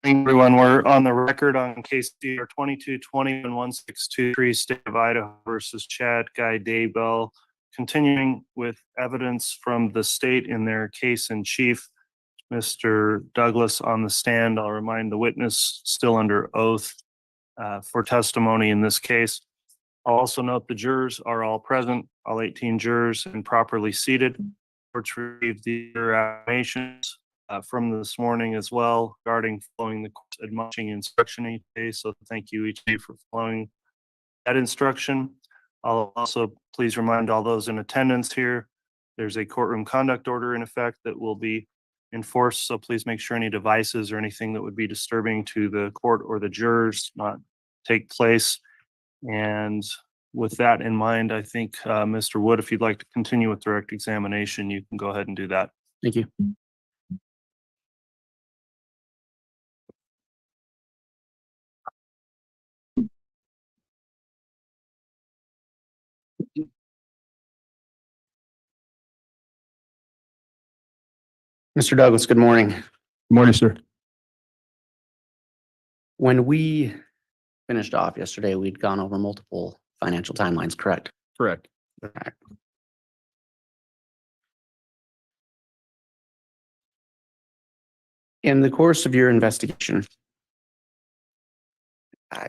Everyone, we're on the record on case DR 2220-1623, State of Idaho versus Chad Guy Daybell. Continuing with evidence from the state in their case in chief, Mr. Douglas on the stand. I'll remind the witness still under oath for testimony in this case. I'll also note the jurors are all present, all 18 jurors, and properly seated. Courts received the affirmations from this morning as well regarding following the court's admonishing instruction each day. So thank you each day for following that instruction. I'll also please remind all those in attendance here, there's a courtroom conduct order in effect that will be enforced. So please make sure any devices or anything that would be disturbing to the court or the jurors not take place. And with that in mind, I think Mr. Wood, if you'd like to continue with direct examination, you can go ahead and do that. Thank you. Mr. Douglas, good morning. Good morning, sir. When we finished off yesterday, we'd gone over multiple financial timelines, correct? Correct. Correct. In the course of your investigation,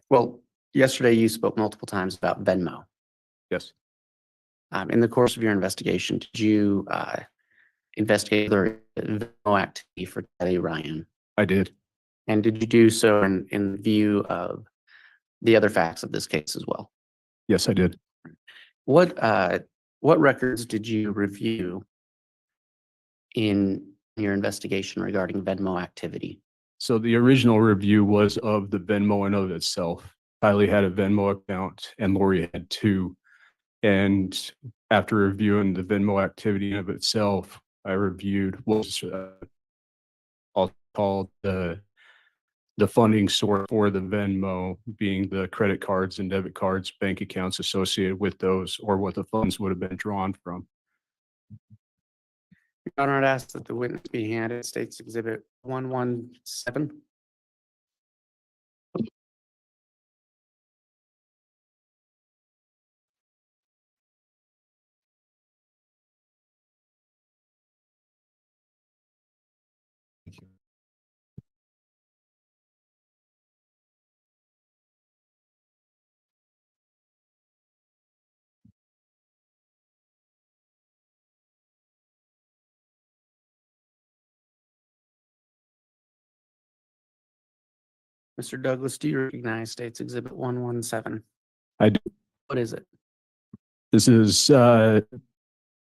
well, yesterday you spoke multiple times about Venmo. Yes. In the course of your investigation, did you investigate the Venmo activity for Tylee Ryan? I did. And did you do so in view of the other facts of this case as well? Yes, I did. What records did you review in your investigation regarding Venmo activity? So the original review was of the Venmo and of itself. Tylee had a Venmo account and Lori had two. And after reviewing the Venmo activity of itself, I reviewed what was called the funding source for the Venmo, being the credit cards and debit cards, bank accounts associated with those, or what the funds would have been drawn from. Your Honor, I'd ask that the witness be handed State's Exhibit 117. Mr. Douglas, do you recognize State's Exhibit 117? I do. What is it? This is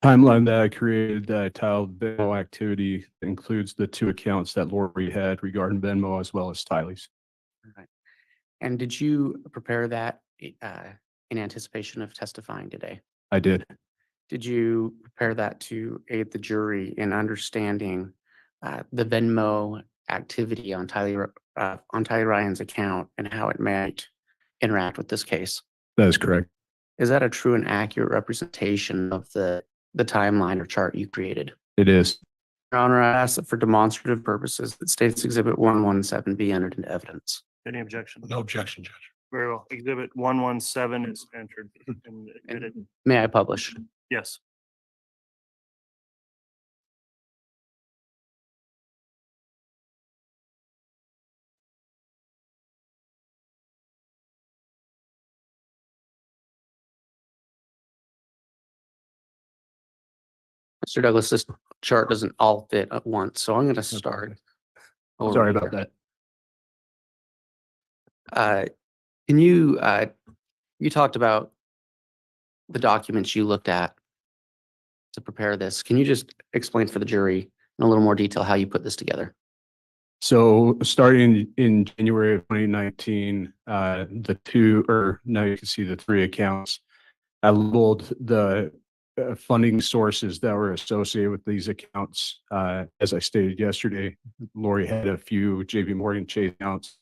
timeline that I created that I titled Venmo activity. It includes the two accounts that Lori had regarding Venmo as well as Tylee's. Right. And did you prepare that in anticipation of testifying today? I did. Did you prepare that to aid the jury in understanding the Venmo activity on Tylee Ryan's account and how it might interact with this case? That is correct. Is that a true and accurate representation of the timeline or chart you created? It is. Your Honor, I ask that for demonstrative purposes that State's Exhibit 117 be entered into evidence. Any objection? No objection, Judge. Very well. Exhibit 117 is entered and admitted. May I publish? Yes. Mr. Douglas, this chart doesn't all fit at once, so I'm going to start. over Sorry about here. that. Can you, you talked about the documents you looked at to prepare this. Can you just explain for the jury in a little more detail how you put this together? So starting in January of 2019, now you can see the three accounts. I labeled the funding sources that were associated with these accounts. As I stated yesterday, Lori had a few JP Morgan Chase accounts.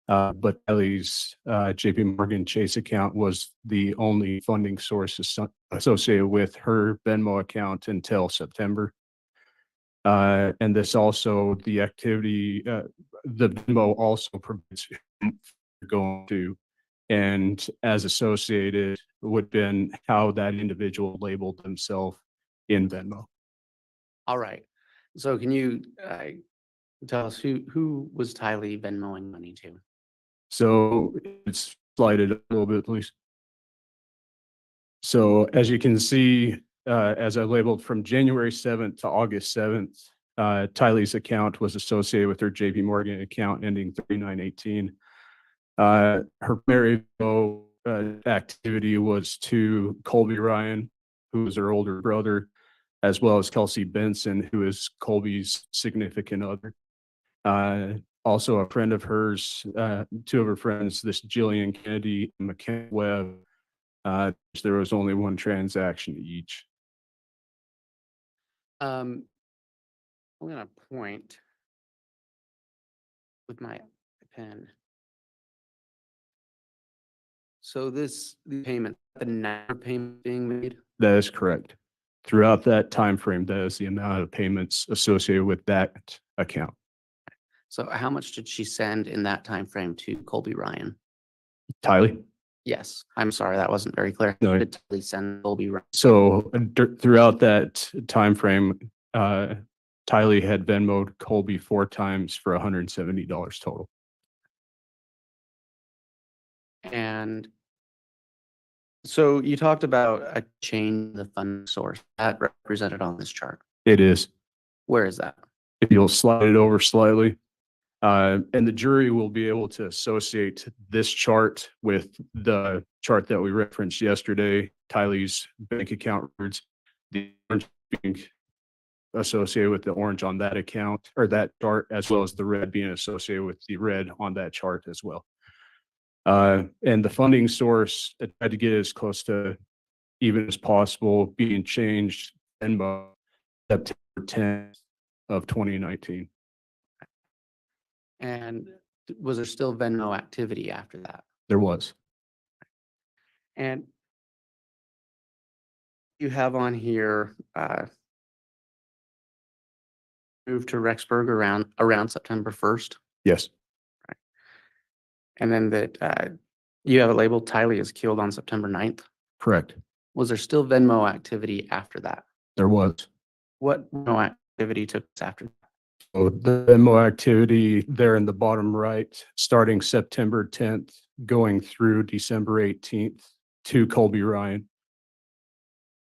But Tylee's JP Morgan Chase account was the only funding source associated with her Venmo account until September. And this also, the activity, the Venmo also provides going to, and as associated would been how that individual labeled themselves in Venmo. All right. So can you tell us who was Tylee Venmoing money to? So it's slided a little bit, please. So as you can see, as I labeled from January 7th to August 7th, Tylee's account was associated with her JP Morgan account ending 3918. Her primary activity was to Colby Ryan, who was her older brother, as well as Kelsey Benson, who is Colby's significant other. Also a friend of hers, two of her friends, this Jillian Kennedy and McKenna Webb. There was only one transaction to each. I'm going to point with my pen. So the payment, the net payment being made? That is correct. Throughout that time frame, that is the amount of payments associated with that account. So how much did she send in that time frame to Colby Ryan? Tylee? Yes, I'm sorry, that wasn't very clear. No. Did Tylee send Colby Ryan? So throughout that time frame, Tylee had Venmoed Colby 4 times for $170 total. And so you talked about a change in the fund source that represented on this chart. It is. Where is that? If you'll slide it over slightly. And the jury will be able to associate this chart with the chart that we referenced yesterday, Tylee's bank account records, the orange being associated with the orange on that account or that chart, as well as the red being associated with the red on that chart as well. And the funding source, I tried to get as close to even as possible, being changed in September 10th of 2019. And was there still Venmo activity after that? There was. And you have on here moved to Rexburg around September 1st. Yes. And then that you have it labeled Tylee is killed on September 9th. Correct. Was there still Venmo activity after that? There was. What Venmo activity took place after that? So the Venmo activity there in the bottom right, starting September 10th, going through December 18th to Colby Ryan.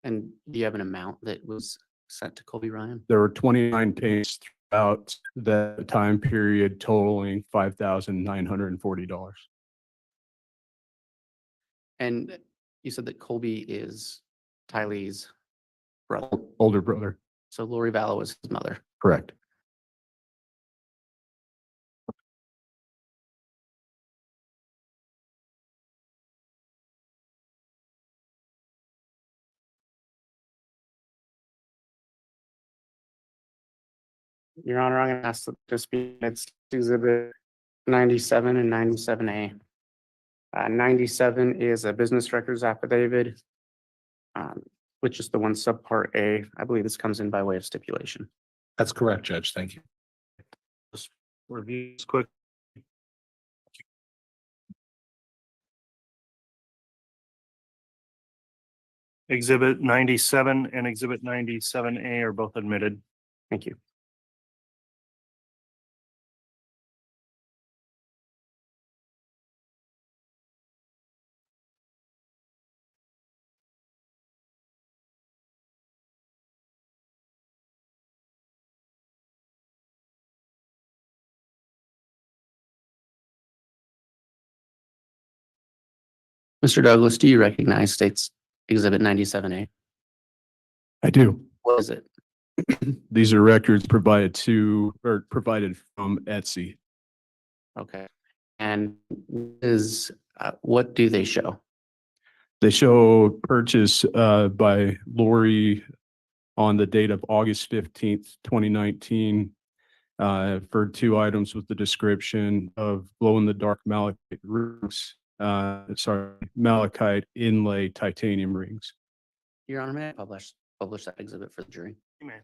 And do you have an amount that was sent to Colby Ryan? There were 29 payments about the time period totaling $5,940. And you said that Colby is Tylee's brother. Older brother, So Lori Vallow is his mother. correct. Your Honor, I'm going to ask that this be it's exhibit 97 and 97A. 97 is a business records affidavit, which is the one subpart A. I believe this comes in by way of stipulation. That's correct, Judge. Thank you. Review this quick. Exhibit 97 and Exhibit 97A are both admitted. Thank you. Mr. Douglas, do you recognize State's Exhibit 97A? I do. What is it? These are records provided provided from Etsy. Okay. And what do they show? They show purchase by Lori on the date of August 15th, 2019 for 2 items with the description of glow-in-the-dark malachite rings, malachite inlay titanium rings. Your Honor, may I publish that exhibit for the jury? You may.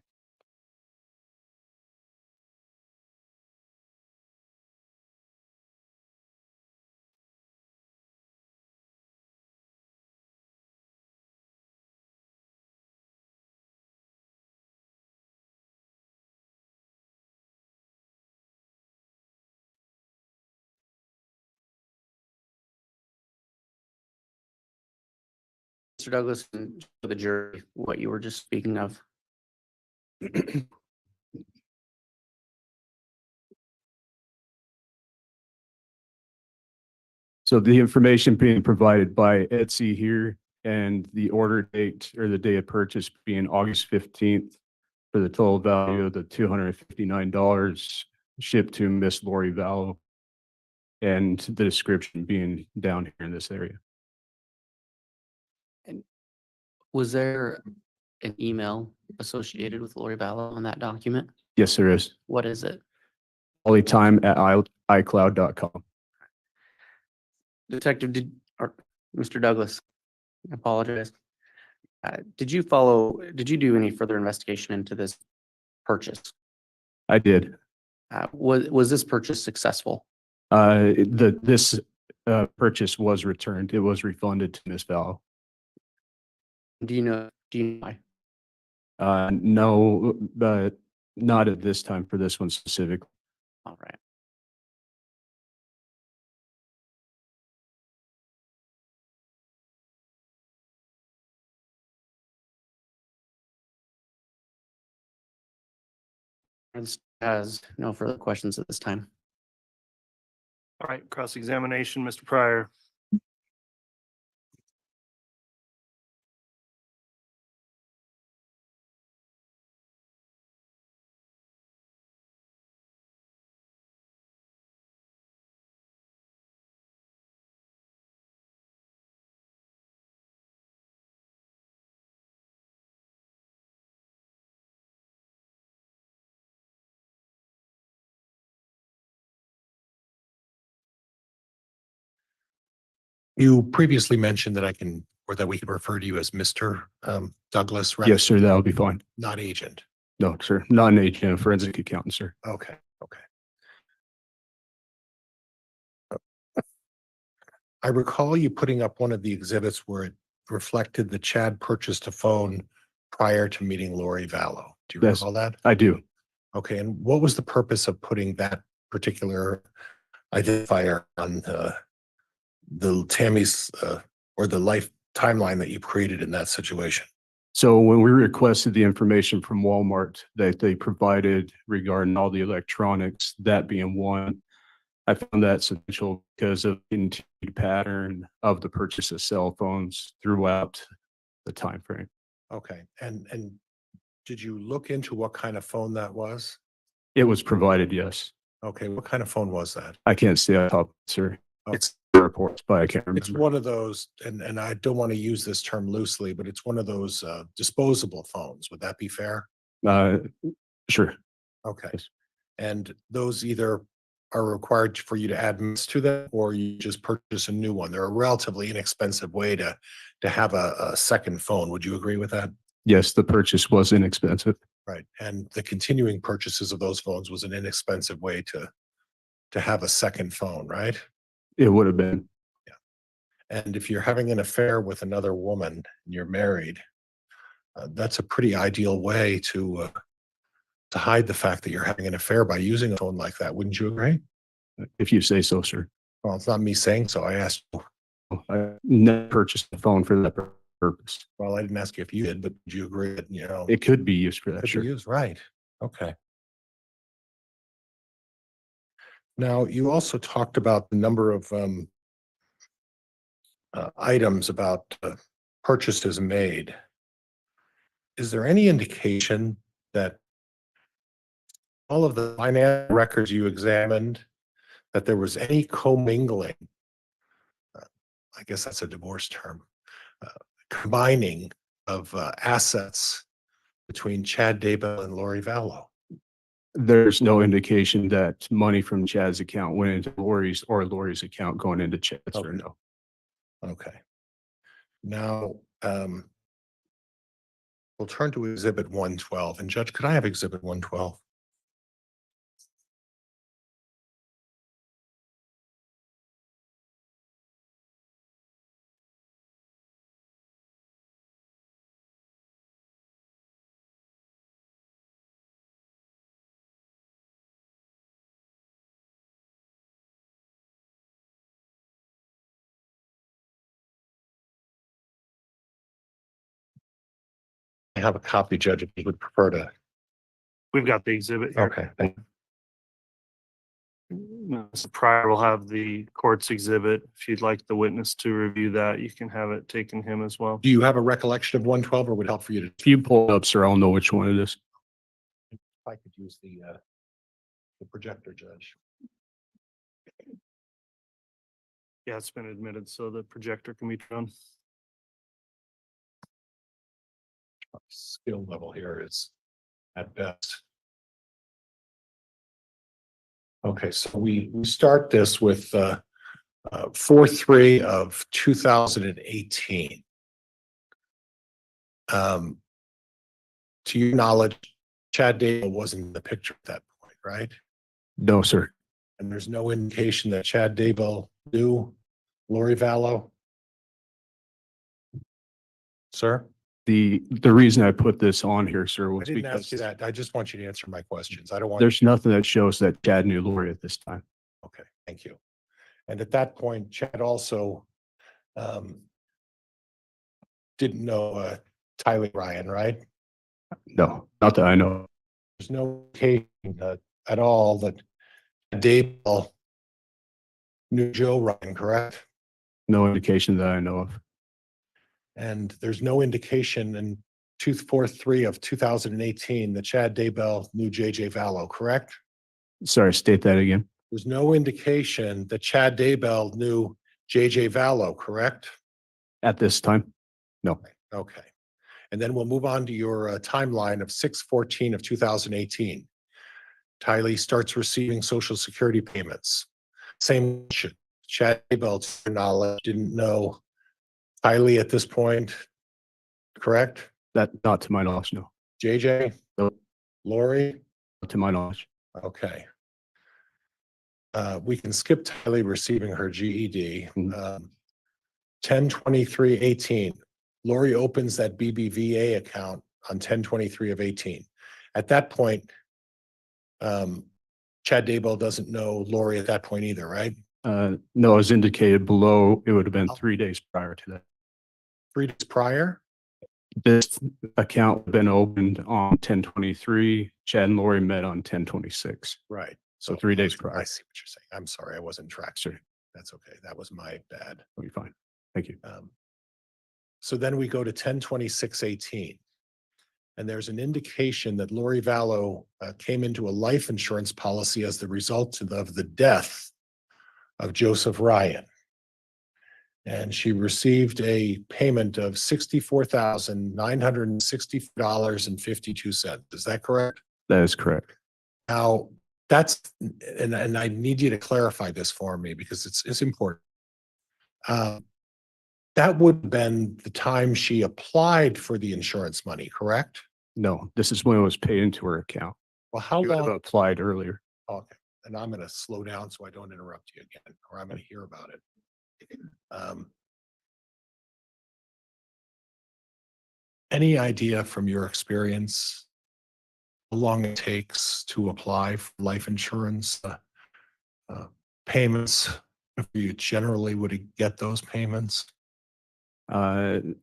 Mr. Douglas, and show the jury what you were just speaking of. So the information being provided by Etsy here and the order date or the day of purchase being August 15th for the total value of the $259 shipped to Miss Lori Vallow, and the description being down here in this area. Was there an email associated with Lori Vallow on that document? Yes, there is. What is it? Time@iCloud.com. Detective, Mr. Douglas, I apologize. Did you do any further investigation into this purchase? I did. Was this purchase successful? This purchase was returned. It was refunded to Miss Vallow. Do you know why? No, but not at this time for this one specifically. All right. This has no further questions at this time. All right, cross-examination, Mr. Pryor. You previously mentioned that that we can refer to you as Mr. Douglas, right? Yes, sir. That would be fine. Not agent. No, sir. Not an agent, a forensic accountant, sir. Okay, okay. I recall you putting up one of the exhibits where it reflected that Chad purchased a phone prior to meeting Lori Vallow. Do you Yes. recall that? I do. Okay, and what was the purpose of putting that particular identifier on the Tammy's or the life timeline that you created in that situation? So when we requested the information from Walmart that they provided regarding all the electronics, that being one, I found that essential because of the continued pattern of the purchase of cell phones throughout the time frame. Okay, and did you look into what kind of phone that was? It was provided, yes. Okay, what kind of phone was that? I can't say on top, sir. Okay. It's the reports, but I can't It's remember. one of those, and I don't want to use this term loosely, but it's one of those disposable phones. Would that be fair? Sure. Okay. Yes. And those either are required for you to add minutes to them, or you just purchase a new one. They're a relatively inexpensive way to have a second phone. Would you agree with that? Yes, the purchase was inexpensive. Right. And the continuing purchases of those phones was an inexpensive way to have a second phone, right? It would have been. And if you're having an affair with another woman and you're married, that's a pretty ideal way to hide the fact that you're having an affair by using a phone like that. Wouldn't you agree? If you say so, sir. Well, it's not me saying so. I asked, I never purchased a phone for that purpose. well, I didn't ask you if you did, but do you agree that, It could be used for that, could be sure. used? Right. Okay. Now, you also talked about the number of items about purchases made. Is there any indication that all of the finance records you examined, that there was any commingling? I guess that's a divorce term. Combining of assets between Chad Daybell and Lori Vallow. There's no indication that money from Chad's account went into Lori's or Lori's account going into Chad's or Okay. no. Okay. Now, we'll turn to Exhibit 112. And Judge, could I have Exhibit 112? I have a copy, Judge, if you would prefer to. We've got the exhibit here. Okay, thank Mr. Pryor will have the court's exhibit. If you'd like the witness to review that, you can have it taken him as well. Do you have a recollection of 112 or would it help for you to? If you pull it up, sir, I'll know which one it is. If I could use the projector, Judge. Yeah, it's been admitted, so the projector can be turned on. Skill level here is at best. Okay, so we start this with 4/3 of 2018. To your knowledge, Chad Daybell wasn't in the picture at that point, right? No, sir. And there's no indication that Chad Daybell knew Lori Vallow? Sir? The reason I put this on here, sir, I was didn't ask you because that. I just want you to answer my questions. I don't want. there's nothing that shows that Chad knew Lori at this time. Okay, thank you. And at that point, Chad also didn't know Tylee Ryan, right? No, not that I know. There's no indication at all that Daybell knew Joe Ryan, correct? No indication that I know of. And there's no indication in 4/3 of 2018 that Chad Daybell knew JJ Vallow, correct? Sorry, state that again. There's no indication that Chad Daybell knew JJ Vallow, correct? At this time, no. Okay. And then we'll move on to your timeline of 6/14 of 2018. Tylee starts receiving Social Security payments. Same question. Chad Daybell, to your knowledge, didn't know Tylee at this point, correct? That, not to my knowledge, no. JJ? Nope. Lori? Not to my knowledge. Okay. We can skip Tylee receiving her GED. Mhm. 10/23/18. Lori opens that BBVA account on 10/23 of 18. At that point, Chad Daybell doesn't know Lori at that point either, right? No, as indicated below, it would have been 3 days prior to that. 3 days prior? This account been opened on 10/23. Chad and Lori met on 10/26. Right. So 3 days I prior. see what you're saying. I'm sorry, I wasn't tracking. Sure. That's okay. That was my bad. That'll be fine. Thank you. So then we go to 10/26/18. And there's an indication that Lori Vallow came into a life insurance policy as the result of the death of Joseph Ryan. And she received a payment of $64,960.52. Is that correct? That is correct. Now, that's, and I need you to clarify this for me because it's important. That would have been the time she applied for the insurance money, correct? No, this is when it was paid into her account. Well, how She would have long? applied earlier. Okay, and I'm gonna slow down so I don't interrupt you again, or I'm gonna hear about it. Any idea from your experience how long it takes to apply for life insurance payments? If you generally would get those payments? Well,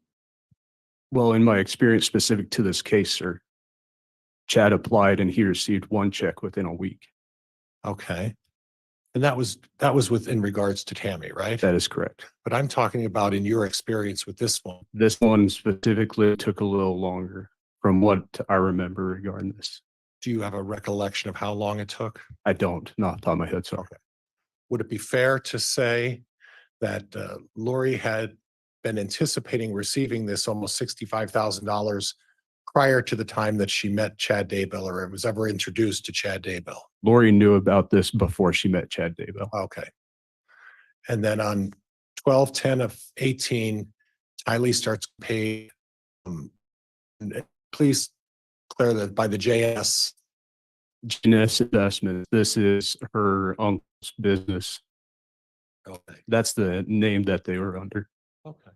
in my experience specific to this case, sir, Chad applied and he received one check within a week. Okay. And that was in regards to Tammy, right? That is correct. But I'm talking about in your experience with this one. This one specifically took a little longer from what I remember regarding this. Do you have a recollection of how long it took? I don't, not off the top of my head, sorry. Okay. Would it be fair to say that Lori had been anticipating receiving this almost $65,000 prior to the time that she met Chad Daybell or was ever introduced to Chad Daybell? Lori knew about this before she met Chad Daybell. Okay. And then on 12/10/18, Tylee starts paying. Please clear that by the JS. GNS Investments, this is her uncle's business. Okay. That's the name that they were under. Okay.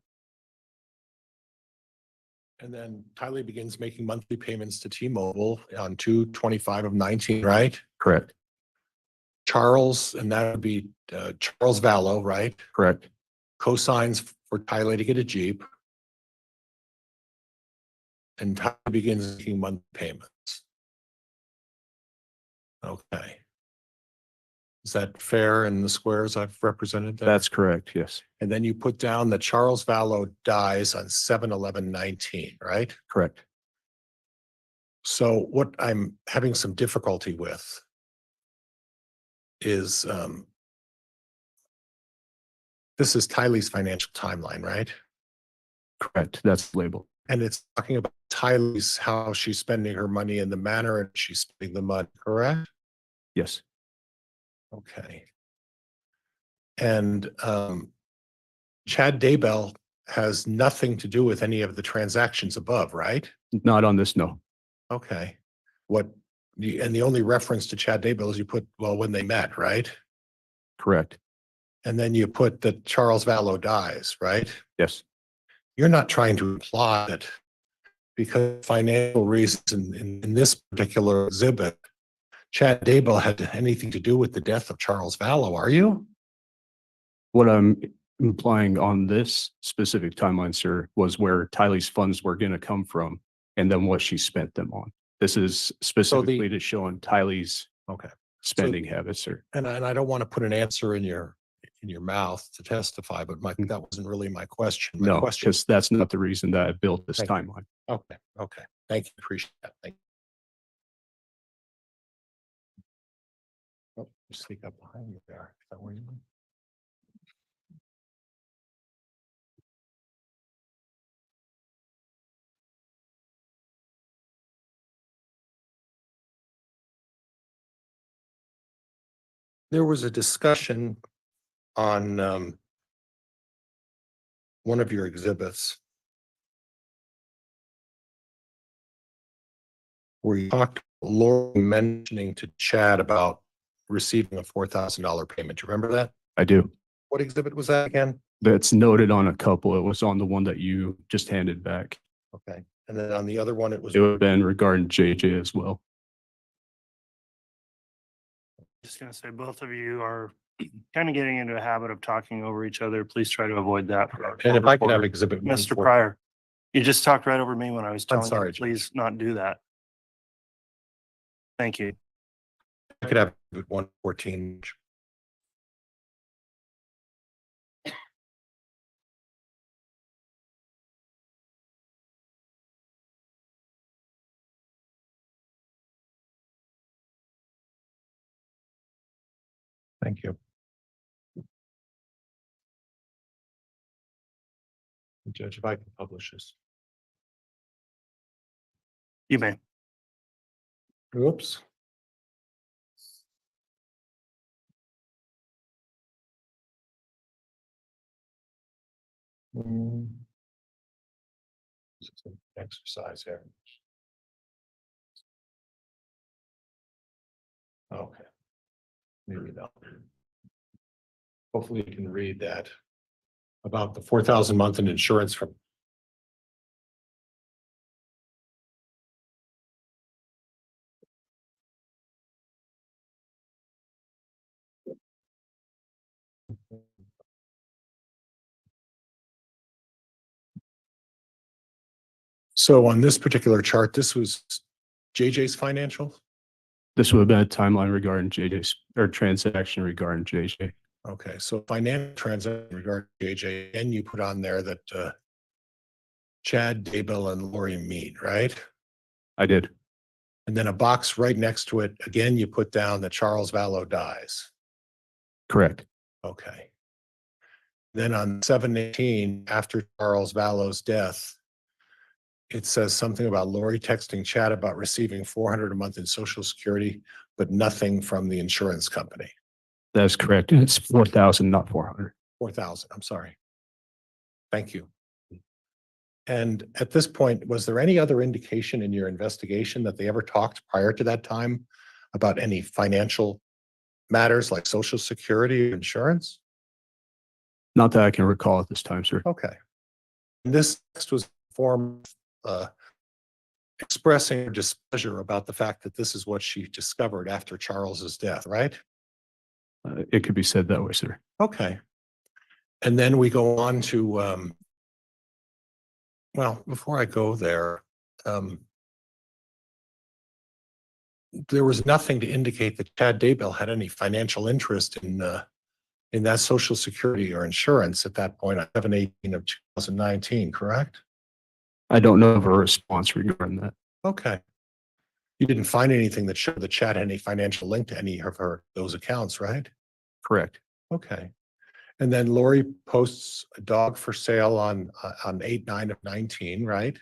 And then Tylee begins making monthly payments to T-Mobile on 2/25/19, right? Correct. Charles, and that would be Charles Vallow, right? Correct. Co-signs for Tylee to get a Jeep. And Tylee begins making monthly payments. Okay. Is that fair in the squares I've represented there? That's correct. Yes. And then you put down that Charles Vallow dies on 7/11/19, right? Correct. So what I'm having some difficulty with is this is Tylee's financial timeline, right? Correct. That's the label. And it's talking about Tylee's, how she's spending her money and the manner and she's spending the money, correct? Yes. Okay. And Chad Daybell has nothing to do with any of the transactions above, right? Not on this, no. Okay. And the only reference to Chad Daybell is you put, well, when they met, right? Correct. And then you put that Charles Vallow dies, right? Yes. You're not trying to imply that because of financial reasons in this particular exhibit, Chad Daybell had anything to do with the death of Charles Vallow, are you? What I'm implying on this specific timeline, sir, was where Tylee's funds were going to come from and then what she spent them on. This is specifically to show on Tylee's Okay. spending habits, sir. And I don't want to put an answer in your mouth to testify, but that wasn't really my question. My No, question. because that's not the reason that I built this Thank you. timeline. Okay. Thank you. Appreciate that. Thank you. Oh, you sneak up behind me there. Is that where you went? There was a discussion on one of your exhibits where you talked, Lori mentioning to Chad about receiving a $4,000 payment. Do you remember that? I do. What exhibit was that again? That's noted on a couple. It was on the one that you just handed back. Okay. And then on the other one, it was. It would have been regarding JJ as well. Just gonna say, both of you are kind of getting into a habit of talking over each other. Please try to avoid that. And if I could have exhibit. Mr. Pryor, You just talked right over me when I was telling you, sorry, to please not do that. Thank you. I could have 114. Thank you. Judge, if I can publish this. You may. Oops. This is an exercise here. Okay. Maybe not. Hopefully you can read that about the 4,000 month in insurance from. So on this particular chart, this was JJ's financial. This would have been a timeline regarding JJ's or transaction regarding JJ. Okay, so financial transaction regarding JJ, and you put on there that Chad, Daybell, and Lori meet, right? I did. And then a box right next to it, again, you put down that Charles Vallow dies. Correct. Okay. Then on 7/18, after Charles Vallow's death, it says something about Lori texting Chad about receiving 400 a month in Social Security, but nothing from the insurance company. That is correct. It's 4,000, not 400. 4,000, I'm sorry. Thank you. And at this point, was there any other indication in your investigation that they ever talked prior to that time about any financial matters like Social Security or insurance? Not that I can recall at this time, sir. Okay. And this text was form expressing her displeasure about the fact that this is what she discovered after Charles's death, right? It could be said that way, sir. Okay. And then we go on to, well, before I go there, there was nothing to indicate that Chad Daybell had any financial interest in that Social Security or insurance at that point on 7/18 of 2019, correct? I don't know of a response regarding that. Okay. You didn't find anything that showed that Chad had any financial link to any of those accounts, right? Correct. Okay. And then Lori posts a dog for sale on 8/9 of 19, right?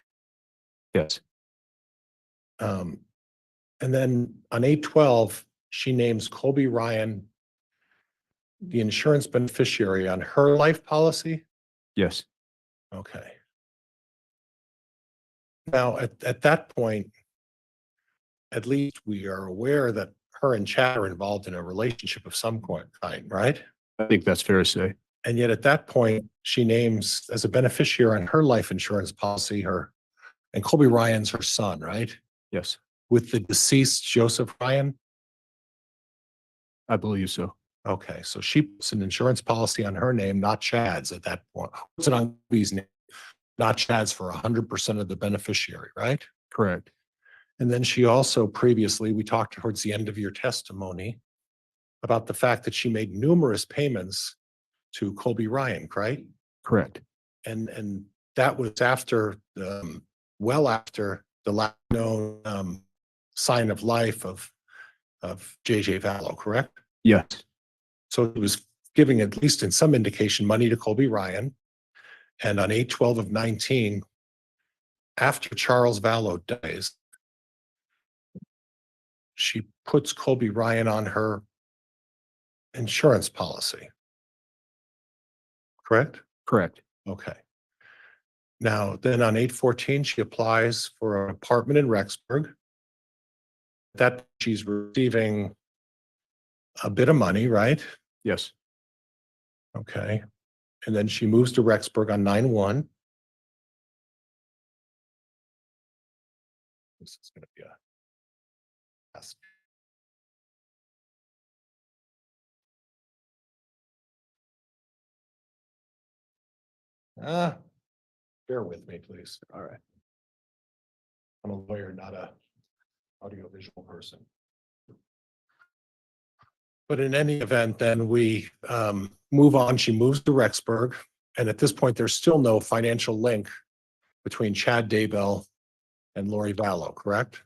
Yes. And then on 8/12, she names Colby Ryan the insurance beneficiary on her life policy. Yes. Okay. Now, at that point, at least we are aware that her and Chad are involved in a relationship of some kind, right? I think that's fair to say. And yet at that point, she names as a beneficiary on her life insurance policy and Colby Ryan's her son, right? Yes. With the deceased Joseph Ryan. I believe so. Okay, so she puts an insurance policy on her name, not Chad's at that point. Puts it on Colby's name, not Chad's for 100% of the beneficiary, right? Correct. And then she also previously, we talked towards the end of your testimony about the fact that she made numerous payments to Colby Ryan, right? Correct. And that was after, well after the last known sign of life of JJ Vallow, correct? Yes. So he was giving, at least in some indication, money to Colby Ryan. And on 8/12 of 19, after Charles Vallow dies, she puts Colby Ryan on her insurance policy. Correct? Correct. Okay. Now, then on 8/14, she applies for an apartment in Rexburg. That she's receiving a bit of money, right? Yes. Okay. And then she moves to Rexburg on 9/1. This is going to be a test. Bear with me, please. All right. I'm a lawyer, not a audiovisual person. But in any event, then we move on. She moves to Rexburg. And at this point, there's still no financial link between Chad Daybell and Lori Vallow, correct?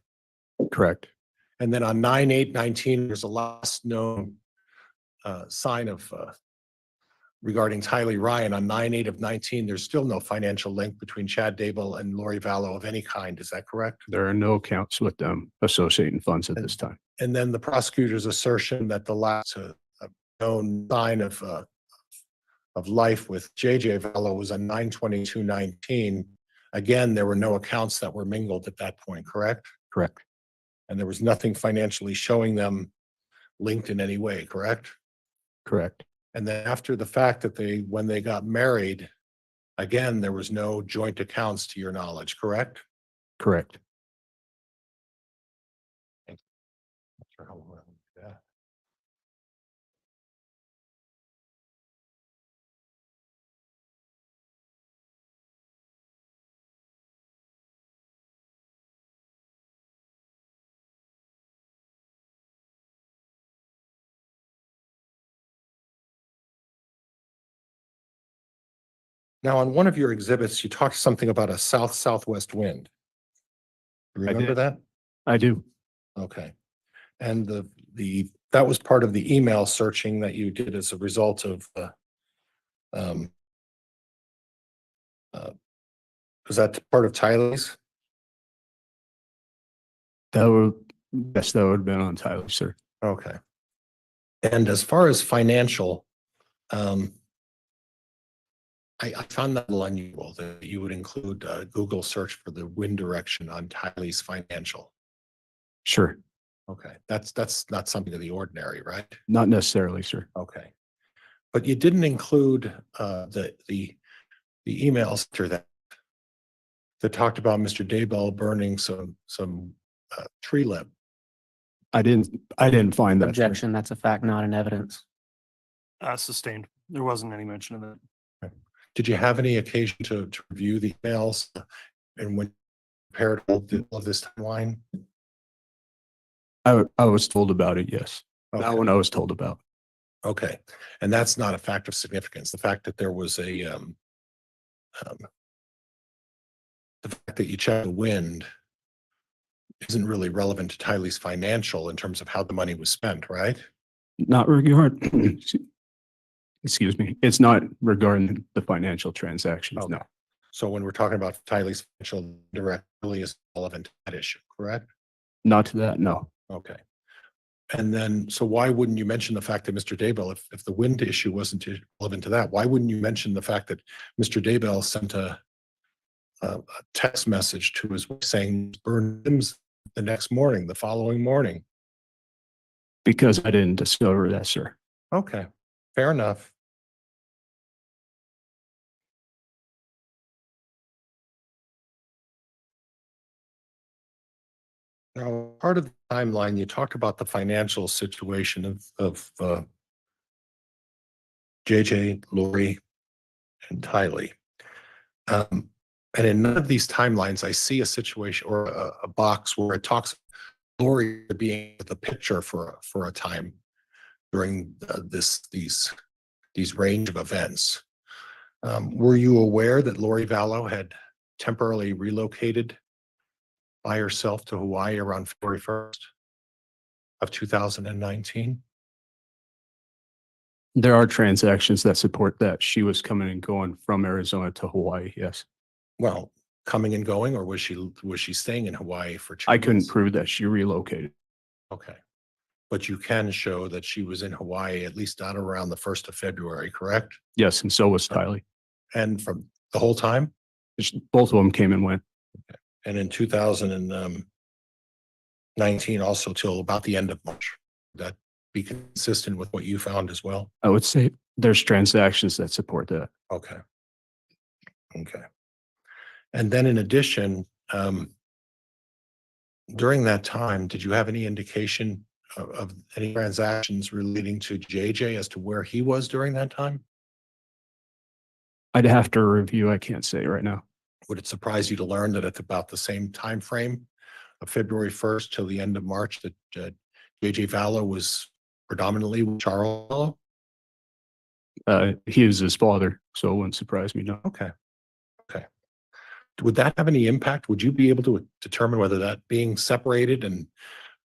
Correct. And then on 9/8/19, there's a last known sign of regarding Tylee Ryan. On 9/8/19, there's still no financial link between Chad Daybell and Lori Vallow of any kind. Is that correct? There are no accounts with them associating funds at this time. And then the prosecutor's assertion that the last known sign of life with JJ Vallow was on 9/22/19. Again, there were no accounts that were mingled at that point, correct? Correct. And there was nothing financially showing them linked in any way, correct? Correct. And then after the fact that when they got married, again, there was no joint accounts to your knowledge, correct? Correct. Not sure how well I do that. Now, on one of your exhibits, you talked something about a south-southwest wind. You I remember did. that? I do. Okay. And that was part of the email searching that you did as a result of was that part of Tylee's? Yes, that would have been on Tyler, sir. Okay. And as far as financial, I found that a little unusual that you would include a Google search for the wind direction on Tylee's financial. Sure. Okay, that's not something of the ordinary, right? Not necessarily, sir. Okay. But you didn't include the emails to that talked about Mr. Daybell burning some tree limb. I didn't find that. sir. Objection, that's a fact, not an evidence. Sustained. There wasn't any mention of that. Did you have any occasion to review the emails and when compared all of this timeline? I was told about it, yes. Okay. That one I was told about. Okay, and that's not a fact of significance. The fact that there was the fact that you checked the wind isn't really relevant to Tylee's financial in terms of how the money was spent, right? Not excuse me. It's not regarding the financial transactions, no. Okay. So when we're talking about Tylee's financial directly is relevant to that issue, correct? Not to that, no. Okay. And then, so why wouldn't you mention the fact that Mr. Daybell, if the wind issue wasn't relevant to that, why wouldn't you mention the fact that Mr. Daybell sent a text message to his wife saying burn limbs the next morning, the following morning? Because I didn't discover that, sir. Okay, fair enough. Now, part of the timeline, you talked about the financial situation of JJ, Lori, and Tylee. And in none of these timelines, I see a situation or a box where it talks Lori being the picture for a time during these range of events. Were you aware that Lori Vallow had temporarily relocated by herself to Hawaii around February 1st of 2019? There are transactions that support that. She was coming and going from Arizona to Hawaii, yes. Well, coming and going, or was she staying in Hawaii for 2 I couldn't months? prove that she relocated. Okay. But you can show that she was in Hawaii at least not around the 1st of February, correct? Yes, and so was Tylee. And from the whole time? Both of them came and went. And in 2019 also till about the end of March. Would that be consistent with what you found as well? I would say there's transactions that support that. Okay. Okay. And then in addition, during that time, did you have any indication of any transactions relating to JJ as to where he was during that time? I'd have to review. I can't say right now. Would it surprise you to learn that at about the same time frame of February 1st till the end of March that J.J. Vallow was predominantly with Charles Vallow? He is his father, so it wouldn't surprise me. No. Okay. Okay. Would that have any impact? Would you be able to determine whether that being separated and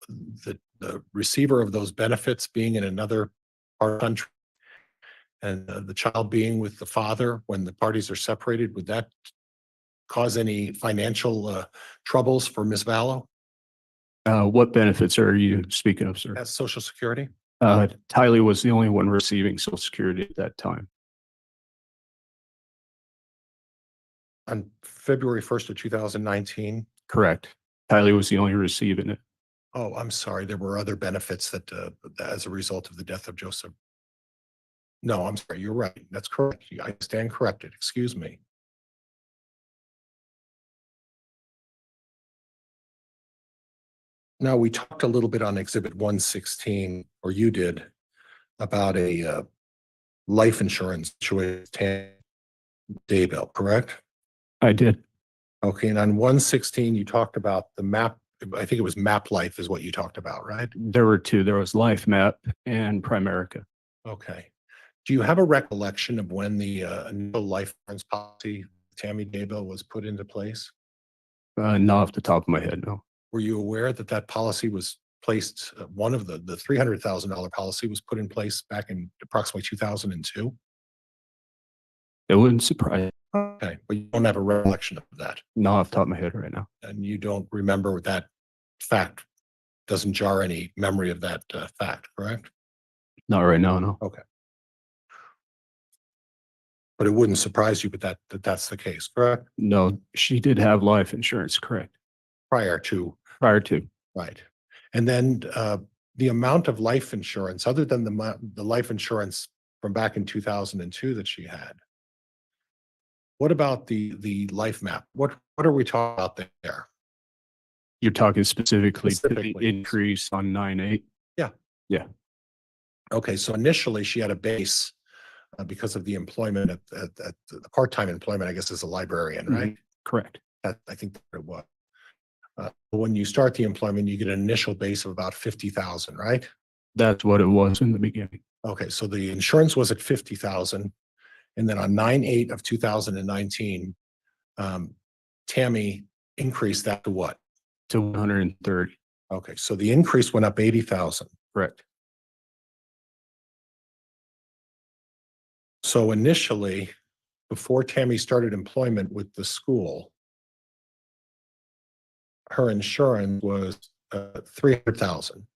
the receiver of those benefits being in another part of the country and the child being with the father when the parties are separated, would that cause any financial troubles for Ms. Vallow? What benefits are you speaking of, sir? As Social Security? Tylee was the only one receiving Social Security at that time. On February 1st of 2019? Correct. Tylee was the only receiving it. Oh, I'm sorry. There were other benefits that as a result of the death of Joseph. No, I'm sorry. You're right. That's correct. I stand corrected. Excuse me. Now, we talked a little bit on Exhibit 116, or you did, about a life insurance situation, Tammy Daybell, correct? I did. Okay, and on 116, you talked about the map. I think it was Map Life is what you talked about, right? There were two. There was Life Map and Primerica. Okay. Do you have a recollection of when the initial life insurance policy, Tammy Daybell, was put into place? Not off the top of my head, no. Were you aware that that policy was placed, one of the $300,000 policy was put in place back in approximately 2002? It wouldn't surprise. Okay, but you don't have a recollection of that, Not off the top of my head right now. and you don't remember that fact, doesn't jar any memory of that fact, correct? Not right now, no. But it wouldn't surprise you, but that's the case, correct? No, she did have life insurance, correct? Prior to, Prior to. right. And then the amount of life insurance, other than the life insurance from back in 2002 that she had, what about the life map? What are we talking about there? You're talking specifically to the Specifically. increase on 9/8? Okay, so initially she had a base because of the employment at the part-time employment, I guess, as a librarian, right? Correct. That, I think that it was. When you start the employment, you get an initial base of about 50,000, right? That's what it was in the beginning. Okay, so the insurance was at 50,000, and then on 9/8 of 2019, Tammy increased that to what? To 130. Okay, so the increase went up 80,000. Correct. So initially, before Tammy started employment with the school, her insurance was 300,000,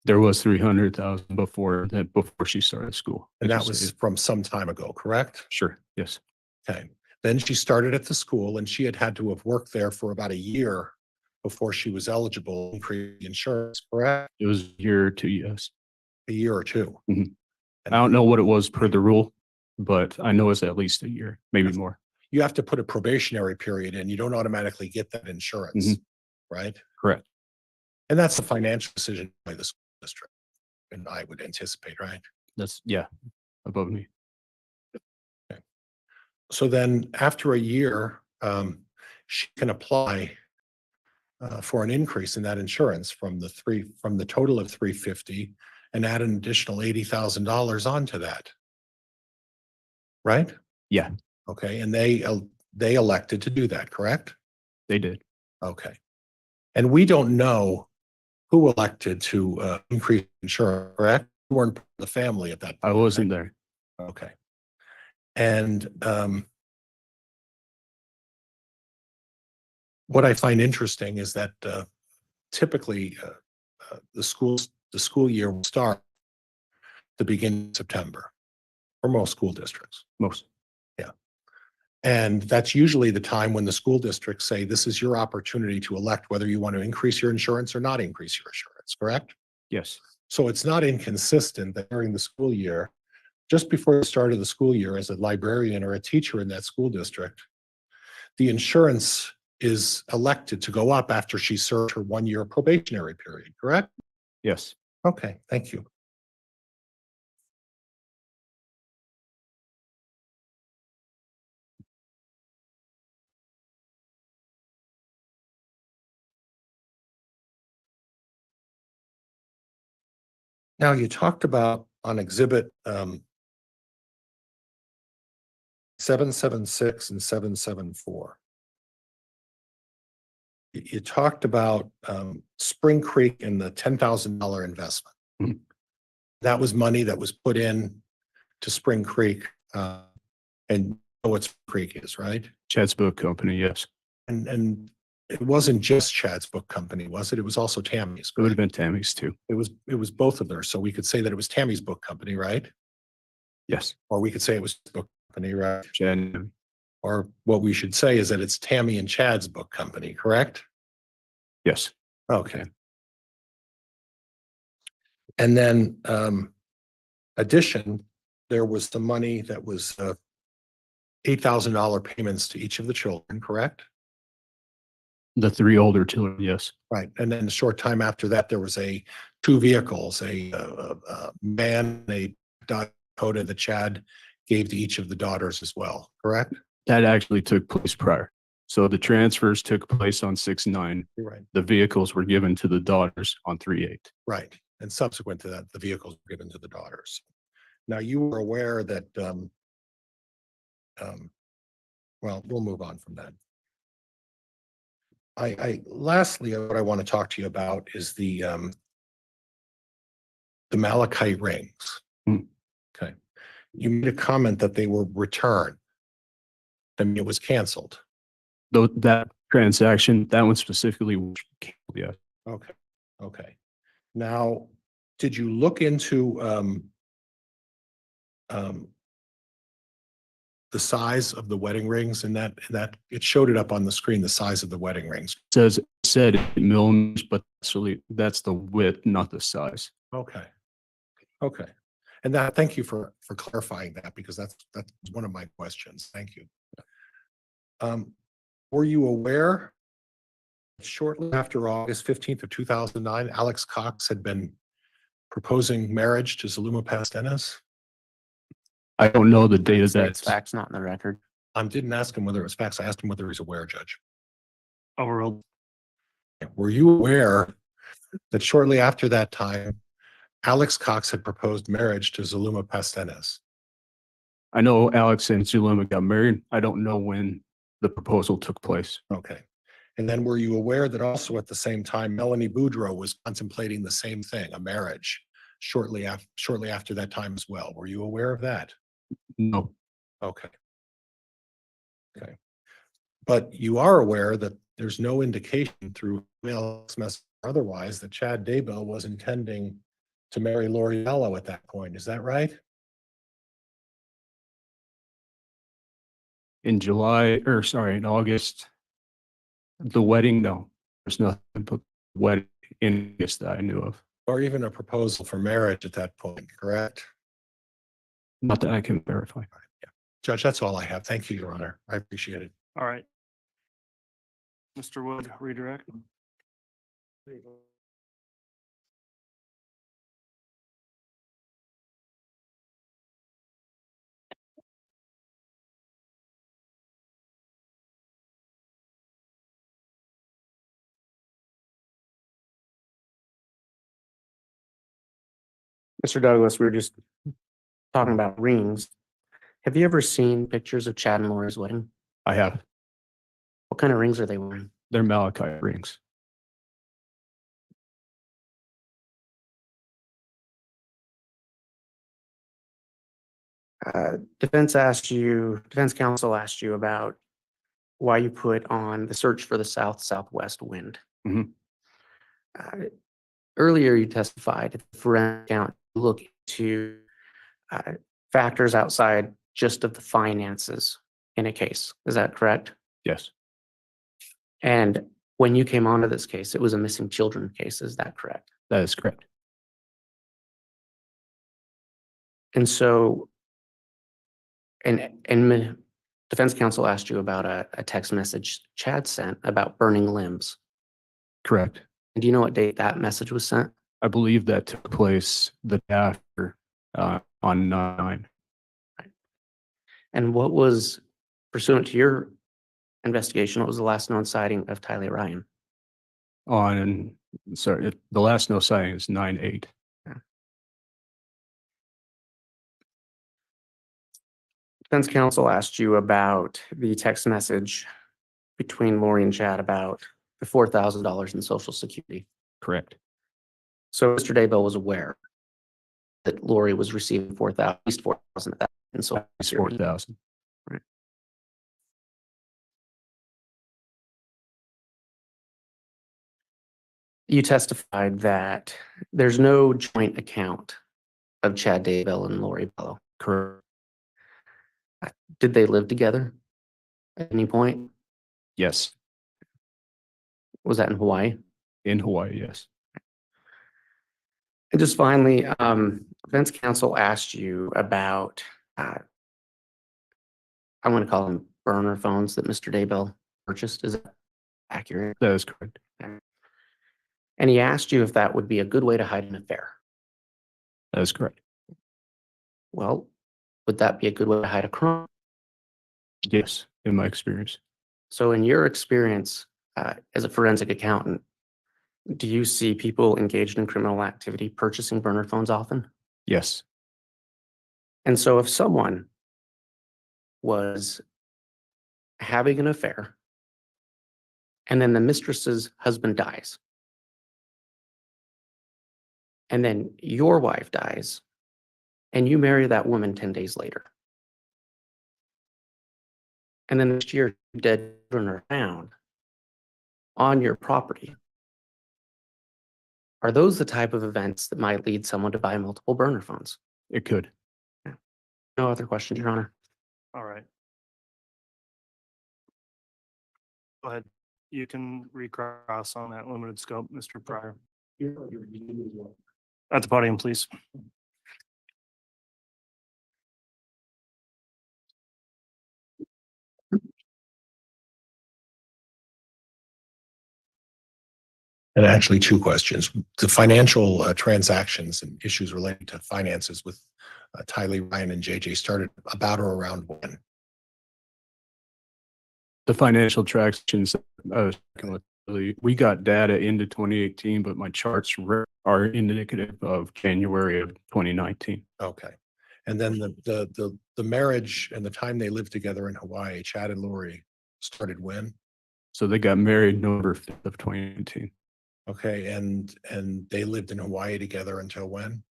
There was 300,000 before that, before she started school. and Like that you was stated. from some time ago, correct? Sure. Yes. Okay. Then she started at the school, and she had to have worked there for about a year before she was eligible to increase the insurance, correct? It was a year or two, yes. A year or two. Mhm. And I don't know what it was per the rule, but I know it's at least a year, maybe more. you have to put a probationary period in. You don't automatically get that insurance, right? Correct. And that's a financial decision by the school district, and I would anticipate, right? That's, yeah, above me. So then after a year, she can apply for an increase in that insurance from the total of 350 and add an additional $80,000 onto that. Right? Yeah, Okay, and they elected to do that, correct? they did. Okay. And we don't know who elected to increase insurance, correct? You weren't part of the family at that I point. wasn't there. Okay. And what I find interesting is that typically the school year will start the beginning of September for most school districts. Most. And that's usually the time when the school districts say, this is your opportunity to elect whether you want to increase your insurance or not increase your insurance, correct? Yes. So it's not inconsistent that during the school year, just before the start of the school year, as a librarian or a teacher in that school district, the insurance is elected to go up after she served her 1-year probationary period, correct? Yes. Okay, thank you. Now, you talked about on exhibit 776 and 774. You talked about Spring Creek and the $10,000 investment. Mhm. That was money that was put in to Spring Creek, and you know what Spring Creek is, right? Chad's Book Company, yes. And it wasn't just Chad's book company, was it? It was also Tammy's. It would have correct? been Tammy's too. It was both of theirs. So we could say that it was Tammy's book company, right? Yes. Or we could say it was book company, right? Chad, Or what we should say is that it's Tammy and Chad's book company, correct? yes. Okay. And then addition, there was the money that was $8,000 payments to each of the children, correct? The three older children, yes. Right. And then a short time after that, there was two vehicles, a man, a Dakota that Chad gave to each of the daughters as well, correct? That actually took place prior. So the transfers took place on 6/9. You're right. The vehicles were given to the daughters on 3/8. Right. And subsequent to that, the vehicles were given to the daughters. Now, you were aware that, well, we'll move on from that. Lastly, what I want to talk to you about is the malachite rings. Hmm. Okay. You made a comment that they were returned. I mean, it was canceled. Though that transaction, that one specifically, was canceled, yes. Okay. Okay. Now, did you look into the size of the wedding rings and that it showed it up on the screen, the size of the wedding rings? Said 8 millimeters, but that's the width, not the size. Okay. Okay. And that, thank you for clarifying that, because that's one of my questions. Thank you. Were you aware shortly after August 15th of 2009, Alex Cox had been proposing marriage to Zuluma Pastenes? I don't know the date of Say that. it's facts, not in the record. I didn't ask him whether it was facts. I asked him whether he's aware, Judge. Overruled. Were you aware that shortly after that time, Alex Cox had proposed marriage to Zuluma Pastenes? I know Alex and Zulema got married. I don't know when the proposal took place. Okay. And then were you aware that also at the same time, Melanie Boudreaux was contemplating the same thing, a marriage, shortly after that time as well? Were you aware of that? No, Okay. Okay. But you are aware that there's no indication through email, message, or otherwise that Chad Daybell was intending to marry Lori Vallow at that point. Is that right? in August, the wedding, no, there's nothing but wedding in August that I knew of. Or even a proposal for marriage at that point, correct? Not that I can verify. Judge, that's all I have. Thank you, Your Honor. I appreciate it. All right. Mr. Wood, redirect. Mr. Douglas, we were just talking about rings. Have you ever seen pictures of Chad and Lori's wedding? I have. What kind of rings are they wearing? They're malachite rings. Defense counsel asked you about why you put on the search for the southwest wind. Mhm. Earlier, you testified at the forensic account, look into factors outside just of the finances in a case. Is that correct? Yes, And when you came onto this case, it was a missing children case. Is that correct? that is correct. And so, and defense counsel asked you about a text message Chad sent about burning limbs. Correct. And do you know what date that message was sent? I believe that took place the day after on 9. And what was, pursuant to your investigation, what was the last known sighting of Tylee Ryan? The last no sighting is 9/8. defense counsel asked you about the text message between Lori and Chad about the $4,000 in Social Security. Correct. So Mr. Daybell was aware that Lori was receiving at least 4,000 of that in Social It's Security. 4,000. You testified that there's no joint account of Chad Daybell and Lori Vallow. Correct. Did they live together at any point? Yes. Was that in Hawaii? In Hawaii, yes. And just finally, defense counsel asked you about, I'm going to call them burner phones that Mr. Daybell purchased. Is that accurate? That is correct. And he asked you if that would be a good way to hide an affair. That is correct. Well, would that be a good way to hide a crime? Yes, in my experience. So in your experience as a forensic accountant, do you see people engaged in criminal activity purchasing burner phones often? Yes. And so if someone was having an affair and then the mistress's husband dies, and then your wife dies, and you marry that woman 10 days later, and then next year dead children are found on your property, are those the type of events that might lead someone to buy multiple burner phones? It could. No other questions, Your Honor. All right. Go ahead. You can recross on that limited scope, Mr. Pryor. At the podium, please. And actually, two questions. The financial transactions and issues related to finances with Tylee Ryan and JJ started about or around when? The financial transactions, we got data into 2018, but my charts are indicative of January of 2019. Okay. And then the marriage and the time they lived together in Hawaii, Chad and Lori, started when? So they got married November 5th of 2019. Okay, and they lived in Hawaii together until when?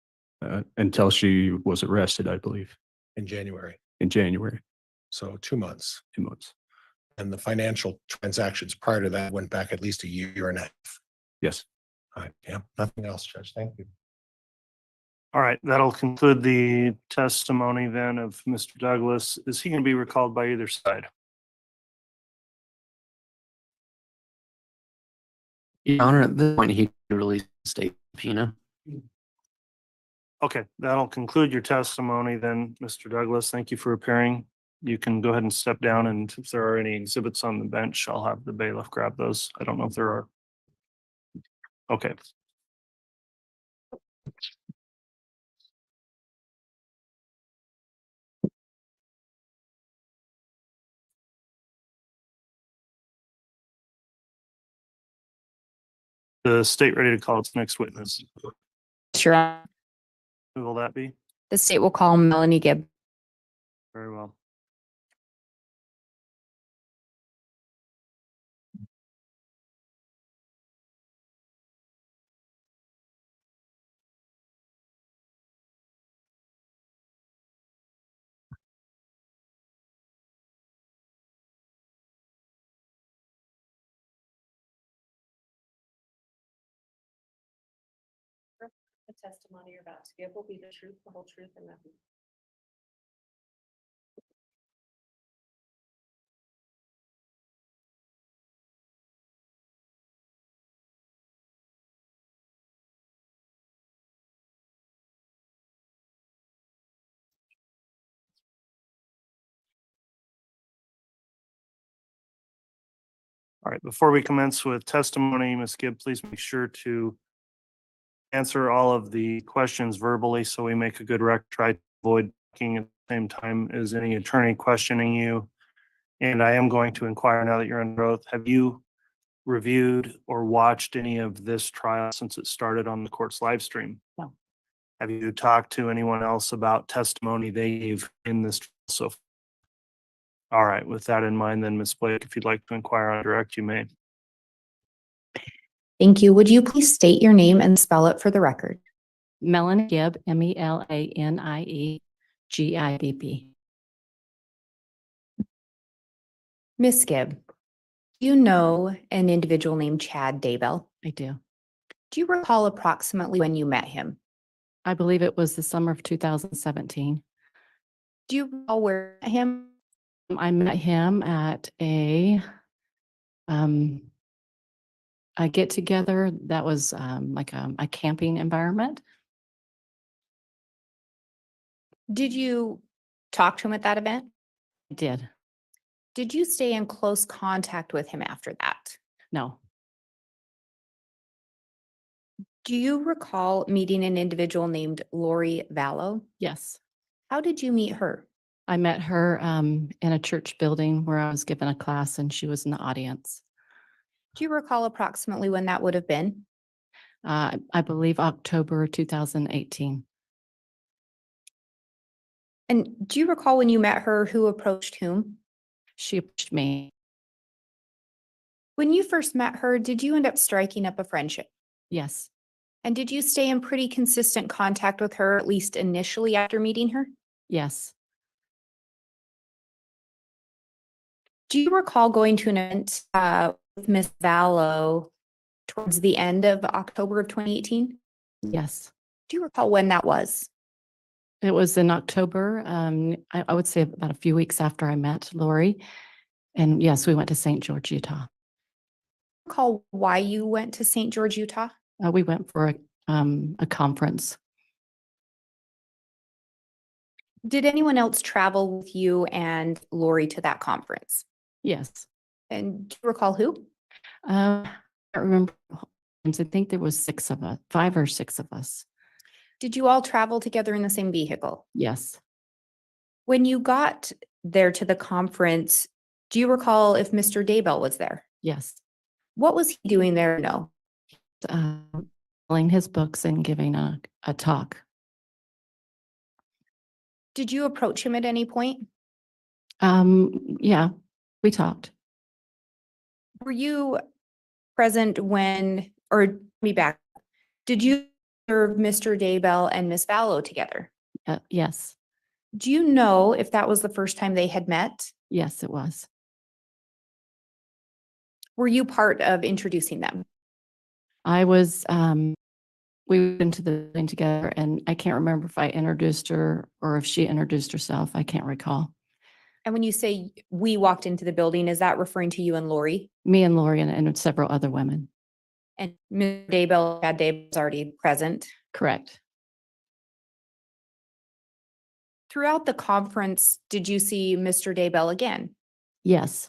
Until she was arrested, I believe, In January. in January, So 2 months. 2 months. And the financial transactions prior to that went back at least a year and a half. Yes. All right, yeah, nothing else, Judge. Thank you. All right, that'll conclude the testimony then of Mr. Douglas. Is he going to be recalled by either side? Your Honor, at this point, he could release the state subpoena. Okay, that'll conclude your testimony then, Mr. Douglas. Thank you for appearing. You can go ahead and step down, and if there are any exhibits on the bench, I'll have the bailiff grab those. I don't know if there are. Okay. The state ready to call its next witness. Your Honor, Who will that be? the state will call Melanie Gibb. Very well. The testimony you're about to give will be the truth, the whole truth, and nothing. All right, before we commence with testimony, Ms. Gibb, please make sure to answer all of the questions verbally so we make a good record. Try to avoid talking at the same time as any attorney questioning you. And I am going to inquire now that you're under oath. Have you reviewed or watched any of this trial since it started on the court's live stream? No. Have you talked to anyone else about testimony they gave in this trial so far? All right, with that in mind, then Ms. Blake, if you'd like to inquire on direct, you may. Thank you. Would you please state your name and spell it for the record? Melanie Gibb, Melanie Gibb. Miss Gibb, do you know an individual named Chad Daybell? I do. Do you recall approximately when you met him? I believe it was the summer of 2017. Do you recall where you met him? I met him at a get together that was like a camping environment. Did you talk to him at that event? I did. Did you stay in close contact with him after that? No, Do you recall meeting an individual named Lori Vallow? yes. How did you meet her? I met her in a church building where I was given a class and she was in the audience. Do you recall approximately when that would have been? I believe October 2018. And do you recall when you met her, who approached whom? She approached me. When you first met her, did you end up striking up a friendship? Yes, And did you stay in pretty consistent contact with her, at least initially after meeting her? yes, Do you recall going to an event with Miss Vallow towards the end of October of 2018? yes. Do you recall when that was? It was in October. I would say about a few weeks after I met Lori. And yes, we went to St. George, Utah. Recall why you went to St. George, Utah? We went for a conference. Did anyone else travel with you and Lori to that conference? Yes. And do you recall who? I don't remember. I think there was 6 of us, 5 or 6 of us. Did you all travel together in the same vehicle? Yes. When you got there to the conference, do you recall if Mr. Daybell was there? Yes. What was he doing there? No. Selling his books and giving a talk. Did you approach him at any point? Yeah, we talked. Were you present when, or let me back, did you observe Mr. Daybell and Miss Vallow together? Yes. Do you know if that was the first time they had met? Yes, it was. Were you part of introducing them? I was, we went into the building together and I can't remember if I introduced her or if she introduced herself. I can't recall. And when you say we walked into the building, is that referring to you and Lori? Me and Lori and several other women. And Ms. Daybell, Chad Daybell was already present. Correct. Throughout the conference, did you see Mr. Daybell again? Yes,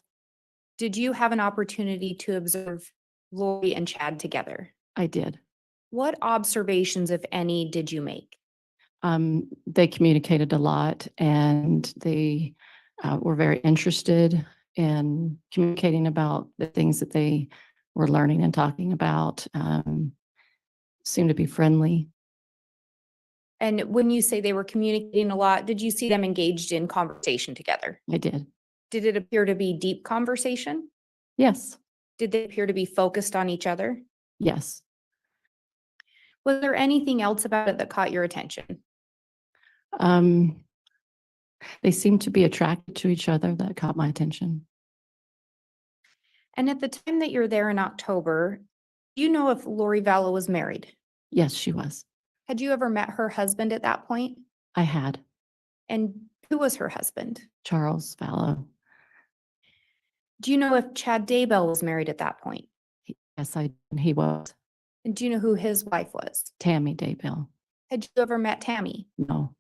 Did you have an opportunity to observe Lori and Chad together? I did. What observations, if any, did you make? They communicated a lot and they were very interested in communicating about the things that they were learning and talking about. Seemed to be friendly. And when you say they were communicating a lot, did you see them engaged in conversation together? I did. Did it appear to be deep conversation? Yes, Did they appear to be focused on each other? yes. Was there anything else about it that caught your attention? They seemed to be attracted to each other. That caught my attention. And at the time that you're there in October, do you know if Lori Vallow was married? Yes, she was. Had you ever met her husband at that point? I had And who was her husband? Charles Vallow. Do you know if Chad Daybell was married at that point? Yes, he was. And do you know who his wife was? Tammy Daybell. Had you ever met Tammy? No,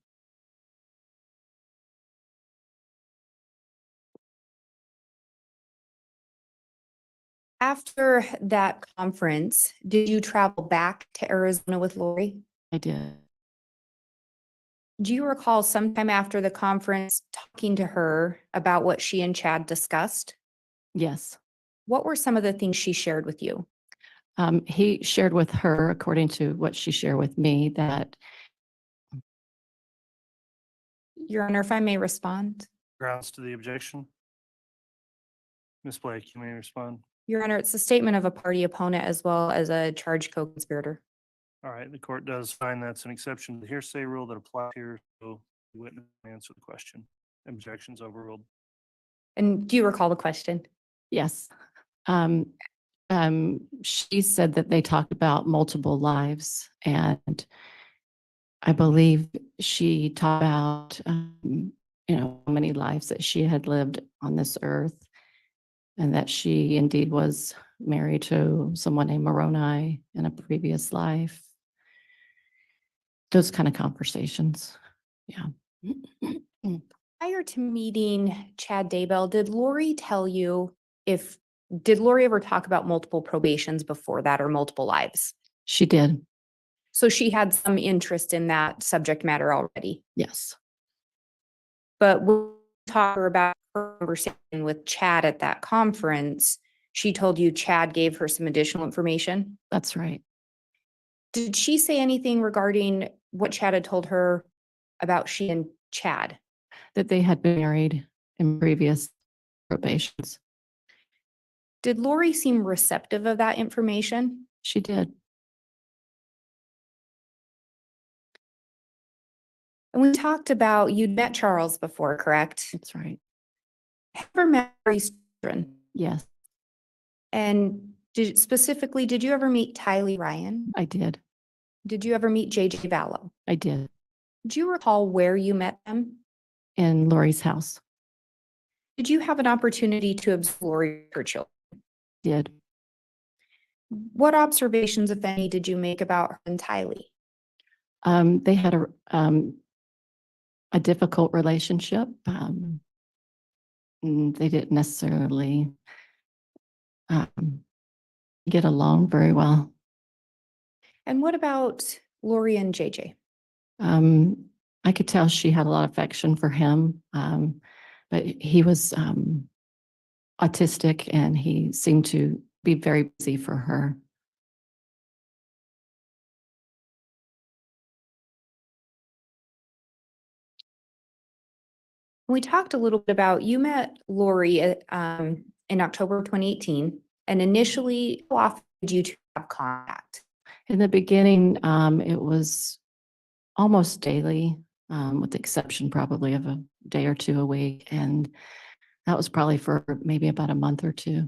After that conference, did you travel back to Arizona with Lori? I did. Do you recall sometime after the conference talking to her about what she and Chad discussed? Yes. What were some of the things she shared with you? He shared with her, according to what she shared with me, that Your Honor, if I may respond. Grounds to the objection? Ms. Blake, you may respond. Your Honor, it's a statement of a party opponent as well as a charged co-conspirator. All right, the court does find that's an exception to the hearsay rule that applies here, so the witness can answer the question. Objections overruled. And do you recall the question? Yes. She said that they talked about multiple lives, and I believe she talked about, how many lives that she had lived on this earth, and that she indeed was married to someone named Moroni in a previous life. Those kind of conversations. Yeah. Prior to meeting Chad Daybell, did Lori tell you did Lori ever talk about multiple probations before that or multiple lives? She did. So she had some interest in that subject matter already. Yes. But when you talk to her about her conversation with Chad at that conference, she told you Chad gave her some additional information. That's right. Did she say anything regarding what Chad had told her about she and Chad? That they had been married in previous probations. Did Lori seem receptive of that information? She did. And we talked about, you'd met Charles before, correct? That's right. Have you ever met Lori's children? Yes, And specifically, did you ever meet Tylee Ryan? I did. Did you ever meet JJ Vallow? I did. Do you recall where you met them? In Lori's house. Did you have an opportunity to observe Lori, her children? Did. What observations, if any, did you make about her and Tylee? They had a difficult relationship. They didn't necessarily get along very well. And what about Lori and JJ? I could tell she had a lot of affection for him, but he was autistic and he seemed to be very busy for her. We talked a little bit about, you met Lori in October of 2018, and initially, how often did you two have contact? In the beginning, it was almost daily, with the exception probably of a day or two a week. And that was probably for maybe about a month or two.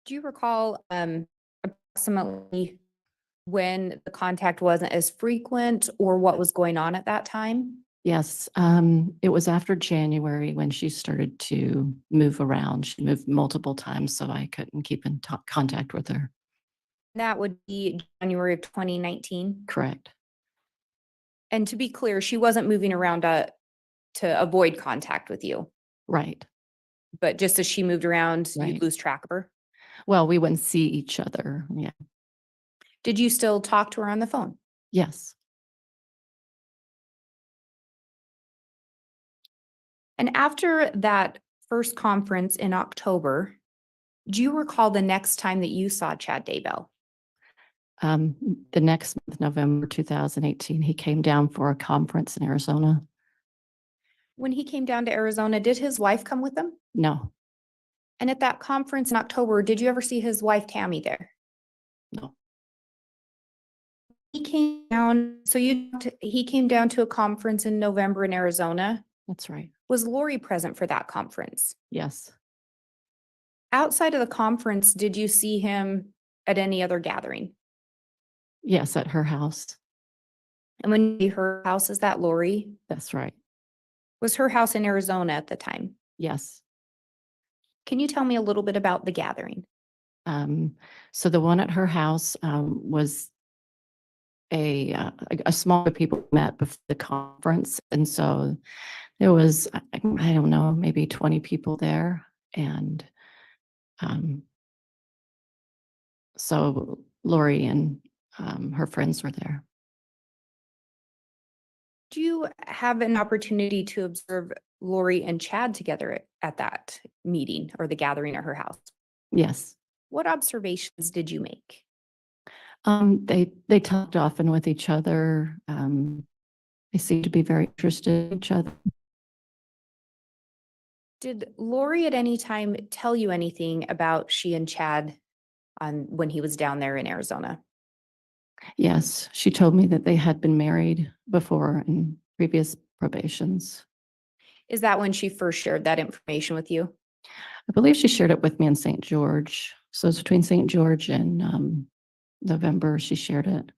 Do you recall approximately when the contact wasn't as frequent or what was going on at that time? Yes, it was after January when she started to move around. She moved multiple times, so I couldn't keep in contact with her. That would be January of 2019. Correct. And to be clear, she wasn't moving around to avoid contact with you, Right. but just as she moved around, Right. you'd lose track of her. Well, we wouldn't see each other. Yeah. Did you still talk to her on the phone? Yes. And after that first conference in October, do you recall the next time that you saw Chad Daybell? The next month, November 2018, he came down for a conference in Arizona. When he came down to Arizona, did his wife come with him? No, And at that conference in October, did you ever see his wife Tammy there? no, He came down, so he came down to a conference in November in Arizona. that's right. Was Lori present for that conference? Yes. Outside of the conference, did you see him at any other gathering? Yes, at her house. And when you see her house, is that Lori? That's right. Was her house in Arizona at the time? Yes. Can you tell me a little bit about the gathering? So the one at her house was a small group of people met before the conference. And so there was, I don't know, maybe 20 people there. And so Lori and her friends were there. Do you have an opportunity to observe Lori and Chad together at that meeting or the gathering at her house? Yes. What observations did you make? They talked often with each other. They seemed to be very interested in each other. Did Lori at any time tell you anything about she and Chad on when he was down there in Arizona? Yes, she told me that they had been married before in previous probations. Is that when she first shared that information with you? I believe she shared it with me in St. George. So it's between St. George and November, she shared it.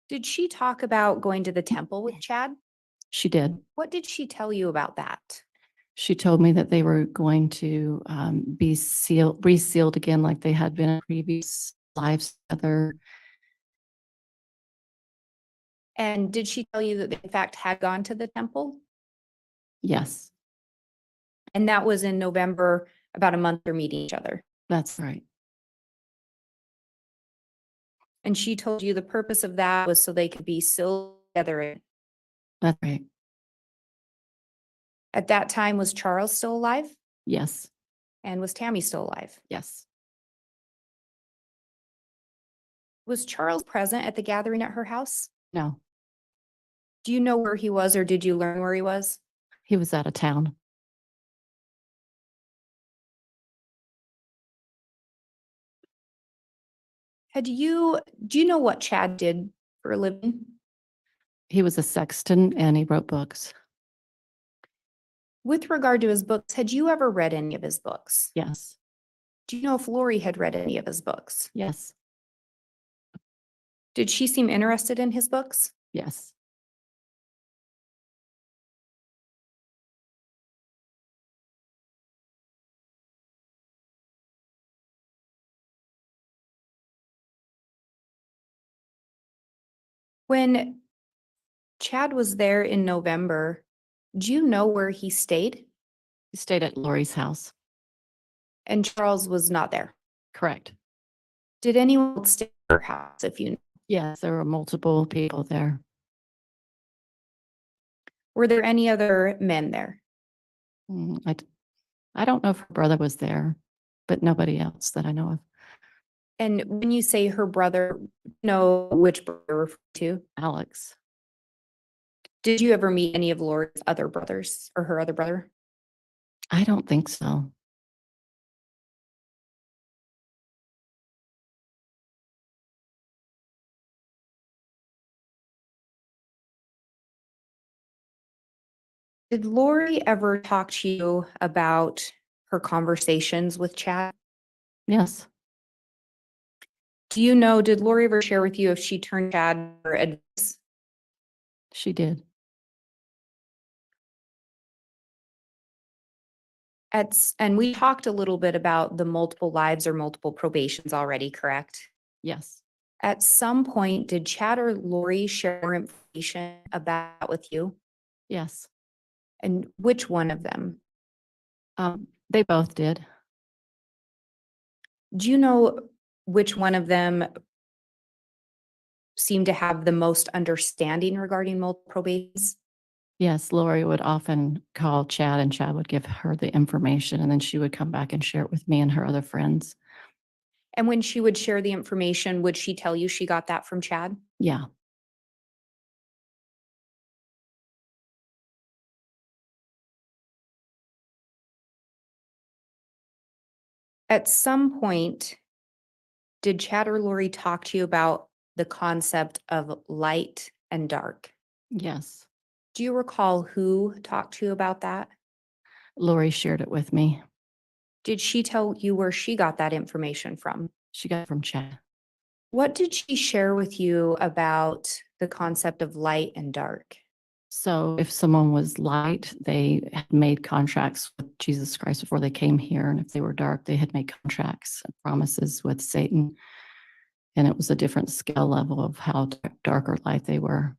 Did she talk about going to the temple with Chad? She did. What did she tell you about that? She told me that they were going to be resealed again like they had been in previous lives together. And did she tell you that they in fact had gone to the temple? Yes, And that was in November, about a month they're meeting each other. that's right. And she told you the purpose of that was so they could be sealed together. That's right. At that time, was Charles still alive? Yes, And was Tammy still alive? yes. Was Charles present at the gathering at her house? No, Do you know where he was or did you learn where he was? he was out of town. Do you know what Chad did for a living? He was a sexton and he wrote books. With regard to his books, had you ever read any of his books? Yes, Do you know if Lori had read any of his books? yes, Did she seem interested in his books? yes. When Chad was there in November, do you know where he stayed? He stayed at Lori's house. And Charles was not there. Correct. Did anyone else stay at her house if you know? Yes, there were multiple people there. Were there any other men there? I don't know if her brother was there, but nobody else that I know of. And when you say her brother, know which brother you're referring to? Alex. Did you ever meet any of Lori's other brothers or her other brother? I don't think so. Did Lori ever talk to you about her conversations with Chad? Yes, Do you know, did Lori ever share with you if she turned Chad for advice? she did. And we talked a little bit about the multiple lives or multiple probations already, correct? Yes. At some point, did Chad or Lori share more information about with you? Yes. And which one of them? They both did. Do you know which one of them seemed to have the most understanding regarding multiple probations? Yes, Lori would often call Chad and Chad would give her the information and then she would come back and share it with me and her other friends. And when she would share the information, would she tell you she got that from Chad? Yeah. At some point, did Chad or Lori talk to you about the concept of light and dark? Yes. Do you recall who talked to you about that? Lori shared it with me. Did she tell you where she got that information from? She got it from Chad. What did she share with you about the concept of light and dark? So if someone was light, they had made contracts with Jesus Christ before they came here. And if they were dark, they had made contracts and promises with Satan. And it was a different scale level of how dark or light they were.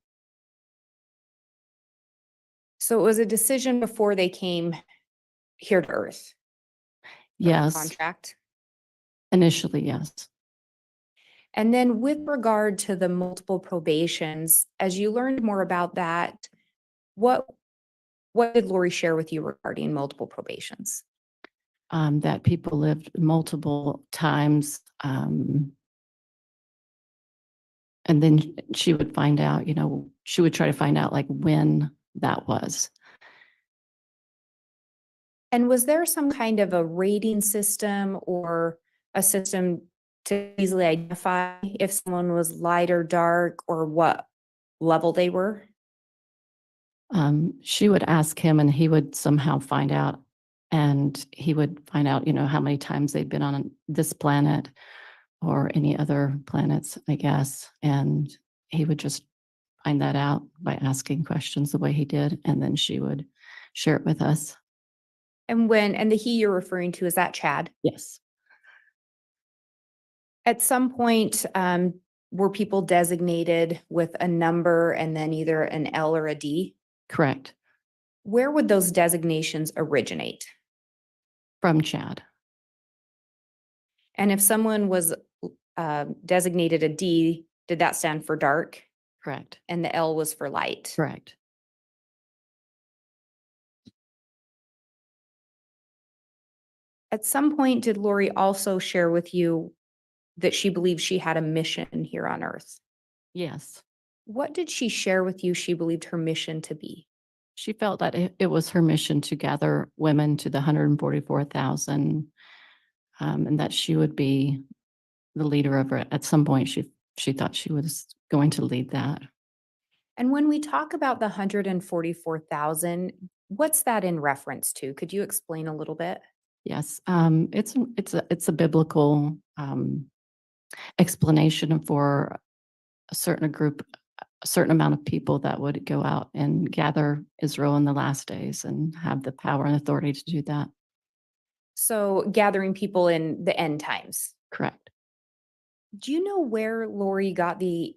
So it was a decision before they came here to Earth. of the Yes, Contract. initially, yes. And then with regard to the multiple probations, as you learned more about that, what did Lori share with you regarding multiple probations? That people lived multiple times. And then she would find out, she would try to find out like when that was. And was there some kind of a rating system or a system to easily identify if someone was light or dark or what level they were? She would ask him and he would somehow find out. And he would find out, how many times they'd been on this planet or any other planets, I guess. And he would just find that out by asking questions the way he did. And then she would share it with us. And the he you're referring to, is that Chad? Yes, At some point, were people designated with a number and then either an L or a D? correct. Where would those designations originate? From Chad. And if someone was designated a D, did that stand for dark? Correct. And the L was for light? Correct. At some point, did Lori also share with you that she believed she had a mission here on Earth? Yes. What did she share with you she believed her mission to be? She felt that it was her mission to gather women to the 144,000, and that she would be the leader of it. At some point, she thought she was going to lead that. And when we talk about the 144,000, what's that in reference to? Could you explain a little bit? Yes, it's a biblical explanation for a certain amount of people that would go out and gather Israel in the last days and have the power and authority to do that. So gathering people in the end times. Correct. Do you know where Lori got the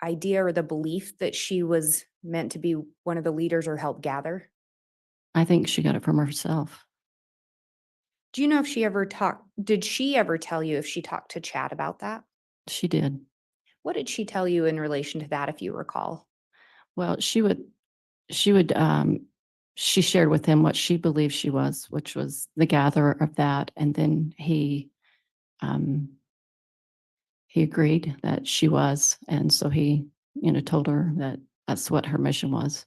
idea or the belief that she was meant to be one of the leaders or help gather? I think she got it from herself. Do you know if did she ever tell you if she talked to Chad about that? She did. What did she tell you in relation to that, if you recall? Well, she shared with him what she believed she was, which was the gatherer of that. And then he agreed that she was. And so he, told her that that's what her mission was.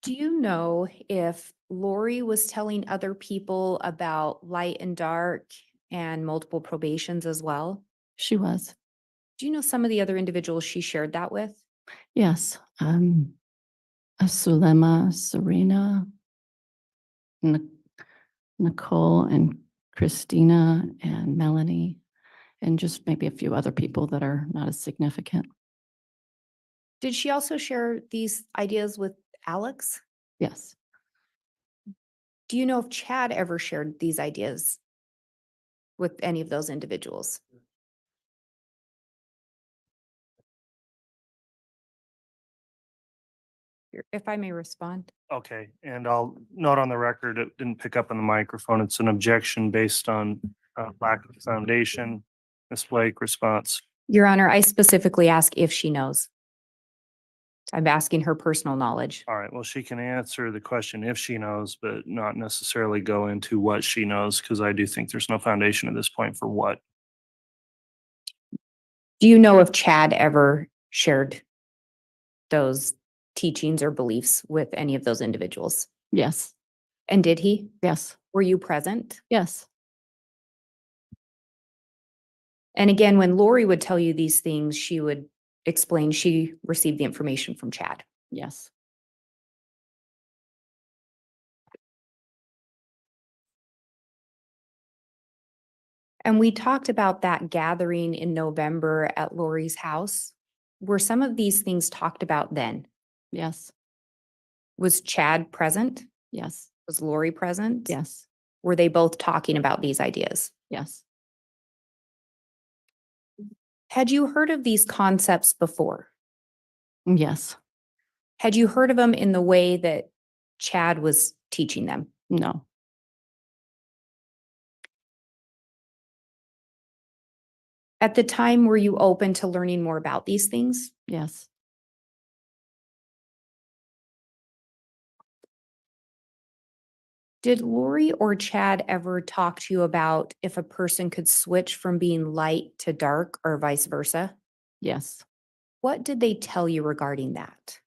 Do you know if Lori was telling other people about light and dark and multiple probations as well? She was. Do you know some of the other individuals she shared that with? Yes. Sulema, Serena, Nicole, and Christina, and Melanie, and just maybe a few other people that are not as significant. Did she also share these ideas with Alex? Yes. Do you know if Chad ever shared these ideas with any of those individuals? If I may respond. Okay, and I'll note on the record, it didn't pick up on the microphone. It's an objection based on lack of foundation. Ms. Blake, response. Your Honor, I specifically ask if she knows. I'm asking her personal knowledge. All right, well, she can answer the question if she knows, but not necessarily go into what she knows, because I do think there's no foundation at this point for what. Do you know if Chad ever shared those teachings or beliefs with any of those individuals? Yes. And did he? Yes. Were you present? Yes. And again, when Lori would tell you these things, she would explain she received the information from Chad. Yes. And we talked about that gathering in November at Lori's house. Were some of these things talked about then? Yes. Was Chad present? Yes. Was Lori present? Yes. Were they both talking about these ideas? Yes. Had you heard of these concepts before? Yes. Had you heard of them in the way that Chad was teaching them? No. At the time, were you open to learning more about these things? Yes. Did Lori or Chad ever talk to you about if a person could switch from being light to dark or vice versa? Yes. What did they tell you regarding that?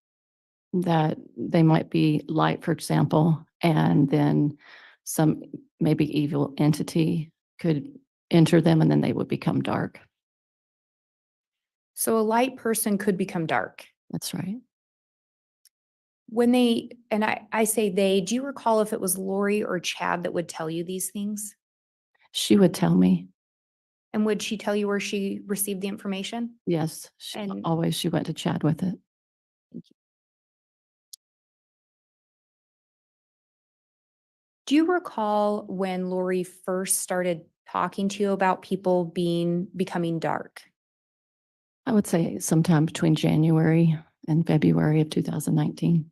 that they might be light, for example, and then some maybe evil entity could enter them and then they would become dark. So a light person could become dark. That's right. When they, and I say they, do you recall if it was Lori or Chad that would tell you these things? She would tell me, And would she tell you where she received the information? yes, And- always she went to Chad with it. Do you recall when Lori first started talking to you about people becoming dark? I would say sometime between January and February of 2019.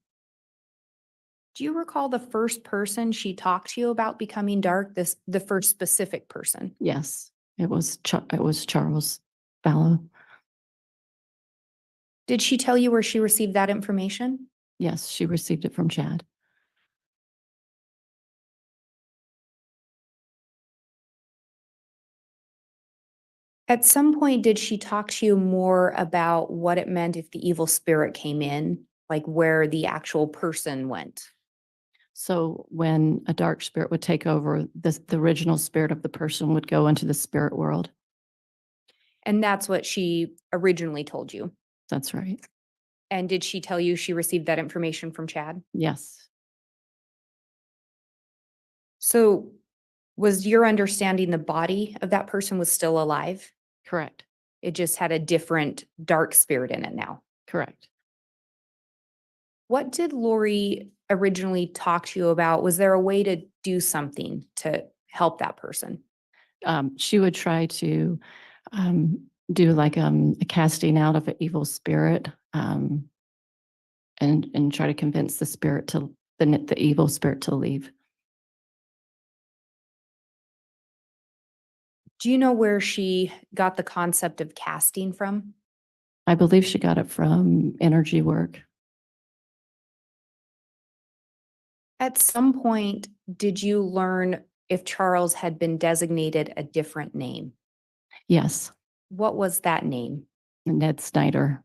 Do you recall the first person she talked to you about becoming dark, the first specific person? Yes, it was Charles Vallow. Did she tell you where she received that information? Yes, she received it from Chad. At some point, did she talk to you more about what it meant if the evil spirit came in, like where the actual person went? So when a dark spirit would take over, the original spirit of the person would go into the spirit world. And that's what she originally told you. That's right. And did she tell you she received that information from Chad? Yes, So was your understanding the body of that person was still alive? correct, It just had a different dark spirit in it now. correct. What did Lori originally talk to you about? Was there a way to do something to help that person? She would try to do like a casting out of an evil spirit, and try to convince the spirit to the evil spirit to leave. Do you know where she got the concept of casting from? I believe she got it from energy work. At some point, did you learn if Charles had been designated a different name? Yes, What was that name? Ned Snyder.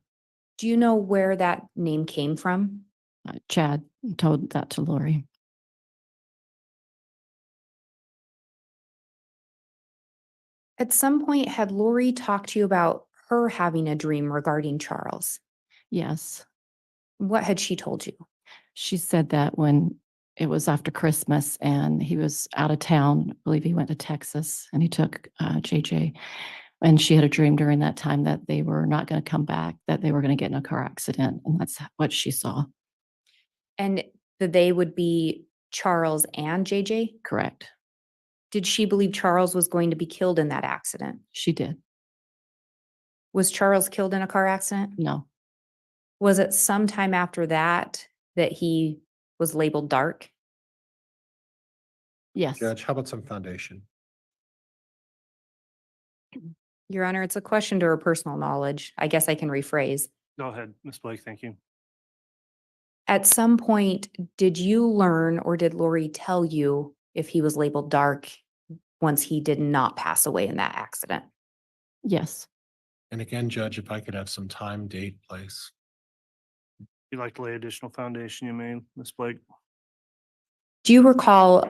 Do you know where that name came from? Chad told that to Lori. At some point, had Lori talked to you about her having a dream regarding Charles? Yes, What had she told you? she said that when it was after Christmas and he was out of town, I believe he went to Texas and he took JJ. And she had a dream during that time that they were not going to come back, that they were going to get in a car accident. And that's what she saw. And that they would be Charles and JJ? Correct. Did she believe Charles was going to be killed in that accident? She did. Was Charles killed in a car accident? No. Was it sometime after that that he was labeled dark? Yes. Judge, how about some foundation? Your Honor, it's a question to her personal knowledge. I guess I can rephrase. Go ahead, Ms. Blake, thank you. At some point, did you learn or did Lori tell you if he was labeled dark once he did not pass away in that accident? Yes. And again, Judge, if I could have some time, date, place. You'd like to lay additional foundation, you may, Ms. Blake? Do you recall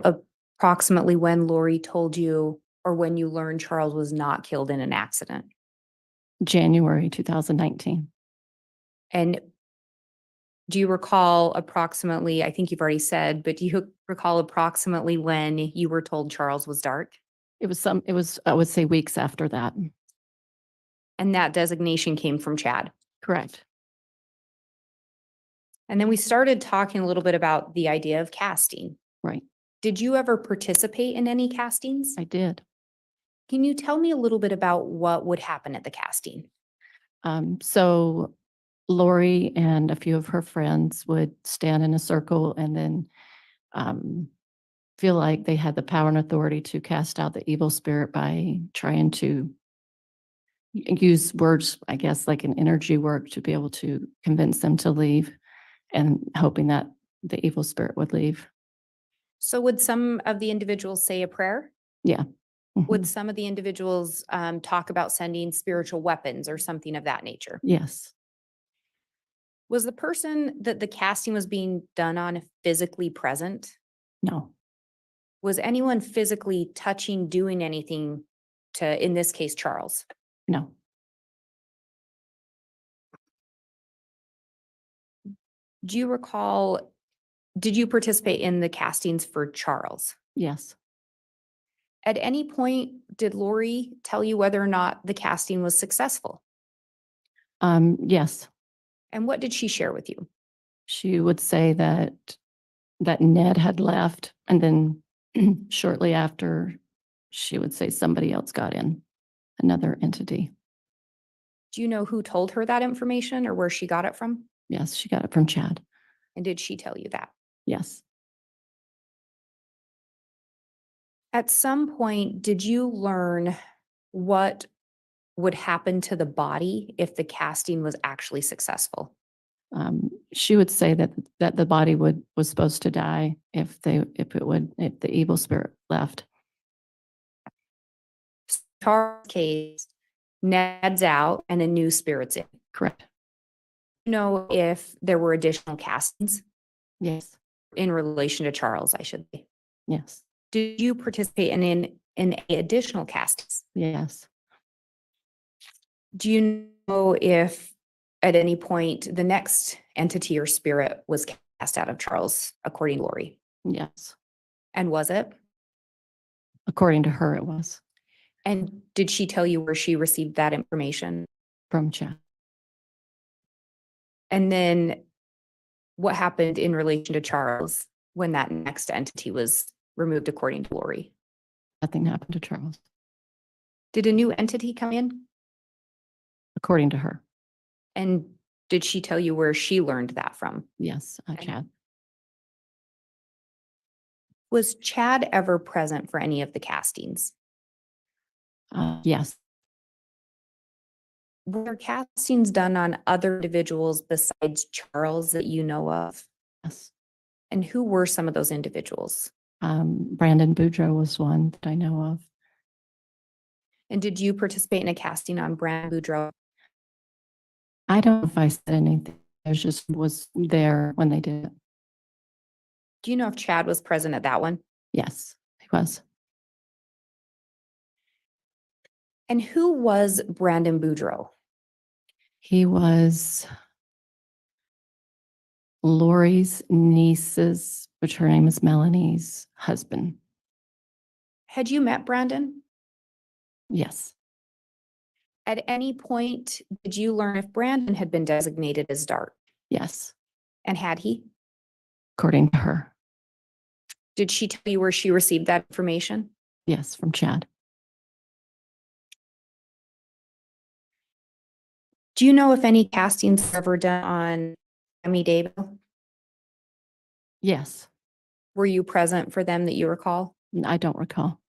approximately when Lori told you or when you learned Charles was not killed in an accident? January 2019. And do you recall approximately, I think you've already said, but do you recall approximately when you were told Charles was dark? It was, I would say, weeks after that. And that designation came from Chad. Correct. And then we started talking a little bit about the idea of casting. Right. Did you ever participate in any castings? I did. Can you tell me a little bit about what would happen at the casting? So Lori and a few of her friends would stand in a circle and then feel like they had the power and authority to cast out the evil spirit by trying to use words, I guess, like an energy work to be able to convince them to leave and hoping that the evil spirit would leave. So would some of the individuals say a prayer? Yeah. Would Mhm. some of the individuals talk about sending spiritual weapons or something of that nature? Yes. Was the person that the casting was being done on physically present? No, Was anyone physically touching, doing anything to, in this case, Charles? no, Do you recall, did you participate in the castings for Charles? yes. At any point, did Lori tell you whether or not the casting was successful? Yes, And what did she share with you? she would say that Ned had left, and then shortly after, she would say somebody else got in, another entity. Do you know who told her that information or where she got it from? Yes, she got it from Chad. And did she tell you that? Yes, At some point, did you learn what would happen to the body if the casting was actually successful? she would say that the body was supposed to die if the evil spirit left. Charles' case, Ned's out and a new spirit's in. Correct. You know if there were additional castings Yes, in relation to Charles, I should say. yes, Did you participate in any additional castings? yes. Do you know if at any point the next entity or spirit was cast out of Charles, according to Lori? Yes. And was it? According to her, it was And did she tell you where she received that information? from Chad. And then what happened in relation to Charles when that next entity was removed, according to Lori? Nothing happened to Charles, Did a new entity come in? according to her. And did she tell you where she learned that from? Yes, And- Chad. Was Chad ever present for any of the castings? Yes, Were castings done on other individuals besides Charles that you know of? yes. And who were some of those individuals? Brandon Boudreaux was one that I know of. And did you participate in a casting on Brandon Boudreaux? I don't know if I said anything. I just was there when they did it. Do you know if Chad was present at that one? Yes, he was. And who was Brandon Boudreaux? He was Lori's niece's, which her name is Melanie's husband. Had you met Brandon? Yes, At any point, did you learn if Brandon had been designated as dark? yes, And had he? according to her. Did she tell you where she received that information? Yes, from Chad. Do you know if any castings were ever done on Tammy Daybell? Yes, Were you present for them that you recall? I don't recall.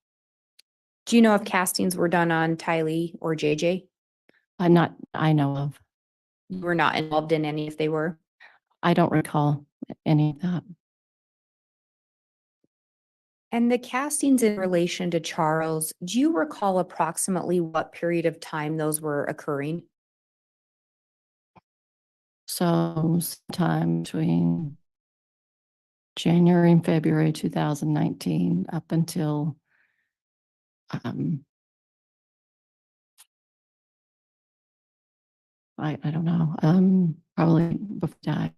Do you know if castings were done on Tylee or JJ? I know of. You were not involved in any if they were. I don't recall any of that. And the castings in relation to Charles, do you recall approximately what period of time those were occurring? So sometime between January and February 2019 up until I don't know, probably before I died.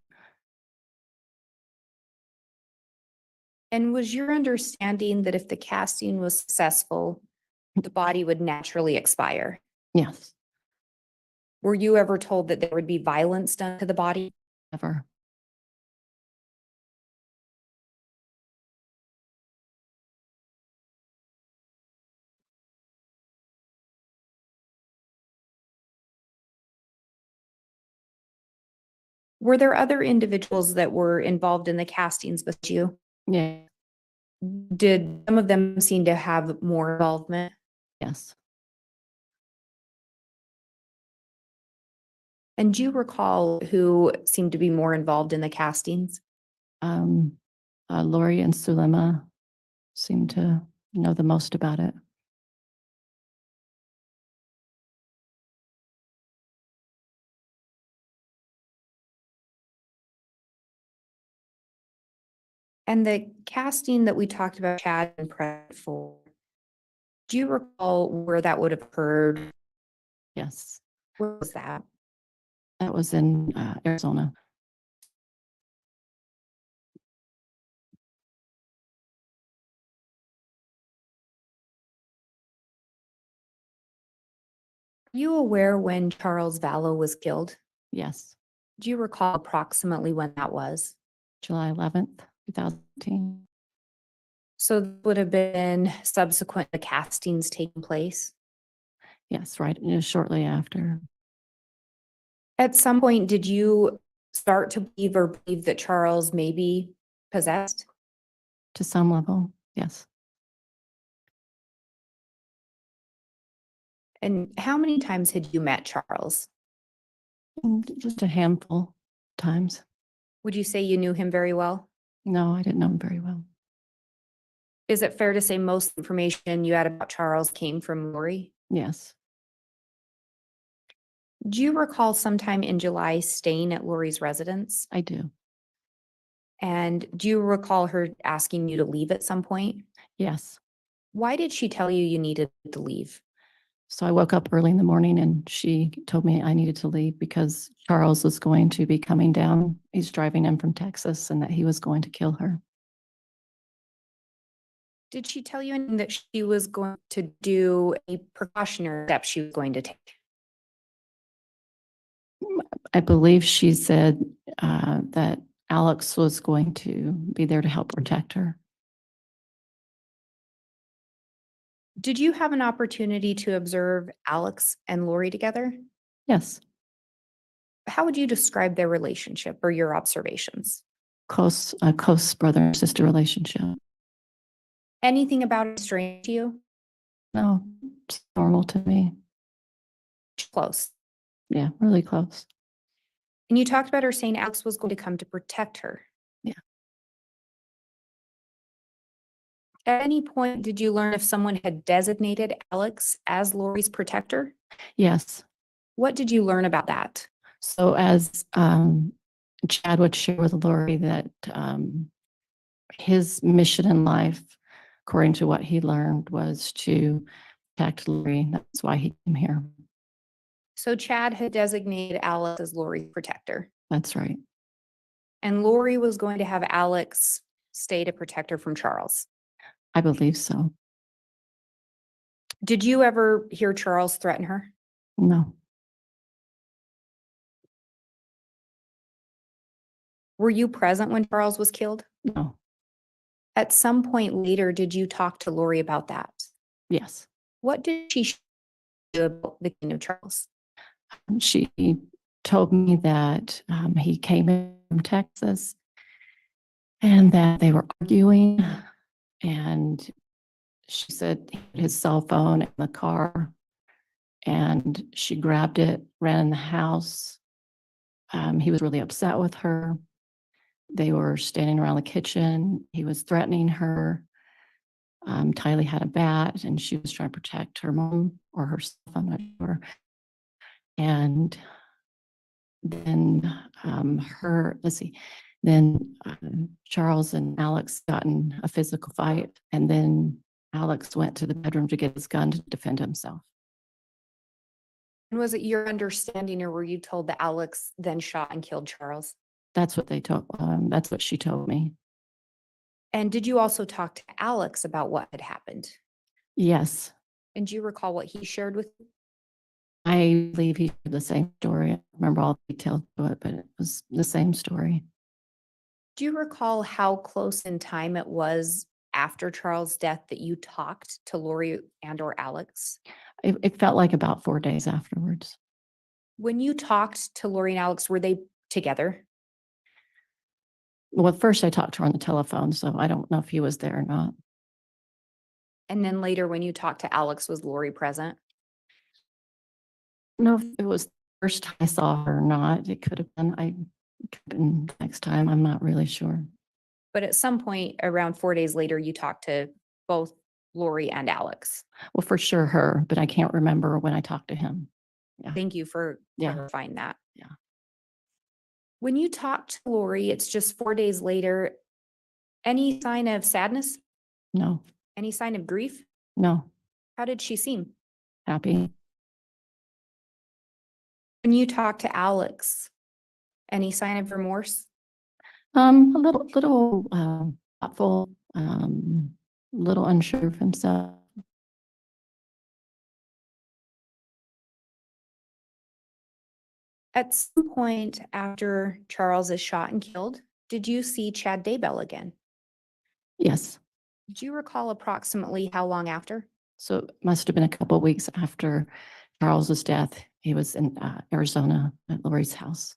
And was your understanding that if the casting was successful, the body would naturally expire? Yes, Were you ever told that there would be violence done to the body? ever. Were there other individuals that were involved in the castings with you? Yeah, Did some of them seem to have more involvement? yes. And do you recall who seemed to be more involved in the castings? Lori and Sulema seem to know the most about it. And the casting that we talked about Chad and Brett for, do you recall where that would have occurred? Yes, Where was that? that was in Arizona. Are you aware when Charles Vallow was killed? Yes, Do you recall approximately when that was? July 11th, 2018. So that would have been subsequent to castings taking place. Yes, right, shortly after. At some point, did you start to believe or believe that Charles may be possessed? To some level, yes. And how many times had you met Charles? Just a handful times. Would you say you knew him very well? No, I didn't know him very well. Is it fair to say most information you had about Charles came from Lori? Yes, Do you recall sometime in July staying at Lori's residence? I do. And do you recall her asking you to leave at some point? Yes. Why did she tell you you needed to leave? So I woke up early in the morning and she told me I needed to leave because Charles was going to be coming down. He's driving in from Texas and that he was going to kill her. Did she tell you anything that she was going to do, a precautionary step she was going to take? I believe she said that Alex was going to be there to help protect her. Did you have an opportunity to observe Alex and Lori together? Yes, How would you describe their relationship or your observations? close brother and sister relationship. Anything about it strange to you? No, it's normal to me. Close. Yeah, really close. And you talked about her saying Alex was going to come to protect her. Yeah. At any point, did you learn if someone had designated Alex as Lori's protector? Yes. What did you learn about that? So as Chad would share with Lori that his mission in life, according to what he learned, was to protect Lori. That's why he came here. So Chad had designated Alex as Lori's protector, That's right. and Lori was going to have Alex stay to protect her from Charles. I believe so. Did you ever hear Charles threaten her? No, Were you present when Charles was killed? no, At some point later, did you talk to Lori about that? yes. What did she do about the killing of Charles? She told me that he came in from Texas and that they were arguing. And she said he had his cell phone in the car and she grabbed it, ran in the house. He was really upset with her. They were standing around the kitchen. He was threatening her. Tylee had a bat and she was trying to protect her mom or herself, I'm not sure. And then Charles and Alex got in a physical fight, and then Alex went to the bedroom to get his gun to defend himself. And was it your understanding, or were you told that Alex then shot and killed Charles? That's what she told me. And did you also talk to Alex about what had happened? Yes, And do you recall what he shared with you? I believe he did the same story. I don't remember all the details to it, but it was the same story. Do you recall how close in time it was after Charles' death that you talked to Lori and or Alex? It felt like about 4 days afterwards. When you talked to Lori and Alex, were they together? Well, at first I talked to her on the telephone, so I don't know if he was there or not. And then later when you talked to Alex, was Lori present? I don't know if it was the first time I saw her or not. It could have been next time. I'm not really sure. But at some point around 4 days later, you talked to both Lori and Alex. Well, for sure her, but I can't remember when I talked to him. Yeah. Thank you for Yeah. clarifying that. Yeah. When you talked to Lori, it's just 4 days later. Any sign of sadness? No, Any sign of grief? no, How did she seem? happy. When you talked to Alex, any sign of remorse? A little, thoughtful, little unsure of himself. At some point after Charles is shot and killed, did you see Chad Daybell again? Yes. Do you recall approximately how long after? So it must have been a couple of weeks after Charles's death. He was in Arizona at Lori's house.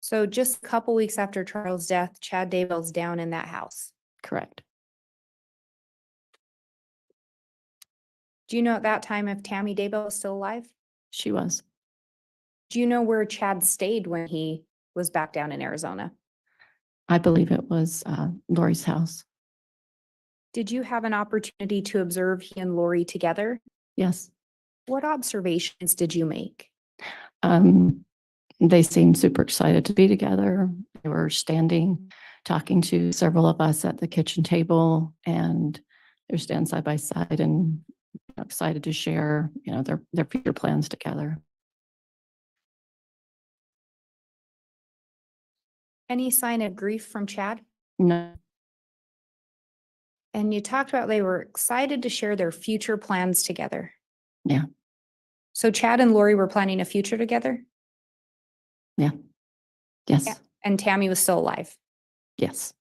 So just a couple weeks after Charles' death, Chad Daybell's down in that house. Correct. Do you know at that time if Tammy Daybell was still alive? She was. Do you know where Chad stayed when he was back down in Arizona? I believe it was Lori's house. Did you have an opportunity to observe he and Lori together? Yes. What observations did you make? They seemed super excited to be together. They were standing, talking to several of us at the kitchen table, and they're standing side by side and excited to share, their future plans together. Any sign of grief from Chad? No, And you talked about they were excited to share their future plans together. Yeah. So Chad and Lori were planning a future together? yes, Yeah. And Tammy was still alive. yes.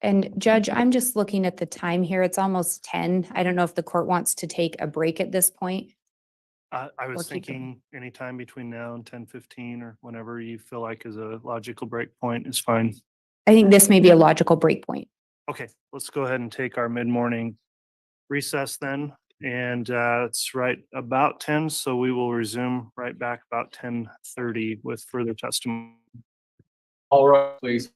And Judge, I'm just looking at the time here. It's almost 10. I don't know if the court wants to take a break at this point. I Or was keep thinking anytime between now and 10:15 or whenever you feel like is a logical break point is fine. I think this may be a logical break point. Okay, let's go ahead and take our mid-morning recess then. And it's right about 10, so we will resume right back about 10:30 with further testimony. All right, please.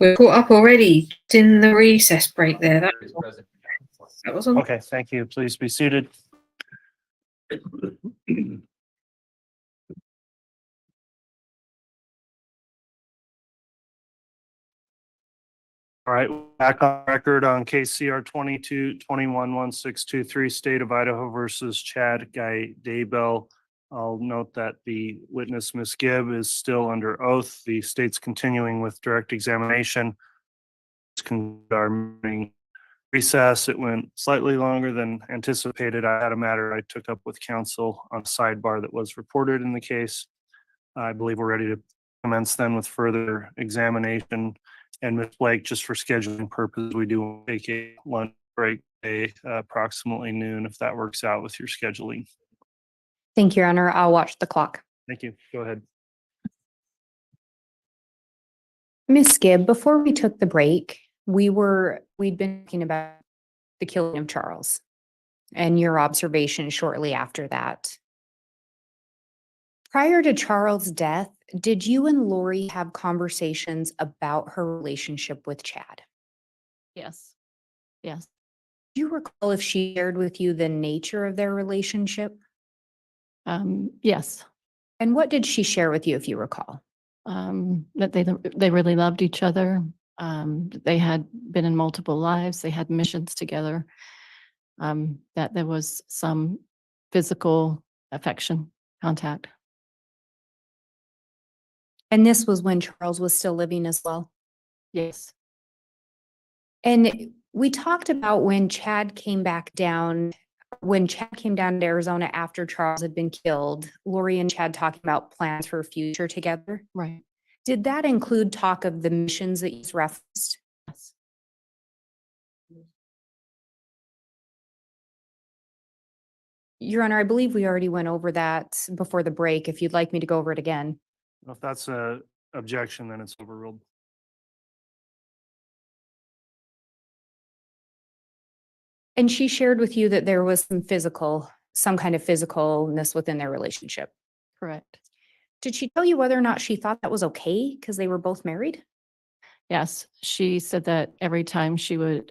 We're caught up already in the recess break there. That was on. Okay, thank you. Please be seated. All right, back on record on case CR 22-21-1623, State of Idaho versus Chad Guy Daybell. I'll note that the witness, Ms. Gibb, is still under oath. The state's continuing with direct examination. Our morning recess, it went slightly longer than anticipated. I had a matter I took up with counsel on a sidebar that was reported in the case. I believe we're ready to commence then with further examination. And Ms. Blake, just for scheduling purposes, we do take a lunch break day, approximately noon, if that works out with your scheduling. Thank you, Your Honor. I'll watch the clock. Thank you. Go ahead. Ms. Gibb, before we took the break, we'd been talking about the killing of Charles and your observation shortly after that. Prior to Charles' death, did you and Lori have conversations about her relationship with Chad? Yes. Yes. Do you recall if she shared with you the nature of their relationship? Yes. And what did she share with you, if you recall? That they really loved each other. They had been in multiple lives. They had missions together. That there was some physical affection, contact. And this was when Charles was still living as well? Yes. And we talked about when Chad came down to Arizona after Charles had been killed, Lori and Chad talking about plans for a future together. Right. Did that include talk of the missions that you referenced? Yes. Your Honor, I believe we already went over that before the break. If you'd like me to go over it again. If that's a objection, then it's overruled. And she shared with you that there was some kind of physicalness within their relationship. Correct. Did she tell you whether or not she thought that was okay because they were both married? Yes. She said that every time she would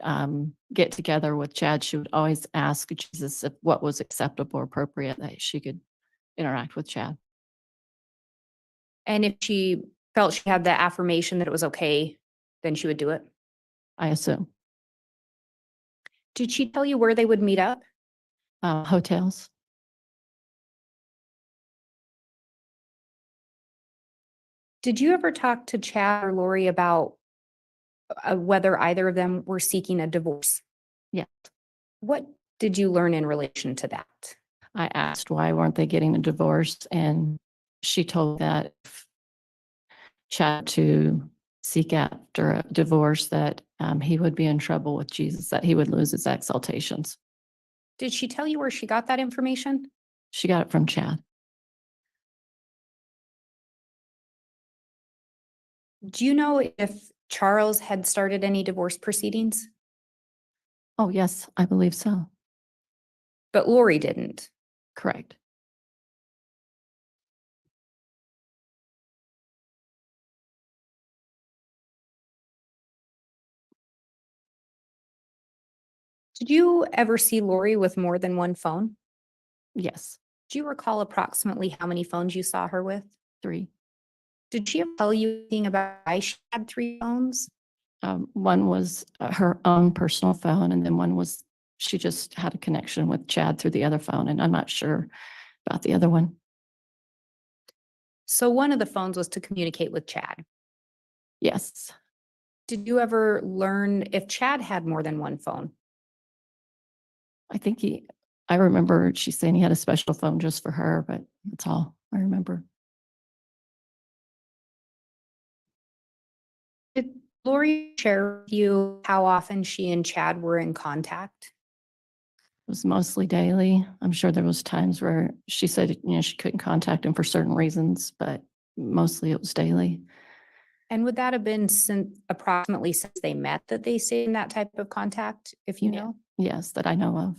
get together with Chad, she would always ask Jesus if what was acceptable or appropriate that she could interact with Chad. And if she felt she had the affirmation that it was okay, then she would do it. I assume. Did she tell you where they would meet up? Hotels. Did you ever talk to Chad or Lori about whether either of them were seeking a divorce? Yeah. What did you learn in relation to that? I asked why weren't they getting a divorce, and she told that if Chad to seek after a divorce, that he would be in trouble with Jesus, that he would lose his exaltations. Did she tell you where she got that information? She got it from Chad. Do you know if Charles had started any divorce proceedings? Oh, yes, I believe so. But Lori didn't. Correct. Did you ever see Lori with more than one phone? Yes. Do you recall approximately how many phones you saw her with? 3. Did she ever tell you anything about why she had 3 phones? One was her own personal phone, and then one was she just had a connection with Chad through the other phone, and I'm not sure about the other one. So one of the phones was to communicate with Chad. Yes. Did you ever learn if Chad had more than one phone? I remember she saying he had a special phone just for her, but that's all I remember. Did Lori share with you how often she and Chad were in contact? It was mostly daily. I'm sure there was times where she said, she couldn't contact him for certain reasons, but mostly it was daily. And would that have been approximately since they met that they stayed in that type of contact, if you Yeah. know? Yes, that I know of.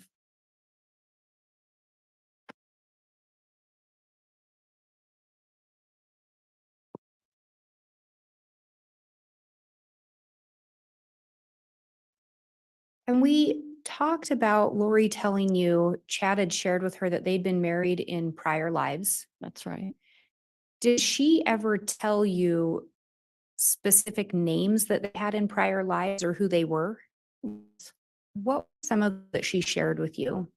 And we talked about Lori telling you Chad had shared with her that they'd been married in prior lives. That's right. Did she ever tell you specific names that they had in prior lives or who they were? What were some of that she shared with you?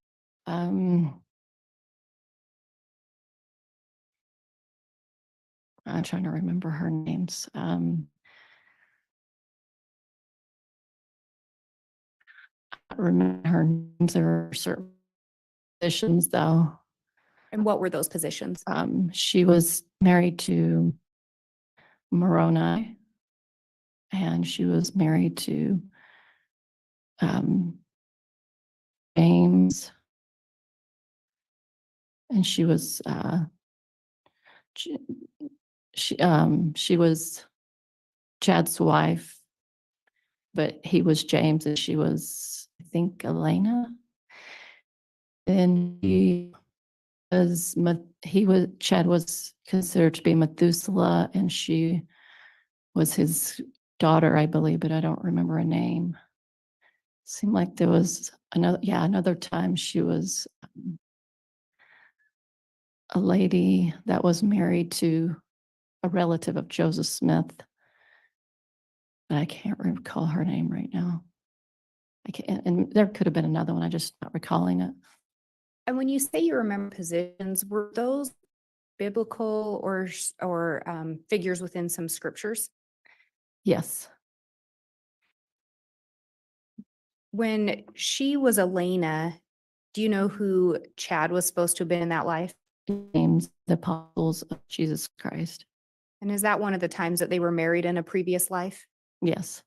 I'm trying to remember her names. I don't remember her names. There are certain positions though. And what were those positions? She was married to Moroni, and she was married to James, and she was she was Chad's wife, but he was James, and she was, I think, Elena. And Chad was considered to be Methuselah, and she was his daughter, I believe, but I don't remember a name. Seemed like there was another time she was a lady that was married to a relative of Joseph Smith. But I can't recall her name right now. I can't, and there could have been another one. I'm just not recalling it. And when you say you remember positions, were those biblical or figures within some scriptures? Yes. When she was Elena, do you know who Chad was supposed to have been in that life? Names the apostles of Jesus Christ. And is that one of the times that they were married in a previous life? Yes.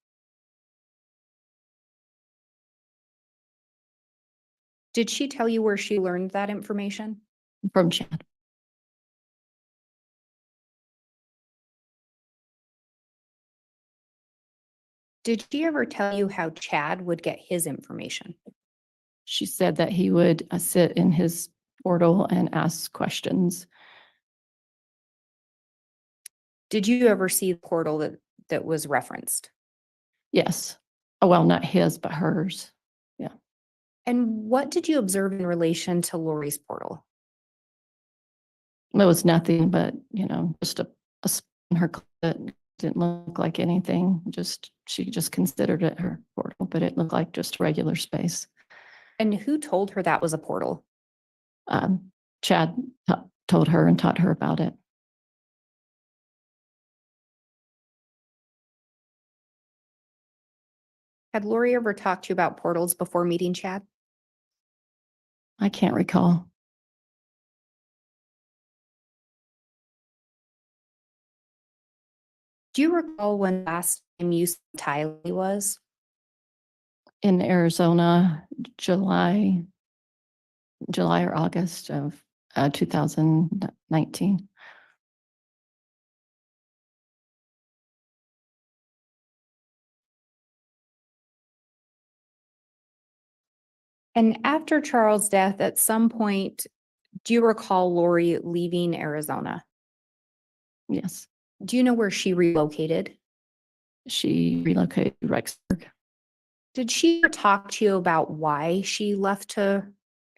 Did she tell you where she learned that information? From Chad. Did she ever tell you how Chad would get his information? She said that he would sit in his portal and ask questions. Did you ever see the portal that was referenced? Yes. Oh, well, not his, but hers. Yeah. And what did you observe in relation to Lori's portal? It was nothing but, just a spot in her closet. Didn't look like anything. She just considered it her portal, but it looked like just regular space. And who told her that was a portal? Chad told her and taught her about it. Had Lori ever talked to you about portals before meeting Chad? I can't recall. Do you recall when last time you saw Tylee was? In Arizona, July or August of 2019. And after Charles' death, at some point, do you recall Lori leaving Arizona? Yes. Do you know where she relocated? She relocated to Rexburg. Did she ever talk to you about why she left to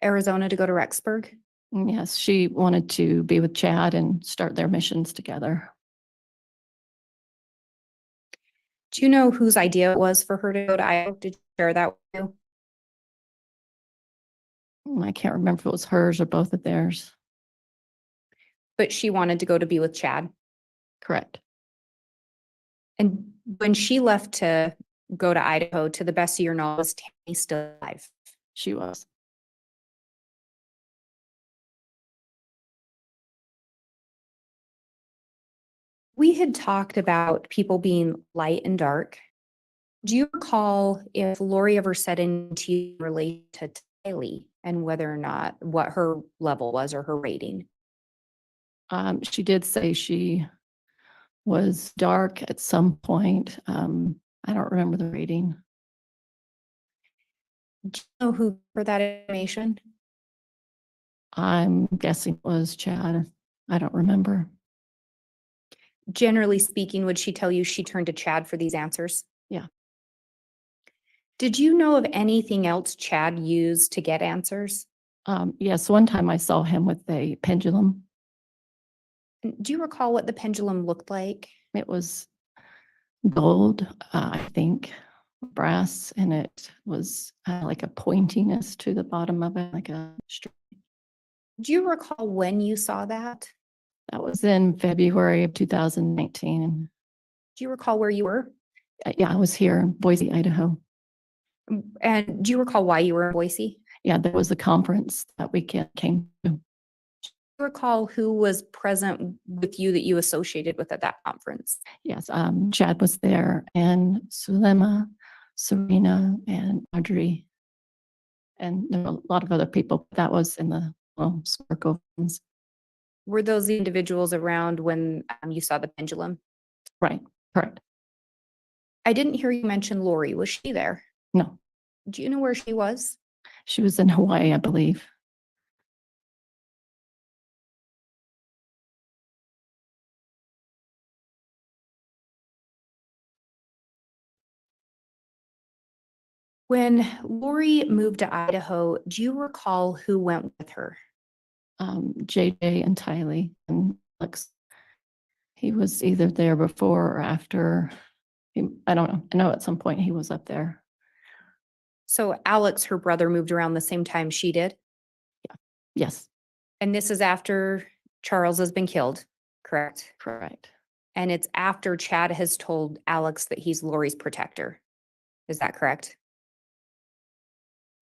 Arizona to go to Rexburg? Yes, she wanted to be with Chad and start their missions together. Do you know whose idea it was for her to go to Idaho? Did you share that with you? I can't remember if it was hers or both of theirs. But she wanted to go to be with Chad. Correct. And when she left to go to Idaho, to the best of your knowledge, was Tammy still alive? She was. We had talked about people being light and dark. Do you recall if Lori ever said anything to you related to Tylee and whether or not what her level was or her rating? She did say she was dark at some point. I don't remember the rating. Do you know who for that information? I'm guessing it was Chad. I don't remember. Generally speaking, would she tell you she turned to Chad for these answers? Yeah. Did you know of anything else Chad used to get answers? Yes, one time I saw him with a pendulum. Do you recall what the pendulum looked like? It was gold, I think, brass, and it was like a pointiness to the bottom of it, like a string. Do you recall when you saw that? That was in February of 2019. Do you recall where you were? Yeah, I was here in Boise, Idaho. And do you recall why you were in Boise? Yeah, there was a conference that we came to. Do you recall who was present with you that you associated with at that conference? Yes, Chad was there, and Sulema, Serena, and Audrey. And there were a lot of other people. That was in the circle. Were those the individuals around when you saw the pendulum? Right, correct. I didn't hear you mention Lori. Was she there? No, Do you know where she was? she was in Hawaii, I believe. When Lori moved to Idaho, do you recall who went with her? JJ and Tylee and Alex. He was either there before or after. I don't know. I know at some point he was up there. So Alex, her brother, moved around the same time she did. Yes, And this is after Charles has been killed, correct? correct. And it's after Chad has told Alex that he's Lori's protector. Is that correct?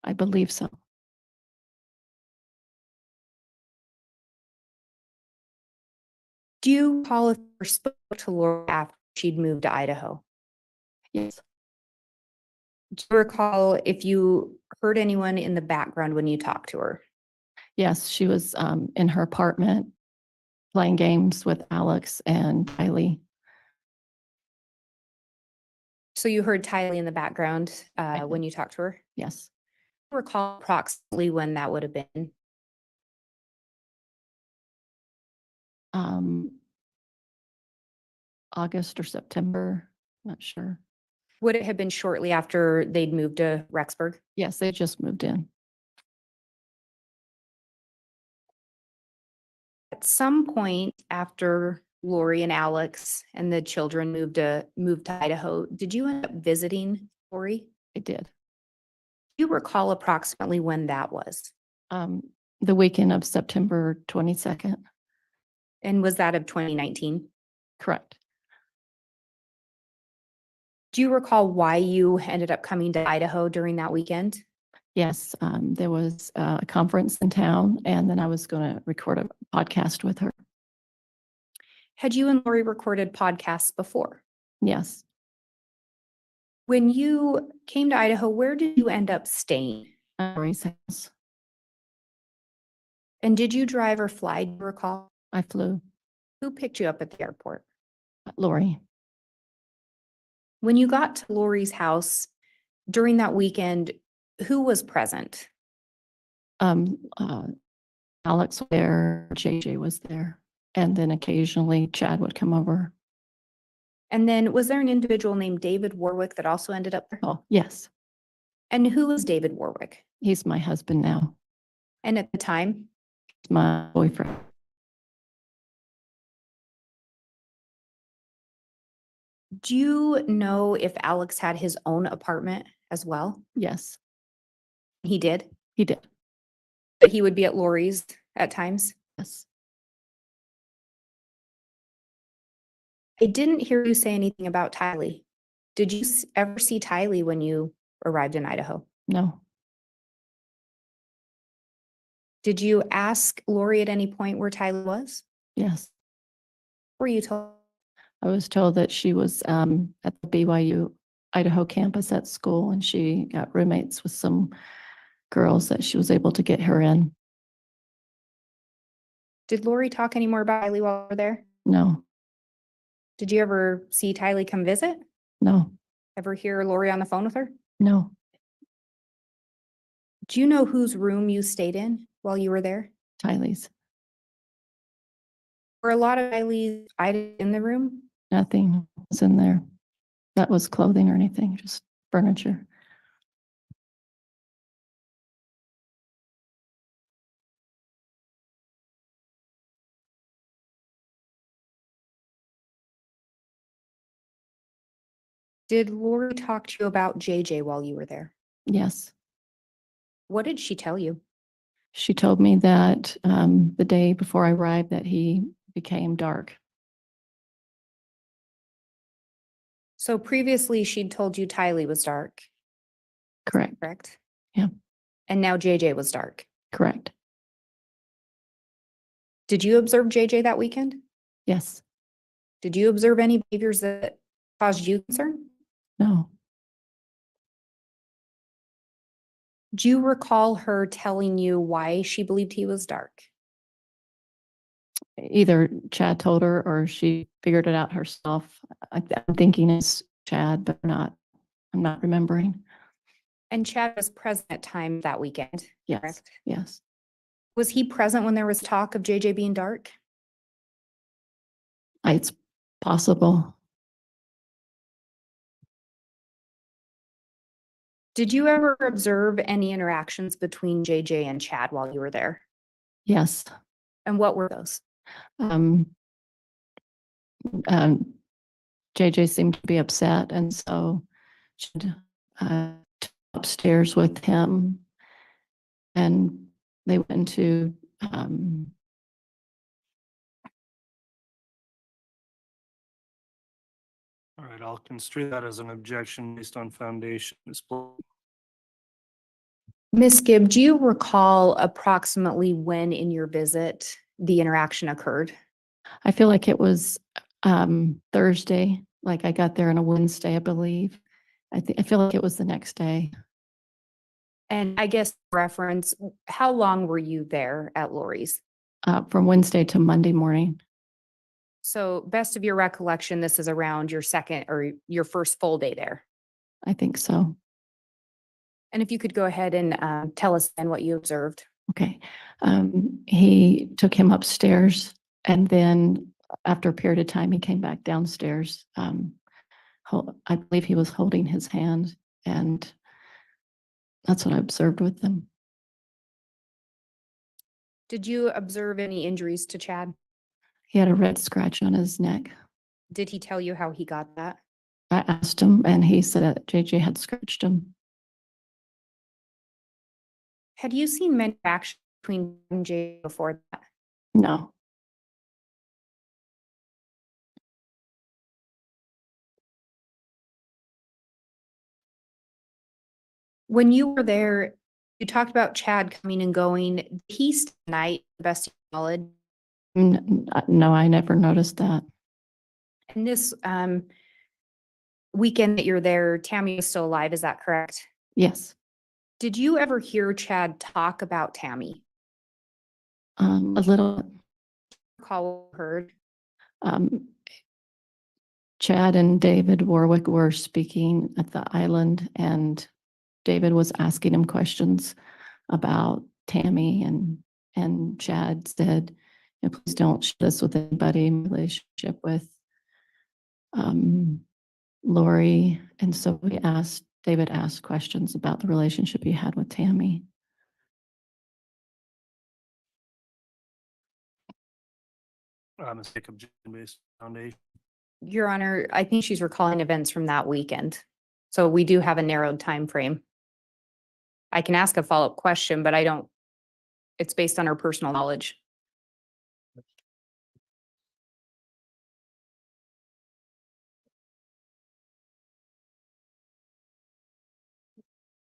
I believe so. Do you recall if you spoke to Lori after she'd moved to Idaho? Yes, Do you recall if you heard anyone in the background when you talked to her? yes, she was in her apartment playing games with Alex and Tylee. So you heard Tylee in the background when you talked to her? Yes, Do you recall approximately when that would have been? August or September, not sure. Would it have been shortly after they'd moved to Rexburg? Yes, they just moved in. At some point after Lori and Alex and the children moved to Idaho, did you end up visiting Lori? They did. Do you recall approximately when that was? The weekend of September 22nd, And was that of 2019? correct. Do you recall why you ended up coming to Idaho during that weekend? Yes, there was a conference in town, and then I was going to record a podcast with her. Had you and Lori recorded podcasts before? Yes, When you came to Idaho, where did you end up staying? Lori's house. And did you drive or fly, do you recall? I flew. Who picked you up at the airport? Lori. When you got to Lori's house during that weekend, who was present? Alex was there, JJ was there, and then occasionally Chad would come over. And then was there an individual named David Warwick that also ended up there? Oh, yes, And who was David Warwick? he's my husband now. And at the time, He's my boyfriend. do you know if Alex had his own apartment as well? Yes, He did, he did. but he would be at Lori's at times. Yes, I didn't hear you say anything about Tylee. Did you ever see Tylee when you arrived in Idaho? no, Did you ask Lori at any point where Tylee was? yes. Were you told? I was told that she was at the BYU Idaho campus at school, and she got roommates with some girls that she was able to get her in. Did Lori talk any more about Tylee while we were there? No, Did you ever see Tylee come visit? no, Ever hear Lori on the phone with her? no. Do you know whose room you stayed in while you were there? Tylee's. Were a lot of Tylee's items in the room? Nothing was in there. That was clothing or anything, just furniture. Did Lori talk to you about JJ while you were there? Yes. What did she tell you? She told me that the day before I arrived that he became dark. So previously she'd told you Tylee was dark, Correct. correct? Yeah. And now JJ was dark. Correct. Did you observe JJ that weekend? Yes. Did you observe any behaviors that caused you concern? No. Do you recall her telling you why she believed he was dark? Either Chad told her or she figured it out herself. I'm thinking it's Chad, but I'm not remembering. And Chad was present at times that weekend, Yes. correct? Yes. Was he present when there was talk of JJ being dark? It's possible. Did you ever observe any interactions between JJ and Chad while you were there? Yes. And what were those? Um, JJ seemed to be upset, and so she upstairs with him, and they went into All right, I'll construe that as an objection based on foundation. Ms. Bl- Ms. Gibb, do you recall approximately when in your visit the interaction occurred? I feel like it was Thursday, like I got there on a Wednesday, I believe. I feel like it was the next day. And I guess reference, how long were you there at Lori's? From Wednesday to Monday morning. So best of your recollection, this is around your second or your first full day there. I think so. And if you could go ahead and tell us then what you observed. Okay. He took him upstairs, and then after a period of time, he came back downstairs. I believe he was holding his hand, and that's what I observed with them. Did you observe any injuries to Chad? He had a red scratch on his neck. Did he tell you how he got that? I asked him, and he said that JJ had scratched him. Had you seen many actions between Jay before that? No. When you were there, you talked about Chad coming and going. Did he stay the night, the best of your knowledge? No, I never noticed that. And this weekend that you're there, Tammy was still alive, is that correct? Yes. Did you ever hear Chad talk about Tammy? A little. Call heard. Chad and David Warwick were speaking at the island, and David was asking him questions about Tammy, and Chad said, please don't share this with anybody in relationship with Lori. And so David asked questions about the relationship he had with Tammy. Mistake objection based on foundation. Your Honor, I think she's recalling events from that weekend. So we do have a narrowed time frame. I can ask a follow-up question, but it's based on her personal knowledge.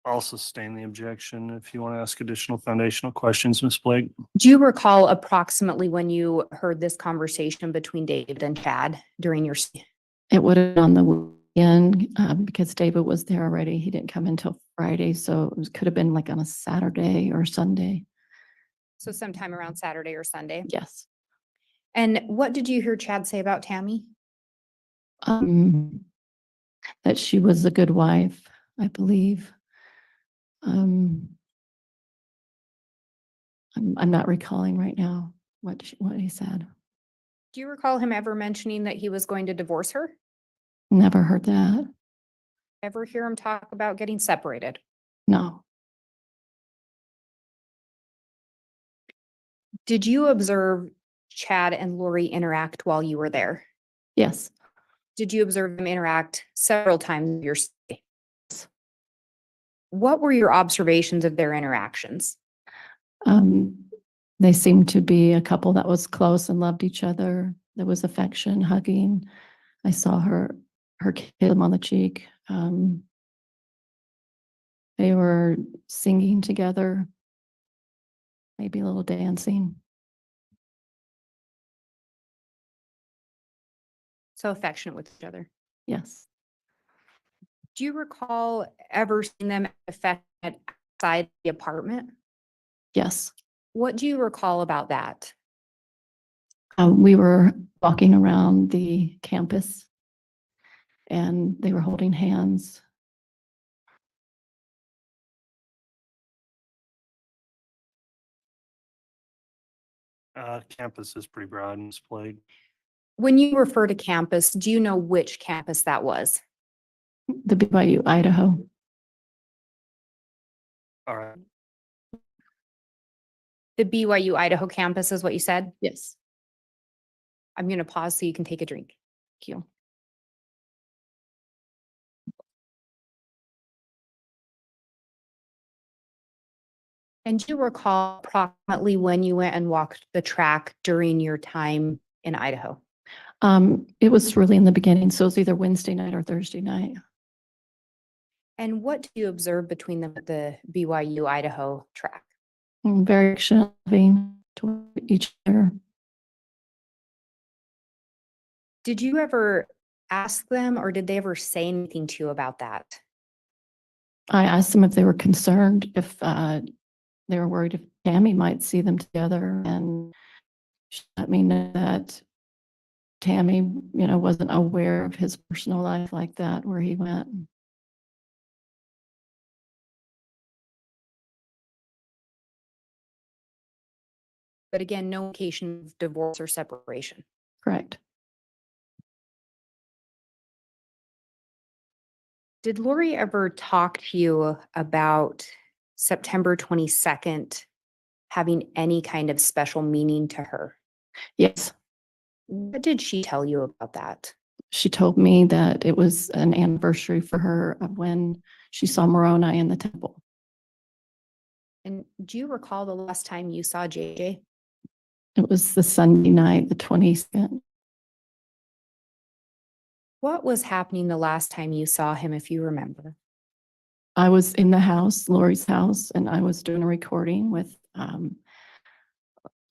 I'll sustain the objection if you want to ask additional foundational questions, Ms. Blake. Do you recall approximately when you heard this conversation between David and Chad during your stay? It would have been on the weekend because David was there already. He didn't come until Friday, so could have been like on a Saturday or Sunday. So sometime around Saturday or Sunday? Yes. And what did you hear Chad say about Tammy? That she was a good wife, I believe. I'm not recalling right now what he said. Do you recall him ever mentioning that he was going to divorce her? Never heard that. Ever hear him talk about getting separated? No. Did you observe Chad and Lori interact while you were there? Yes. Did you observe them interact several times in your stay? What were your observations of their interactions? They seemed to be a couple that was close and loved each other. There was affection, hugging. I saw her kiss him on the cheek. They were singing together, maybe a little dancing. So affectionate with each other. Yes. Do you recall ever seeing them affectionate outside the apartment? Yes. What do you recall about that? We were walking around the campus and they were holding hands. Campus is pretty broad and displayed. When you refer to campus, do you know which campus that was? The BYU, Idaho. All right. The BYU Idaho campus is what you said? Yes. I'm going to pause so you can take a drink. Thank you. And do you recall approximately when you went and walked the track during your time in Idaho? It was really in the beginning, so it was either Wednesday night or Thursday night. And what do you observe between them at the BYU Idaho track? Very loving to each other. Did you ever ask them or did they ever say anything to you about that? I asked them if they were concerned, if they were worried if Tammy might see them together, and she let me know that Tammy, wasn't aware of his personal life like that, where he went. But again, no indication of divorce or separation. Correct. Did Lori ever talk to you about September 22nd having any kind of special meaning to her? Yes. What did she tell you about that? She told me that it was an anniversary for her of when she saw Moroni in the temple. And do you recall the last time you saw JJ? It was the Sunday night, the 22nd. What was happening the last time you saw him, if you remember? I was in the house, Lori's house, and I was doing a recording with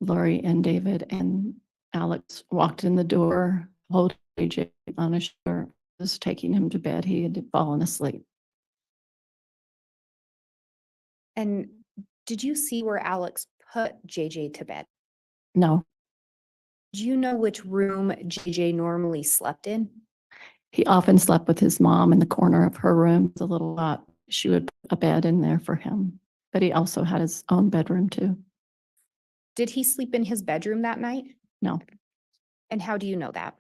Lori and David, and Alex walked in the door, holding JJ on his shoulder, was taking him to bed. He had fallen asleep. And did you see where Alex put JJ to bed? No, Do you know which room JJ normally slept in? he often slept with his mom in the corner of her room. It's a little lot. She would put a bed in there for him, but he also had his own bedroom too. Did he sleep in his bedroom that night? No, And how do you know that?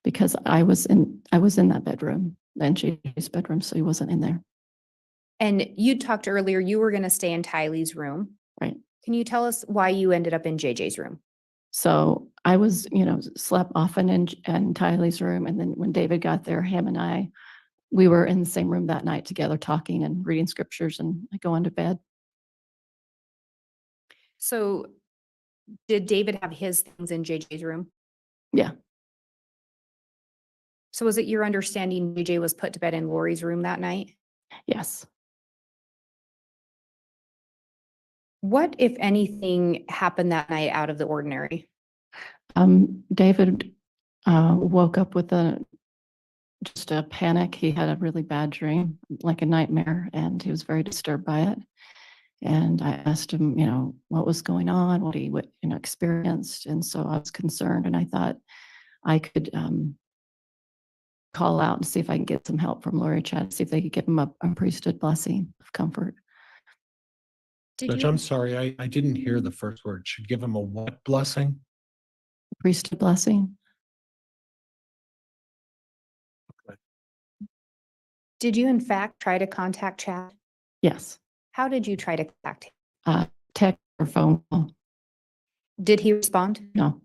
because I was in that bedroom, then JJ's bedroom, so he wasn't in there. And you talked earlier, you were going to stay in Tylee's room. Right. Can you tell us why you ended up in JJ's room? So I was, slept often in Tylee's room. And then when David got there, him and we were in the same room that night together, talking and reading scriptures and going to bed. So did David have his things in JJ's room? Yeah. So was it your understanding JJ was put to bed in Lori's room that night? Yes. What, if anything, happened that night out of the ordinary? David woke up with just a panic. He had a really bad dream, like a nightmare, and he was very disturbed by it. And I asked him, what was going on, what he experienced. And so I was concerned, and I thought I could call out and see if I can get some help from Lori Chad, see if they could give him a priesthood blessing of comfort. Judge, I'm sorry, I didn't hear the first word. Should give him a what blessing? Priesthood blessing. Did you in fact try to contact Chad? Yes. How did you try to contact him? Text or phone call. Did he respond? No.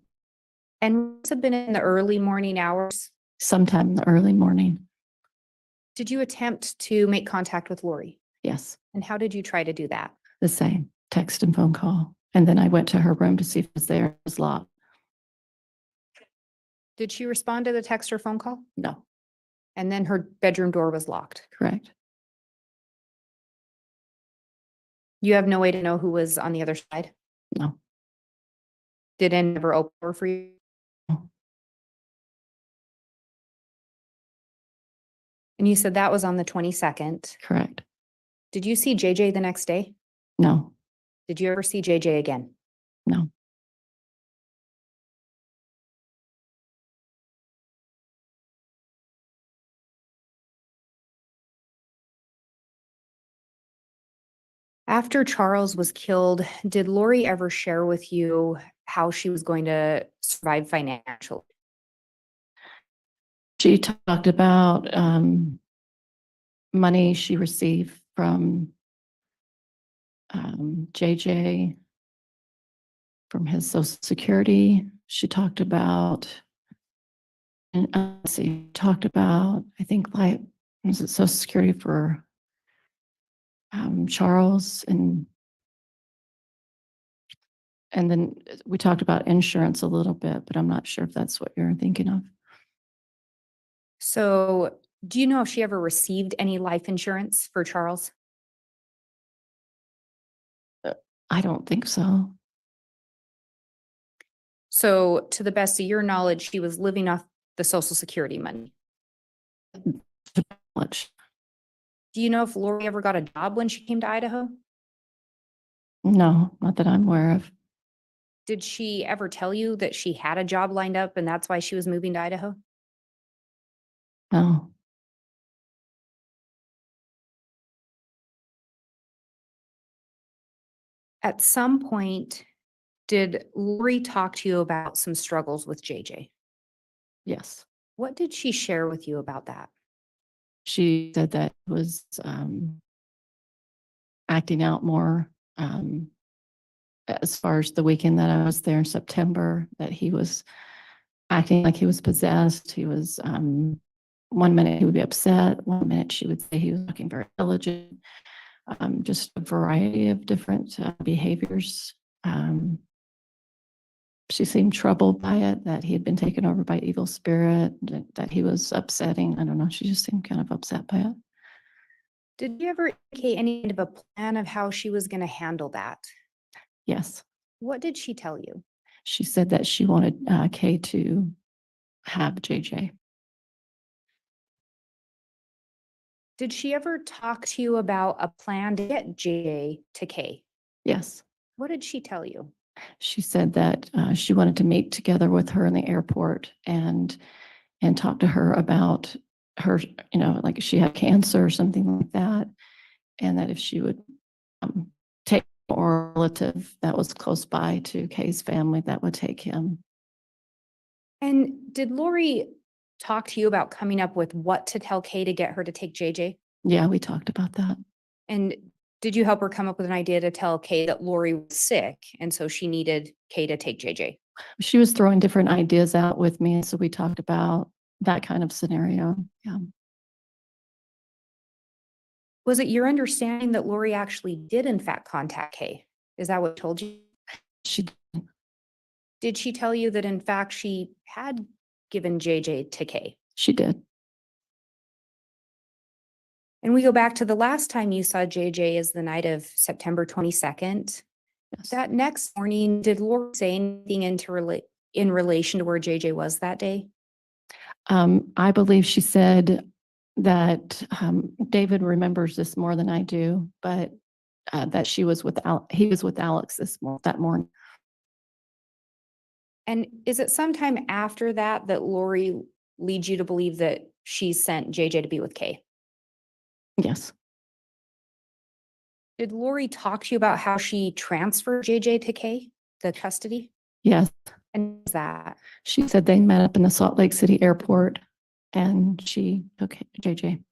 And must have been in the early morning hours? sometime in the early morning. Did you attempt to make contact with Lori? Yes, And how did you try to do that? the same text and phone call. And then I went to her room to see if it was there. It was locked. Did she respond to the text or phone call? No, And then her bedroom door was locked. correct. You have no way to know who was on the other side? No, Did it ever open door for you? No. And you said that was on the 22nd. correct. Did you see JJ the next day? No, Did you ever see JJ again? no. After Charles was killed, did Lori ever share with you how she was going to survive financially? She talked about money she received from JJ from his Social Security. She talked about, and talked about, I think, like, was it Social Security for Charles, and then we talked about insurance a little bit, but I'm not sure if that's what you're thinking of. So, do you know if she ever received any life insurance for Charles? I don't think so. So, to the best of your knowledge, she was living off the Social Security money. Much. Do you know if Lori ever got a job when she came to Idaho? No, not that I'm aware of. Did she ever tell you that she had a job lined up and that's why she was moving to Idaho? No, At some point, did Lori talk to you about some struggles with JJ? yes. What did she share with you about that? She said that was acting out more as far as the weekend that I was there in September, that he was acting like he was possessed. He was, 1 minute he would be upset, 1 minute she would say he was looking very diligent, just a variety of different behaviors. She seemed troubled by it, that he had been taken over by evil spirit, that he was upsetting. I don't know. She just seemed kind of upset by it. Did you ever indicate any kind of a plan of how she was going to handle that? Yes. What did she tell you? She said that she wanted Kay to have JJ. Did she ever talk to you about a plan to get JJ to Kay? Yes. What did she tell you? She said that she wanted to meet together with her in the airport and talk to her about her, like she had cancer or something like that. And that if she would take or a relative that was close by to Kay's family, that would take him. And did Lori talk to you about coming up with what to tell Kay to get her to take JJ? Yeah, we talked about that. And did you help her come up with an idea to tell Kay that Lori was sick and so she needed Kay to take JJ? She was throwing different ideas out with me. So we talked about that kind of scenario. Yeah. Was it your understanding that Lori actually did in fact contact Kay? Is that what told you? She Did she tell you that in fact she had given JJ to Kay? She did. And we go back to the last time you saw JJ is the night of September 22nd. Yes. That next morning, did Lori say anything in relation to where JJ was that day? I believe she said that David remembers this more than I do, but that he was with Alex that morning. And is it sometime after that that Lori leads you to believe that she sent JJ to be with Kay? Yes. Did Lori talk to you about how she transferred JJ to Kay, the custody? Yes. And is that? She said they met up in the Salt Lake City airport and she took JJ.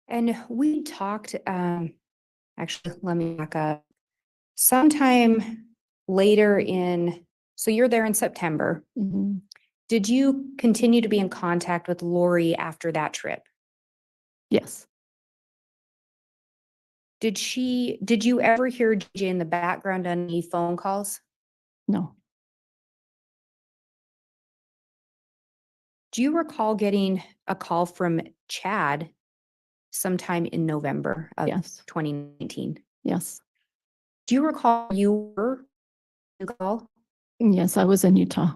And we talked, actually, let me back up. Sometime later in, so you're there in September. Mhm. Did you continue to be in contact with Lori after that trip? Yes, Did you ever hear JJ in the background on any phone calls? no, Do you recall getting a call from Chad sometime in November of yes, 2019? yes. Do you recall you were in the call? Yes, I was in Utah.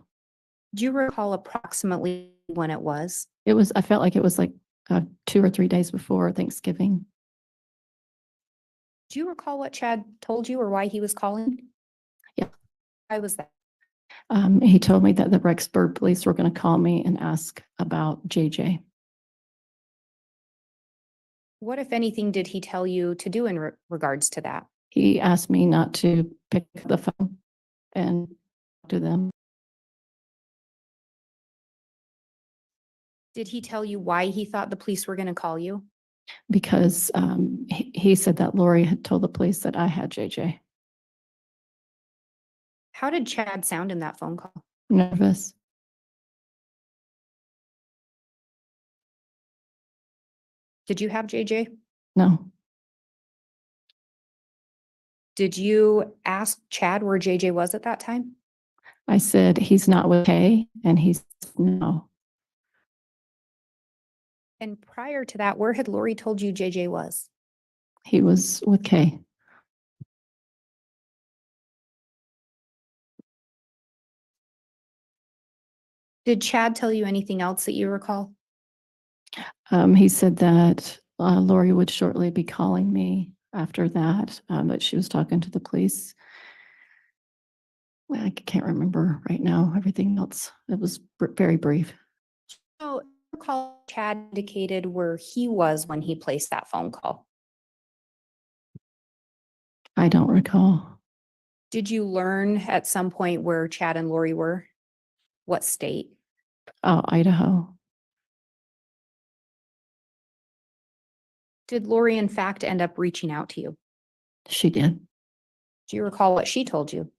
Do you recall approximately when it was? I felt like it was like 2 or 3 days before Thanksgiving. Do you recall what Chad told you or why he was calling? Yeah. Why was that? He told me that the Rexburg police were going to call me and ask about JJ. What, if anything, did he tell you to do in regards to that? He asked me not to pick up the phone and talk to them. Did he tell you why he thought the police were going to call you? Because he said that Lori had told the police that I had JJ. How did Chad sound in that phone call? Nervous. Did you have JJ? No, Did you ask Chad where JJ was at that time? I said he's not with Kay, and he said no. And prior to that, where had Lori told you JJ was? He was with Kay. Did Chad tell you anything else that you recall? He said that Lori would shortly be calling me after that, but she was talking to the police. I can't remember right now everything else. It was very brief. So, recall Chad indicated where he was when he placed that phone call. I don't recall. Did you learn at some point where Chad and Lori were? What state? Oh, Idaho. Did Lori, in fact, end up reaching out to you? She did. Do you recall what she told you?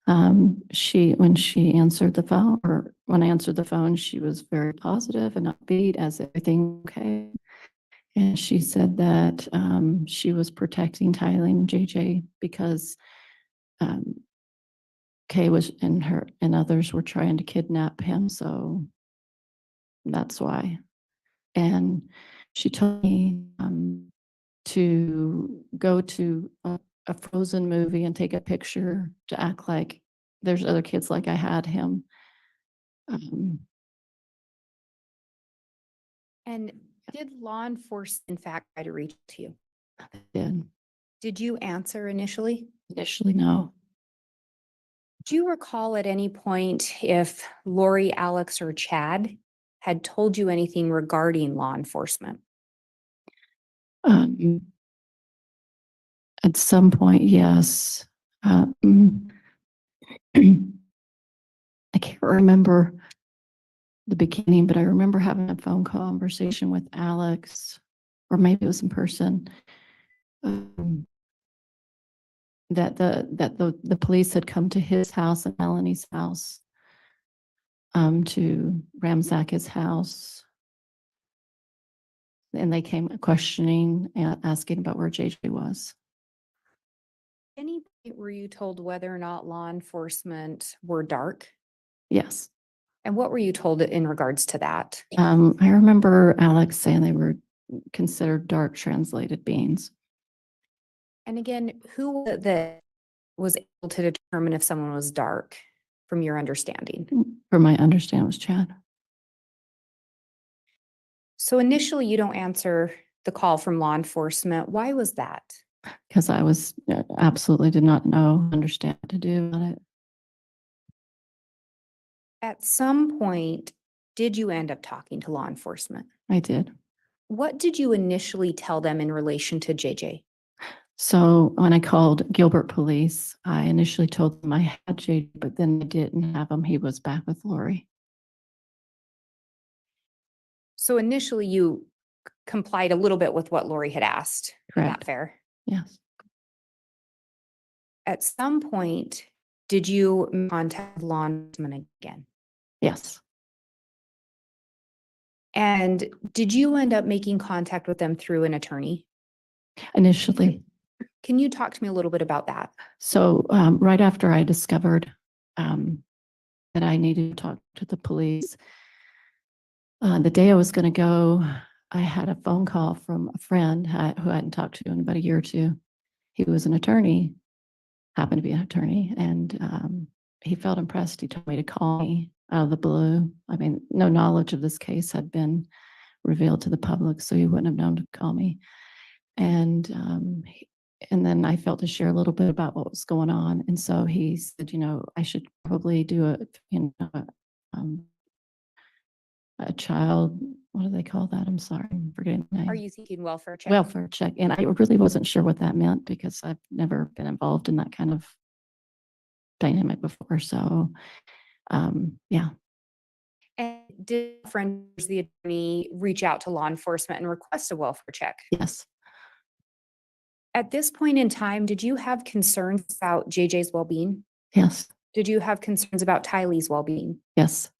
When she answered the phone, or when I answered the phone, she was very positive and upbeat as everything okay. And she said that she was protecting Tylee and JJ because Kay was and others were trying to kidnap him, so that's why. And she told me to go to a Frozen movie and take a picture to act like there's other kids like I had him. And did law enforcement, in fact, try to reach to you? Did Did you answer initially? initially no. Do you recall at any point if Lori, Alex, or Chad had told you anything regarding law enforcement? At some point, yes. I can't remember the beginning, but I remember having a phone conversation with Alex, or maybe it was in person, that the police had come to his house and Melanie's house to ransack his house. And they came questioning and asking about where JJ was. Any point were you told whether or not law enforcement were dark? Yes. And what were you told in regards to that? I remember Alex saying they were considered dark translated beings. And again, who that was able to determine if someone was dark from your understanding? From my understanding, was Chad. So initially you don't answer the call from law enforcement. Why was that? Because I was absolutely did not know, understand what to do about it. At some point, did you end up talking to law enforcement? I did. What did you initially tell them in relation to JJ? So when I called Gilbert Police, I initially told them I had JJ, but then I didn't have him. He was back with Lori. So initially you complied a little bit with what Lori had asked. Is that Correct. fair? Yes. At some point, did you contact law enforcement again? Yes, And did you end up making contact with them through an attorney? initially. Can you talk to me a little bit about that? So right after I discovered that I needed to talk to the police, the day I was going to go, I had a phone call from a friend who I hadn't talked to in about a year or two. He was an attorney, happened to be an attorney, and he felt impressed. He told me to call me out of the blue. I mean, no knowledge of this case had been revealed to the public, so he wouldn't have known to call me. And then I felt to share a little bit about what was going on. And so he said, I should probably do a child, what do they call that? I'm sorry, I'm forgetting the name. Are you thinking welfare check? Welfare check. And I really wasn't sure what that meant because I've never been involved in that kind of dynamic before. So, yeah. And did friends, the attorney, reach out to law enforcement and request a welfare check? Yes. At this point in time, did you have concerns about JJ's well-being? Yes. Did you have concerns about Tylee's well-being? Yes.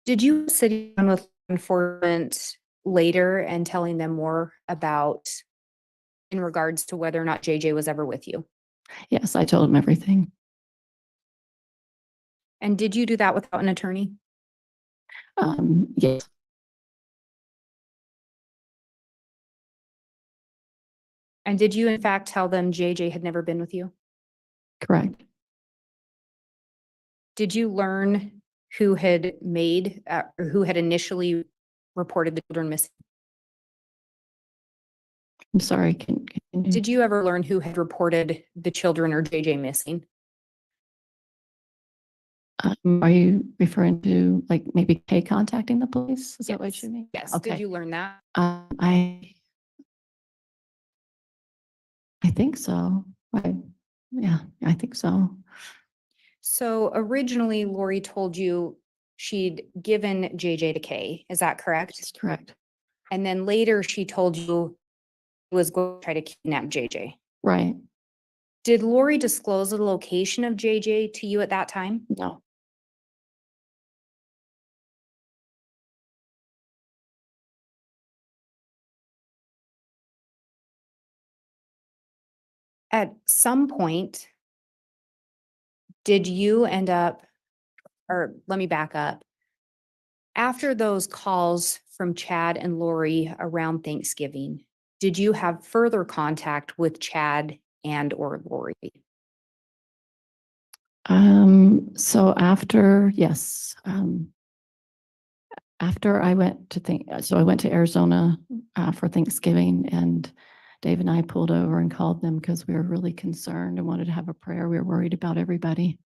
Did you sit down with law enforcement later and telling them more about in regards to whether or not JJ was ever with you? Yes. I told him everything. And did you do that without an attorney? Yes. And did you in fact tell them JJ had never been with you? Correct. Did you learn who had made or who had initially reported the children missing? I'm sorry. Can you? Did you ever learn who had reported the children or JJ missing? Are you referring to like maybe Kay contacting the police? Is that what Yes. you mean? Yes. Okay. Did you learn that? I think so. Yeah, I think so. So originally Lori told you she'd given JJ to Kay. Is that correct? That's correct. And then later she told you was going to try to kidnap JJ. Right. Did Lori disclose the location of JJ to you at that time? No. At some point, did you end up, or let me back up. After those calls from Chad and Lori around Thanksgiving, did you have further contact with Chad and or Lori? So after, yes, after I went to I went to Arizona for Thanksgiving, and Dave and I pulled over and called them because we were really concerned and wanted to have a prayer. We were worried about everybody.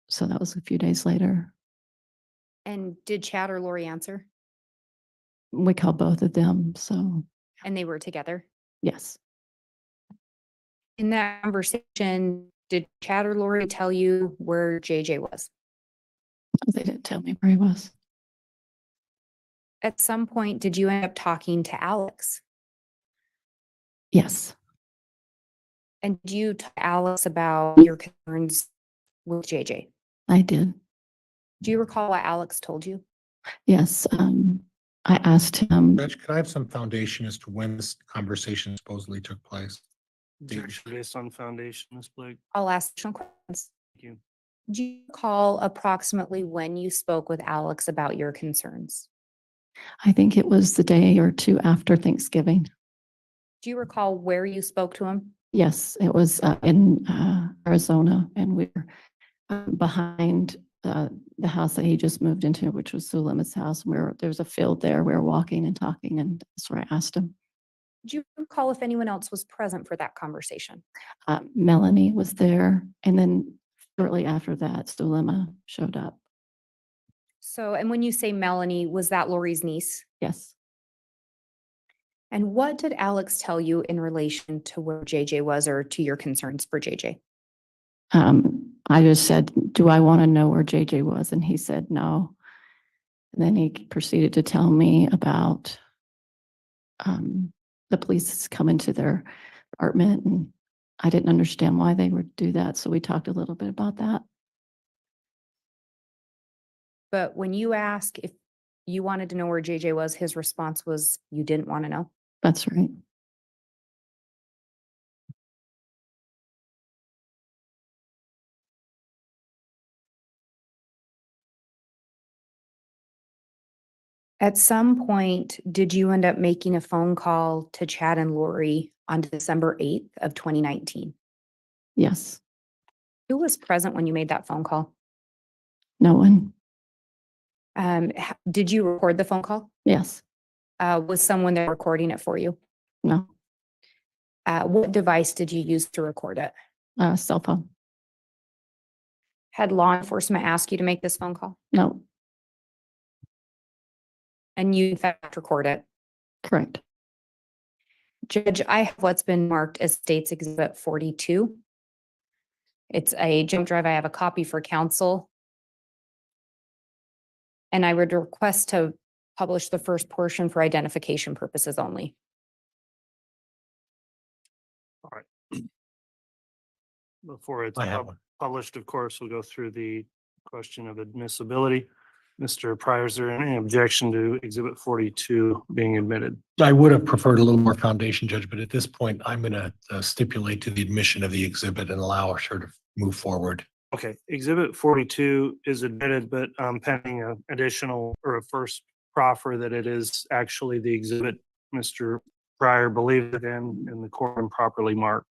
So that was a few days later. And did Chad or Lori answer? We called both of them. So And they were together? yes. In that conversation, did Chad or Lori tell you where JJ was? They didn't tell me where he was. At some point, did you end up talking to Alex? Yes. And did you talk to Alex about your concerns with JJ? I did. Do you recall what Alex told you? Yes. I asked him. Reg, could I have some foundation as to when this conversation supposedly took place? Objection based on foundation, Ms. Blake. I'll ask additional questions. Thank you. Do you recall approximately when you spoke with Alex about your concerns? I think it was the day or two after Thanksgiving. Do you recall where you spoke to him? Yes, it was in Arizona, and we were behind the house that he just moved into, which was Suleiman's house. There was a field there. We were walking and talking, and that's where I asked him. Do you recall if anyone else was present for that conversation? Melanie was there, and then shortly after that, Sulema showed up. So, and when you say Melanie, was that Lori's niece? Yes. And what did Alex tell you in relation to where JJ was or to your concerns for JJ? I just said, do I want to know where JJ was? And he said, no. And then he proceeded to tell me about the police coming to their apartment and I didn't understand why they would do that. So we talked a little bit about that. But when you ask if you wanted to know where JJ was, his response was you didn't want to know. That's right. At some point, did you end up making a phone call to Chad and Lori on December 8th of 2019? Yes. Who was present when you made that phone call? No one. Did you record the phone call? Yes. Was someone there recording it for you? No. What device did you use to record it? Cell phone. Had law enforcement ask you to make this phone call? No. And you in fact record it? Correct. Judge, I have what's been marked as State's Exhibit 42. It's a jump drive. I have a copy for counsel. And I would request to publish the first portion for identification purposes only. Before it's I have one. published, of course, we'll go through the question of admissibility. Mr. Pryor, is there any objection to Exhibit 42 being admitted? I would have preferred a little more foundation, Judge, but at this point, I'm going to stipulate to the admission of the exhibit and allow her to move forward. Okay, Exhibit 42 is admitted, but pending an additional or a first proffer that it is actually the exhibit Mr. Pryor believed it in and the court improperly marked.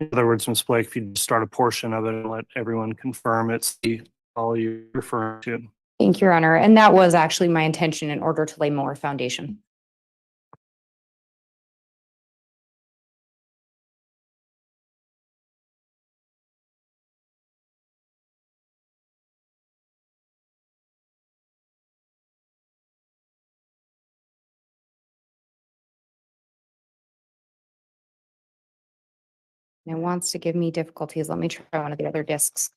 In other words, Ms. Blake, if you just start a portion of it and let everyone confirm it's the all you're referring to. Thank you, Your Honor. And that was actually my intention in order to lay more foundation. And it wants to give me difficulties. Let me try one of the other discs.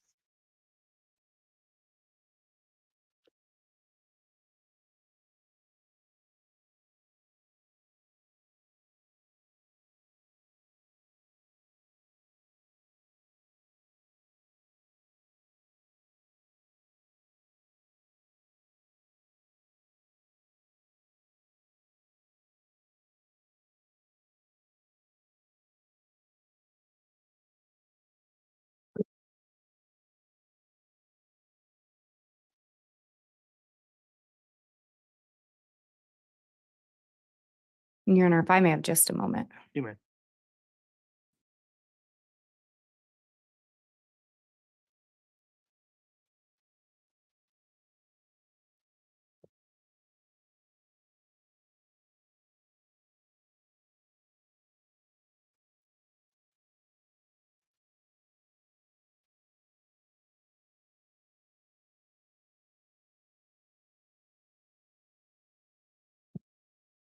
Your Honor, if I may have just a moment. You may.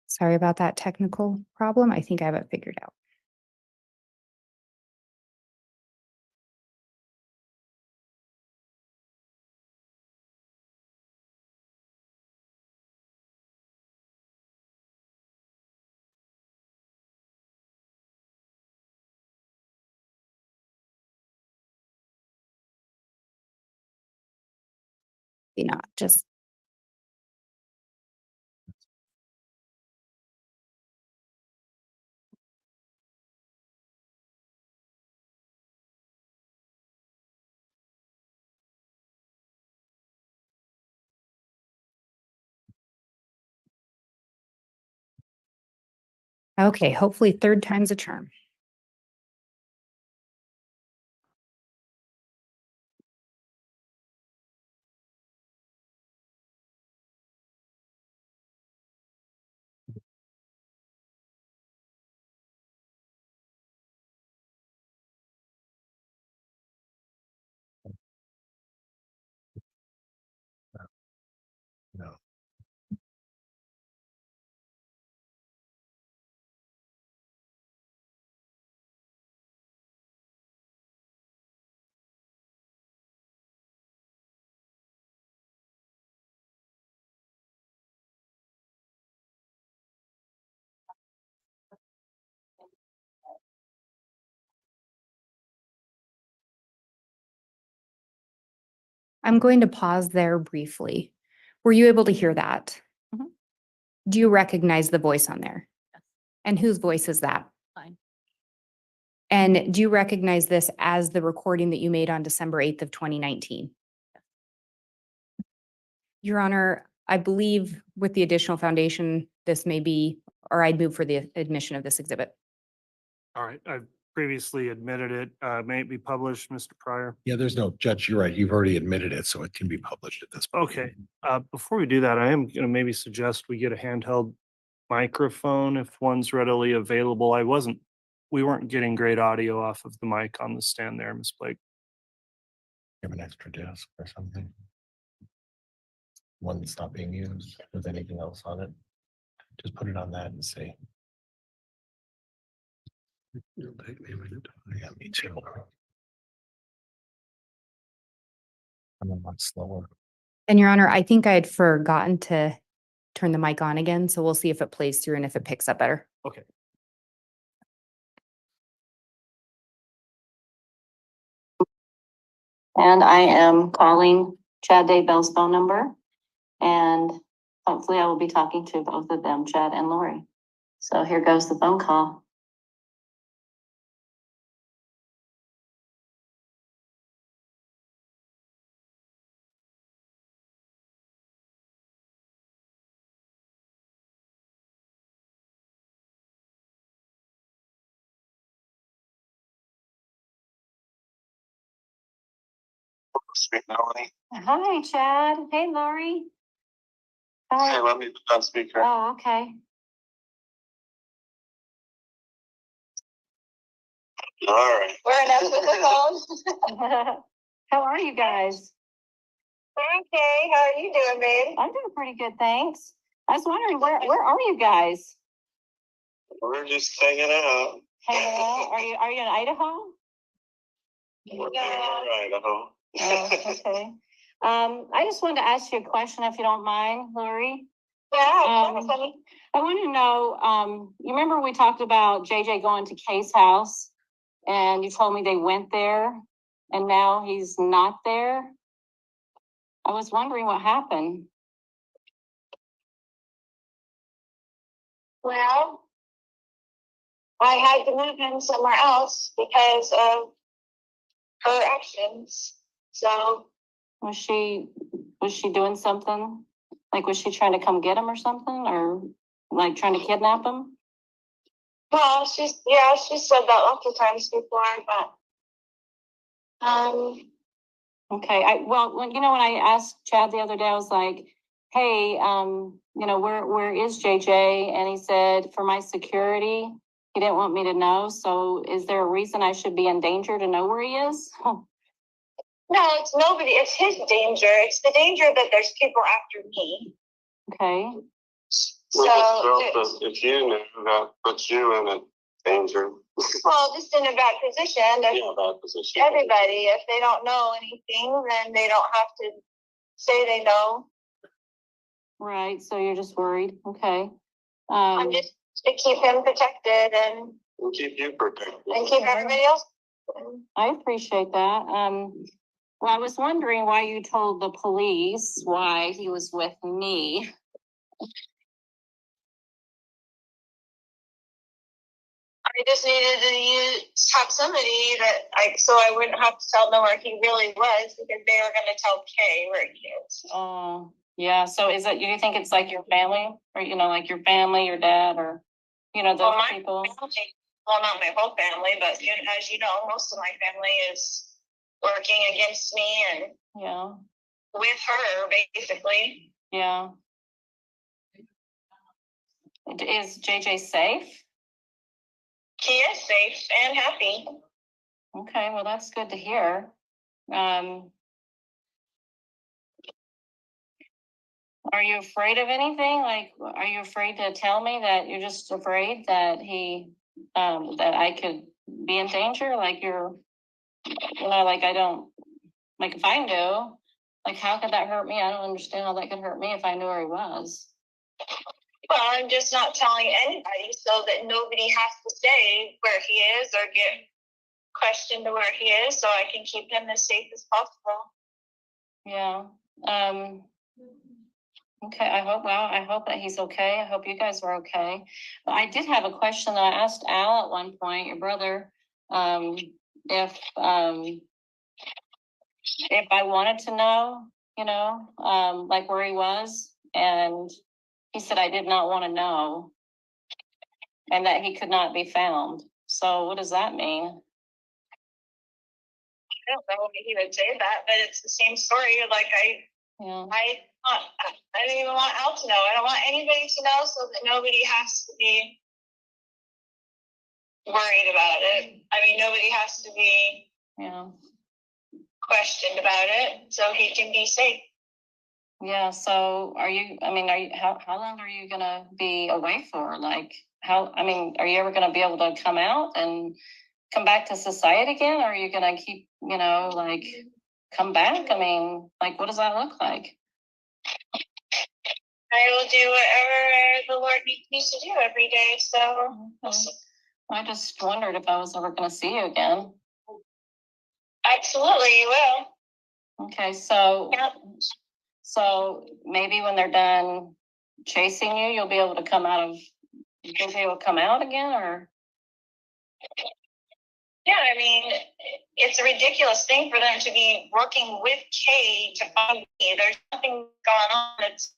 Sorry about that technical problem. I think I have it figured out. You know, just okay. Hopefully third time's a charm. No. I'm going to pause there briefly. Were you able to hear that? Mhm. Do you recognize the voice on there? And whose voice is that? Fine. And do you recognize this as the recording that you made on December 8th of 2019? Your Honor, I believe with the additional foundation, this may be, or I'd move for the admission of this exhibit. All right, I've previously admitted it. May it be published, Mr. Pryor? Yeah, there's no, Judge, you're right. You've already admitted it, so it can be published at this point. Okay, before we do that, I am gonna maybe suggest we get a handheld microphone if one's readily available. We weren't getting great audio off of the mic on the stand there, Ms. Blake. You have an extra disc or something? One that's not being used with anything else on it? Just put it on that and see. It'll take me a minute. Yeah, me too. I'm a lot slower. And Your Honor, I think I had forgotten to turn the mic on again, so we'll see if it plays through and if it picks up better. Okay. And I am calling Chad Daybell's phone number. And hopefully I will be talking to both of them, Chad and Lori. So here goes the phone call. Speak Melanie. Hi, Chad. Hey, Lori. Hey, Hi. let me put on speaker. Oh, okay. All right. We're enough with the phone. How are you guys? Okay, how are you doing, babe? I'm doing pretty good, thanks. I was wondering, where are you guys? We're just hanging out. Hanging out? Are you in Idaho? We're in Idaho. Oh, okay. I just wanted to ask you a question, if you don't mind, Lori. Yeah, honey. I want to know, you remember we talked about JJ going to Kay's house and you told me they went there and now he's not there? I was wondering what happened. well, I had to move him somewhere else because of her actions. So, Was she doing something? Like, was she trying to come get him or something, or like trying to kidnap him? well, she said that lots of times before, but, Okay, when I asked Chad the other day, I was like, hey, where is JJ? And he said, for my security, he didn't want me to know. So is there a reason I should be in danger to know where he is? no, it's nobody, it's his danger. It's the danger that there's people after me. Okay, So, If you knew, that puts you in a danger. well, just in a bad position. Yeah, bad position. Everybody, if they don't know anything, then they don't have to say they know. right, so you're just worried, okay. I'm just to keep him protected and We'll keep you protected. keep everybody else. I appreciate that. Well, I was wondering why you told the police why he was with me. I just needed to have somebody so I wouldn't have to tell them where he really was because they were going to tell Kay where he is. Oh, yeah. So do you think it's like your family or, like your family, your dad or, those Well, my people? family, well, not my whole family, but as you know, most of my family is working against me and Yeah. with her, basically. Yeah. Is JJ safe? He is safe and happy. Okay, well, that's good to hear. Are you afraid of anything? Like, are you afraid to tell me that you're just afraid that that I could be in danger? Like like I don't, like if I knew, like how could that hurt me? I don't understand how that could hurt me if I knew where he was. Well, I'm just not telling anybody so that nobody has to say where he is or get questioned to where he is so I can keep him as safe as possible. Yeah. Okay, I hope that he's okay. I hope you guys are okay. But I did have a question that I asked Al at one point, your brother, if I wanted to know, like where he was, and he said I did not want to know, and that he could not be found. So what does that mean? I don't know if he would say that, but it's the same story. Like Yeah. I don't even want Al to know. I don't want anybody to know, so that nobody has to be worried about it. I mean, nobody has to be questioned about it, so he can be safe. Yeah. So are you, how long are you gonna be away for? Like are you ever gonna be able to come out and come back to society again? Or are you gonna keep, come back? What does that look like? I will do whatever the Lord needs me to do every day. So I just wondered if I was ever going to see you again. Absolutely, you will. Okay, so maybe when they're done chasing you, you'll be able to come out again, or? Yeah, I mean, it's a ridiculous thing for them to be working with Kay to find me. There's nothing going on. It's,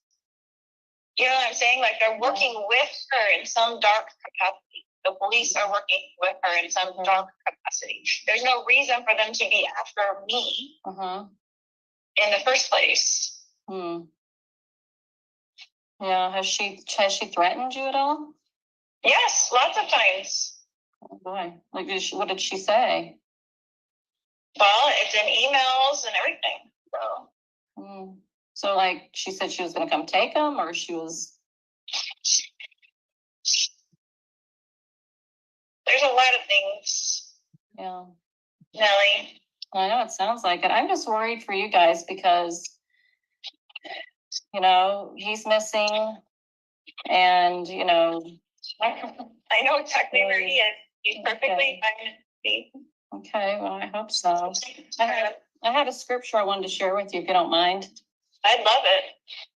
you know what I'm saying? Like they're working with her in some dark capacity. The police are working with her in some dark capacity. There's no reason for them to be after me in the first place. Yeah, has she threatened you at all? Yes, lots of times. Oh boy, what did she say? Well, it's in emails and everything. So she said she was going to come take them, or she was. There's a lot of things. Yeah. Nellie. I know it sounds like it. I'm just worried for you guys because, he's missing, and I know exactly where he is. He's perfectly fine. Okay, well, I hope so. I had a scripture I wanted to share with you, if you don't mind. I'd love it.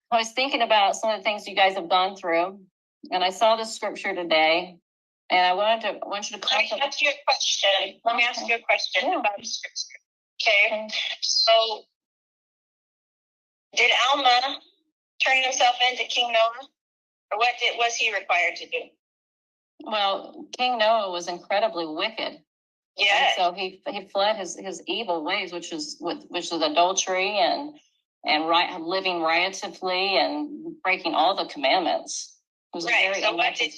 I was thinking about some of the things you guys have gone through, and I saw this scripture today, and I want you to. Let me ask you a question. About the scripture. Okay. So, did Alma turn himself into King Noah, or what was he required to do? Well, King Noah was incredibly wicked. Yeah. So he fled his evil ways, which is adultery and living riotously and breaking all the commandments. He was right. A very so what was he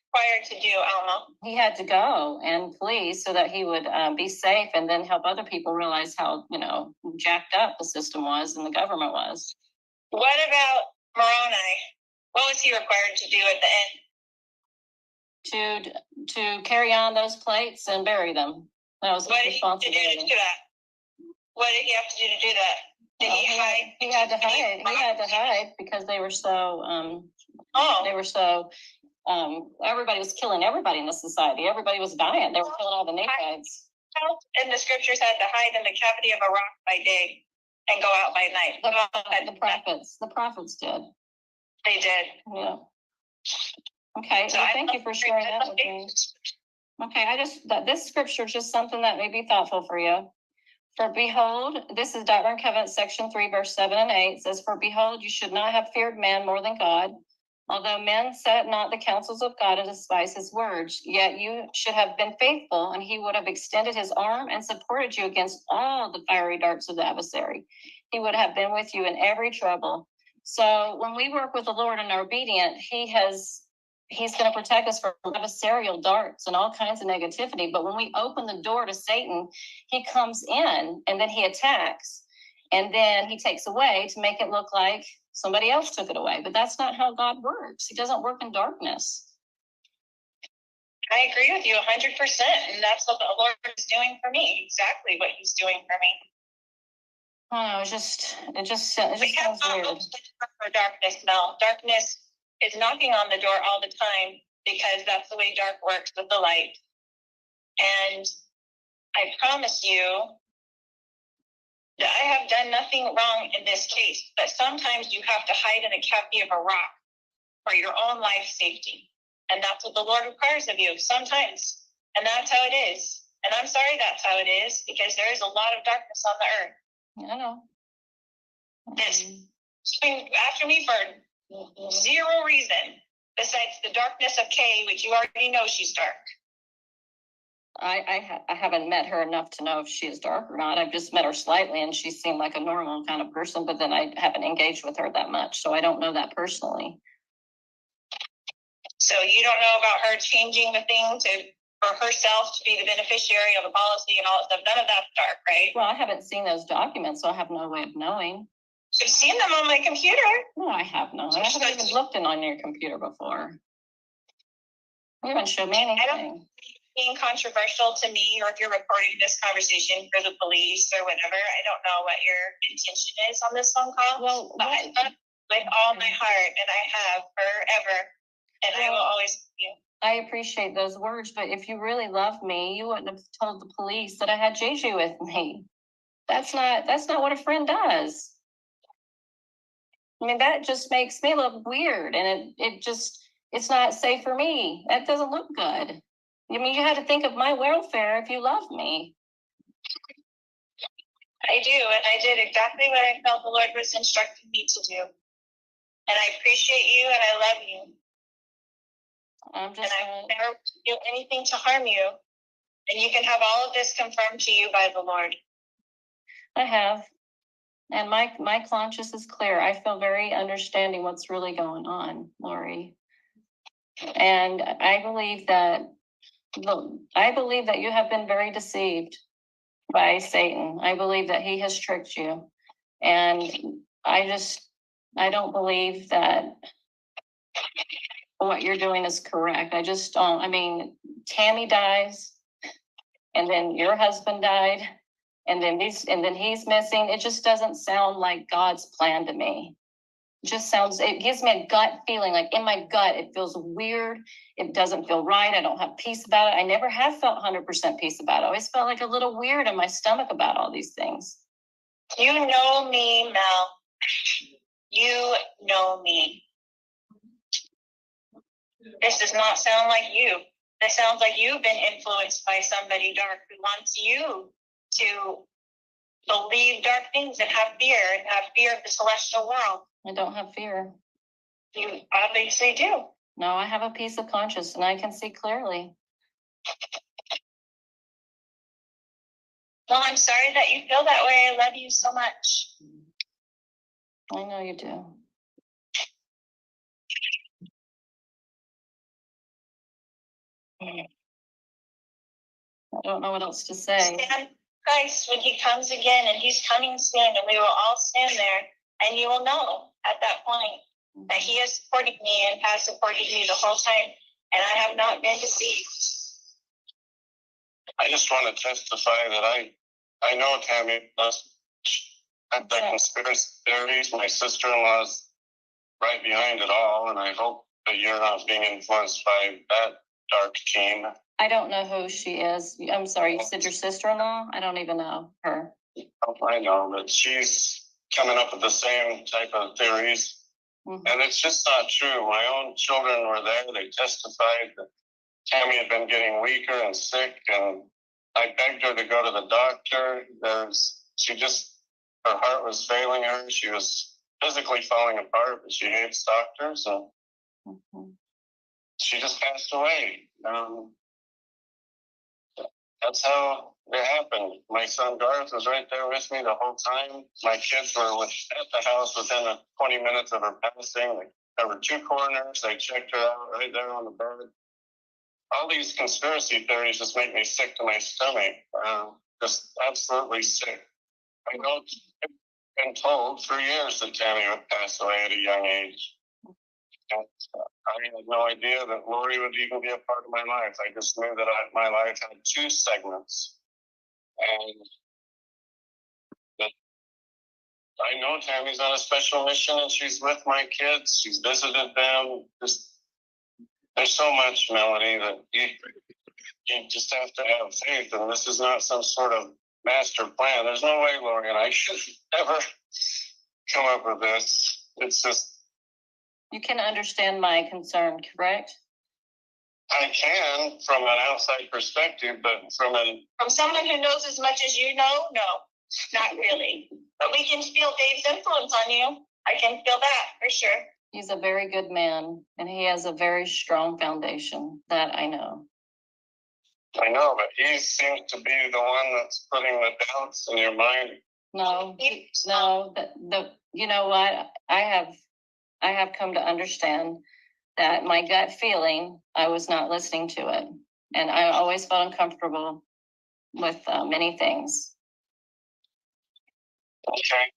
required to do, Alma? He had to go and flee so that he would be safe, and then help other people realize how jacked up the system was and the government was. What about Moroni? What was he required to do at the end? To carry on those plates and bury them. That was his responsibility. What did he have to do to do that? Did he hide? He had to hide. He had to hide because they were so. Everybody was killing everybody in the society. Everybody was dying. They were killing all the Nephites. And the scriptures had to hide in the cavity of a rock by day and go out by night. The prophets did. They did. Yeah. Okay, so thank you for sharing that with me. Okay, this scripture is just something that may be thoughtful for you. For behold, this is Doctrine and Covenants, section 3, verse 7 and 8. It says, for behold, you should not have feared man more than God. Although men set not the counsels of God and despise his words, yet you should have been faithful, and he would have extended his arm and supported you against all the fiery darts of the adversary. He would have been with you in every trouble. So when we work with the Lord and are obedient, He's going to protect us from adversarial darts and all kinds of negativity. But when we open the door to Satan, he comes in and then he attacks. And then he takes away to make it look like somebody else took it away. But that's not how God works. He doesn't work in darkness. I agree with you 100%. And that's what the Lord is doing for me. Exactly what he's doing for me. Oh, it just sounds weird. For darkness, Mel. Darkness is knocking on the door all the time because that's the way dark works with the light. And I promise you I have done nothing wrong in this case, but sometimes you have to hide in the cavity of a rock for your own life safety. And that's what the Lord requires of you sometimes. And that's how it is. And I'm sorry that's how it is, because there is a lot of darkness on the earth. I know. It's been after me for zero reason besides the darkness of Kay, which you already know she's dark. I haven't met her enough to know if she is dark or not. I've just met her slightly and she seemed like a normal kind of person, but then I haven't engaged with her that much. So I don't know that personally. So you don't know about her changing the thing for herself to be the beneficiary of a policy and all that stuff. None of that's dark, right? Well, I haven't seen those documents, so I have no way of knowing. I've seen them on my computer. No, I have not. I haven't even looked in on your computer before. You haven't showed me anything. Being controversial to me, or if you're recording this conversation for the police or whatever, I don't know what your intention is on this phone call. Well, but I love with all my heart, and I have forever, and I will always love you. I appreciate those words, but if you really love me, you wouldn't have told the police that I had JJ with me. That's not what a friend does. I mean, that just makes me look weird, and it's not safe for me. That doesn't look good. I mean, you had to think of my welfare if you love me. I do, and I did exactly what I felt the Lord was instructing me to do. And I appreciate you, and I love you. I'm just. And I would never do anything to harm you. And you can have all of this confirmed to you by the Lord. I have. And my conscience is clear. I feel very understanding what's really going on, Lori. And I believe that you have been very deceived by Satan. I believe that he has tricked you. And I don't believe that what you're doing is correct. I just don't. I mean, Tammy dies, and then your husband died, and then he's missing. It just doesn't sound like God's plan to me. It gives me a gut feeling, like in my gut, it feels weird. It doesn't feel right. I don't have peace about it. I never have felt 100% peace about it. I always felt like a little weird in my stomach about all these things. You know me, Mel. You know me. This does not sound like you. This sounds like you've been influenced by somebody dark who wants you to believe dark things and have fear of the celestial world. I don't have fear. You obviously do. No, I have a peace of conscience and I can see clearly. Well, I'm sorry that you feel that way. I love you so much. I know you do. I don't know what else to say. Stand Christ when he comes again, and he's coming soon, and we will all stand there, and you will know at that point that he has supported me and has supported me the whole time, and I have not been deceived. I just want to testify that I know Tammy does have the conspiracy theories. My sister-in-law's right behind it all, and I hope that you're not being influenced by that dark team. I don't know who she is. I'm sorry, you said your sister-in-law? I don't even know her. I know, but she's coming up with the same type of theories. Mm-hmm. And it's just not true. My own children were there. They testified that Tammy had been getting weaker and sick, and I begged her to go to the doctor. Her heart was failing her. She was physically falling apart, but she hates doctors, and she just passed away. That's how it happened. My son Garth was right there with me the whole time. My kids were at the house within 20 minutes of her passing. There were 2 coroners. They checked her out right there on the bed. All these conspiracy theories just make me sick to my stomach. Just absolutely sick. I know I've been told for years that Tammy would pass away at a young age. And I had no idea that Lori would even be a part of my life. I just knew that my life had 2 segments. And that I know Tammy's on a special mission and she's with my kids. She's visited them. There's so much, Melanie, that you just have to have faith. And this is not some sort of master plan. There's no way Lori and I should ever come up with this. It's just, You can understand my concern, correct? I can from an outside perspective, but From someone who knows as much as you know, no, not really. But we can feel Dave's influence on you. I can feel that for sure. He's a very good man and he has a very strong foundation, that I know. I know, but he seems to be the one that's putting the doubts in your mind. No, you know what? I have come to understand that my gut feeling, I was not listening to it. And I always felt uncomfortable with many things. Okay.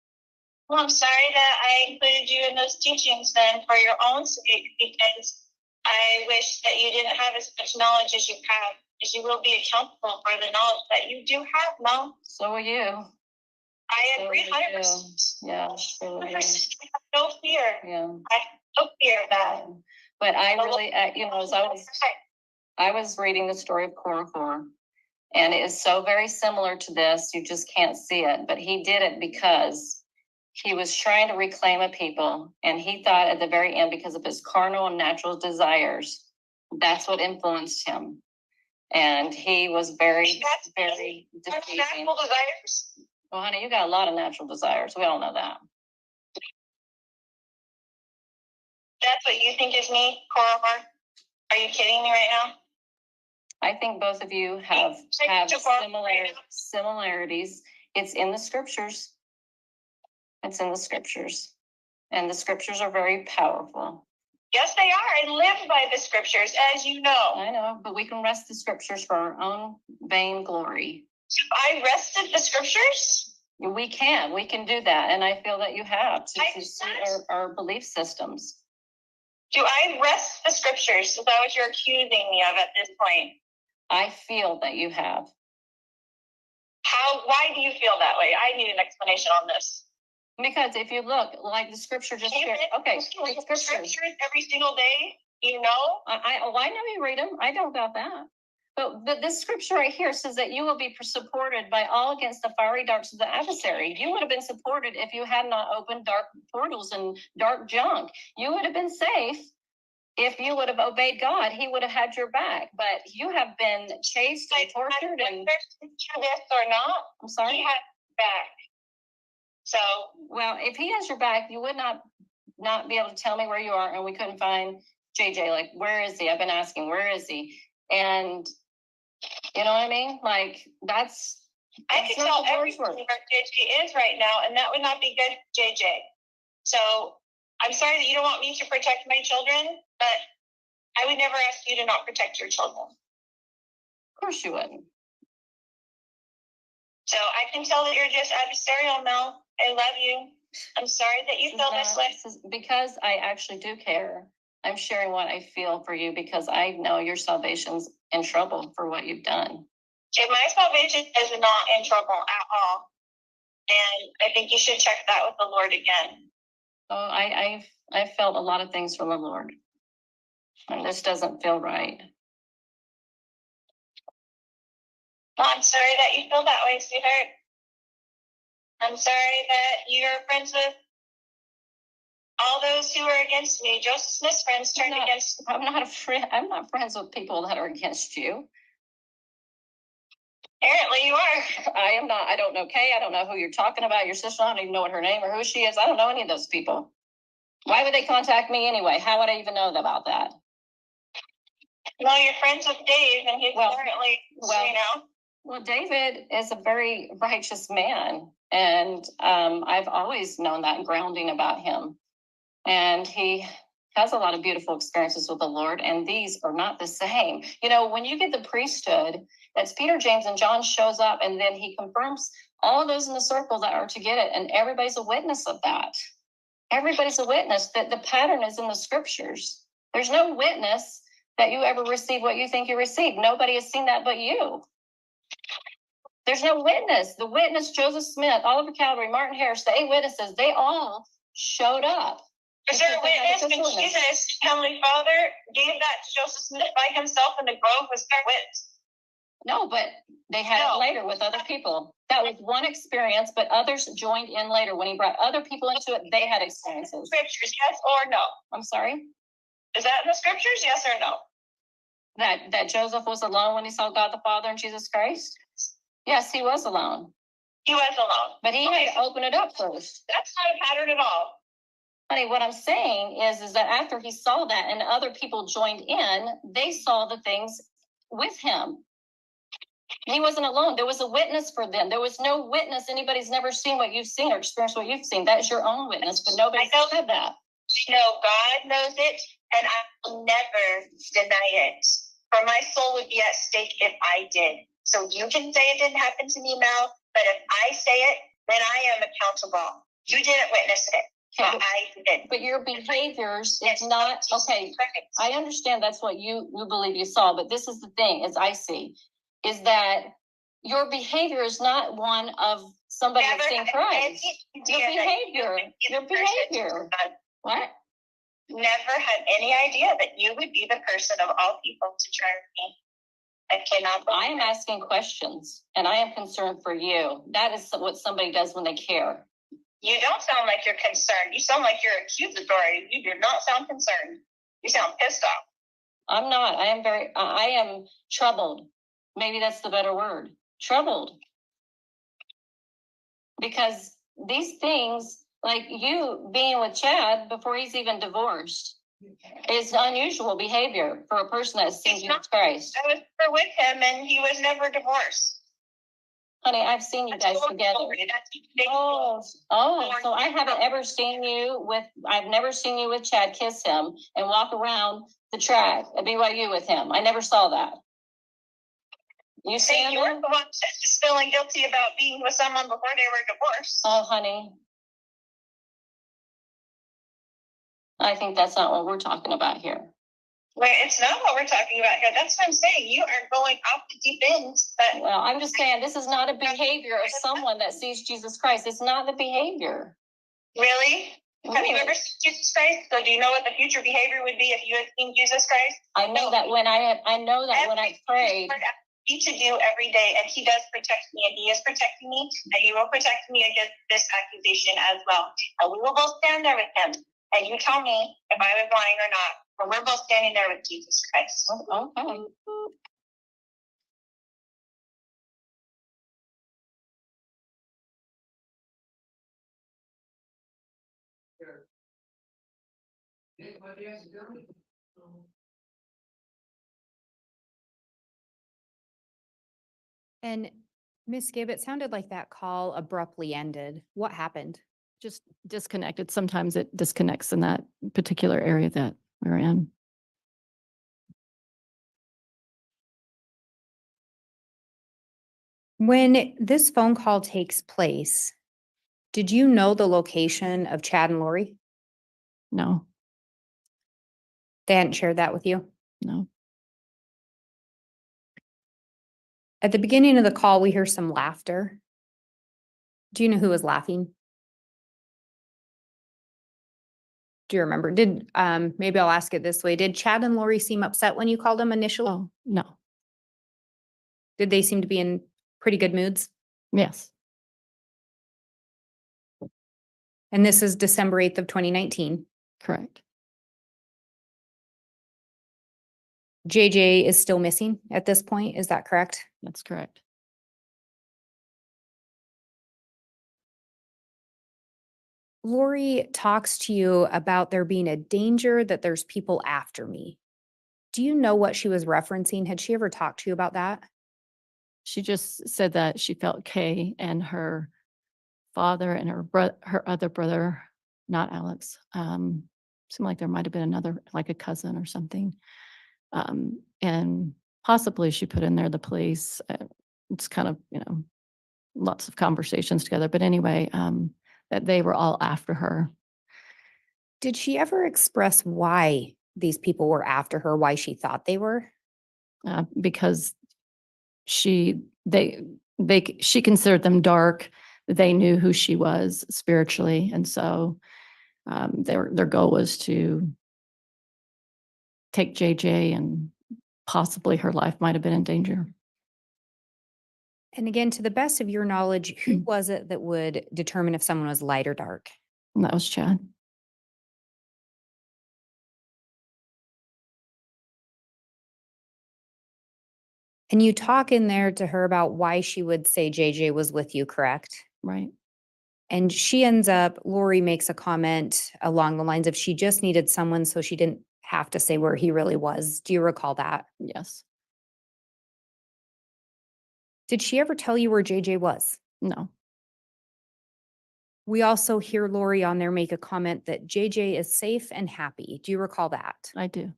Well, I'm sorry that I included you in those teachings then for your own sake, because I wish that you didn't have as much knowledge as you have, because you will be accountable for the knowledge that you do have now. So are you. I agree So are you. 100%. Yeah, so are you. 100%. I have no fear. Yeah. I have no fear of that. But I really, as I was reading the story of Korihor, and it is so very similar to this. You just can't see it, but he did it because he was trying to reclaim a people, and he thought at the very end, because of his carnal and natural desires, that's what influenced him. And he was very deceiving. Natural desires. Well, honey, you got a lot of natural desires. We all know that. That's what you think is me, Korihor? Are you kidding me right now? I think both of you have similarities. It's in the scriptures. It's in the scriptures. And the scriptures are very powerful. Yes, they are. I live by the scriptures, as you know. I know, but we can rest the scriptures for our own vain glory. I rested the scriptures? We can do that. And I feel that you have to see our belief systems. Do I rest the scriptures? Is that what you're accusing me of at this point? I feel that you have. Why do you feel that way? I need an explanation on this. Because if you look, like the scripture just here, okay, the scriptures every single day, you know? I know you read them. I don't doubt that. But this scripture right here says that you will be supported by all against the fiery darts of the adversary. You would have been supported if you had not opened dark portals and dark junk. You would have been safe if you would have obeyed God. He would have had your back. But you have been chased and tortured. And this or not, I'm sorry. He had back. So well, if he has your back, you would not be able to tell me where you are, and we couldn't find JJ. Like, where is he? I've been asking, where is he? And you know what I mean? Like, I could tell everyone where JJ is right now, and that would not be good, JJ. So I'm sorry that you don't want me to protect my children, but I would never ask you to not protect your children. Of course you wouldn't. So I can tell that you're just adversarial, Mel. I love you. I'm sorry that you feel this way. Because I actually do care. I'm sharing what I feel for you because I know your salvation's in trouble for what you've done. Okay, my salvation is not in trouble at all. And I think you should check that with the Lord again. Oh, I felt a lot of things from the Lord. And this doesn't feel right. Well, I'm sorry that you feel that way, sweetheart. I'm sorry that you're friends with all those who are against me. Joseph Smith's friends turned against me. I'm not a friend. I'm not friends with people that are against you. Apparently you are. I am not. I don't know Kay. I don't know who you're talking about. Your sister. I don't even know what her name or who she is. I don't know any of those people. Why would they contact me anyway? How would I even know about that? Well, you're friends with Dave, and he's apparently, you know. Well, David is a very righteous man, and I've always known that grounding about him. And he has a lot of beautiful experiences with the Lord, and these are not the same. You know, when you get the priesthood, that's Peter, James, and John shows up, and then he confirms all of those in the circle that are to get it, and everybody's a witness of that. Everybody's a witness that the pattern is in the scriptures. There's no witness that you ever receive what you think you received. Nobody has seen that but you. There's no witness. The witness, Joseph Smith, Oliver Cowdery, Martin Harris, the 8 witnesses, they all showed up. Is there a witness when Jesus, Heavenly Father, gave that to Joseph Smith by himself in the grove? Was there a witness? No, but they had No. it later with other people. That was one experience, but others joined in later. When he brought other people into it, they had experiences. Scriptures, yes or no? I'm sorry? Is that in the scriptures, yes or no? That Joseph was alone when he saw God the Father and Jesus Christ? Yes, he was alone, He was alone. but he had to open it up first. That's not a pattern at all. Honey, what I'm saying is that after he saw that and other people joined in, they saw the things with him. He wasn't alone. There was a witness for them. There was no witness. Anybody's never seen what you've seen or experienced what you've seen. That is your own witness, but nobody I know. said that. No, God knows it, and I will never deny it. For my soul would be at stake if I did. So you can say it didn't happen to me, Mel, but if I say it, then I am accountable. You didn't witness it, but I did. But your behaviors is not, okay, I understand that's what you believe you saw, but this is the thing, as I see, is that your behavior is not one of somebody Never that's in had Christ. any Your idea that behavior, you would be your the person to behavior. turn. What? Never had any idea that you would be the person of all people to turn me. I cannot I am believe it. asking questions and I am concerned for you. That is what somebody does when they care. You don't sound like you're concerned. You sound like you're accusatory. You do not sound concerned. You sound pissed off. I'm not. I am troubled. Maybe that's the better word. Troubled. Because these things, like you being with Chad before he's even divorced, is unusual behavior for a person that's seen It's Jesus not. Christ. I was never with him and he was never divorced. Honey, I've seen you guys together. Oh, so I haven't ever seen you with, I've never seen you with Chad kiss him and walk around the track at BYU with him. I never saw that. You see Say him? you're the one just feeling guilty about being with someone before they were divorced. Oh, honey. I think that's not what we're talking about here. Well, it's not what we're talking about here. That's what I'm saying. You are going off the deep end. But Well, I'm just saying, this is not a behavior of someone that sees Jesus Christ. It's not the behavior. really? Have you Really? ever seen Jesus Christ? So do you know what the future behavior would be if you had seen Jesus Christ? I know that when I prayed. You to do every day, and he does protect me, and he is protecting me, and he will protect me against this accusation as well. And we will both stand there with him, and you tell me if I was lying or not. But we're both standing there with Jesus Christ. Okay. And Miss Gibb, it sounded like that call abruptly ended. What happened? Just disconnected. Sometimes it disconnects in that particular area that we're in. When this phone call takes place, did you know the location of Chad and Lori? No, They hadn't shared that with you? no. At the beginning of the call, we hear some laughter. Do you know who was laughing? Do you remember? Maybe I'll ask it this way. Did Chad and Lori seem upset when you called them initially? Oh, no. Did they seem to be in pretty good moods? Yes, And this is December 8th of 2019. correct. JJ is still missing at this point. Is that correct? That's correct. Lori talks to you about there being a danger that there's people after me. Do you know what she was referencing? Had she ever talked to you about that? She just said that she felt Kay and her father and her other brother, not Alex, seemed like there might have been another, like a cousin or something. And possibly she put in there the police. It's kind of, lots of conversations together. But anyway, that they were all after her. Did she ever express why these people were after her, why she thought they were? Because she considered them dark. They knew who she was spiritually, and so their goal was to take JJ, and possibly her life might have been in danger. And again, to the best of your knowledge, who was it that would determine if someone was light or dark? And that was Chad. And you talk in there to her about why she would say JJ was with you, correct? Right. And she ends up, Lori makes a comment along the lines of she just needed someone so she didn't have to say where he really was. Do you recall that? Yes. Did she ever tell you where JJ was? No. We also hear Lori on there make a comment that JJ is safe and happy. Do you recall that? I do.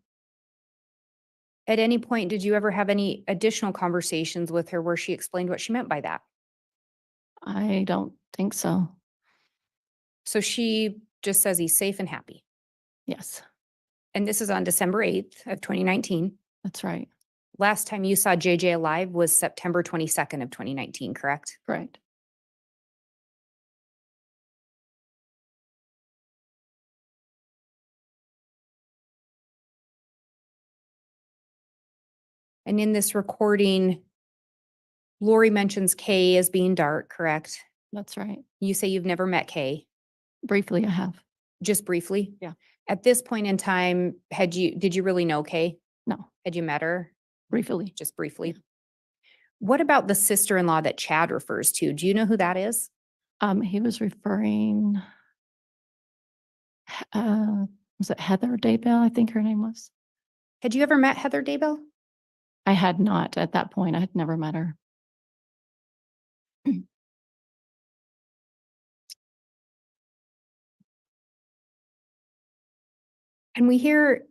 At any point, did you ever have any additional conversations with her where she explained what she meant by that? I don't think so. So she just says he's safe and happy. Yes, And this is on December 8th of 2019. that's right. Last time you saw JJ alive was September 22nd of 2019, correct? Correct. And in this recording, Lori mentions Kay as being dark, correct? That's right. You say you've never met Kay, Briefly, I have. just briefly? Yeah. At this point in time, did you really know Kay? No, Had you met her? briefly. Just briefly? Yeah. What about the sister-in-law that Chad refers to? Do you know who that is? He was referring, was it Heather Daybell? I think her name was. Had you ever met Heather Daybell? I had not at that point. I had never met her. And we hear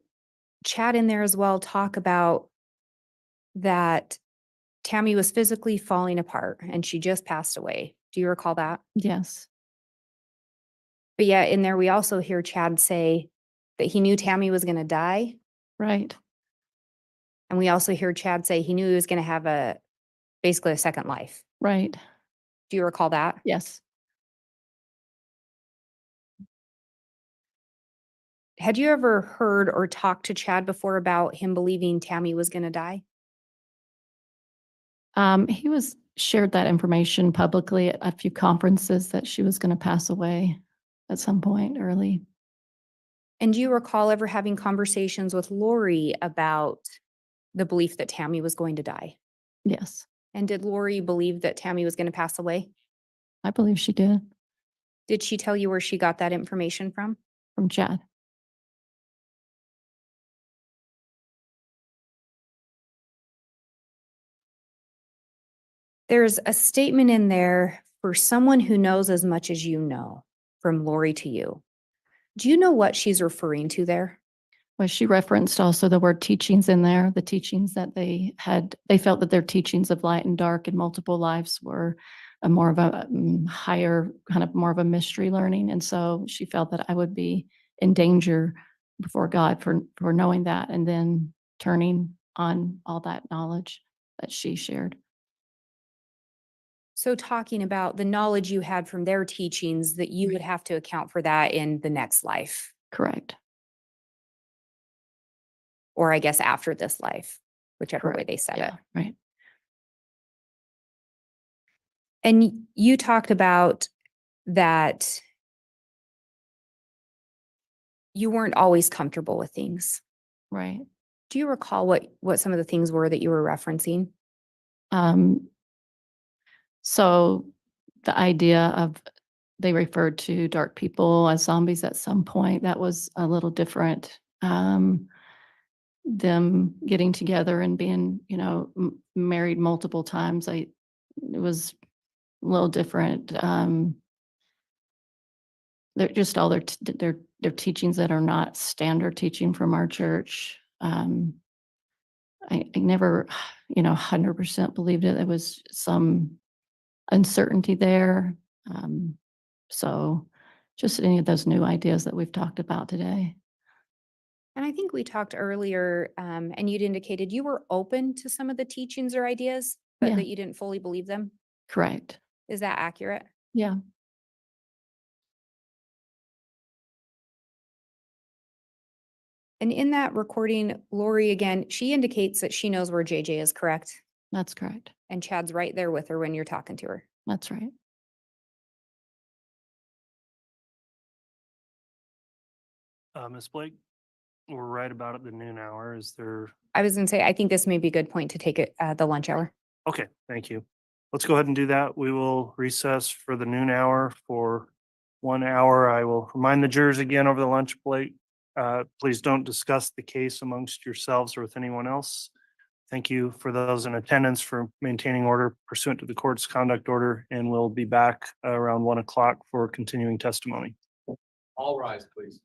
Chad in there as well talk about that Tammy was physically falling apart and she just passed away. Do you recall that? Yes, But yeah, in there, we also hear Chad say that he knew Tammy was going to die. right. And we also hear Chad say he knew he was going to have basically a second life. Right. Do you recall that? Yes. Had you ever heard or talked to Chad before about him believing Tammy was going to die? He was shared that information publicly at a few conferences that she was going to pass away at some point early. And do you recall ever having conversations with Lori about the belief that Tammy was going to die? Yes, And did Lori believe that Tammy was going to pass away? I believe she did, Did she tell you where she got that information from? from Chad. There's a statement in there for someone who knows as much as you know from Lori to you. Do you know what she's referring to there? Well, she referenced also the word teachings in there, the teachings that they had. They felt that their teachings of light and dark and multiple lives were a more of a higher, kind of more of a mystery learning. And so she felt that I would be in danger before God for knowing that and then turning on all that knowledge that she shared. So talking about the knowledge you had from their teachings, that you would have to account for that in the next life, Correct. or I guess after this life, whichever way Correct. they said it. Yeah, right. And you talked about that you weren't always comfortable with things. Right. Do you recall what some of the things were that you were referencing? So the idea of they referred to dark people as zombies at some point, that was a little different. Them getting together and being, married multiple times, it was a little different. They're just all their teachings that are not standard teaching from our church. I never, 100% believed it. There was some uncertainty there. So just any of those new ideas that we've talked about today. And I think we talked earlier, and you'd indicated you were open to some of the teachings or ideas, but Yeah. that you didn't fully believe them. Correct. Is that accurate? Yeah. And in that recording, Lori, again, she indicates that she knows where JJ is, correct? That's correct. And Chad's right there with her when you're talking to her. That's right. Ms. Blake, we're right about at the noon hour. Is there? I was gonna say, I think this may be a good point to take it, the lunch hour. Okay, thank you. Let's go ahead and do that. We will recess for the noon hour for 1 hour. I will remind the jurors again over the lunch break. Please don't discuss the case amongst yourselves or with anyone else. Thank you for those in attendance for maintaining order pursuant to the court's conduct order, and we'll be back around 1 o'clock for continuing testimony. All rise, please.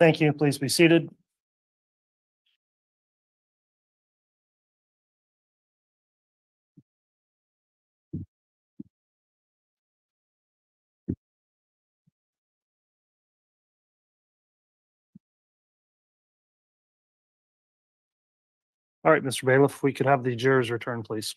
Thank you. Please be seated. All right, Mr. Bailiff, if we could have the jurors return, please.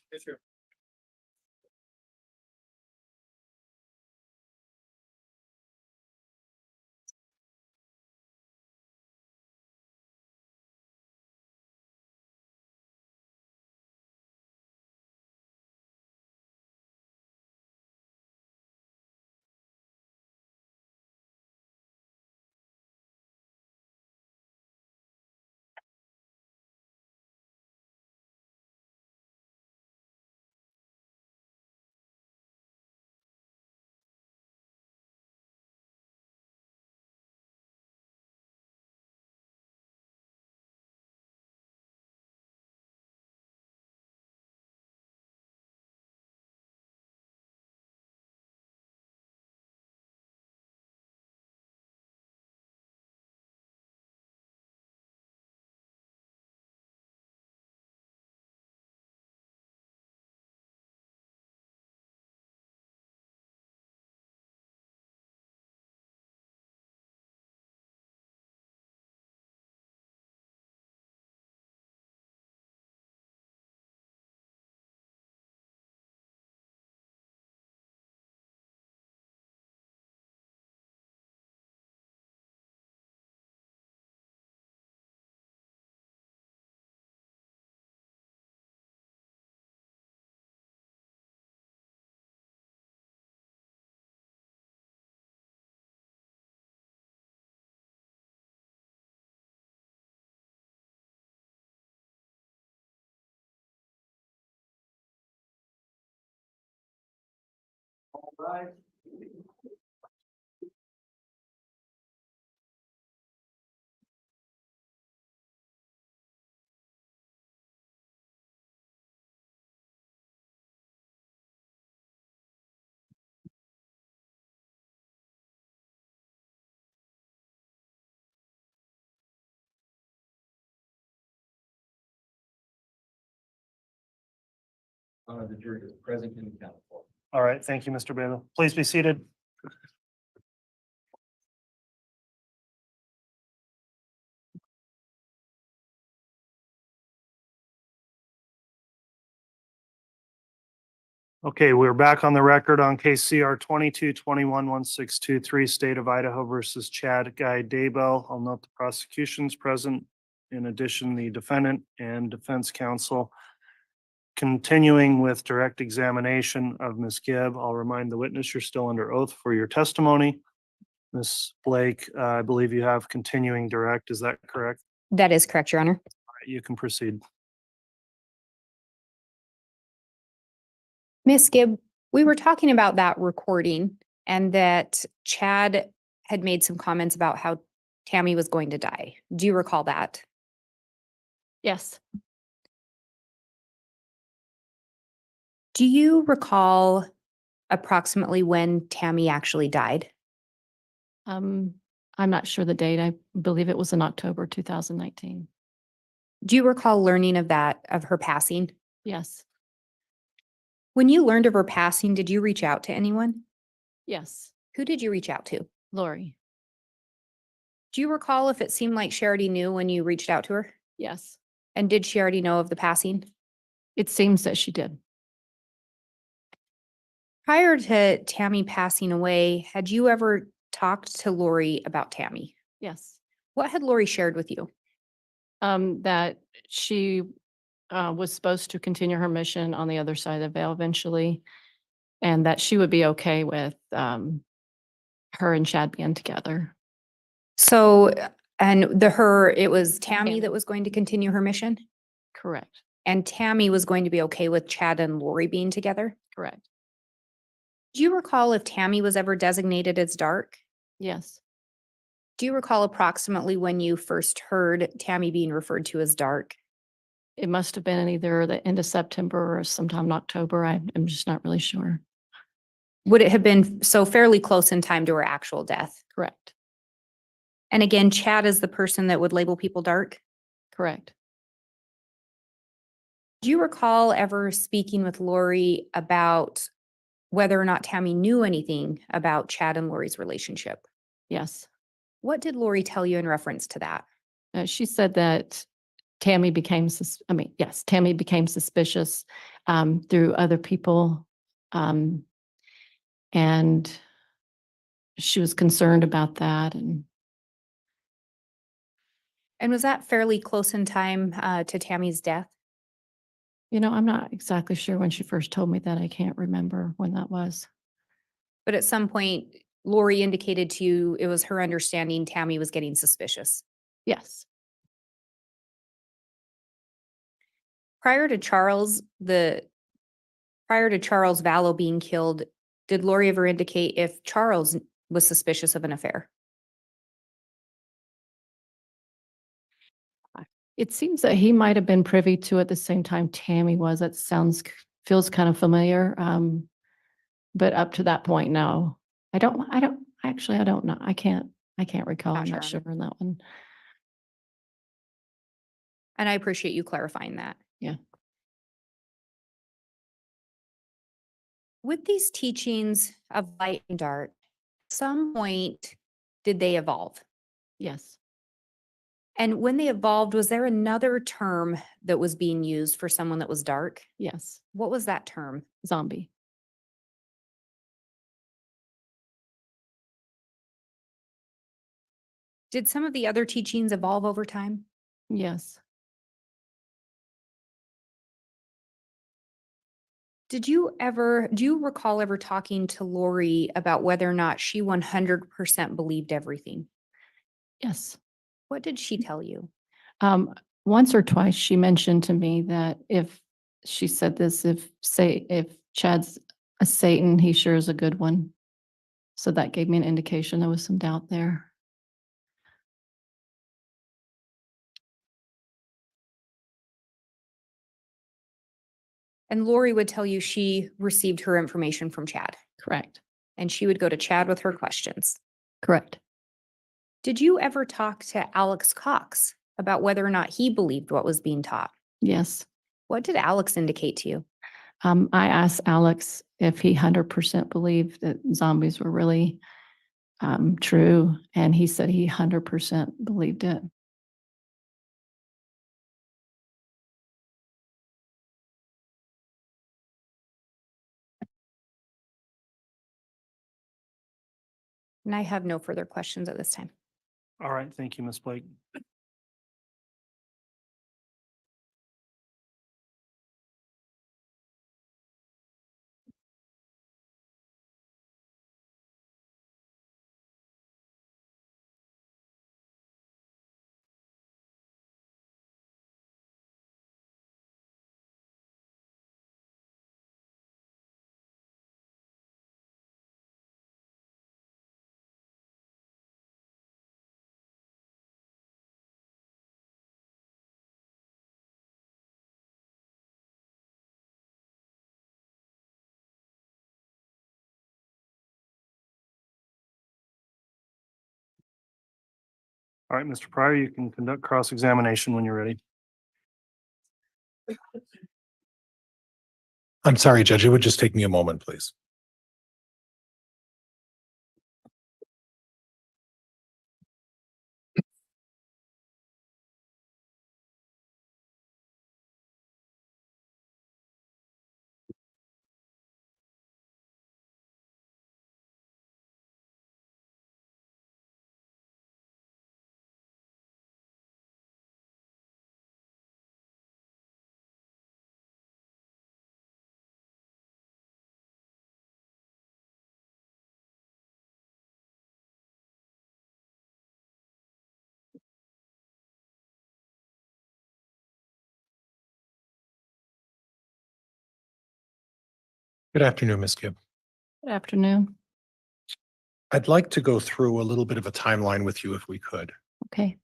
The jury is present and accounted for. All right, thank you, Mr. Bailiff. Please be seated. Okay, we're back on the record on case CR 22-21-1623, State of Idaho versus Chad Guy Daybell. I'll note the prosecution's present. In addition, the defendant and defense counsel. Continuing with direct examination of Ms. Gibb, I'll remind the witness you're still under oath for your testimony. Ms. Blake, I believe you have continuing direct. Is that correct? That is correct, Your Honor. All right, you can proceed. Miss Gibb, we were talking about that recording and that Chad had made some comments about how Tammy was going to die. Do you recall that? Yes. Do you recall approximately when Tammy actually died? I'm not sure the date. I believe it was in October 2019. Do you recall learning of her passing? Yes. When you learned of her passing, did you reach out to anyone? Yes. Who did you reach out to? Lori. Do you recall if it seemed like she already knew when you reached out to her? Yes. And did she already know of the passing? It seems that she did. Prior to Tammy passing away, had you ever talked to Lori about Tammy? Yes. What had Lori shared with you? That she was supposed to continue her mission on the other side of the veil eventually, and that she would be okay with her and Chad being together. So, and it was Tammy Tammy. that was going to continue her mission? Correct. And Tammy was going to be okay with Chad and Lori being together? Correct. Do you recall if Tammy was ever designated as dark? Yes. Do you recall approximately when you first heard Tammy being referred to as dark? It must have been either the end of September or sometime in October. I'm just not really sure. Would it have been so fairly close in time to her actual death? Correct. And again, Chad is the person that would label people dark. Correct. Do you recall ever speaking with Lori about whether or not Tammy knew anything about Chad and Lori's relationship? Yes. What did Lori tell you in reference to that? She said that Tammy became, Tammy became suspicious through other people. And she was concerned about that. And was that fairly close in time to Tammy's death? I'm not exactly sure when she first told me that. I can't remember when that was. But at some point, Lori indicated to you it was her understanding Tammy was getting suspicious. Yes. Prior to Charles Vallow being killed, did Lori ever indicate if Charles was suspicious of an affair? It seems that he might have been privy to at the same time Tammy was. That feels kind of familiar. But up to that point, no. I don't know. I can't recall. I'm not sure on that one. And I appreciate you clarifying that. Yeah. With these teachings of light and dark, at some point, did they evolve? Yes. And when they evolved, was there another term that was being used for someone that was dark? Yes. What was that term? Zombie. Did some of the other teachings evolve over time? Yes. Do you recall ever talking to Lori about whether or not she 100% believed everything? Yes. What did she tell you? Once or twice she mentioned to me that if Chad's a Satan, he sure is a good one. So that gave me an indication there was some doubt there. And Lori would tell you she received her information from Chad, Correct. and she would go to Chad with her questions. Correct. Did you ever talk to Alex Cox about whether or not he believed what was being taught? Yes. What did Alex indicate to you? I asked Alex if he 100% believed that zombies were really true, and he said he 100% believed it. And I have no further questions at this time. All right, thank you, Ms. Blake. All right, Mr. Pryor, you can conduct cross-examination when you're ready. I'm sorry, Judge, it would just take me a moment, please. Good afternoon, Ms. Gibb. Good afternoon. I'd like to go through a little bit of a timeline with you if we could. Okay.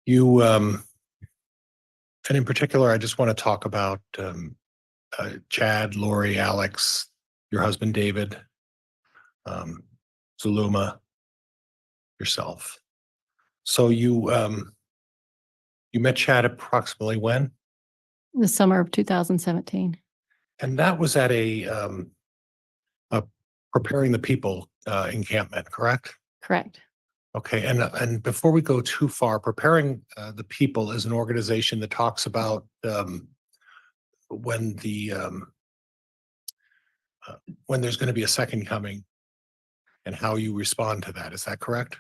You, and in particular, I just want to talk about Chad, Lori, Alex, your husband, David, Zuluma, yourself. So you met Chad approximately when? The summer of 2017. And that was at a Preparing the People encampment, correct? Correct. Okay, and before we go too far, Preparing the People is an organization that talks about when there's going to be a second coming and how you respond to that. Is that correct?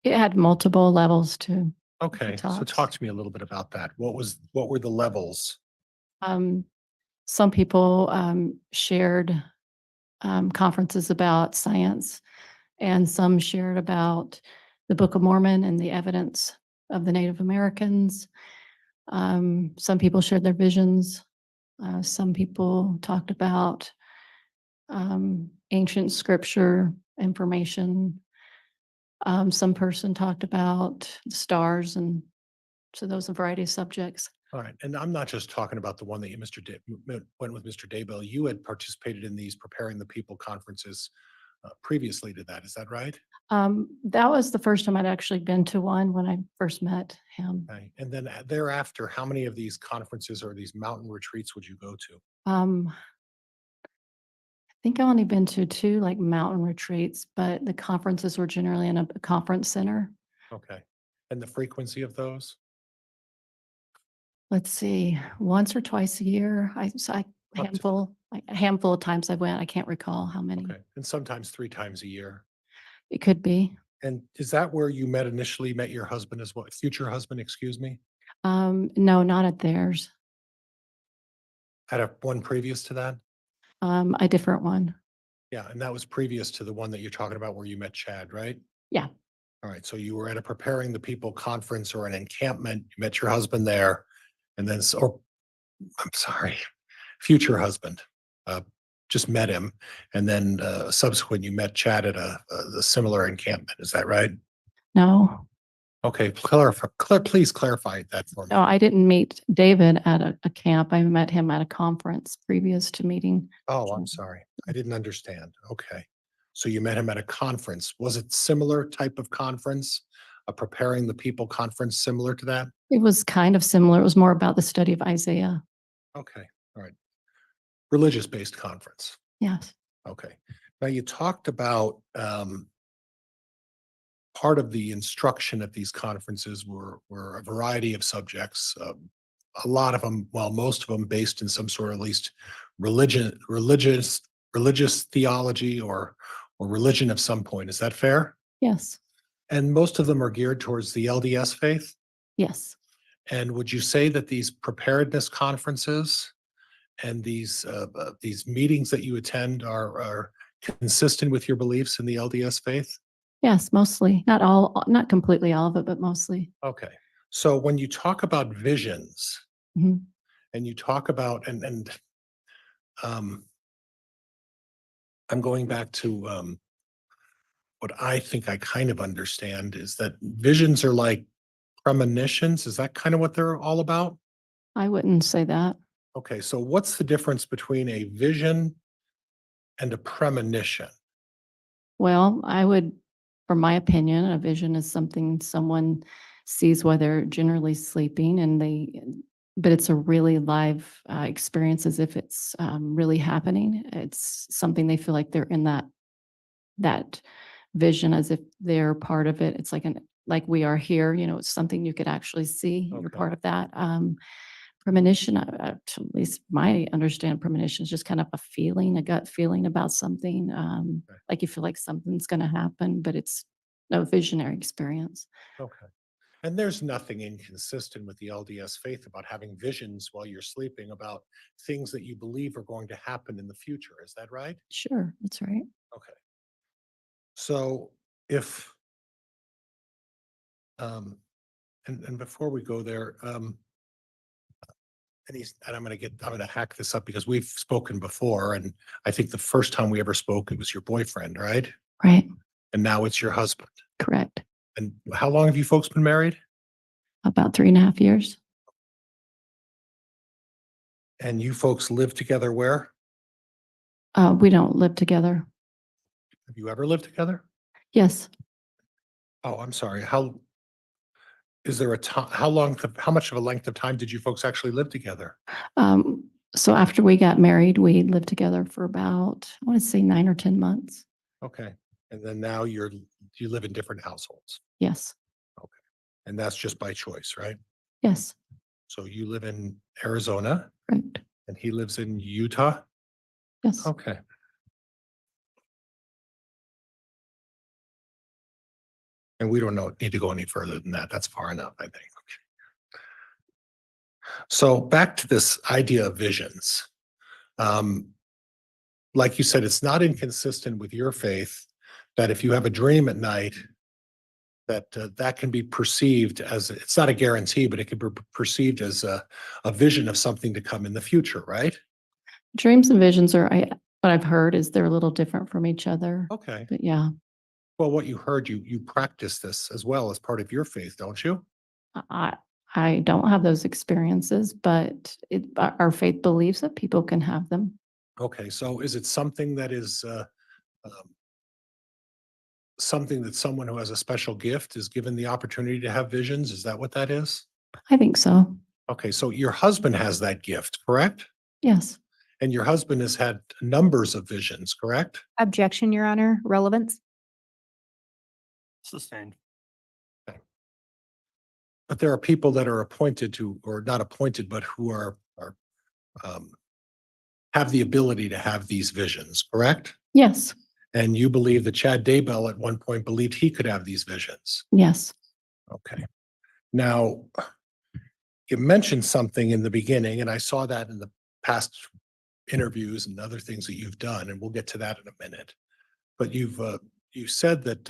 It had multiple levels to Okay, so talks. talk to me a little bit about that. What were the levels? Some people shared conferences about science, and some shared about the Book of Mormon and the evidence of the Native Americans. Some people shared their visions. Some people talked about ancient scripture information. Some person talked about the stars, and so those a variety of subjects. All right, and I'm not just talking about the one that you went with Mr. Daybell. You had participated in these Preparing the People conferences previously to that. Is that right? That was the first time I'd actually been to one when I first met him. Okay, and then thereafter, how many of these conferences or these mountain retreats would you go to? I think I've only been to 2 like mountain retreats, but the conferences were generally in a conference center. Okay, and the frequency of those? Let's see, once or twice a year. Up to- A handful of times I went. I can't recall how many. Okay, and sometimes 3 times a year. It could be. And is that where you initially met your husband as well? Future husband, excuse me? No, not at theirs. Had one previous to that? A different one. Yeah, and that was previous to the one that you're talking about where you met Chad, right? Yeah. All right, so you were at a Preparing the People conference or an encampment, you met your husband there, and then, I'm sorry, future husband, just met him, and then subsequent, you met Chad at a similar encampment, is that right? No, Okay, please clarify that for me. no, I didn't meet David at a camp. I met him at a conference previous to meeting. Oh, I'm sorry, I didn't understand. Okay. So you met him at a conference. Was it similar type of conference? A Preparing the People conference similar to that? It was kind of similar. It was more about the study of Isaiah. Okay, all right. Religious-based conference. Yes. Okay. Now you talked about part of the instruction at these conferences were a variety of subjects. A lot of them, well, most of them based in some sort of at least religious theology or religion of some point. Is that fair? Yes. And most of them are geared towards the LDS faith. Yes. And would you say that these preparedness conferences and these meetings that you attend are consistent with your beliefs in the LDS faith? Yes, mostly. Not all, not completely all of it, but mostly. Okay. So when you talk about visions Mhm. and you talk about, I'm going back to what I think I kind of understand is that visions are like premonitions. Is that kind of what they're all about? I wouldn't say that. Okay, so what's the difference between a vision and a premonition? Well, I would, from my opinion, a vision is something someone sees while they're generally sleeping, but it's a really live experience as if it's really happening. It's something they feel like they're in that vision as if they're part of it. It's like we are here, it's something you could actually see. You're Okay. part of that. Premonition, at least my understanding, premonition is just kind of a gut feeling about something. Like you feel like something's going to happen, but it's no visionary experience. Okay. And there's nothing inconsistent with the LDS faith about having visions while you're sleeping about things that you believe are going to happen in the future. Is that right? Sure, that's right. Okay. So if, and before we go there, and I'm going to hack this up because we've spoken before. And I think the first time we ever spoke, it was your boyfriend, right? Right, And now it's your husband. correct. And how long have you folks been married? About 3.5 years. And you folks live together where? We don't live together. Have you ever lived together? Yes. Oh, I'm sorry. Is there a time, how much of a length of time did you folks actually live together? So after we got married, we lived together for about, I want to say 9 or 10 months. Okay. And then now you live in different households. Yes. And that's just by choice, right? Yes. So you live in Arizona Right. and he lives in Utah? Yes. Okay. And we don't need to go any further than that. That's far enough, I think. Okay. So back to this idea of visions. Like you said, it's not inconsistent with your faith that if you have a dream at night, that can be perceived as, it's not a guarantee, but it can be perceived as a vision of something to come in the future, right? Dreams and visions are, what I've heard is they're a little different from each other. Okay. But yeah, Well, what you heard, you practice this as well as part of your faith, don't you? I don't have those experiences, but our faith believes that people can have them. Okay, so is it something that is something that someone who has a special gift is given the opportunity to have visions? Is that what that is? I think so. Okay, so your husband has that gift, correct? Yes. And your husband has had numbers of visions, correct? Objection, Your Honor. Relevance? Sustained. But there are people that are appointed to, or not appointed, but who are have the ability to have these visions, correct? Yes. And you believe that Chad Daybell at one point believed he could have these visions. Yes. Okay. Now, you mentioned something in the beginning, and I saw that in the past interviews and other things that you've done, and we'll get to that in a minute. But you said that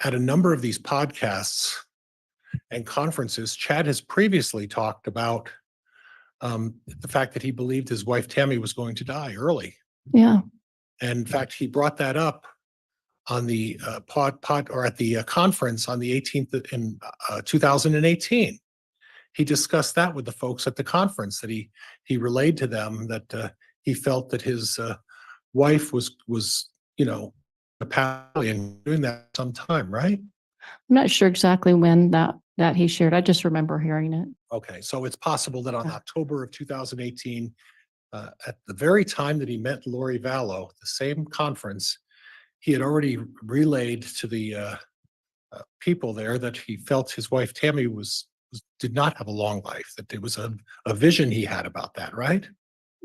at a number of these podcasts and conferences, Chad has previously talked about the fact that he believed his wife Tammy was going to die early. Yeah. And in fact, he brought that up on the or at the conference on the 18th in 2018. He discussed that with the folks at the conference, that he relayed to them that he felt that his wife was and doing that sometime, right? I'm not sure exactly when that he shared. I just remember hearing it. Okay, so it's possible that on Yeah. October of 2018, at the very time that he met Lori Vallow, the same conference, he had already relayed to the people there that he felt his wife Tammy did not have a long life, that there was a vision he had about that, right?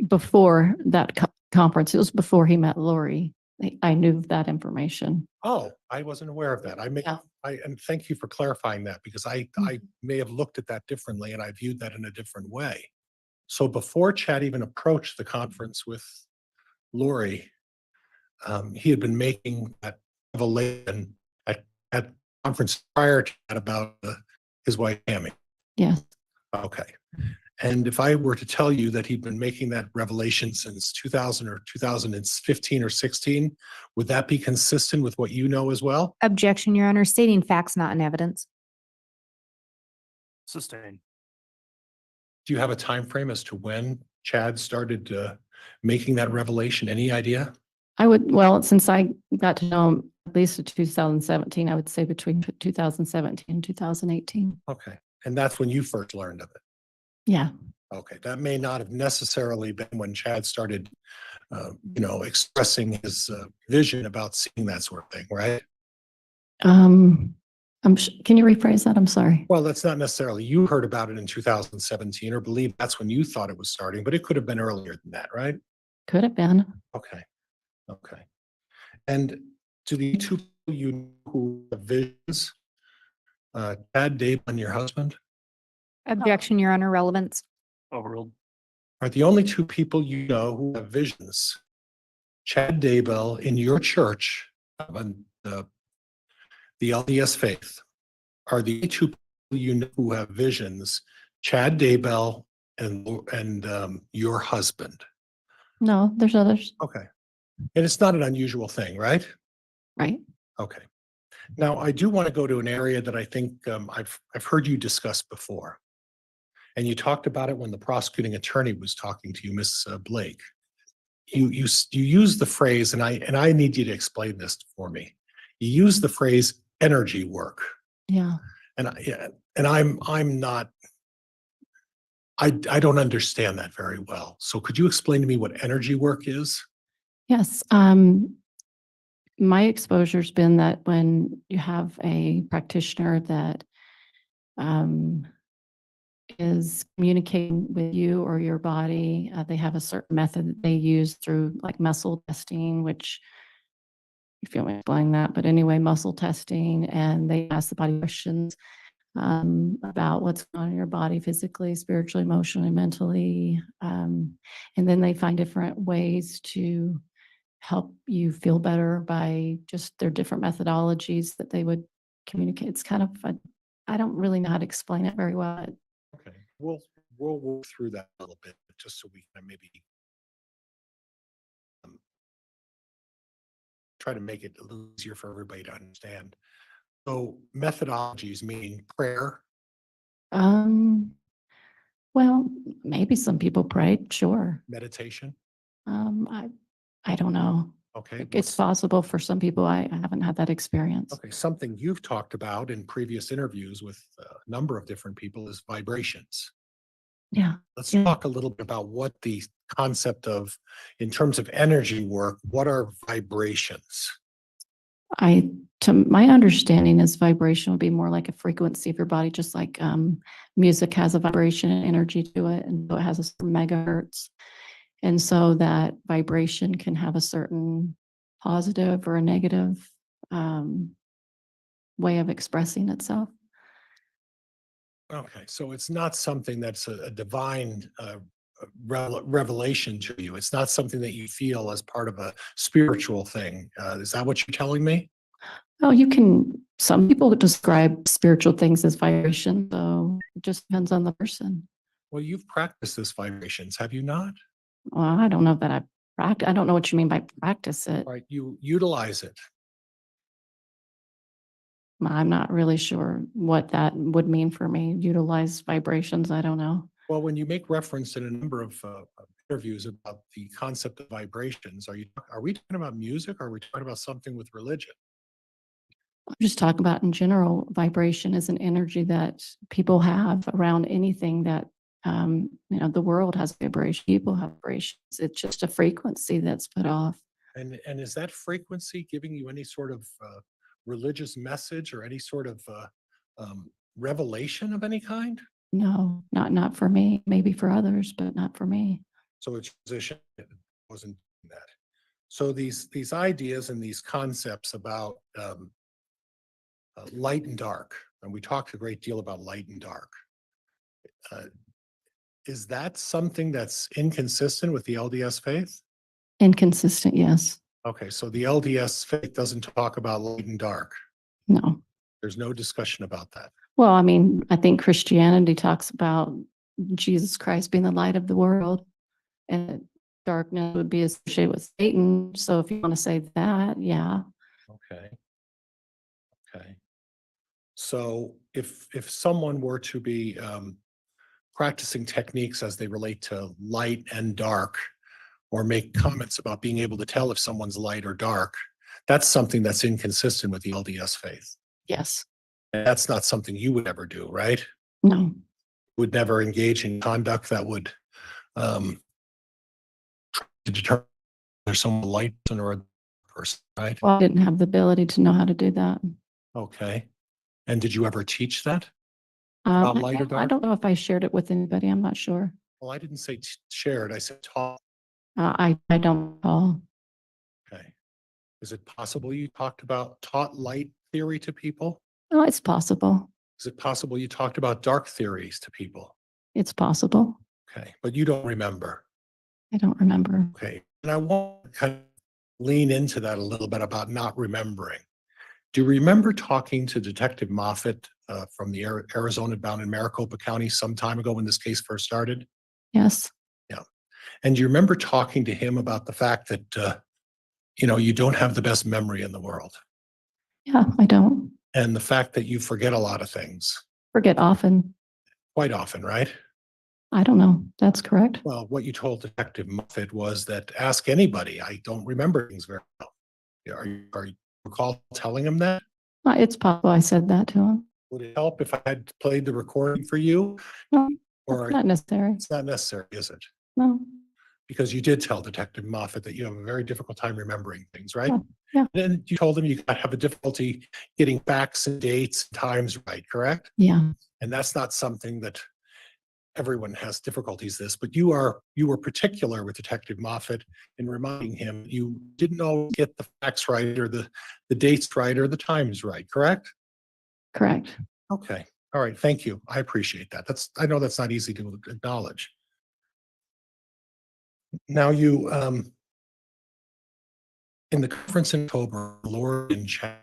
Before that conference, it was before he met Lori. I knew that information. Oh, I wasn't aware of that. Yeah. And thank you for clarifying that, because I may have looked at that differently and I viewed that in a different way. So before Chad even approached the conference with Lori, he had been making that revelation at conference prior to that about his wife Tammy. Yes. Okay. And if I were to tell you that he'd been making that revelation since 2000 or 2015 or 16, would that be consistent with what you know as well? Objection, Your Honor. Stating facts, not in evidence. Sustained. Do you have a time frame as to when Chad started making that revelation? Any idea? Well, since I got to know him at least in 2017, I would say between 2017 and 2018. Okay. And that's when you first learned of it. Yeah. Okay. That may not have necessarily been when Chad started, expressing his vision about seeing that sort of thing, right? Can you rephrase that? I'm sorry. Well, that's not necessarily, you heard about it in 2017 or believe that's when you thought it was starting, but it could have been earlier than that, right? Could have been. Okay. Okay. And do the two people you know who have visions, Chad Daybell and your husband, Objection, Your Honor. Relevance? Overruled. are the only two people you know who have visions, Chad Daybell in your church, the LDS faith, are the two people you know who have visions, Chad Daybell and your husband? No, there's others. Okay. And it's not an unusual thing, right? Right. Okay. Now, I do want to go to an area that I think I've heard you discuss before. And you talked about it when the prosecuting attorney was talking to you, Miss Blake. you use the phrase, and I need you to explain this for me. You use the phrase energy work. Yeah. And I'm not, I don't understand that very well. So could you explain to me what energy work is? Yes. My exposure's been that when you have a practitioner that is communicating with you or your body, they have a certain method that they use through like muscle testing, which if you want me to explain that, but anyway, muscle testing, and they ask the body questions about what's going on in your body physically, spiritually, emotionally, mentally. And then they find different ways to help you feel better by just their different methodologies that they would communicate. It's kind of, I don't really know how to explain it very well. Okay, we'll work through that a little bit, just so we can maybe try to make it a little easier for everybody to understand. So methodologies mean prayer. Well, maybe some people pray, sure. Meditation. I don't know. Okay. It's possible for some people. I haven't had that experience. Okay, something you've talked about in previous interviews with a number of different people is vibrations. Yeah. Let's Yeah. talk a little bit about what the concept of, in terms of energy work, what are vibrations? To my understanding is vibration would be more like a frequency of your body, just like music has a vibration and energy to it, and so it has a certain megahertz. And so that vibration can have a certain positive or a negative way of expressing itself. Okay, so it's not something that's a divine revelation to you. It's not something that you feel as part of a spiritual thing. Is that what you're telling me? Oh, some people describe spiritual things as vibration, so it just depends on the person. Well, you've practiced this vibrations, have you not? Well, I don't know that I don't know what you mean by practice it. Right, you utilize it. I'm not really sure what that would mean for me. Utilize vibrations, I don't know. Well, when you make reference in a number of interviews about the concept of vibrations, are we talking about music, or are we talking about something with religion? I'm just talking about in general, vibration is an energy that people have around anything that, the world has vibration, people have vibrations. It's just a frequency that's put off. And is that frequency giving you any sort of religious message or any sort of revelation of any kind? No, not for me, maybe for others, but not for me. So its position wasn't that. So these ideas and these concepts about light and dark, and we talked a great deal about light and dark. Is that something that's inconsistent with the LDS faith? Inconsistent, yes. Okay, so the LDS faith doesn't talk about light and dark. No. There's no discussion about that. Well, I mean, I think Christianity talks about Jesus Christ being the light of the world, and darkness would be associated with Satan. So if you want to say that, yeah. Okay. Okay. So if someone were to be practicing techniques as they relate to light and dark, or make comments about being able to tell if someone's light or dark, that's something that's inconsistent with the LDS faith. Yes. And that's not something you would ever do, right? No. Would never engage in conduct that would try to determine there's someone light or a person, right? Well, I didn't have the ability to know how to do that. Okay. And did you ever teach that? Light or dark? I don't know if I shared it with anybody. I'm not sure. Well, I didn't say shared, I said taught. I don't recall. Okay. Is it possible you taught light theory to people? Oh, it's possible. Is it possible you talked about dark theories to people? It's possible. Okay, but you don't remember. I don't remember. Okay, and I want to kind of lean into that a little bit about not remembering. Do you remember talking to Detective Moffat from the Arizona bound in Maricopa County some time ago when this case first started? Yes. Yeah. And do you remember talking to him about the fact that, you don't have the best memory in the world? Yeah, I don't. And the fact that you forget a lot of things. Forget often. Quite often, right? I don't know. That's correct. Well, what you told Detective Muffet was that ask anybody. I don't remember things very well. Are you recall telling him that? It's possible I said that to him. Would it help if I had played the recording for you? No, Or not necessary. it's not necessary, is it? No. Because you did tell Detective Moffat that you have a very difficult time remembering things, right? Yeah. Then you told him you have a difficulty getting facts and dates, and times right, correct? Yeah. And that's not something that everyone has difficulties this, but you were particular with Detective Moffat in reminding him you didn't always get the facts right or the dates right or the times right, correct? Correct. Okay. All right. Thank you. I appreciate that. I know that's not easy to acknowledge. Now you, in the conference in October, Lori and Chad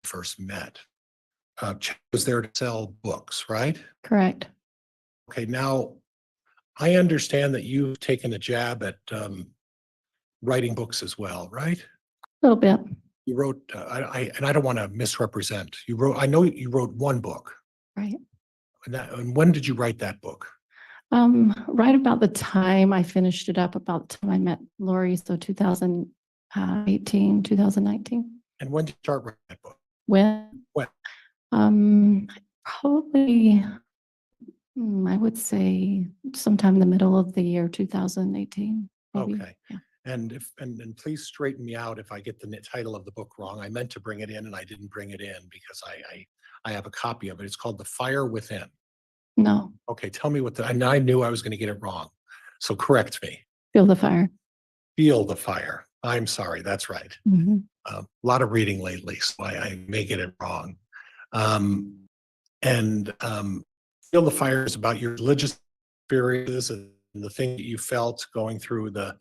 first met. Chad was there to sell books, right? Correct. Okay. Now I understand that you've taken a jab at writing books as well, right? A little bit. You wrote, and I don't want to misrepresent. I know you wrote one book. Right. And when did you write that book? Right about the time I finished it up, about the time I met Lori, so 2018, 2019. And when did you start writing that book? When? When? Probably, I would say sometime in the middle of the year 2018. Maybe. Okay. Yeah. And please straighten me out if I get the title of the book wrong. I meant to bring it in and I didn't bring it in because I have a copy of it. It's called The Fire Within. No. Okay, tell me and I knew I was going to get it wrong. So correct me. Feel the Fire. Feel the Fire. I'm sorry. That's right. Mm-hmm. A lot of reading lately, so I may get it wrong. Feel the Fire is about your religious experiences and the thing that you felt going through the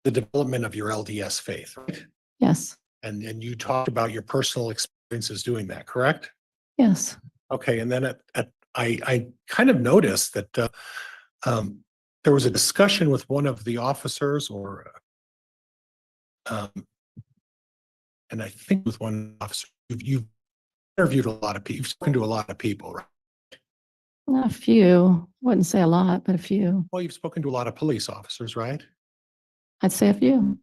development of your LDS faith, right? Yes. And you talked about your personal experiences doing that, correct? Yes. Okay, and then I kind of noticed that there was a discussion with one of the officers, and I think with one officer, you've interviewed a lot of people, you've spoken to a lot of people, right? A few. Wouldn't say a lot, but a few. Well, you've spoken to a lot of police officers, right? I'd say a few.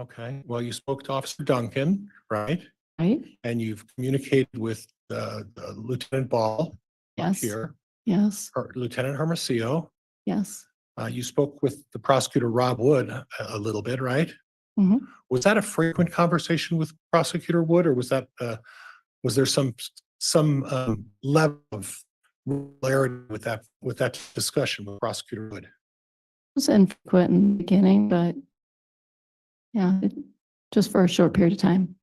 Okay, well, you spoke to Officer Duncan, right? Right? And you've communicated with Lieutenant Ball Yes. here, Yes. or Lieutenant Hermosillo. Yes. You spoke with the prosecutor, Rob Wood, a little bit, right? Mhm. Was that a frequent conversation with Prosecutor Wood, or was there some level of regularity with that discussion with Prosecutor Wood? It was infrequent in the beginning, but yeah, just for a short period of time.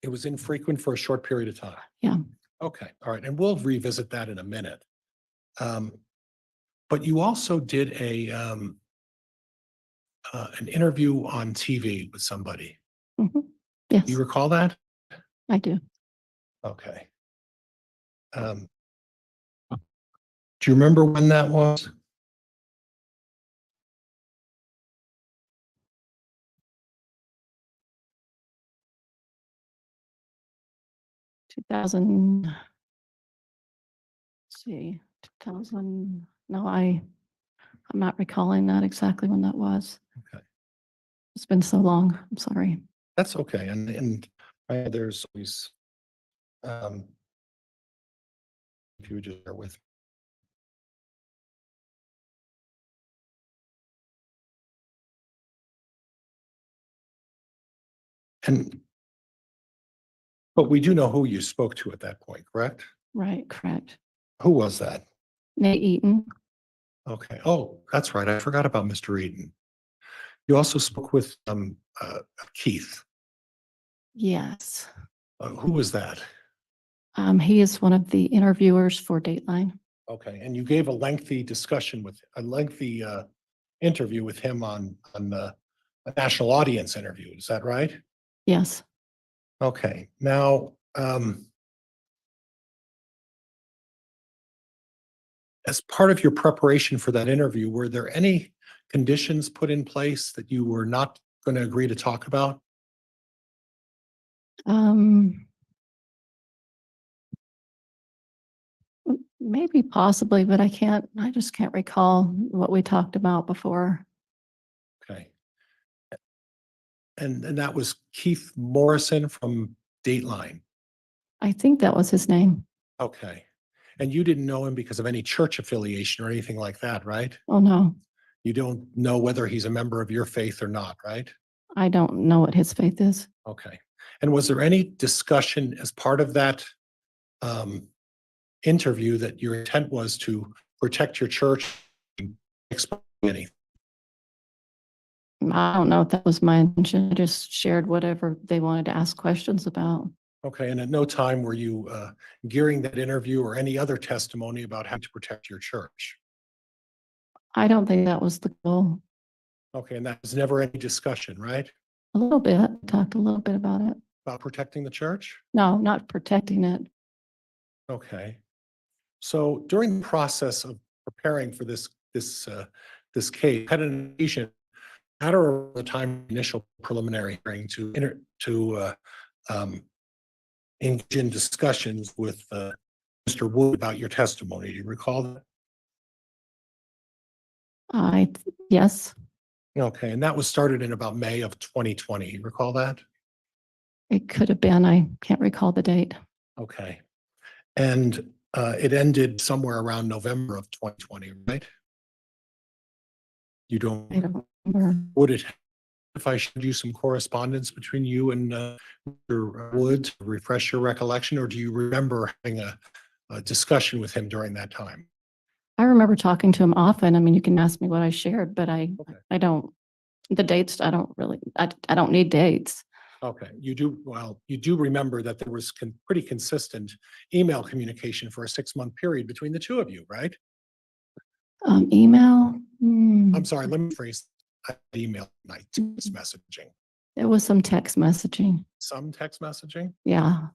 It was infrequent for a short period of time. Yeah. Okay, all right, and we'll revisit that in a minute. But you also did an interview on TV with somebody. Mhm. Yes, You recall that? I do. Okay. Do you remember when that was? 2000, let's see, 2000, no, I'm not recalling that exactly when that was. Okay. It's been so long. I'm sorry. That's okay, and there's always, if you would just bear with me. But we do know who you spoke to at that point, correct? Right, correct. Who was that? Nate Eaton. Okay. Oh, that's right. I forgot about Mr. Eden. You also spoke with Keith. Yes. Who was that? He is one of the interviewers for Dateline. Okay, and you gave a lengthy interview with him on a national audience interview. Is that right? Yes. Okay. Now, as part of your preparation for that interview, were there any conditions put in place that you were not going to agree to talk about? Maybe possibly, but I just can't recall what we talked about before. Okay. And that was Keith Morrison from Dateline. I think that was his name. Okay. And you didn't know him because of any church affiliation or anything like that, right? Oh, no, You don't know whether he's a member of your faith or not, right? I don't know what his faith is. Okay. And was there any discussion as part of that interview that your intent was to protect your church and explain anything? I don't know if that was my intention. I just shared whatever they wanted to ask questions about. Okay. And at no time were you gearing that interview or any other testimony about how to protect your church? I don't think that was the goal. Okay. And that was never any discussion, right? A little bit, talked a little bit about it. About protecting the church? No, not protecting it. Okay. So during the process of preparing for this case, had an occasion at or the time initial preliminary hearing to engage in discussions with Mr. Wood about your testimony. Do you recall that? Yes, Okay, and that was started in about May of 2020. You recall that? it could have been. I can't recall the date. Okay. And it ended somewhere around November of 2020, right? You I don't, don't remember. would it, if I showed you some correspondence between you and Mr. Wood to refresh your recollection, or do you remember having a discussion with him during that time? I remember talking to him often. I mean, you can ask me what I shared, but I don't, the dates, I don't really, I don't need dates. Okay, you do remember that there was pretty consistent email communication for a 6-month period between the two of you, right? Email? I'm sorry, let me phrase that. Email, night text messaging, There was some text messaging. some text messaging. Yeah.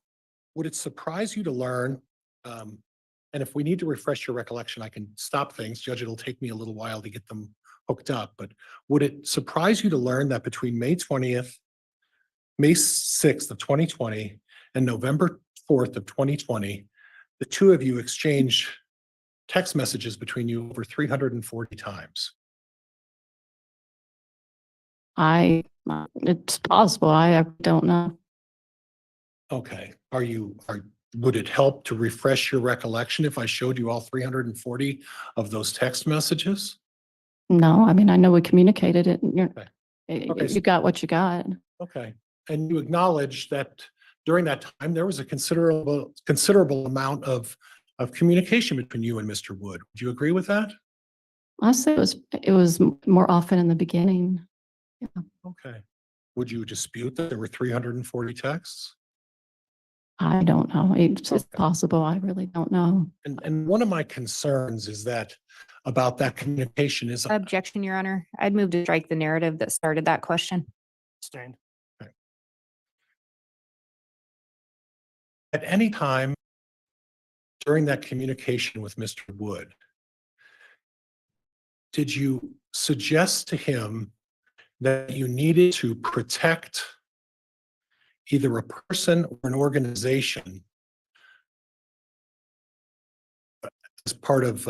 Would it surprise you to learn, and if we need to refresh your recollection, I can stop things. Judge, it'll take me a little while to get them hooked up, but would it surprise you to learn that between May 20th, May 6th of 2020 and November 4th of 2020, the two of you exchanged text messages between you over 340 times? It's possible. I don't know. Okay, would it help to refresh your recollection if I showed you all 340 of those text messages? No, I mean, I know we communicated it. And Okay, you got what you got. Okay, and you acknowledge that during that time, there was a considerable amount of communication between you and Mr. Wood. Would you agree with that? I say it was more often in the beginning. Okay. Would you dispute that there were 340 texts? I don't know. It's Okay. possible. I really don't know. And one of my concerns is that about that communication is Objection, Your Honor. I'd move to strike the narrative that started that question. Sustained. at any time during that communication with Mr. Wood, did you suggest to him that you needed to protect either a person or an organization as part of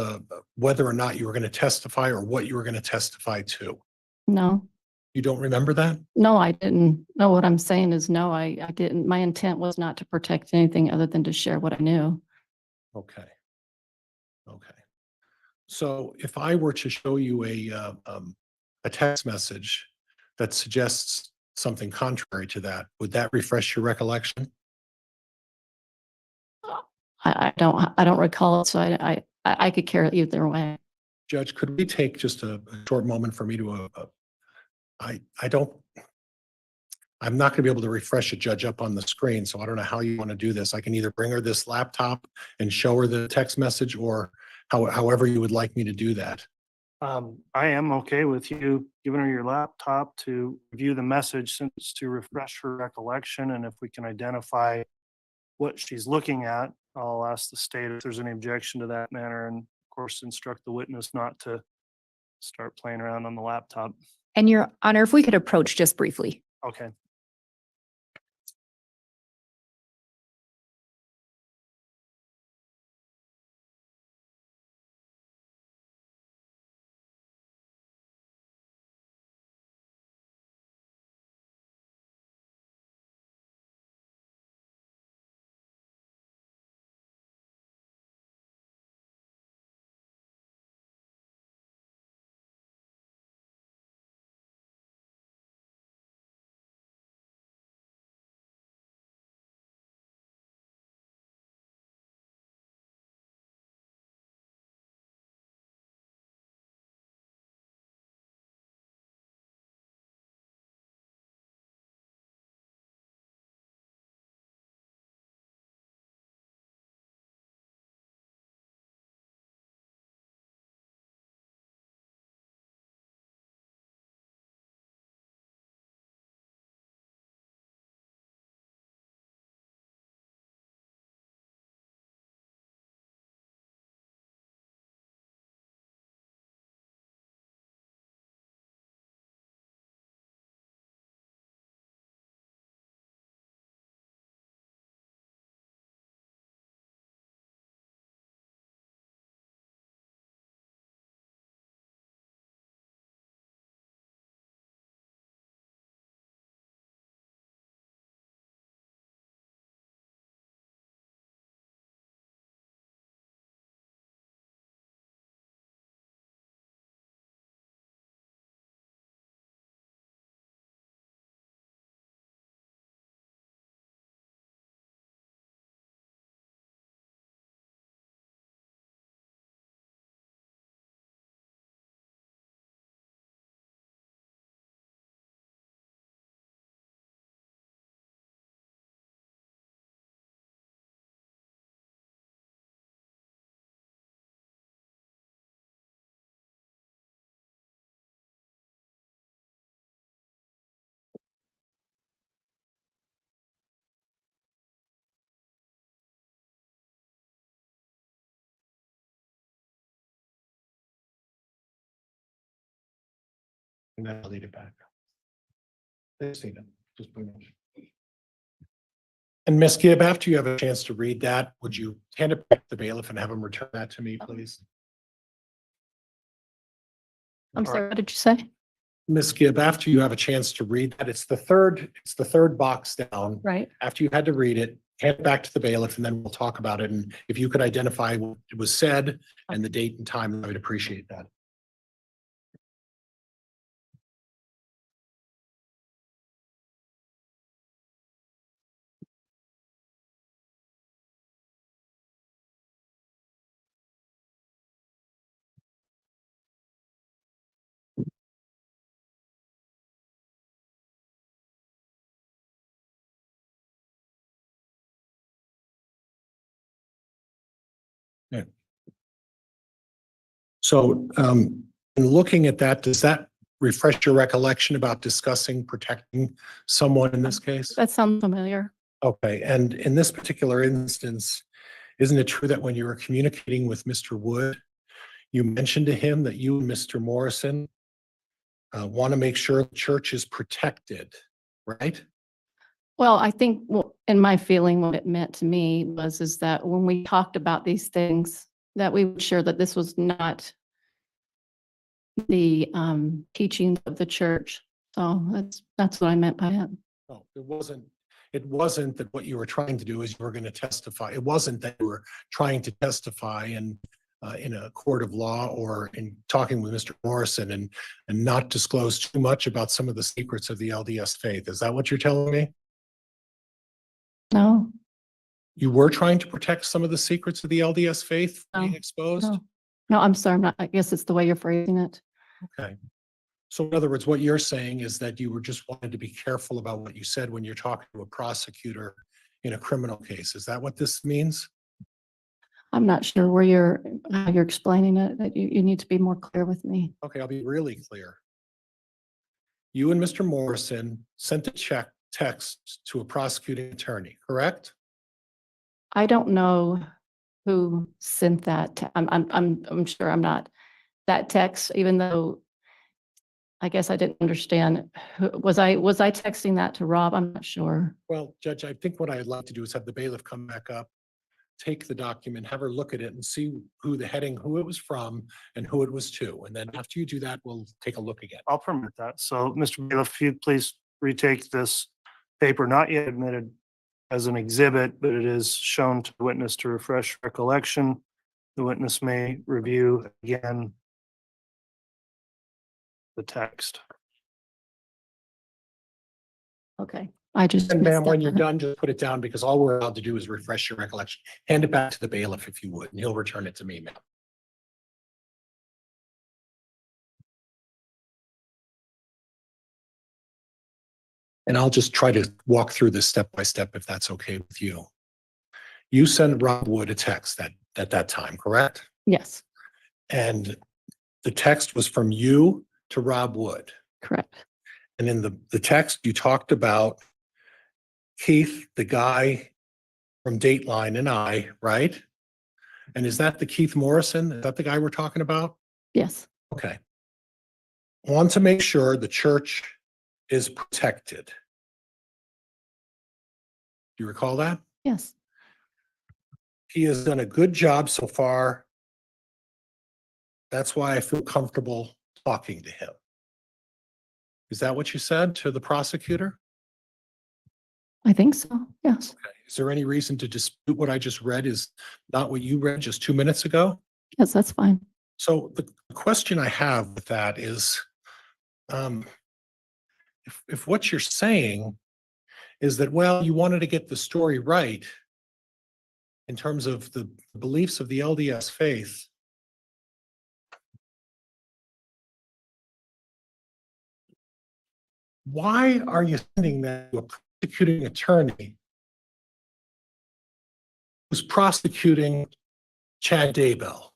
whether or not you were going to testify or what you were going to testify to? No, You don't remember that? no, I didn't. No, what I'm saying is no, I didn't. My intent was not to protect anything other than to share what I knew. Okay. Okay. So if I were to show you a text message that suggests something contrary to that, would that refresh your recollection? I don't recall it, so I could care either way. Judge, could we take just a short moment for me to, I'm not going to be able to refresh a judge up on the screen, so I don't know how you want to do this. I can either bring her this laptop and show her the text message, or however you would like me to do that. I am okay with you giving her your laptop to review the message, since to refresh her recollection, and if we can identify what she's looking at, I'll ask the state if there's any objection to that manner, and of course instruct the witness not to start playing around on the laptop. And Your Honor, if we could approach just briefly. Okay. And then I'll lead it back. They've seen it, just bring it. And Ms. Gibb, after you have a chance to read that, would you hand it back to the bailiff and have him return that to me, please? I'm sorry, what did you say? Ms. Gibb, after you have a chance to read that, it's the third box down. Right. After you had to read it, hand it back to the bailiff and then we'll talk about it. And if you could identify what was said and the date and time, I would appreciate that. So in looking at that, does that refresh your recollection about discussing protecting someone in this case? That sounds familiar. Okay, and in this particular instance, isn't it true that when you were communicating with Mr. Wood, you mentioned to him that you and Mr. Morrison want to make sure the church is protected, right? Well, I think, in my feeling, what it meant to me is that when we talked about these things, that we would share that this was not the teachings of the church. So that's what I meant by it. No, it wasn't that what you were trying to do is you were going to testify. It wasn't that you were trying to testify in a court of law or in talking with Mr. Morrison and not disclose too much about some of the secrets of the LDS faith. Is that what you're telling me? No, You were trying to protect some of the secrets of the LDS faith from being No, exposed? no, I'm sorry. I guess it's the way you're phrasing it. Okay. So in other words, what you're saying is that you were just wanted to be careful about what you said when you're talking to a prosecutor in a criminal case. Is that what this means? I'm not sure how you're explaining it, that you need to be more clear with me. Okay, I'll be really clear. You and Mr. Morrison sent a text to a prosecuting attorney, correct? I don't know who sent that. I'm sure I'm not that text, even though I guess I didn't understand. Was I texting that to Rob? I'm not sure. Well, Judge, I think what I'd like to do is have the bailiff come back up, take the document, have her look at it and see who it was from and who it was to. And then after you do that, we'll take a look again. I'll permit that. So, Mr. Bailiff, if you'd please retake this paper, not yet admitted as an exhibit, but it is shown to the witness to refresh recollection. The witness may review again the text. Okay. I just. And ma'am, missed when that you're one. done, just put it down because all we're allowed to do is refresh your recollection. Hand it back to the bailiff if you would, and he'll return it to me, ma'am. And I'll just try to walk through this step by step if that's okay with you. You sent Rob Wood a text at that time, correct? Yes, And the text was from you to Rob Wood. correct. And in the text, you talked about Keith, the guy from Dateline, and I, right? And is that the Keith Morrison? Is that the guy we're talking about? Yes, Okay. Want to make sure the church is protected. Do you recall that? yes, He has done a good job so far. That's why I feel comfortable talking to him. Is that what you said to the prosecutor? I think so. Yes. Okay. Is there any reason to dispute what I just read is not what you read just 2 minutes ago? Yes, that's fine. So the question I have with that is, if what you're saying is that, well, you wanted to get the story right in terms of the beliefs of the LDS faith, why are you sending that to a prosecuting attorney who's prosecuting Chad Daybell?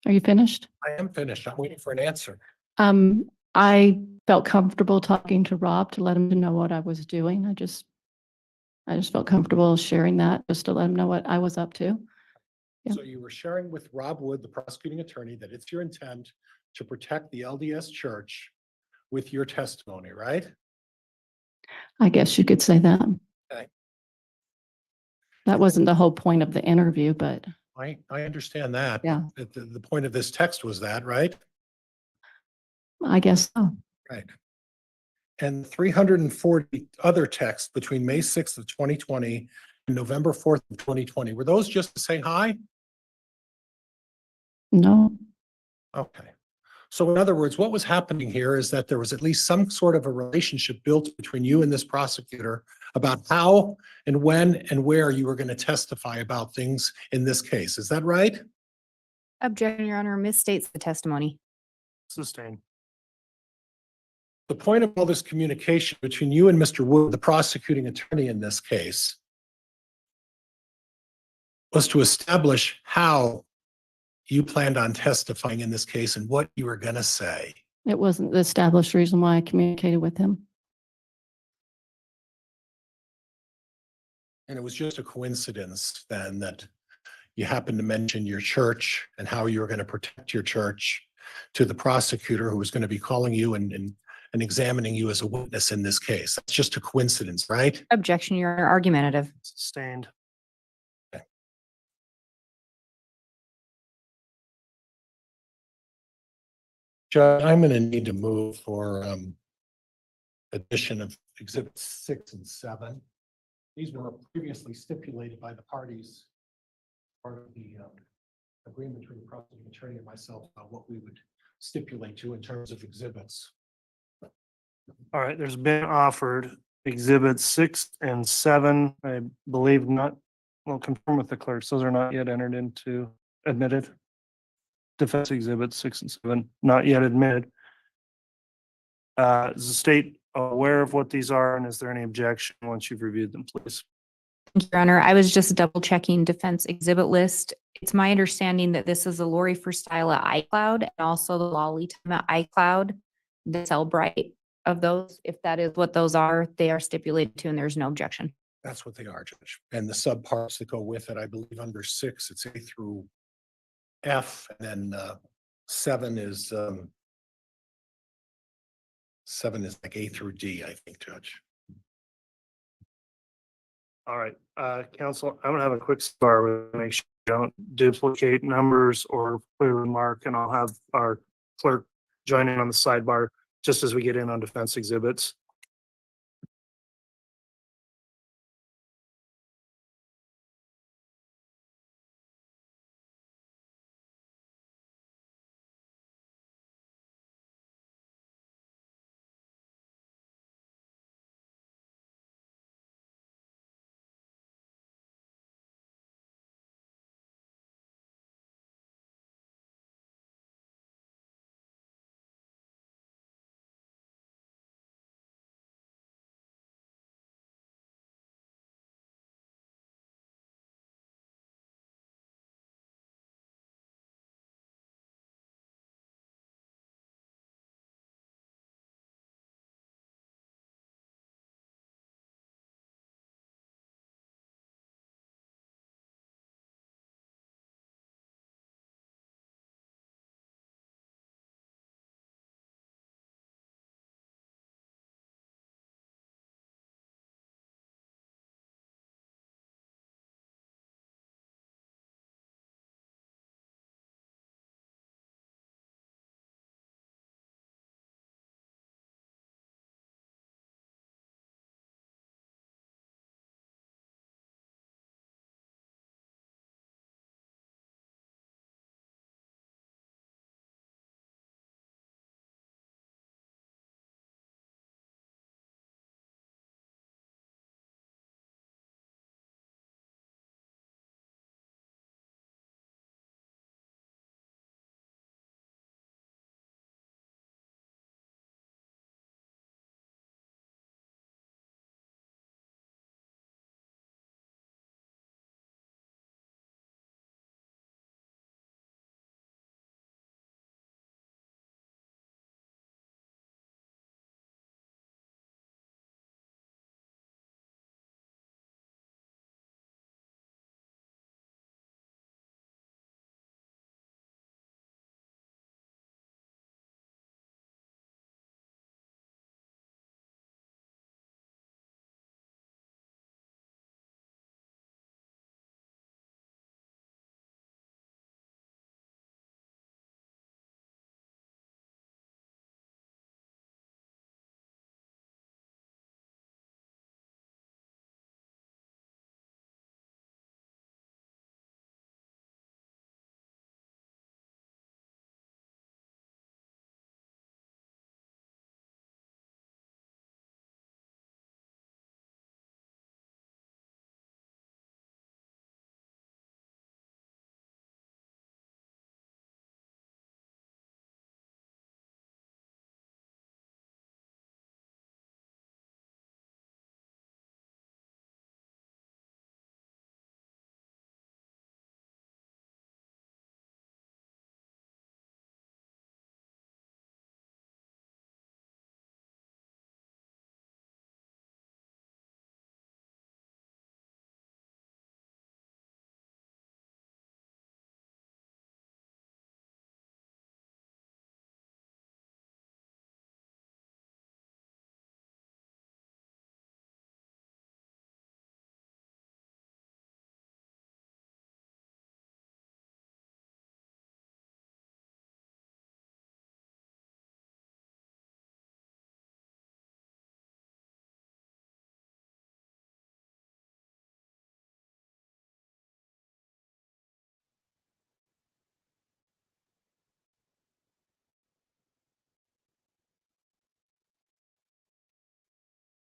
Are you finished? I am finished. I'm waiting for an answer. I felt comfortable talking to Rob to let him know what I was doing. I just felt comfortable sharing that just to let him know what I was up to. Yeah. So you were sharing with Rob Wood, the prosecuting attorney, that it's your intent to protect the LDS Church with your testimony, right? I guess you could say that. Okay. That wasn't the whole point of the interview, but I understand that. Yeah. The point of this text was that, right? I guess so. Right. And 340 other texts between May 6th of 2020 and November 4th of 2020, were those just to say hi? No, Okay. So in other words, what was happening here is that there was at least some sort of a relationship built between you and this prosecutor about how and when and where you were going to testify about things in this case. Is that right? Objection, Your Honor, misstates the testimony. Sustained. The point of all this communication between you and Mr. Wood, the prosecuting attorney in this case, was to establish how you planned on testifying in this case and what you were going to say. it wasn't the established reason why I communicated with him. And it was just a coincidence then that you happened to mention your church and how you were going to protect your church to the prosecutor who was going to be calling you and examining you as a witness in this case. That's just a coincidence, right? Objection, Your Honor, argumentative. Sustained. Judge, I'm going to need to move for addition of exhibits 6 and 7. These were previously stipulated by the parties, part of the agreement between the prosecuting attorney and myself about what we would stipulate to in terms of exhibits. All right, there's been offered exhibits 6 and 7, I believe not, well, confirm with the clerks, those are not yet entered into, admitted. Defense exhibits 6 and 7, not yet admitted. Is the state aware of what these are, and is there any objection once you've reviewed them, please? Thank you, Your Honor. I was just double checking defense exhibit list. It's my understanding that this is a Lori for Style at iCloud and also the Lolly time at iCloud. The Cellbrite of those, if that is what those are, they are stipulated to and there's no objection. That's what they are, Judge. And the subparts that go with it, I believe under 6, it's A through F, and then 7 is 7 is like A through D, I think, Judge. All right, counsel, I'm gonna have a quick start to make sure you don't duplicate numbers or clear remark, and I'll have our clerk join in on the sidebar just as we get in on defense exhibits.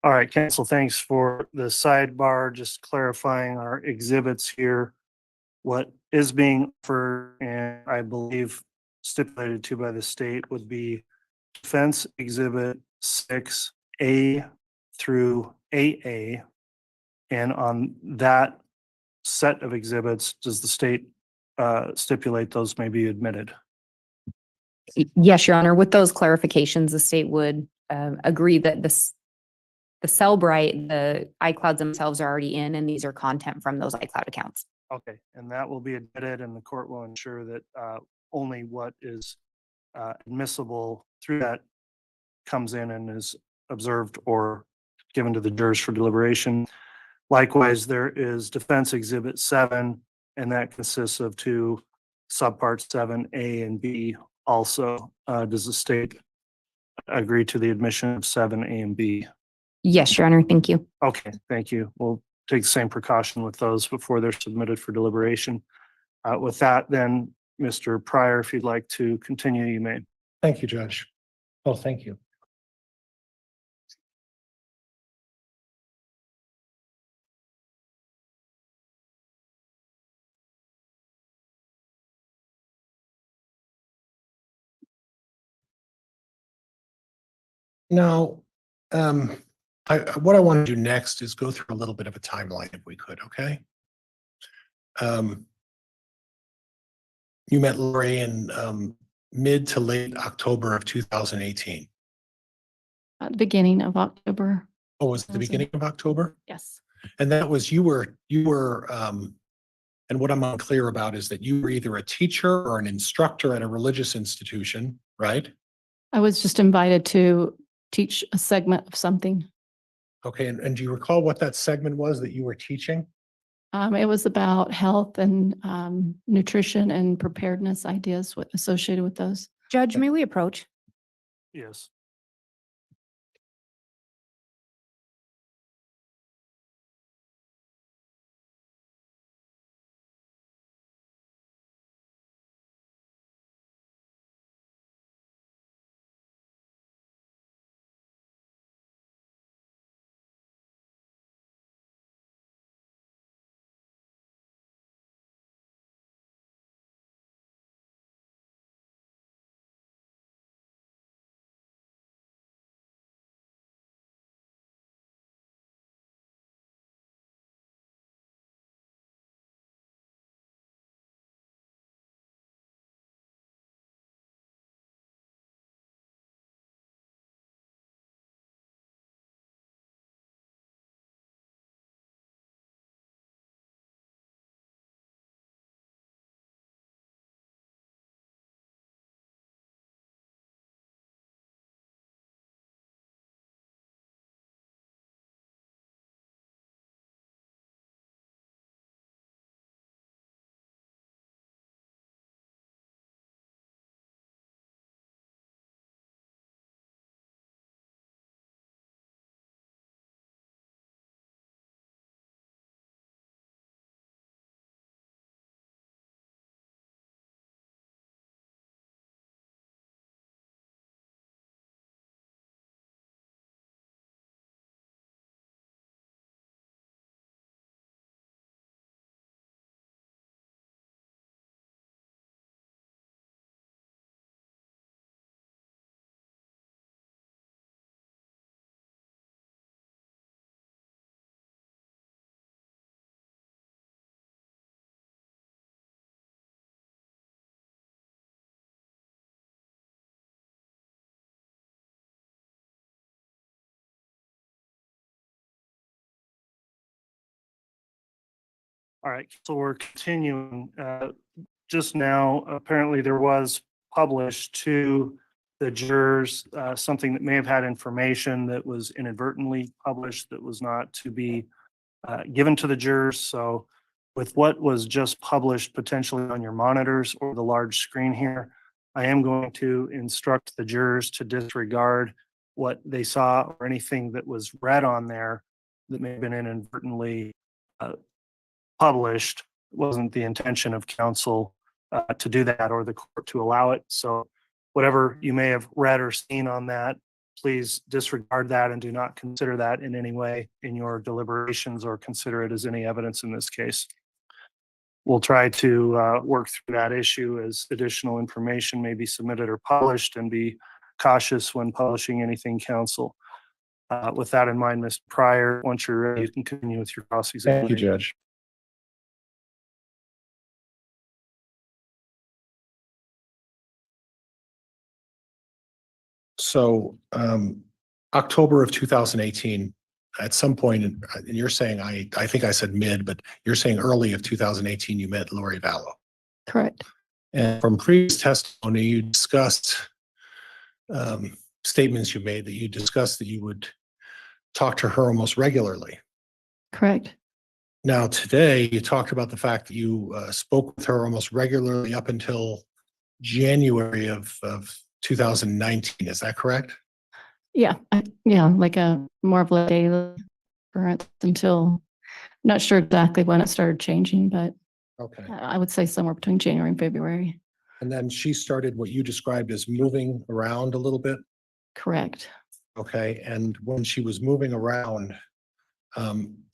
All right, council, thanks for the sidebar, just clarifying our exhibits here. What is being offered, and I believe stipulated to by the state, would be Defense Exhibit 6A through AA. And on that set of exhibits, does the state stipulate those may be admitted? Yes, Your Honor, with those clarifications, the state would agree that the Cellbrite, the iClouds themselves are already in, and these are content from those iCloud accounts. Okay, and that will be admitted, and the court will ensure that only what is admissible through that comes in and is observed or given to the jurors for deliberation. Likewise, there is Defense Exhibit 7, and that consists of two subparts 7A and B also. Does the state agree to the admission of 7A and B? Yes, Your Honor, thank you. Okay, thank you. We'll take the same precaution with those before they're submitted for deliberation. With that, then, Mr. Pryor, if you'd like to continue, you may. Thank you, Judge. Oh, thank you. Now, what I want to do next is go through a little bit of a timeline, if we could, okay? You met Lori in mid to late October of 2018. At the beginning of October. Oh, was it the beginning of October? Yes. And that was, you were, and what I'm unclear about is that you were either a teacher or an instructor at a religious institution, right? I was just invited to teach a segment of something. Okay, and do you recall what that segment was that you were teaching? It was about health and nutrition and preparedness ideas associated with those. Judge, may we approach? Yes. All right, so we're continuing. Just now, apparently there was published to the jurors something that may have had information that was inadvertently published that was not to be given to the jurors. So with what was just published potentially on your monitors or the large screen here, I am going to instruct the jurors to disregard what they saw or anything that was read on there that may have been inadvertently published. It wasn't the intention of counsel to do that or the court to allow it. So whatever you may have read or seen on that, please disregard that and do not consider that in any way in your deliberations or consider it as any evidence in this case. We'll try to work through that issue as additional information may be submitted or published, and be cautious when publishing anything, counsel. With that in mind, Mr. Pryor, once you're ready, you can continue with your Thank you, cross-examination. Judge. So, October of 2018, at some point, and you're saying, I think I said mid, but you're saying early of 2018, you met Lori Vallow. Correct. And from previous testimony, you discussed statements you made that you discussed that you would talk to her almost regularly. Correct. Now, today, you talked about the fact that you spoke with her almost regularly up until January of 2019. Is that correct? Yeah. Yeah. Like a more of a daily occurrence until, not sure exactly when it started changing, but Okay. I would say somewhere between January and February. And then she started what you described as moving around a little bit. Correct. Okay. And when she was moving around,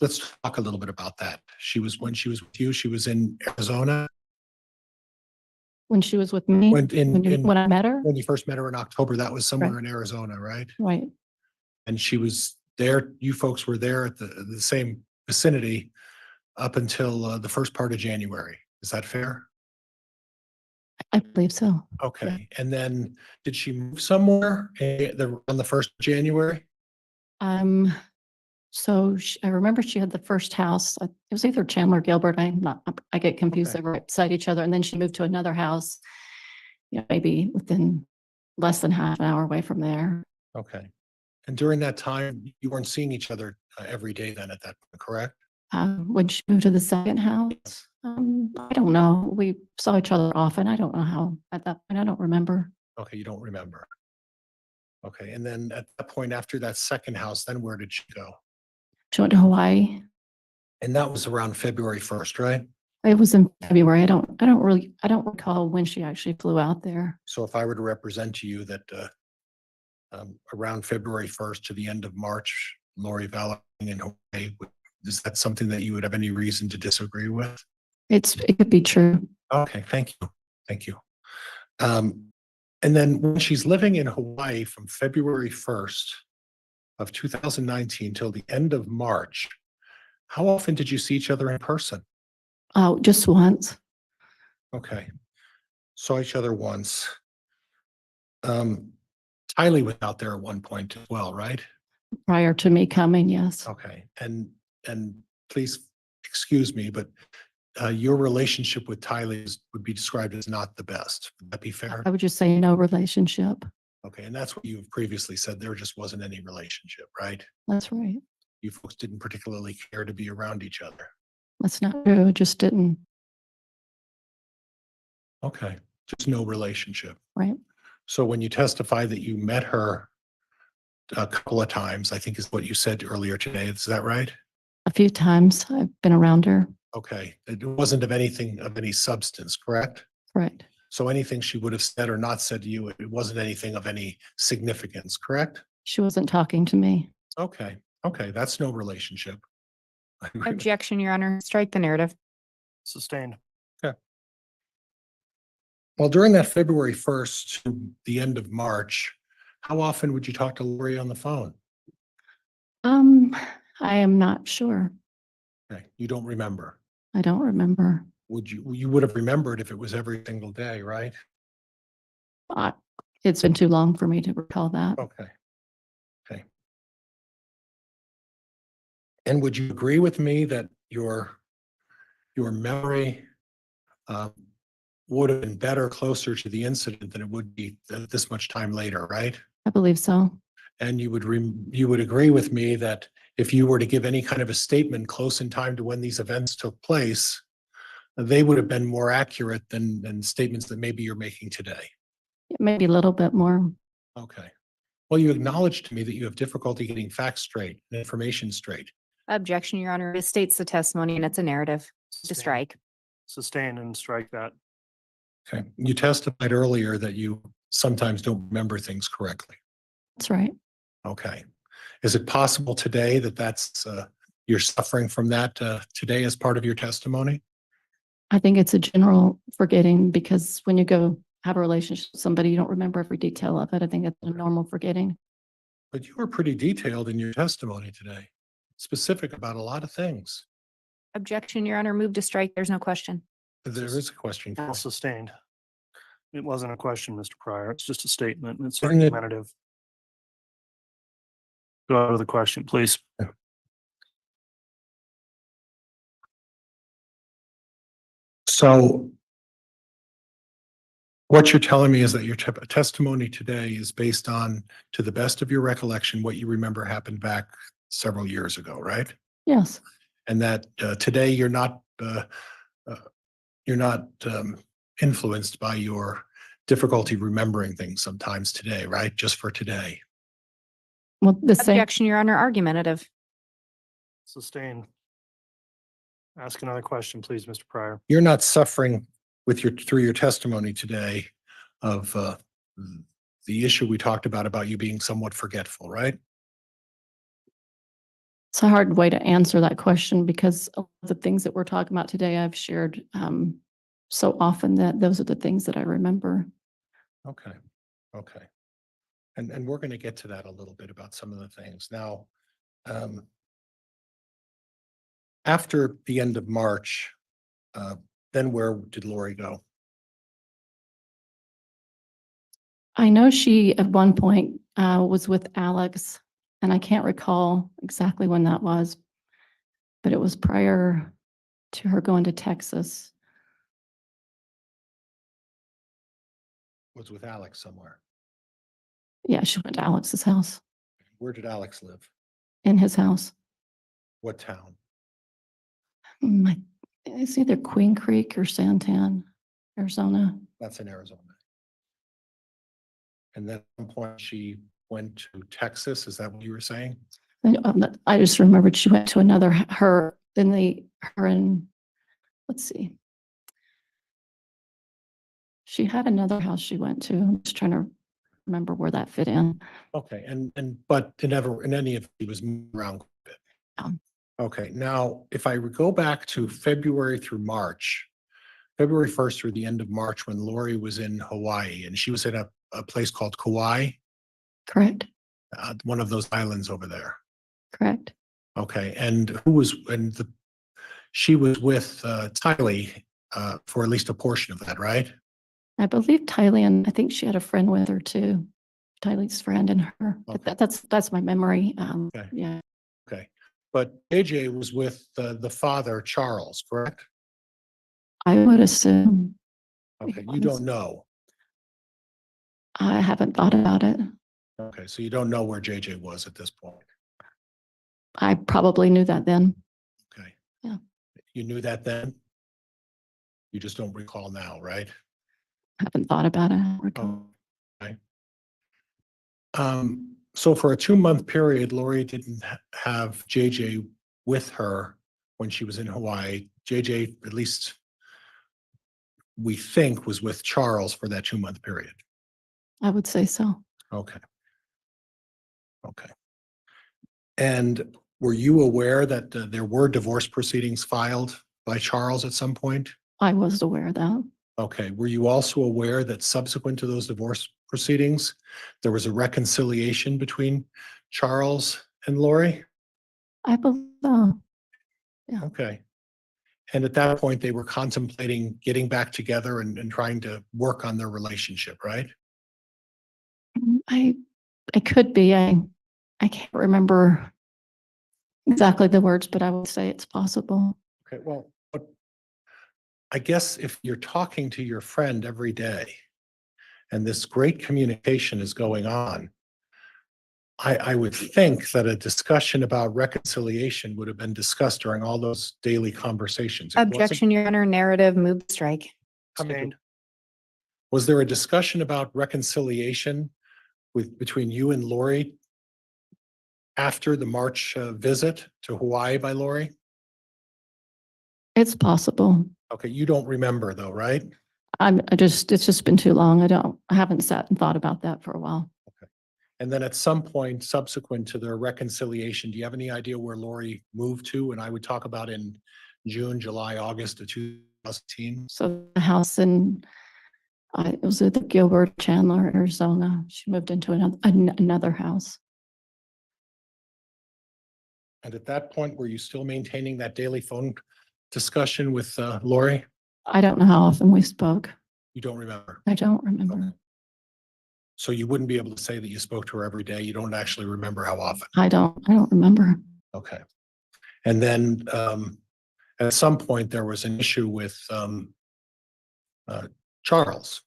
let's talk a little bit about that. When she was with you, she was in Arizona. When she was with me, when I met her, When you first met her in October, that was somewhere in Arizona, right? right? And she was there, you folks were there at the same vicinity up until the first part of January. Is that fair? I believe so. Okay. And then did she move somewhere on the 1st of January? So I remember she had the first house. It was either Chandler or Gilbert. I get confused. Okay. They were right beside each other. And then she moved to another house, maybe within less than half an hour away from there. Okay. And during that time, you weren't seeing each other every day then at that point, correct? When she moved to the second house, I don't know. We saw each other often. I don't know how at that point. I don't remember. Okay, you don't remember. Okay, and then at that point after that second house, then where did she go? She went to Hawaii. And that was around February 1st, right? It was in February. I don't recall when she actually flew out there. So if I were to represent to you that around February 1st to the end of March, Lori Vallow in Hawaii, is that something that you would have any reason to disagree with? It could be true. Okay, thank you. Thank you. And then when she's living in Hawaii from February 1st of 2019 till the end of March, how often did you see each other in person? Oh, just once. Okay. Saw each other once. Tylee was out there at one point as well, right? Prior to me coming, yes. Okay. And please excuse me, but your relationship with Tylee would be described as not the best. Would that be fair? I would just say no relationship. Okay. And that's what you've previously said. There just wasn't any relationship, right? That's right. You folks didn't particularly care to be around each other. That's not true. It just didn't. Okay. Just no relationship. Right. So when you testify that you met her a couple of times, I think is what you said earlier today. Is that right? A few times I've been around her. Okay. It wasn't of anything of any substance, correct? Correct. So anything she would have said or not said to you, it wasn't anything of any significance, correct? She wasn't talking to me. Okay. Okay. That's no relationship. I agree with- Objection, Your Honor. Strike the narrative. Sustained. Well, during that February 1st to the end of March, how often would you talk to Lori on the phone? I am not sure. Okay. You don't remember. I don't remember. You would have remembered if it was every single day, right? It's been too long for me to recall that. Okay. Okay. And would you agree with me that your memory would have been better closer to the incident than it would be this much time later, right? I believe so. And you would agree with me that if you were to give any kind of a statement close in time to when these events took place, they would have been more accurate than statements that maybe you're making today. Maybe a little bit more. Okay. Well, you acknowledged to me that you have difficulty getting facts straight and information straight. Objection, Your Honor. It states the testimony and it's a narrative. To Sustained. strike. Sustain and strike that. Okay. You testified earlier that you sometimes don't remember things correctly. That's right. Okay. Is it possible today that you're suffering from that today as part of your testimony? I think it's a general forgetting because when you go have a relationship with somebody, you don't remember every detail of it. I think it's a normal forgetting. But you were pretty detailed in your testimony today, specific about a lot of things. Objection, Your Honor. Move to strike. There's no question. There is a question. Well sustained. It wasn't a question, Mr. Pryor. It's just a statement. It's Isn't it- argumentative. Go out of the question, please. So what you're telling me is that your testimony today is based on, to the best of your recollection, what you remember happened back several years ago, right? Yes, And that today you're not influenced by your difficulty remembering things sometimes today, right? Just for today. well, the same, Objection, Your Honor. Argumentative. Sustained. Ask another question, please, Mr. Pryor. You're not suffering through your testimony today of the issue we talked about you being somewhat forgetful, right? it's a hard way to answer that question because of the things that we're talking about today, I've shared so often that those are the things that I remember. Okay, okay. And we're going to get to that a little bit about some of the things. Now, after the end of March, then where did Lori go? I know she at one point was with Alex, and I can't recall exactly when that was, but it was prior to her going to Texas. Was with Alex somewhere. Yeah, she went to Alex's house, Where did Alex live? in his house. What town? It's either Queen Creek or Santan, Arizona. That's in Arizona. And then at some point she went to Texas. Is that what you were saying? I just remembered she went to another, let's see. She had another house she went to. I'm just trying to remember where that fit in. Okay, but in any of it was moved around a bit. Yeah. Okay, now if I go back to February through March, February 1st through the end of March when Lori was in Hawaii and she was at a place called Kauai, Correct, one of those islands over there. correct. Okay, and she was with Tylee for at least a portion of that, right? I believe Tylee, and I think she had a friend with her too. Tylee's friend and her. But Okay. that's my memory. Okay. Yeah, Okay, but AJ was with the father, Charles, correct? I would assume. Okay, you don't know. I haven't thought about it. Okay, so you don't know where JJ was at this point. I probably knew that then. Okay. Yeah. You knew that then? You just don't recall now, right? Haven't thought about it. Oh, okay. So for a 2-month period, Lori didn't have JJ with her when she was in Hawaii. JJ, at least we think, was with Charles for that 2-month period. I would say so. Okay. Okay. And were you aware that there were divorce proceedings filed by Charles at some point? I was aware of that. Okay. Were you also aware that subsequent to those divorce proceedings, there was a reconciliation between Charles and Lori? I believe so. Okay. And at that point, they were contemplating getting back together and trying to work on their relationship, right? I could be. I can't remember exactly the words, but I would say it's possible. Okay. Well, but I guess if you're talking to your friend every day and this great communication is going on, I would think that a discussion about reconciliation would have been discussed during all those daily conversations. It wasn't? Objection, Your Honor. Narrative. Move to strike. Sustained. Was there a discussion about reconciliation between you and Lori after the March visit to Hawaii by Lori? It's possible. Okay, you don't remember though, right? It's just been too long. I haven't sat and thought about that for a while. And then at some point subsequent to their reconciliation, do you have any idea where Lori moved to? And I would talk about in June, July, August of 2018. So the house in, it was at the Gilbert, Chandler, Arizona. She moved into another house. And at that point, were you still maintaining that daily phone discussion with Lori? I don't know how often we spoke. You don't remember? I don't remember. Okay. So you wouldn't be able to say that you spoke to her every day. You don't actually remember how often. I don't remember. Okay. And then at some point, there was an issue with Charles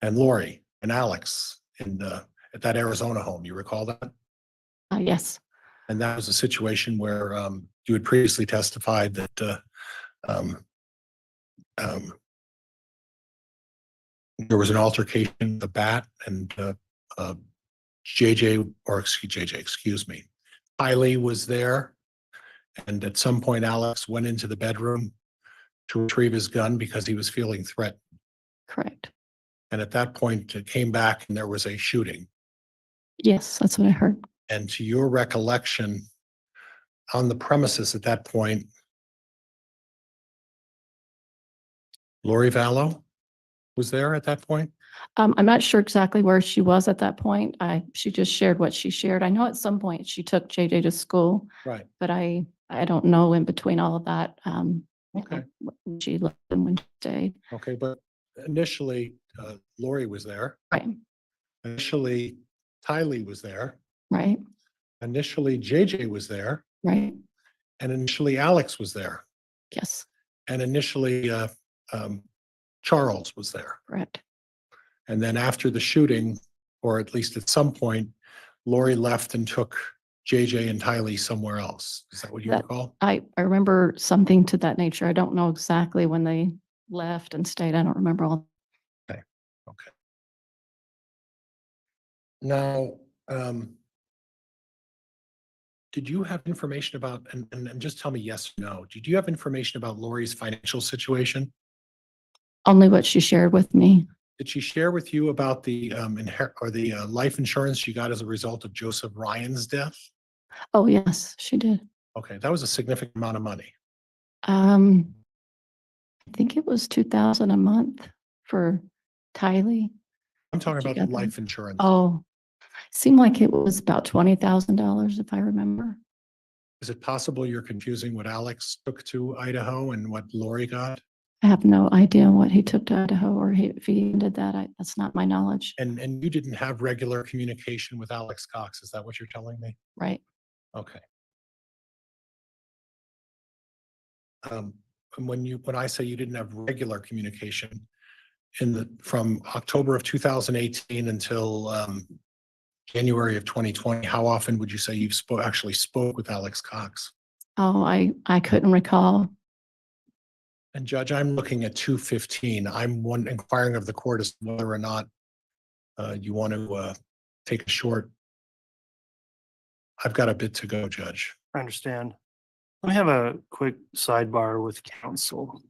and Lori and Alex at that Arizona home. You recall that? Yes. And that was a situation where you had previously testified that there was an altercation with a bat, and excuse me, Tylee was there. And at some point, Alex went into the bedroom to retrieve his gun because he was feeling threatened. Correct. And at that point, it came back and there was a shooting. Yes, that's what I heard. And to your recollection, on the premises at that point, Lori Vallow was there at that point? I'm not sure exactly where she was at that point. She just shared what she shared. I know at some point she took JJ to school, Right. but I don't know in between all of that. Okay. When she left and when she stayed. Okay, but initially, Lori was there. Right, Initially, Tylee was there. right, Initially, JJ was there. right. And initially, Alex was there. Yes, And initially, Charles was there. correct. And then after the shooting, or at least at some point, Lori left and took JJ and Tylee somewhere else. Is that what you That- recall? I remember something to that nature. I don't know exactly when they left and stayed. I don't remember all. Okay. Now, did you have information about, and just tell me yes or no, did you have information about Lori's financial situation? Only what she shared with me. Did she share with you about the life insurance she got as a result of Joseph Ryan's death? Oh, yes, she did. Okay, that was a significant amount of money. I think it was 2,000 a month for Tylee. I'm talking Did you about get the that? life insurance. Oh, seemed like it was about $20,000 if I remember. Is it possible you're confusing what Alex took to Idaho and what Lori got? I have no idea what he took to Idaho or if he even did that. That's not my knowledge. And you didn't have regular communication with Alex Cox, is that what you're telling me? Right. Okay. And when I say you didn't have regular communication from October of 2018 until January of 2020, how often would you say you've actually spoke with Alex Cox? Oh, I couldn't recall. And Judge, I'm looking at 215. I'm inquiring of the court as to whether or not you want to take a short. I've got a bit to go, Judge. I understand. Let me have a quick sidebar with counsel.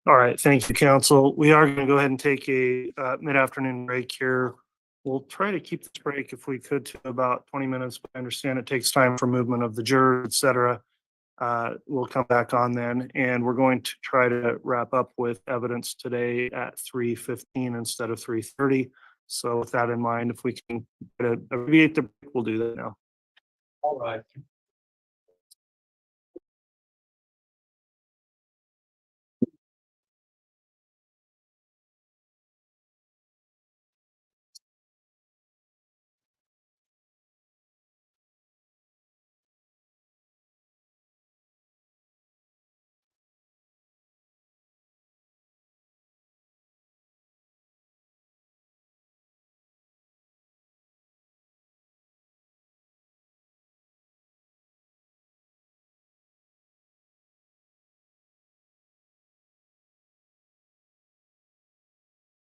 All right, thank you, counsel. We are going to go ahead and take a mid-afternoon break here. We'll try to keep this break if we could to about 20 minutes, but I understand it takes time for movement of the jurors, et cetera. we'll come back on then, and we're going to try to wrap up with evidence today at 3:15 instead of 3:30. So with that in mind, if we can abbreviate the, break, we'll do that now. All right.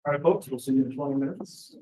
All right, folks, we'll see you in 20 minutes.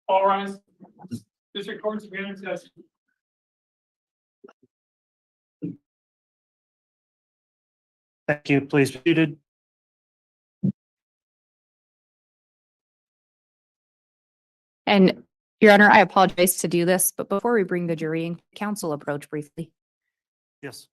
All rise. District Court's again in session. Thank you. Please be seated. And Your Honor, I apologize to do this, but before we bring the jury in, counsel approach briefly. Yes.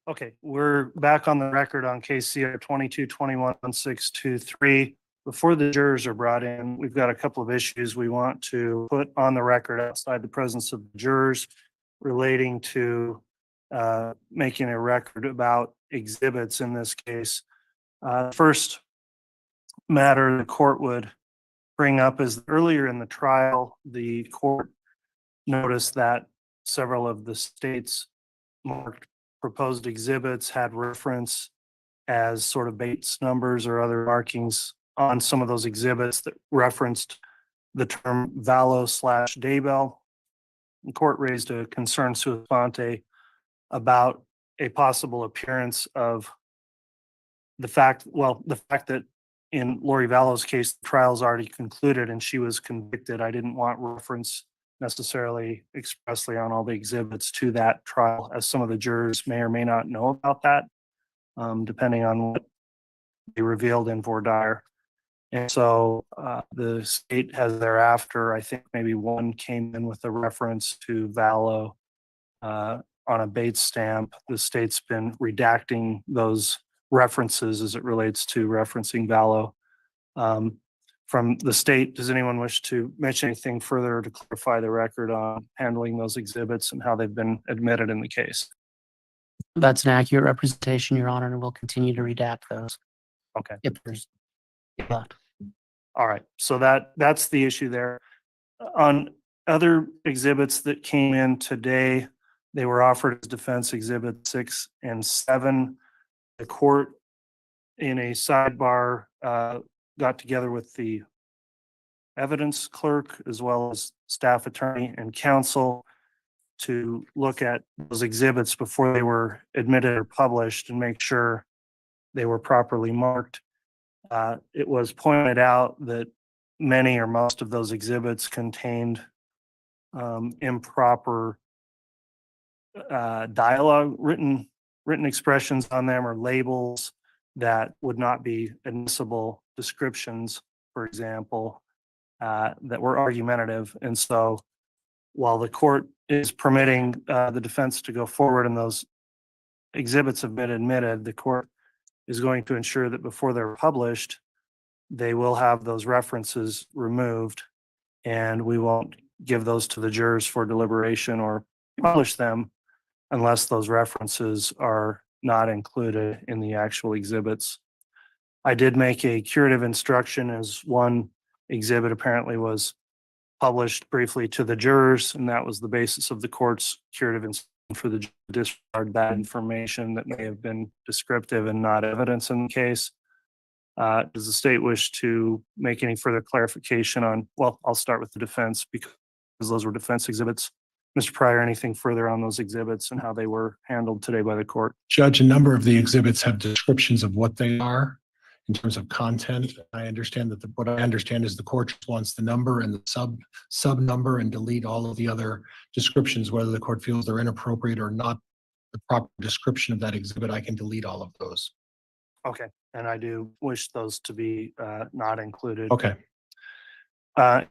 Okay, we're back on the record on KCR 2221-1623. Before the jurors are brought in, we've got a couple of issues we want to put on the record outside the presence of the jurors relating to making a record about exhibits in this case. First matter the court would bring up is earlier in the trial, the court noticed that several of the state's marked proposed exhibits had reference as sort of Bates numbers or other markings on some of those exhibits that referenced the term Vallow / Daybell. The court raised a concern sua sponte about a possible appearance of the fact that in Lori Vallow's case, the trial's already concluded and she was convicted. I didn't want reference necessarily expressly on all the exhibits to that trial, as some of the jurors may or may not know about that, depending on what they revealed in voir dire. And so the state has thereafter, I think maybe one came in with a reference to Vallow on a Bates stamp. The state's been redacting those references as it relates to referencing Vallow. From the state, does anyone wish to mention anything further to clarify the record on handling those exhibits and how they've been admitted in the case? That's an accurate representation, Your Honor, and we'll continue to redact those. Okay. If there's left. All right, so that's the issue there. On other exhibits that came in today, they were offered as defense exhibit 6 and 7. The court in a sidebar got together with the evidence clerk as well as staff attorney and counsel to look at those exhibits before they were admitted or published and make sure they were properly marked. It was pointed out that many or most of those exhibits contained improper dialogue, written expressions on them or labels that would not be admissible, descriptions, for example, that were argumentative. And so while the court is permitting the defense to go forward and those exhibits have been admitted, the court is going to ensure that before they're published, they will have those references removed, and we won't give those to the jurors for deliberation or publish them unless those references are not included in the actual exhibits. I did make a curative instruction as one exhibit apparently was published briefly to the jurors, and that was the basis of the court's curative instruction for the disregard that information that may have been descriptive and not evidence in the case. Does the state wish to make any further clarification on, well, I'll start with the defense because those were defense exhibits. Mr. Pryor, anything further on those exhibits and how they were handled today by the court? Judge, a number of the exhibits have descriptions of what they are in terms of content. I understand that what I understand is the court just wants the number and the sub number and delete all of the other descriptions, whether the court feels they're inappropriate or not the proper description of that exhibit. I can delete all of those. Okay, and I do wish those to be not included. Okay.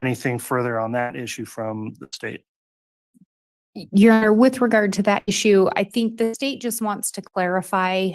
Anything further on that issue from the state? Your Honor, with regard to that issue, I think the state just wants to clarify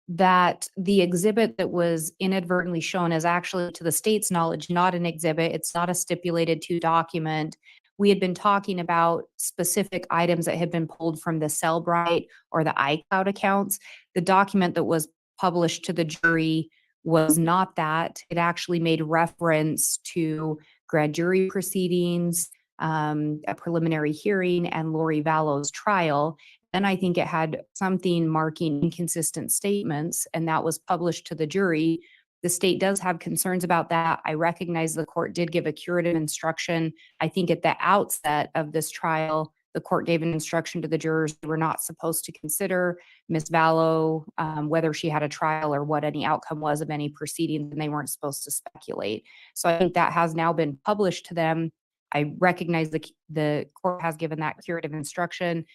that the exhibit that was inadvertently shown is actually, to the state's knowledge, not an exhibit. It's not a stipulated to document. We had been talking about specific items that had been pulled from the Cellbrite or the iCloud accounts. The document that was published to the jury was not that. It actually made reference to grand jury proceedings, a preliminary hearing, and Lori Vallow's trial. Then I think it had something marking inconsistent statements, and that was published to the jury. The state does have concerns about that. I recognize the court did give a curative instruction. I think at the outset of this trial, the court gave an instruction to the jurors they were not supposed to consider Ms. Vallow, whether she had a trial or what any outcome was of any proceedings, and they weren't supposed to speculate. So I think that has now been published to them. I recognize the court has given that curative instruction.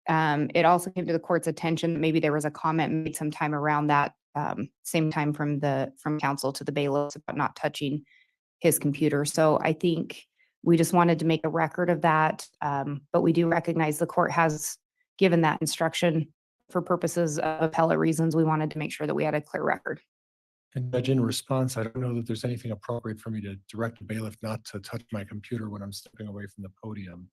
It also came to the court's attention that maybe there was a comment made sometime around that same time from counsel to the bailiffs about not touching his computer. So I think we just wanted to make a record of that. But we do recognize the court has given that instruction for purposes of appellate reasons. We wanted to make sure that we had a clear record. And Judge, in response, I don't know that there's anything appropriate for me to direct the bailiff not to touch my computer when I'm stepping away from the podium.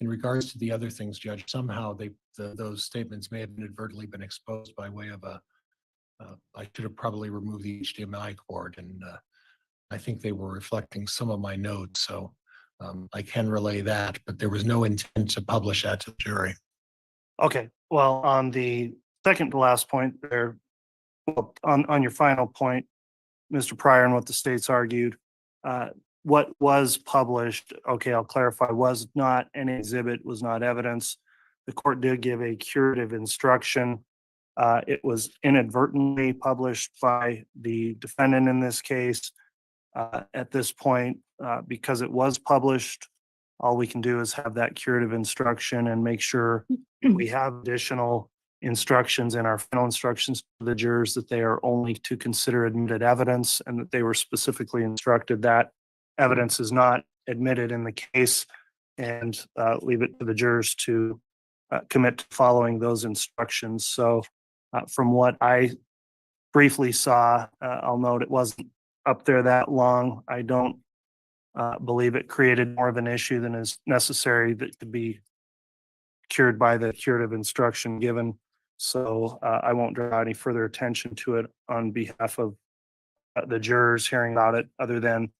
In regards to the other things, Judge, somehow those statements may have inadvertently been exposed by way of I should have probably removed the HDMI cord, and I think they were reflecting some of my notes. So I can relay that, but there was no intent to publish that to the jury. Okay, well, on the second to last point there, well, on your final point, Mr. Pryor, and what the state's argued, what was published, okay, I'll clarify, was not an exhibit, was not evidence. The court did give a curative instruction. It was inadvertently published by the defendant in this case. At this point, because it was published, all we can do is have that curative instruction and make sure we have additional instructions in our final instructions to the jurors that they are only to consider admitted evidence, and that they were specifically instructed that evidence is not admitted in the case, and leave it to the jurors to commit to following those instructions. So from what I briefly saw, I'll note it wasn't up there that long. I don't believe it created more of an issue than is necessary that could be cured by the curative instruction given. So I won't draw any further attention to it on behalf of the jurors hearing about it, other than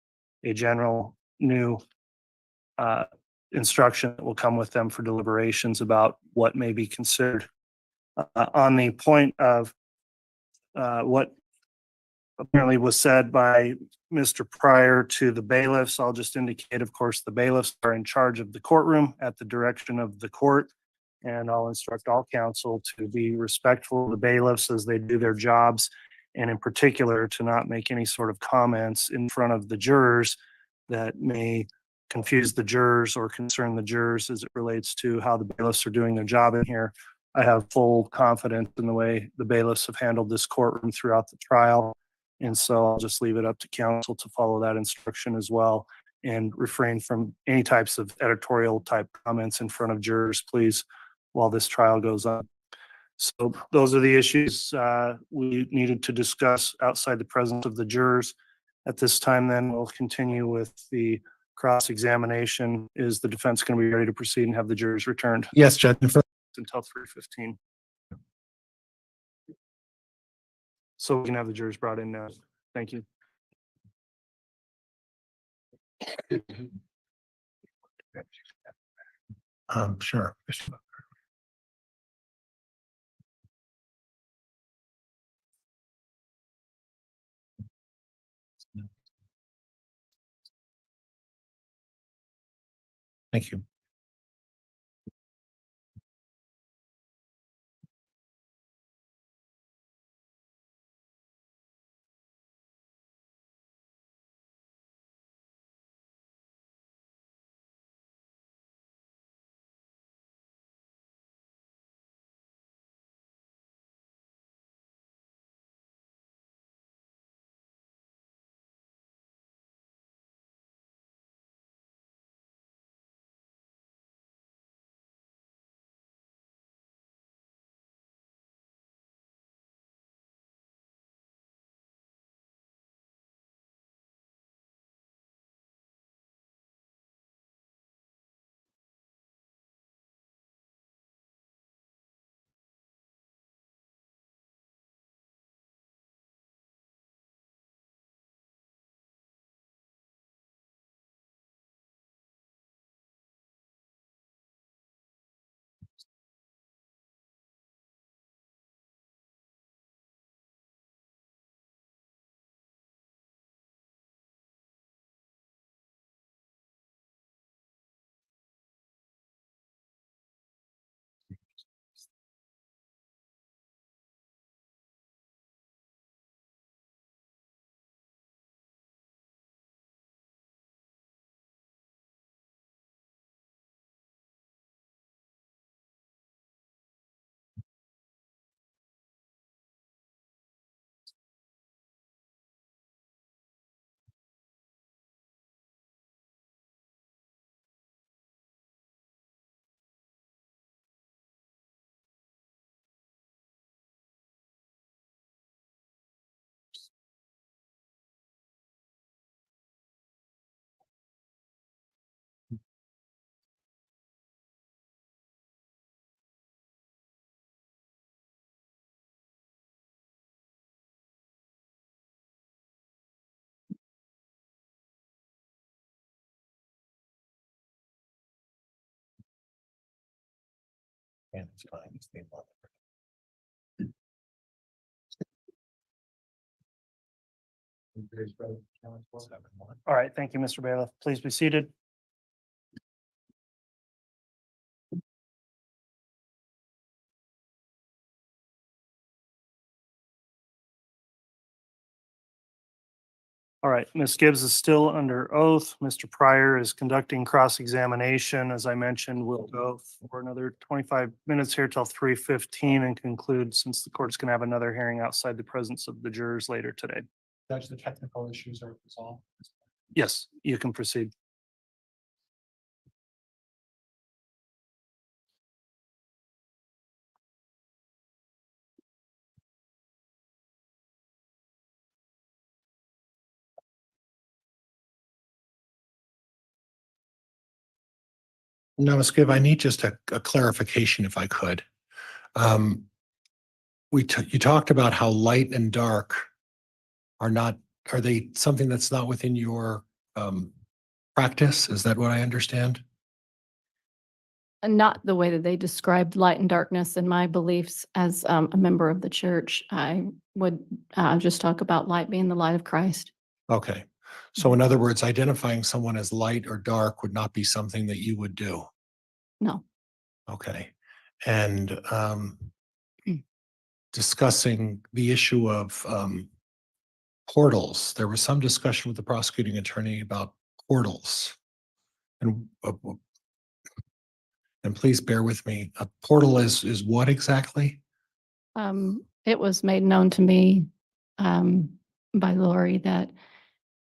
a general new instruction that will come with them for deliberations about what may be considered. On the point of what apparently was said by Mr. Pryor to the bailiffs, I'll just indicate, of course, the bailiffs are in charge of the courtroom at the direction of the court. And I'll instruct all counsel to be respectful of the bailiffs as they do their jobs, and in particular to not make any sort of comments in front of the jurors that may confuse the jurors or concern the jurors as it relates to how the bailiffs are doing their job in here. I have full confidence in the way the bailiffs have handled this courtroom throughout the trial. And so I'll just leave it up to counsel to follow that instruction as well, and refrain from any types of editorial type comments in front of jurors, please, while this trial goes on. So those are the issues we needed to discuss outside the presence of the jurors. At this time, then we'll continue with the cross-examination. Is the defense going to be ready to proceed and have the jurors returned Yes, Judge. until 3:15? So we can have the jurors brought in now. Thank you. Sure. Thank you. And it's fine. It's the above. All right, thank you, Mr. Bailiff. Please be seated. All right, Ms. Gibbs is still under oath. Mr. Pryor is conducting cross-examination. As I mentioned, we'll go for another 25 minutes here till 3:15 and conclude, since the court's going to have another hearing outside the presence of the jurors later today. Judge, the technical issues are resolved. Yes, you can proceed. Now, Ms. Gibb, I need just a clarification if I could. You talked about how light and dark are they something that's not within your practice? Is that what I understand? And not the way that they described light and darkness in my beliefs as a member of the church. I would just talk about light being the light of Christ. Okay. So in other words, identifying someone as light or dark would not be something that you would do. No. Okay. And discussing the issue of portals, there was some discussion with the prosecuting attorney about portals. And please bear with me. A portal is what exactly? It was made known to me by Lori that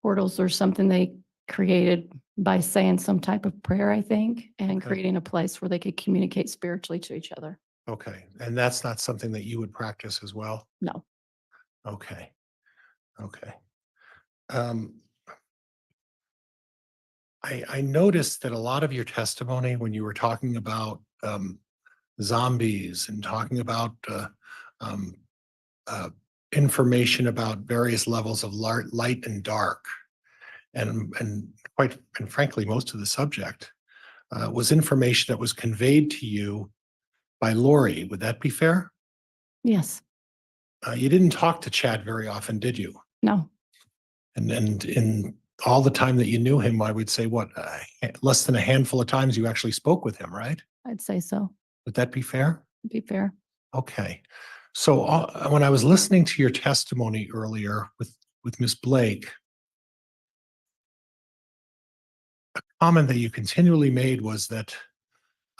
portals are something they created by saying some type of prayer, I think, and Okay. creating a place where they could communicate spiritually to each other. Okay. And that's not something that you would practice as well? No. Okay. Okay. I noticed that a lot of your testimony, when you were talking about zombies and talking about um, uh, information about various levels of light and dark, and quite and frankly, most of the subject was information that was conveyed to you by Lori. Would that be fair? Yes, You didn't talk to Chad very often, did you? no, And in all the time that you knew him, I would say what, less than a handful of times you actually spoke with him, right? I'd say so. Would that be fair? Be fair. Okay. So when I was listening to your testimony earlier with Miss Blake, a comment that you continually made was that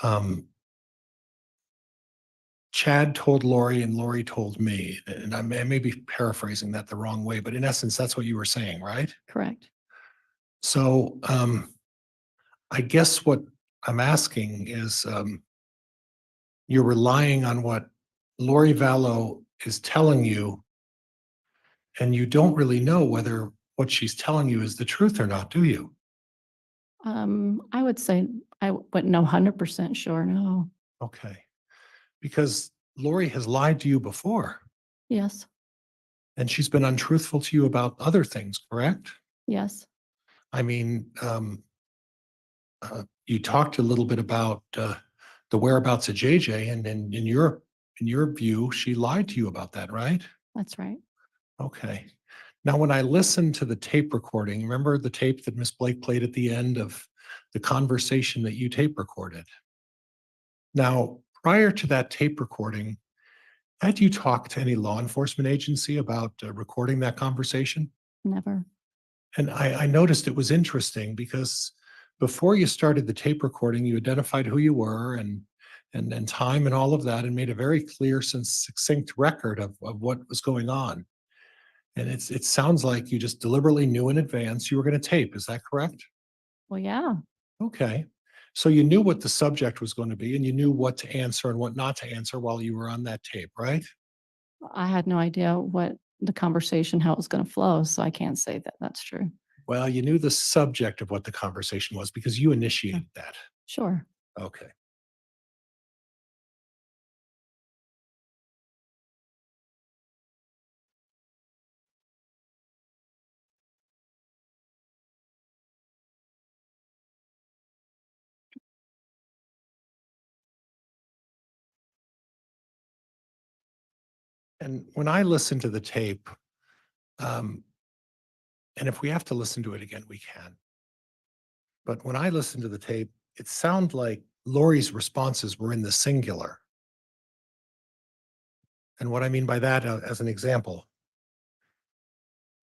um, Chad told Lori and Lori told me, and I may be paraphrasing that the wrong way, but in essence, that's what you were saying, right? Correct. So I guess what I'm asking is you're relying on what Lori Vallow is telling you, and you don't really know whether what she's telling you is the truth or not, do you? I would say I wouldn't know 100% sure. No. Okay. Because Lori has lied to you before, Yes. and she's been untruthful to you about other things, correct? Yes. I mean, you talked a little bit about the whereabouts of JJ, and in your view, she lied to you about that, right? That's right. Okay. Now, when I listened to the tape recording, remember the tape that Miss Blake played at the end of the conversation that you tape recorded? Now, prior to that tape recording, had you talked to any law enforcement agency about recording that conversation? Never. And I noticed it was interesting because before you started the tape recording, you identified who you were and time and all of that, and made a very clear, succinct record of what was going on. And it sounds like you just deliberately knew in advance you were going to tape. Is that correct? Well, yeah. Okay. So you knew what the subject was going to be, and you knew what to answer and what not to answer while you were on that tape, right? I had no idea what the conversation, how it was going to flow. So I can't say that that's true. Well, you knew the subject of what the conversation was because you initiated that. Sure. Okay. And when I listen to the tape, um, and if we have to listen to it again, we can. But when I listened to the tape, it sounded like Lori's responses were in the singular. And what I mean by that, as an example,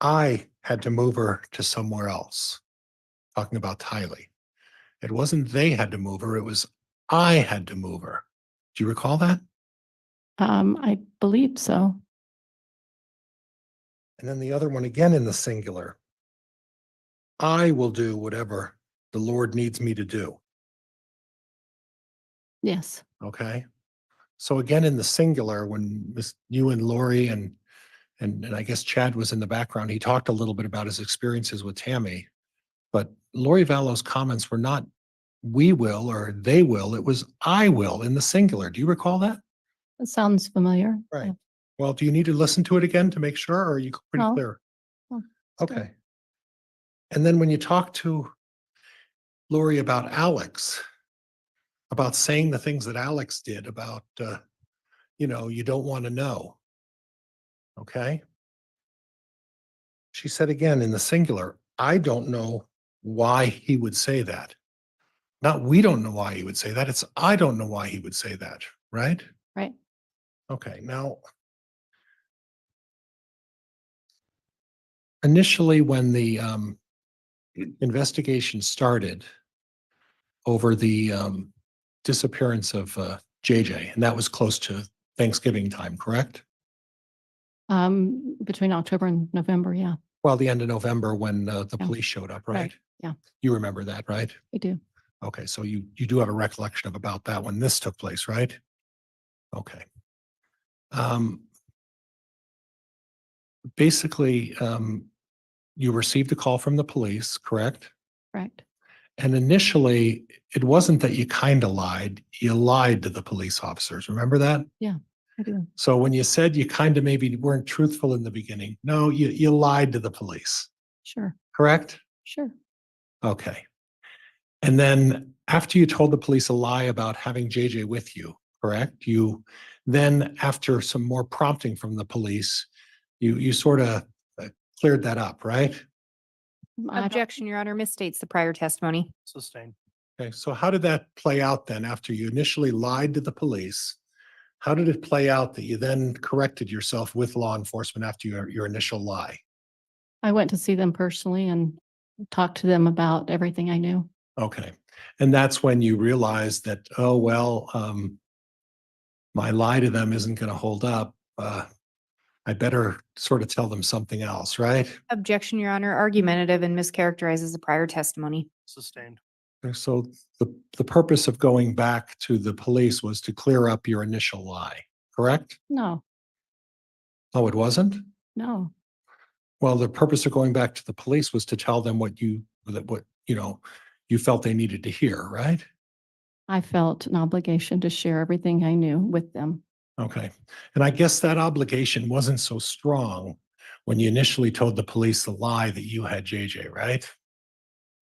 I had to move her to somewhere else, talking about Tylee. It wasn't they had to move her, it was I had to move her. Do you recall that? I believe so. And then the other one again in the singular. I will do whatever the Lord needs me to do. Yes. Okay. So again, in the singular, when you and Lori and I guess Chad was in the background, he talked a little bit about his experiences with Tammy, but Lori Vallow's comments were not we will or they will, it was I will in the singular. Do you recall that? That sounds familiar. Right. Yeah. Well, do you need to listen to it again to make sure, or are you pretty No. clear? No, it's good. Okay. And then when you talk to Lori about Alex, about saying the things that Alex did about, you don't want to know. Okay. She said again in the singular, I don't know why he would say that. Not we don't know why he would say that. It's I don't know why he would say that. Right? Right. Okay. Now, initially, when the investigation started over the disappearance of JJ, and that was close to Thanksgiving time, correct? Between October and November. Yeah. Well, the end of November when the Yeah. police showed up, right? Right. Yeah. You remember that, right? We do. Okay, so you do have a recollection of about that when this took place, right? Okay. Basically, you received a call from the police, correct? Correct. And initially, it wasn't that you kind of lied, you lied to the police officers. Remember that? I do. So when you said you kind of maybe weren't truthful in the beginning, no, you lied to the police, Sure, correct? sure. Okay. And then after you told the police a lie about having JJ with you, correct? You then, after some more prompting from the police, you sort of cleared that up, right? Objection, Your Honor, misstates the prior testimony. Sustained. Okay, so how did that play out then after you initially lied to the police? How did it play out that you then corrected yourself with law enforcement after your initial lie? I went to see them personally and talked to them about everything I knew. Okay, and that's when you realized that, oh, well, my lie to them isn't going to hold up. I better sort of tell them something else, right? Objection, Your Honor, argumentative and mischaracterizes the prior testimony. Sustained. And so the purpose of going back to the police was to clear up your initial lie, correct? No, Oh, it wasn't? no. Well, the purpose of going back to the police was to tell them what you felt they needed to hear, right? I felt an obligation to share everything I knew with them. Okay. And I guess that obligation wasn't so strong when you initially told the police the lie that you had JJ, right?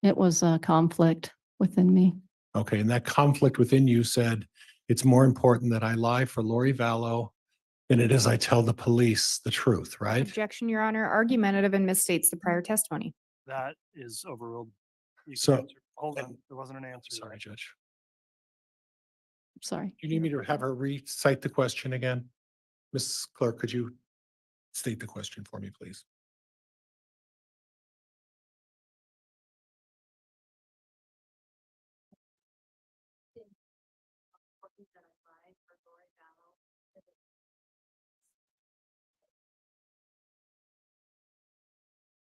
It was a conflict within me. Okay. And that conflict within you said, it's more important that I lie for Lori Vallow than it is I tell the police the truth, right? Objection, Your Honor, argumentative and misstates the prior testimony. That is overruled. You can So- answer. Hold on, there wasn't an answer. Sorry, Judge. Sorry. You need me to have her recite the question again? Ms. Clerk, could you state the question for me, please?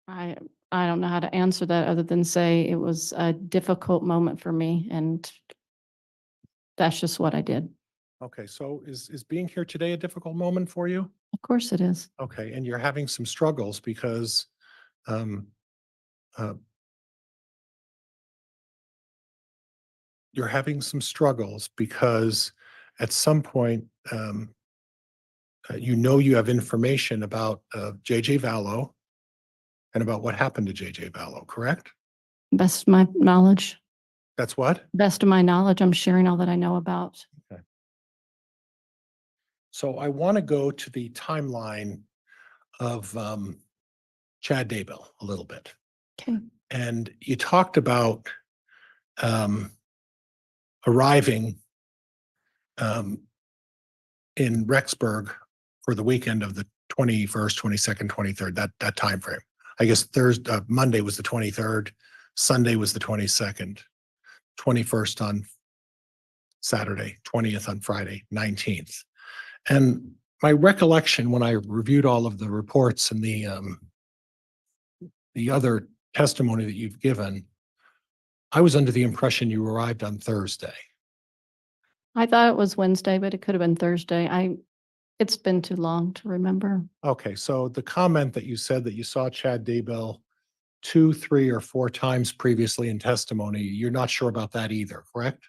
I don't know how to answer that other than say it was a difficult moment for me, and that's just what I did. Okay, so is being here today a difficult moment for you? Of course it is. Okay, and you're having some struggles because um, uh, you're having some struggles because at some point you have information about JJ Vallow and about what happened to JJ Vallow, correct? Best of my knowledge, That's what? I'm sharing all that I know about. So I want to go to the timeline of Chad Daybell a little bit. Okay. And you talked about arriving in Rexburg for the weekend of the 21st, 22nd, 23rd, that time frame. I guess Thursday, Monday was the 23rd, Sunday was the 22nd, 21st on Saturday, 20th on Friday, 19th. And my recollection when I reviewed all of the reports and the other testimony that you've given, I was under the impression you arrived on Thursday. I thought it was Wednesday, but it could have been Thursday. It's been too long to remember. Okay, so the comment that you said that you saw Chad Daybell 2, 3, or 4 times previously in testimony, you're not sure about that either, correct?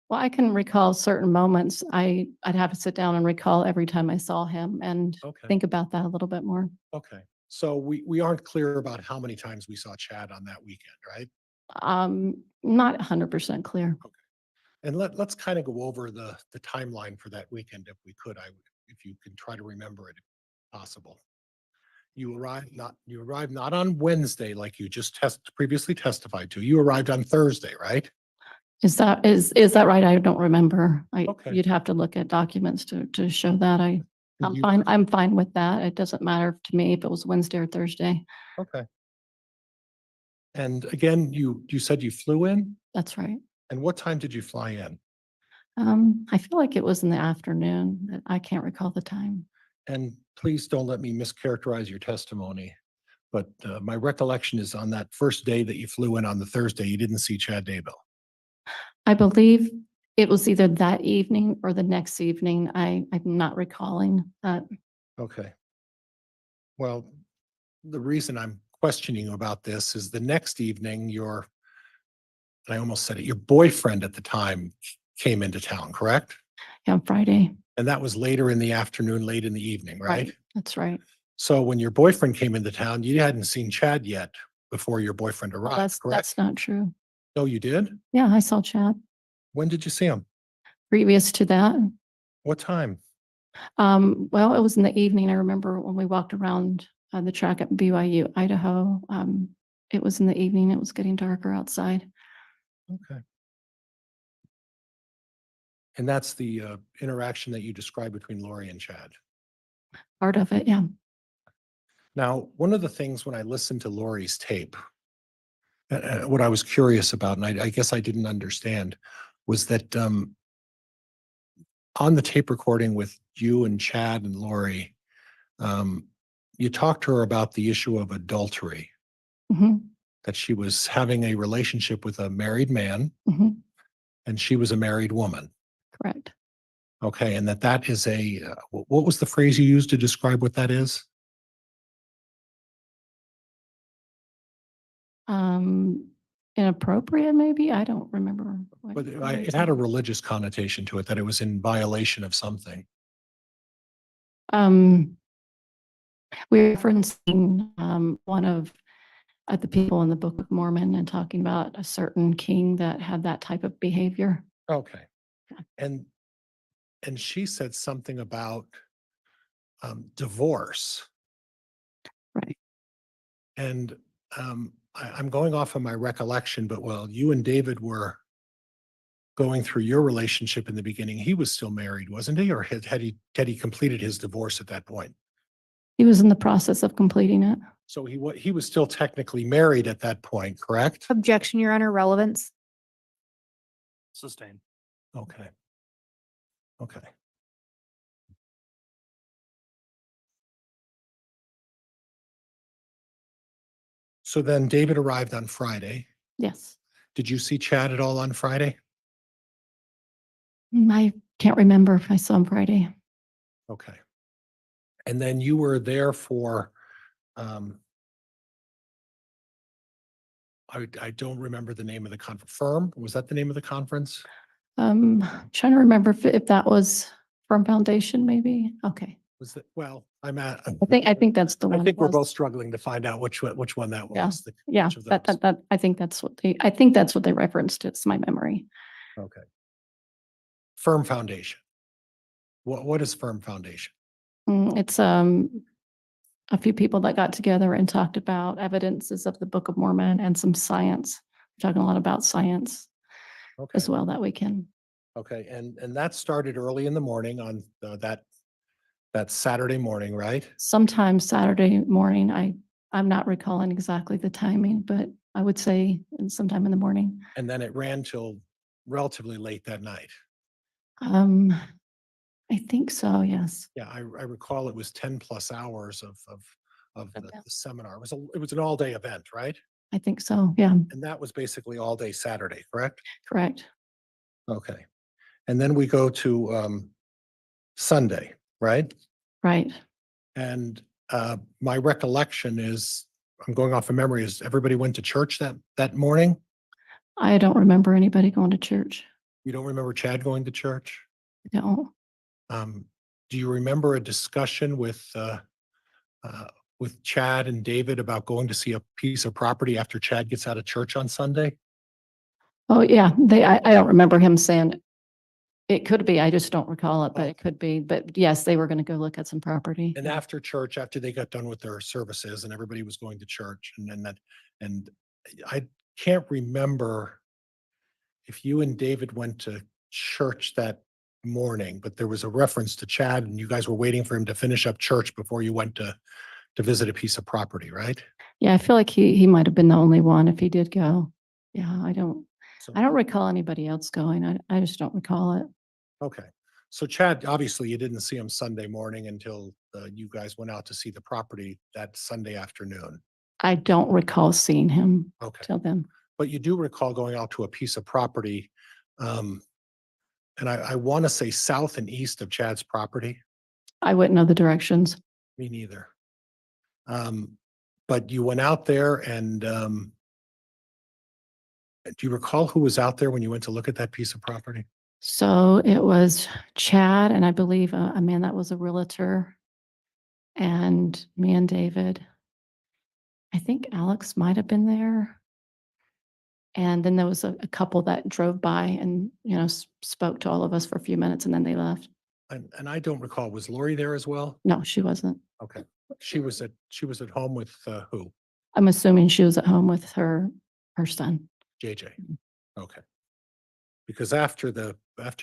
Well, I can recall certain moments. I'd have to sit down and recall every time I saw him and Okay. think about that a little bit more. Okay, so we aren't clear about how many times we saw Chad on that weekend, right? Not 100% clear. And let's kind of go over the timeline for that weekend if we could. If you can try to remember it if possible. You arrived not on Wednesday like you just previously testified to. You arrived on Thursday, right? Is that right? I don't remember. Okay. You'd have to look at documents to show that. I'm You- fine. I'm fine with that. It doesn't matter to me if it was Wednesday or Thursday. Okay. And again, you said you flew in? That's right. And what time did you fly in? I feel like it was in the afternoon. I can't recall the time. And please don't let me mischaracterize your testimony. But my recollection is on that first day that you flew in on the Thursday, you didn't see Chad Daybell. I believe it was either that evening or the next evening. I'm not recalling that. Okay. Well, the reason I'm questioning you about this is the next evening, your and I almost said it, your boyfriend at the time came into town, correct? Yeah, Friday. And that was later in the afternoon, late in the evening, right? That's right. So when your boyfriend came into town, you hadn't seen Chad yet before your boyfriend Well, arrived, that's correct? not true. No, you did? Yeah, I saw Chad When did you see him? previous to that. What time? Well, it was in the evening. I remember when we walked around the track at BYU, Idaho. It was in the evening. It was getting darker outside. Okay. And that's the interaction that you described between Lori and Chad. Part of it, yeah. Now, one of the things when I listened to Lori's tape, what I was curious about, and I guess I didn't understand, was that on the tape recording with you and Chad and Lori, you talked to her about the issue of adultery, Mhm, that she was having a relationship with a married man mhm, and she was a married woman. correct. Okay, and that is a, what was the phrase you used to describe what that is? Inappropriate, maybe? I don't remember. But it had a religious connotation to it, that it was in violation of something. We're referencing one of the people in the Book of Mormon and talking about a certain king that had that type of behavior. Okay. And she said something about divorce. Right. And I'm going off of my recollection, but while you and David were going through your relationship in the beginning, he was still married, wasn't he? Or had he completed his divorce at that point? He was in the process of completing it. So he was still technically married at that point, correct? Objection, Your Honor, relevance. Sustained. Okay. Okay. So then David arrived on Friday. Yes. Did you see Chad at all on Friday? I can't remember if I saw him Friday. Okay. And then you were there for, I don't remember the name of the conference. Firm? Was that the name of the conference? Trying to remember if that was Firm Foundation, maybe. Okay. Was that, well, I think that's the one. think it we're was. both struggling to find out which one that Yeah. was. Yeah, which of those. that I think that's what they referenced. It's my memory. Okay. Firm Foundation. What is Firm Foundation? It's a few people that got together and talked about evidences of the Book of Mormon and some science. We're talking a lot about science Okay. as well that weekend. Okay, and that started early in the morning on that Saturday morning, right? Sometime Saturday morning. I'm not recalling exactly the timing, but I would say sometime in the morning. And then it ran till relatively late that night. I think so, yes. Yeah, I recall it was 10+ hours of the seminar. It was an all-day event, right? I think so, yeah, And that was basically all day Saturday, correct? correct. Okay. And then we go to Sunday, right? Right. And my recollection is, I'm going off of memory, is everybody went to church that morning? I don't remember anybody going to church. You don't remember Chad going to church? No. Do you remember a discussion with Chad and David about going to see a piece of property after Chad gets out of church on Sunday? Oh, yeah, I don't remember him saying it. It could be, I just don't recall it, but it could be. But yes, they were going to go look at some property. And after church, after they got done with their services and everybody was going to church, and I can't remember if you and David went to church that morning, but there was a reference to Chad and you guys were waiting for him to finish up church before you went to visit a piece of property, right? Yeah, I feel like he might have been the only one if he did go. Yeah, I don't So, recall anybody else going. I just don't recall it. okay. So Chad, obviously you didn't see him Sunday morning until you guys went out to see the property that Sunday afternoon. I don't recall seeing him Okay. till then. But you do recall going out to a piece of property, and I want to say south and east of Chad's property. I wouldn't know the directions. Me neither. But you went out there and Do you recall who was out there when you went to look at that piece of property? So it was Chad and I believe a man that was a realtor and me and David. I think Alex might have been there. And then there was a couple that drove by and, spoke to all of us for a few minutes and then they left. And I don't recall, was Lori there as well? No, she wasn't. Okay. She was at home with who? I'm assuming she was at home with her son. JJ. Okay. Because after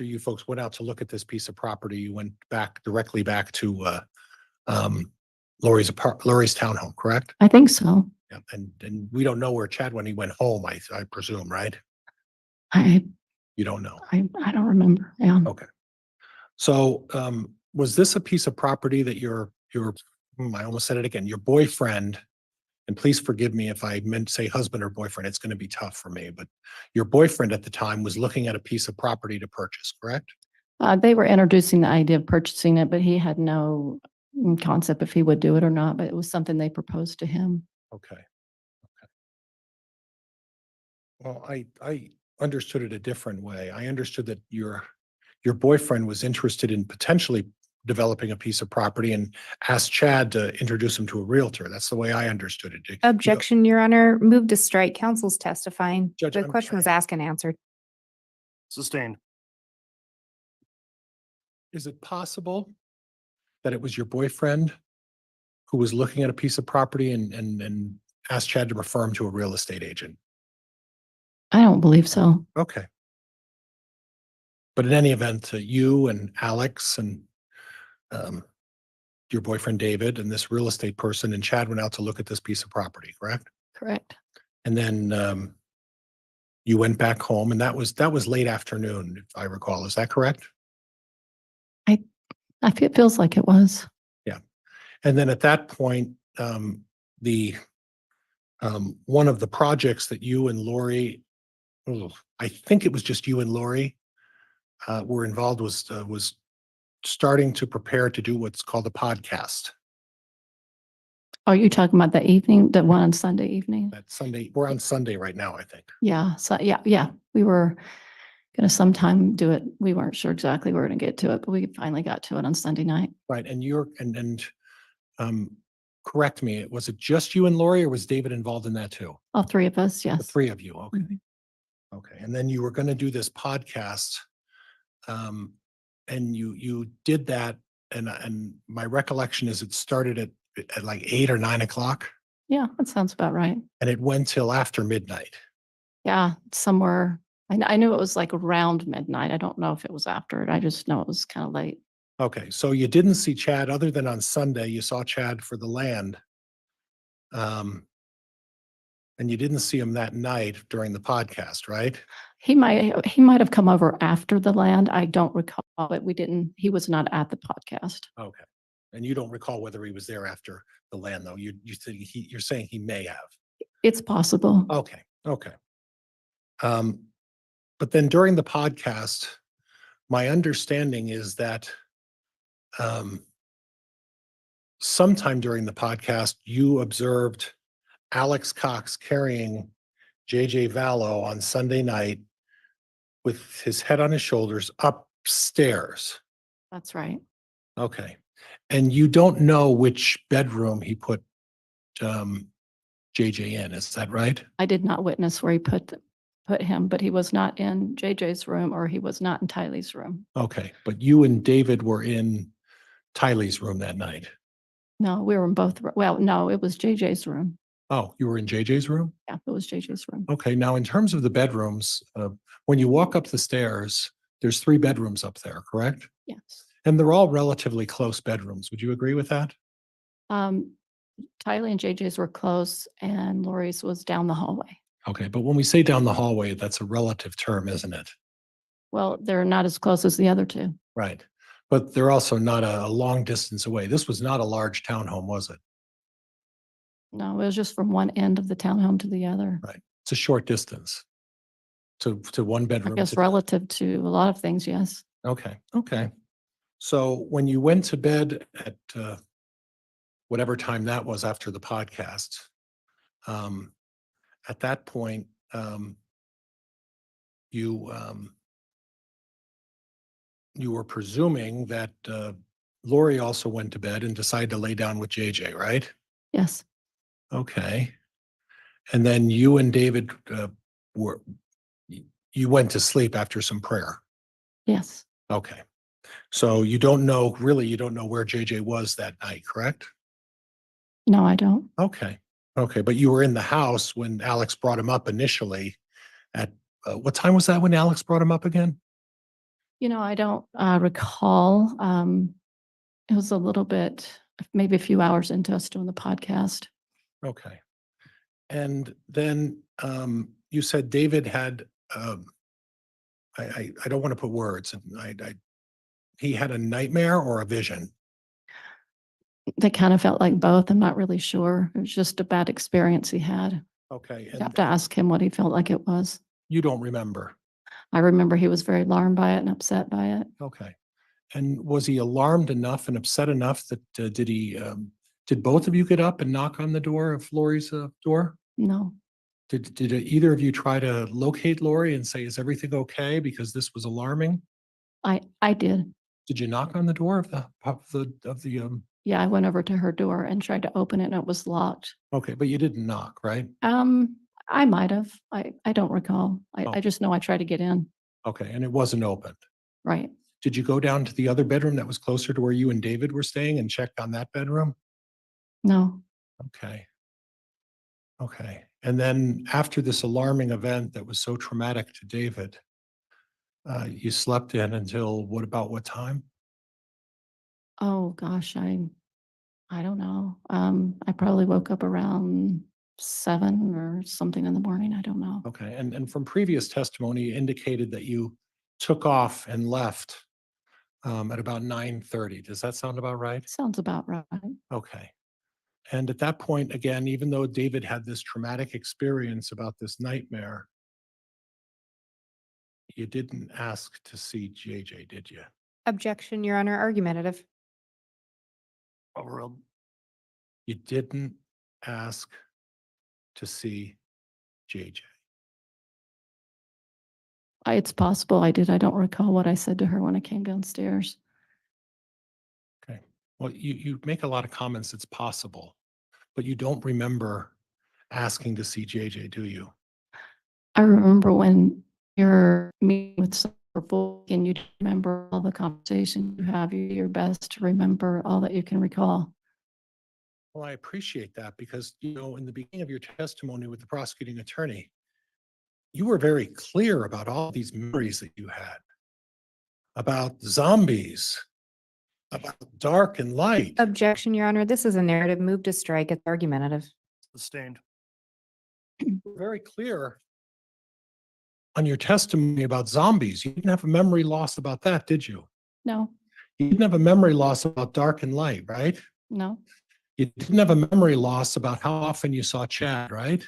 you folks went out to look at this piece of property, you went directly back to Lori's townhome, correct? I think so. Yeah. And we don't know where Chad when he went home, I presume, right? I You don't know. I don't remember. Yeah. Okay. So was this a piece of property that I almost said it again, your boyfriend, and please forgive me if I meant to say husband or boyfriend, it's going to be tough for me, but your boyfriend at the time was looking at a piece of property to purchase, correct? They were introducing the idea of purchasing it, but he had no concept if he would do it or not, but it was something they proposed to him. Okay. Well, I understood it a different way. I understood that your boyfriend was interested in potentially developing a piece of property and asked Chad to introduce him to a realtor. That's the way I understood it. Objection, Your Honor. Move to strike. Counsel's testifying. Judge, The question was asked and answered. Sustained. Is it possible that it was your boyfriend who was looking at a piece of property and asked Chad to refer him to a real estate agent? I don't believe so. Okay. But in any event, you and Alex and your boyfriend David and this real estate person and Chad went out to look at this piece of property, correct? Correct. And then you went back home, and that was late afternoon, if I recall. Is that correct? I feel it feels like it was. Yeah. And then at that point, the one of the projects that you and Lori, I think it was just you and Lori, were involved was starting to prepare to do what's called a podcast. Are you talking about the evening, the one on Sunday evening? That Sunday, we're on Sunday right now, I think. Yeah. So yeah. We were going to sometime do it. We weren't sure exactly we were going to get to it, but we finally got to it on Sunday night. Right. And correct me, was it just you and Lori or was David involved in that too? All three of us. The Yes. three of you. Okay. Mhm. Okay. And then you were going to do this podcast. And you did that. And my recollection is it started at like 8 or 9 o'clock Yeah. That sounds about right. and it went till after midnight. Yeah. Somewhere. I knew it was like around midnight. I don't know if it was after it. I just know it was kind of late. Okay. So you didn't see Chad other than on Sunday, you saw Chad for the land. And you didn't see him that night during the podcast, right? He might have come over after the land. I don't recall, but he was not at the podcast. Okay. And you don't recall whether he was there after the land though. You think you're saying he may have. It's possible. Okay. Okay. But then during the podcast, my understanding is that sometime during the podcast, you observed Alex Cox carrying JJ Vallow on Sunday night with his head on his shoulders upstairs. That's right. Okay. And you don't know which bedroom he put JJ in, is that right? I did not witness where he put him, but he was not in JJ's room or he was not in Tylee's room. Okay. But you and David were in Tylee's room that night. No, we were in both. Well, no, it was JJ's room. Oh, you were in JJ's room? Yeah, it was JJ's room. Okay. Now, in terms of the bedrooms, when you walk up the stairs, there's 3 bedrooms up there, correct? Yes. And they're all relatively close bedrooms. Would you agree with that? Tylee and JJ's were close and Lori's was down the hallway. Okay. But when we say down the hallway, that's a relative term, isn't it? Well, they're not as close as the other two. Right. But they're also not a long distance away. This was not a large townhome, was it? No, it was just from one end of the townhome to the other. Right. It's a short distance to one I bedroom. guess to- relative to a lot of things, yes. Okay. Okay. So when you went to bed at whatever time that was after the podcast, at that point, you, you were presuming that, Lori also went to bed and decided to lay down with JJ, right? Yes, Okay. And then you and David, were, you went to sleep after some prayer. yes. Okay. So you don't know, really, you don't know where JJ was that night, correct? No, I don't. Okay. Okay. But you were in the house when Alex brought him up initially at, what time was that when Alex brought him up again? You know, I don't recall. It was a little bit, maybe a few hours into us doing the podcast. Okay. And then, you said David had, I don't want to put words, and he had a nightmare or a vision? They kind of felt like both. I'm not really sure. It was just a bad experience he had. Okay. You have to ask him what he felt like it was. You don't remember? I remember he was very alarmed by it and upset by it. Okay. And was he alarmed enough and upset enough that, did both of you get up and knock on the door of Lori's, door? No, Did either of you try to locate Lori and say, is everything okay? Because this was alarming. I did. Did you knock on the door of Yeah, I went over to her door and tried to open it and it was locked. okay, but you didn't knock, right? I might have. I don't recall. Oh. I just know I tried to get in. Okay, and it wasn't opened. Right. Did you go down to the other bedroom that was closer to where you and David were staying and checked on that bedroom? No, Okay. Okay. And then after this alarming event that was so traumatic to David, you slept in until about what time? oh gosh, I don't know. I probably woke up around 7 or something in the morning. I don't know. Okay. And from previous testimony, you indicated that you took off and left at about 9:30. Does that sound about right? Sounds about right. Okay. And at that point, again, even though David had this traumatic experience about this nightmare, you didn't ask to see JJ, did you? Objection, Your Honor, argumentative. Overruled. You didn't ask to see JJ. It's possible I did. I don't recall what I said to her when I came downstairs. Okay. Well, you make a lot of comments, it's possible, but you don't remember asking to see JJ, do you? I remember when you're meeting with someone and you remember all the conversations you have, you do your best to remember all that you can recall. Well, I appreciate that because, in the beginning of your testimony with the prosecuting attorney, you were very clear about all these memories that you had about zombies, about dark and light. Objection, Your Honor, this is a narrative. Move to strike. It's argumentative. Sustained. You were very clear on your testimony about zombies. You didn't have a memory loss about that, did you? No, You didn't have a memory loss about dark and light, right? no. You didn't have a memory loss about how often you saw Chad, right?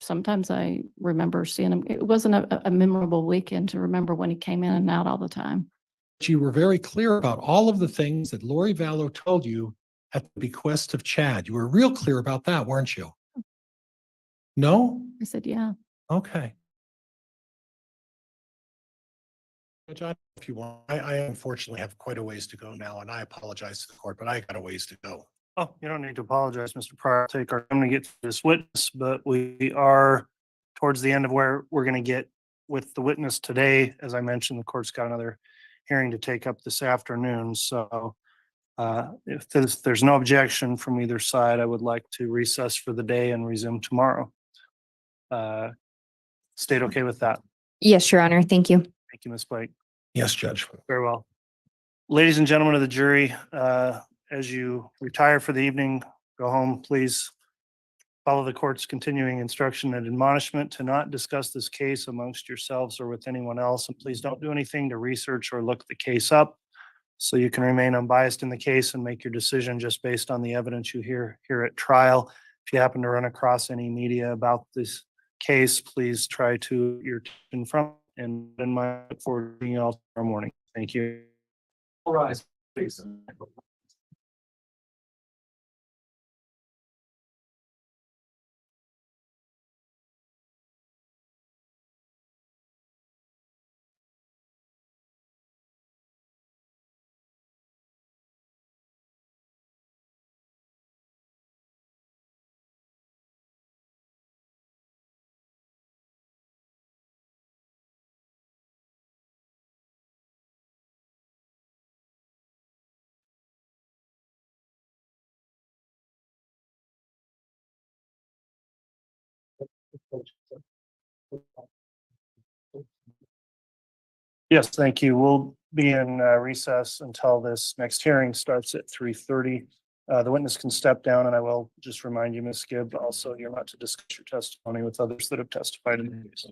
Sometimes I remember seeing him. It wasn't a memorable weekend to remember when he came in and out all the time. But you were very clear about all of the things that Lori Vallow told you at the bequest of Chad. You were real clear about that, weren't you? No? I said, yeah. Okay. John, if you want, I unfortunately have quite a ways to go now, and I apologize to the court, but I got a ways to go. Oh, you don't need to apologize, Mr. Pryor. Take our time to get to this witness, but we are towards the end of where we're going to get with the witness today. As I mentioned, the court's got another hearing to take up this afternoon. So if there's no objection from either side, I would like to recess for the day and resume tomorrow. State okay with that? Yes, Your Honor. Thank you. Thank you, Ms. Blake. Yes, Judge. Very well. Ladies and gentlemen of the jury, as you retire for the evening, go home, please follow the court's continuing instruction and admonishment to not discuss this case amongst yourselves or with anyone else. And please don't do anything to research or look the case up, so you can remain unbiased in the case and make your decision just based on the evidence you hear here at trial. If you happen to run across any media about this case, please try to your attention from and in my look forward to seeing you all tomorrow morning. Thank you. All rise, please. Yes, thank you. We'll be in recess until this next hearing starts at 3:30. The witness can step down, and I will just remind you, Ms. Gibb, also you're not to discuss your testimony with others that have testified in the case.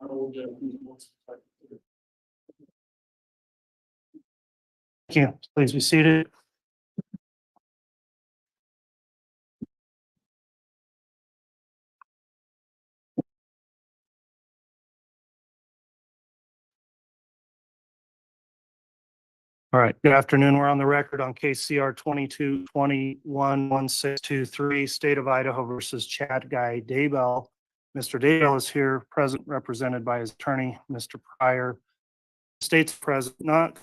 Thank you. Please be seated. All right, good afternoon. We're on the record on case CR 22-21-1623, State of Idaho versus Chad Guy Daybell. Mr. Daybell is here, present, represented by his attorney, Mr. Pryor. State's present, not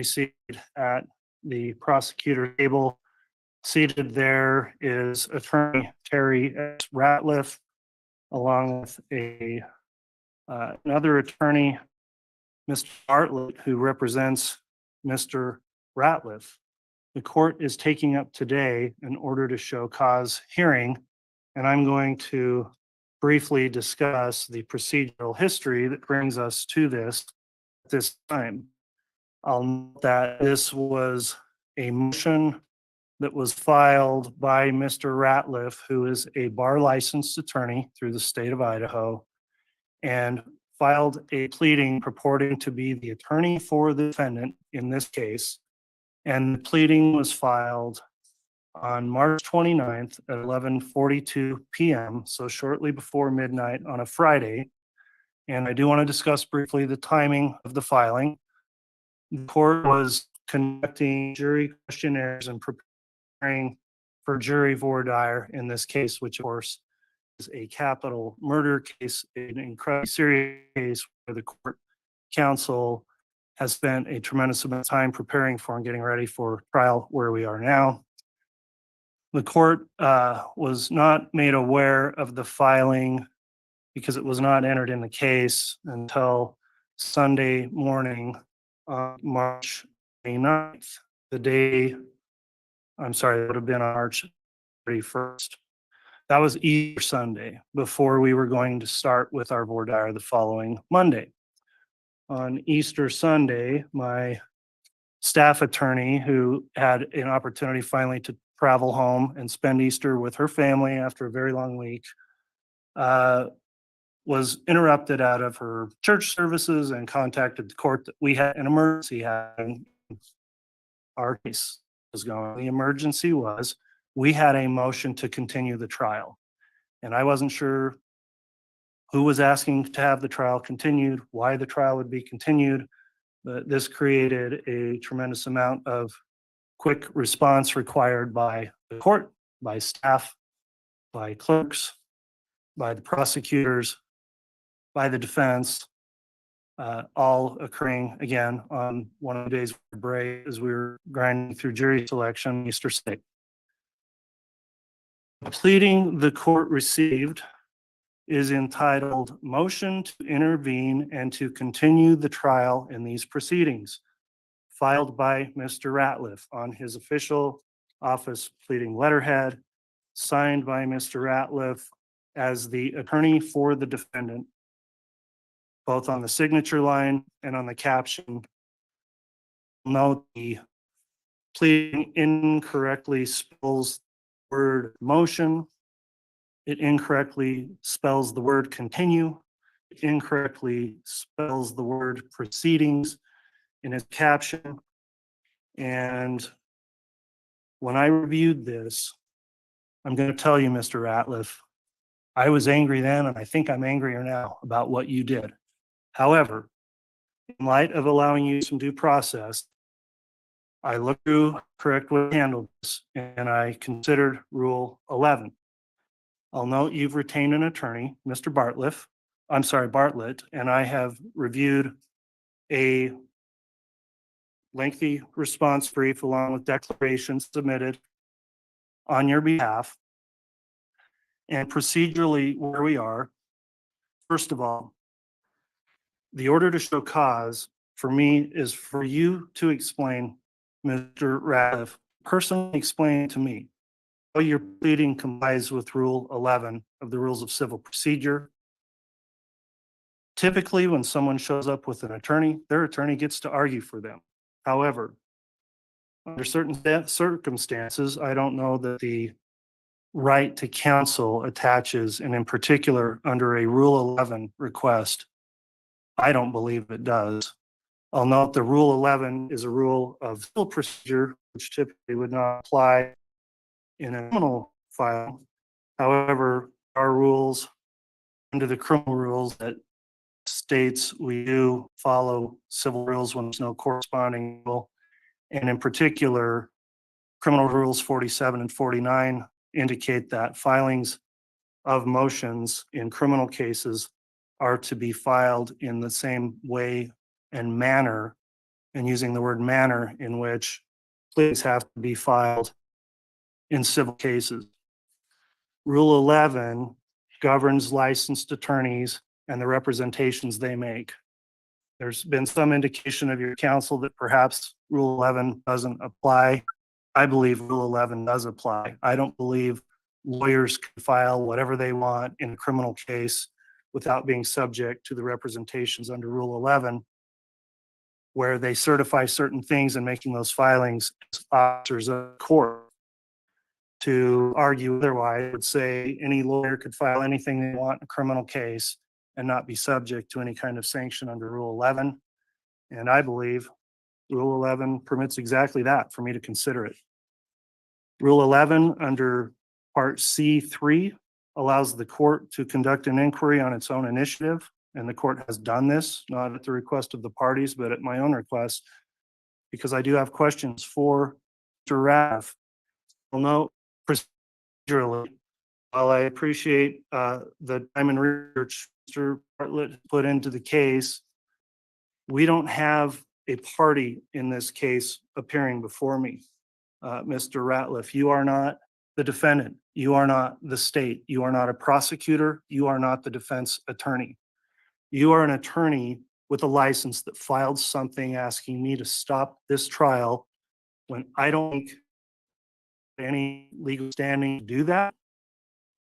seated at the prosecutor table. Seated there is attorney Terry S. Ratliff, along with another attorney, Mr. Bartlett, who represents Mr. Ratliff. The court is taking up today an order to show cause hearing, and I'm going to briefly discuss the procedural history that brings us to this at this time. I'll note that this was a motion that was filed by Mr. Ratliff, who is a bar licensed attorney through the state of Idaho, and filed a pleading purporting to be the attorney for the defendant in this case. And the pleading was filed on March 29th at 11:42 p.m., so shortly before midnight on a Friday. And I do want to discuss briefly the timing of the filing. The court was conducting jury questionnaires and preparing for jury voir dire in this case, which of course is a capital murder case, an incredibly serious case where the court counsel has spent a tremendous amount of time preparing for and getting ready for trial where we are now. The court was not made aware of the filing because it was not entered in the case until Sunday morning on March 29th, the day, I'm sorry, it would have been on March 31st. That was Easter Sunday before we were going to start with our voir dire the following Monday. On Easter Sunday, my staff attorney, who had an opportunity finally to travel home and spend Easter with her family after a very long week, was interrupted out of her church services and contacted the court that we had an emergency happening. Our case was going. The emergency was we had a motion to continue the trial. And I wasn't sure who was asking to have the trial continued, why the trial would be continued. But this created a tremendous amount of quick response required by the court, by staff, by clerks, by the prosecutors, by the defense, all occurring again on one of the days of break as we were grinding through jury selection, Easter Sunday. The pleading the court received is entitled Motion to Intervene and to Continue the Trial in These Proceedings, filed by Mr. Ratliff on his official office pleading letterhead, signed by Mr. Ratliff as the attorney for the defendant, both on the signature line and on the caption. Note the pleading incorrectly spells the word motion. It incorrectly spells the word continue. It incorrectly spells the word proceedings in its caption. And when I reviewed this, I'm going to tell you, Mr. Ratliff, I was angry then, and I think I'm angrier now about what you did. However, in light of allowing you some due process, I looked through correct way to handle this, and I considered Rule 11. I'll note you've retained an attorney, Mr. Bartlett, and I have reviewed a lengthy response brief along with declarations submitted on your behalf. And procedurally, where we are, first of all, the order to show cause for me is for you to explain, Mr. Ratliff, personally explain to me how your pleading complies with Rule 11 of the Rules of Civil Procedure. Typically, when someone shows up with an attorney, their attorney gets to argue for them. However, under certain circumstances, I don't know that the right to counsel attaches, and in particular, under a Rule 11 request, I don't believe it does. I'll note the Rule 11 is a rule of civil procedure, which typically would not apply in a criminal file. However, our rules under the criminal rules that states we do follow civil rules when there's no corresponding rule. And in particular, criminal rules 47 and 49 indicate that filings of motions in criminal cases are to be filed in the same way and manner, and using the word manner, in which pleas have to be filed in civil cases. Rule 11 governs licensed attorneys and the representations they make. There's been some indication of your counsel that perhaps Rule 11 doesn't apply. I believe Rule 11 does apply. I don't believe lawyers can file whatever they want in a criminal case without being subject to the representations under Rule 11, where they certify certain things and making those filings as officers of court. To argue otherwise would say any lawyer could file anything they want in a criminal case and not be subject to any kind of sanction under Rule 11. And I believe Rule 11 permits exactly that, for me to consider it. Rule 11 under Part C3 allows the court to conduct an inquiry on its own initiative, and the court has done this, not at the request of the parties, but at my own request, because I do have questions for Mr. Raff. Well, no, procedurally, while I appreciate the time and research Mr. Bartlett put into the case, we don't have a party in this case appearing before me. Mr. Ratliff, you are not the defendant. You are not the state. You are not a prosecutor. You are not the defense attorney. You are an attorney with a license that filed something asking me to stop this trial when I don't think any legal standing to do that.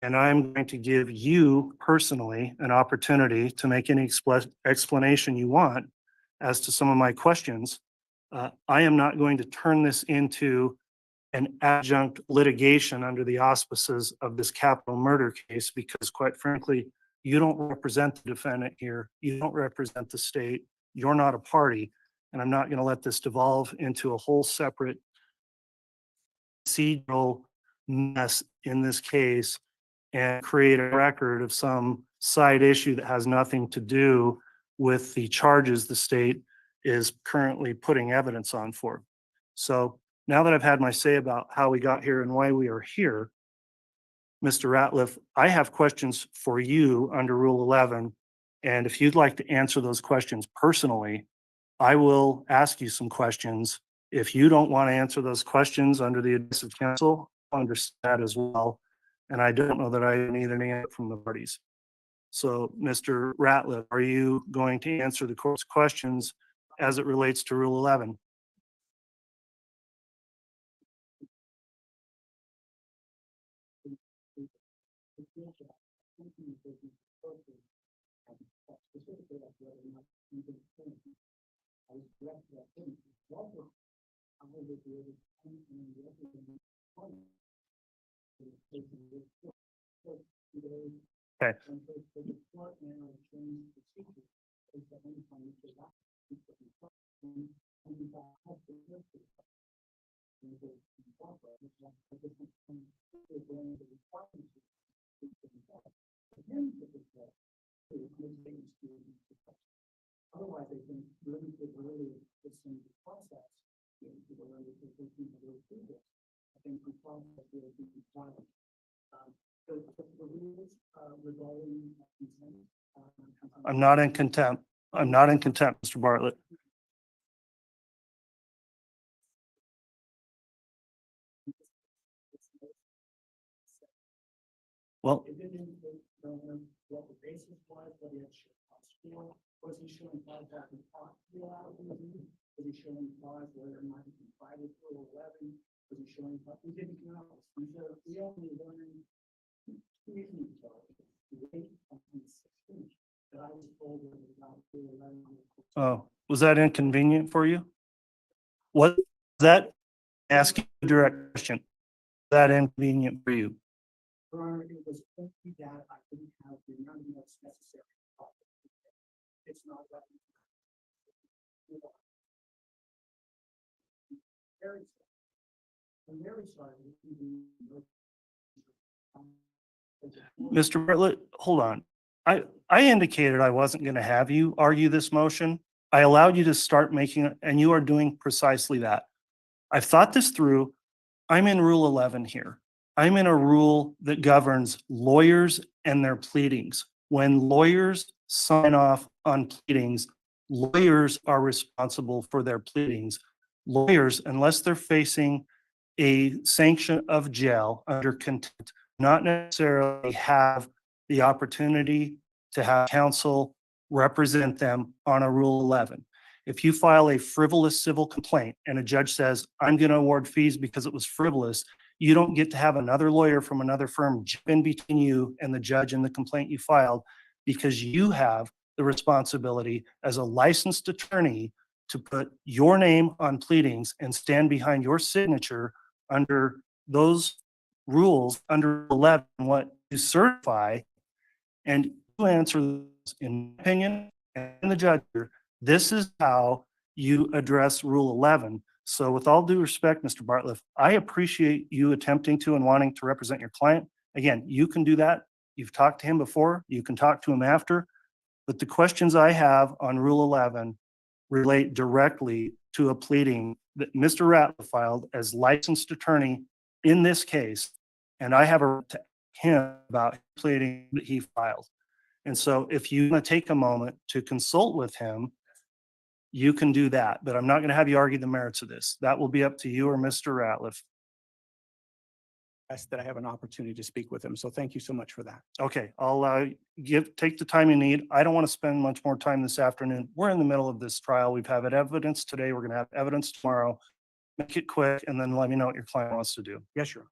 And I'm going to give you personally an opportunity to make any explanation you want as to some of my questions. I am not going to turn this into an adjunct litigation under the auspices of this capital murder case, because quite frankly, you don't represent the defendant here. You don't represent the state. You're not a party. And I'm not going to let this devolve into a whole separate procedural mess in this case and create a record of some side issue that has nothing to do with the charges the state is currently putting evidence on for. So now that I've had my say about how we got here and why we are here, Mr. Ratliff, I have questions for you under Rule 11. And if you'd like to answer those questions personally, I will ask you some questions. If you don't want to answer those questions under the advice of counsel, I understand that as well. And I don't know that I need any answer from the parties. So, Mr. Ratliff, are you going to answer the court's questions as it relates to Rule 11? Okay. I'm not in contempt. I'm not in contempt, Mr. Bartlett. Well, oh, was that inconvenient for you? Was that asking a direct question? Was that inconvenient for you? It's not that. Mr. Bartlett, hold on. I indicated I wasn't going to have you argue this motion. I allowed you to start making it, and you are doing precisely that. I've thought this through. I'm in Rule 11 here. I'm in a rule that governs lawyers and their pleadings. When lawyers sign off on pleadings, lawyers are responsible for their pleadings. Lawyers, unless they're facing a sanction of jail under contempt, not necessarily have the opportunity to have counsel represent them on a Rule 11. If you file a frivolous civil complaint and a judge says, I'm going to award fees because it was frivolous, you don't get to have another lawyer from another firm jump in between you and the judge and the complaint you filed, because you have the responsibility as a licensed attorney to put your name on pleadings and stand behind your signature under those rules, under 11, what you certify, and you answer those, in my opinion, and the judge here. This is how you address Rule 11. So with all due respect, Mr. Bartlett, I appreciate you attempting to and wanting to represent your client. Again, you can do that. You've talked to him before. You can talk to him after. But the questions I have on Rule 11 relate directly to a pleading that Mr. Ratliff filed as licensed attorney in this case. And I have a right to ask him about pleading that he filed. And so if you want to take a moment to consult with him, you can do that, but I'm not going to have you argue the merits of this. That will be up to you or Mr. Ratliff. Ask that I have an opportunity to speak with him. So thank you so much for that. Okay, I'll take the time you need. I don't want to spend much more time this afternoon. We're in the middle of this trial. We've had evidence today. We're going to have evidence tomorrow. Make it quick and then let me know what your client wants to do. Yes, sure.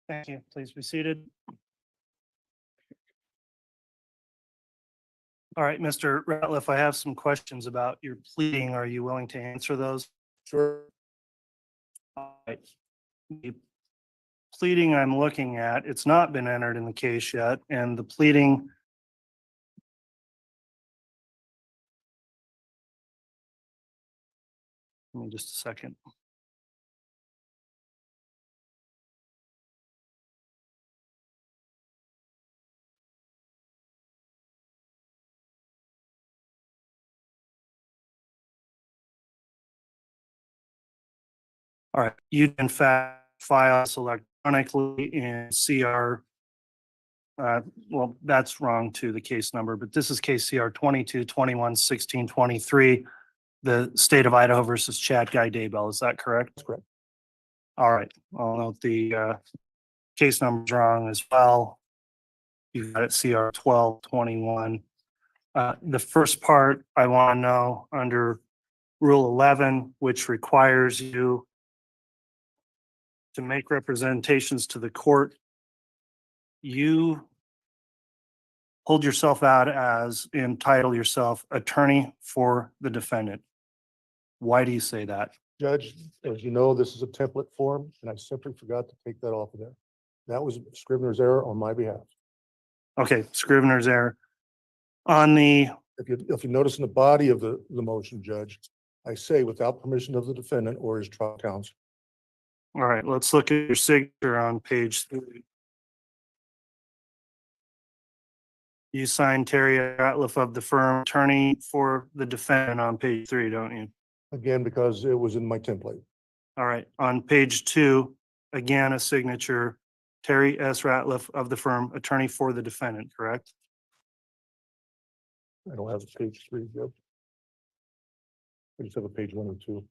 Thank you. Please be seated. All right, Mr. Ratliff, I have some questions about your pleading. Are you willing to answer those? Sure. All right. The pleading I'm looking at, it's not been entered in the case yet, and the pleading give me just a second. All right, you in fact file this electronically in CR. Well, that's wrong to the case number, but this is case CR 22-21-16-23, the state of Idaho versus Chad Guy Daybell. Is that correct? That's correct. All right, I'll note the case number's wrong as well. You've got it CR 12-21. The first part I want to know under Rule 11, which requires you to make representations to the court, you hold yourself out as, entitle yourself attorney for the defendant. Why do you say that? Judge, as you know, this is a template form, and I simply forgot to take that off of there. That was Scrivener's error on my behalf. Okay, Scrivener's error. On the, If you notice in the body of the motion, Judge, I say without permission of the defendant or his trial counsel. all right, let's look at your signature on page 3. You signed Terry Ratliff of the firm, attorney for the defendant on page 3, don't you? Again, because it was in my template. All right, on page 2, again, a signature, Terry S. Ratliff of the firm, attorney for the defendant, correct? I don't have a page 3, Judge. I just have a page 1 and 2.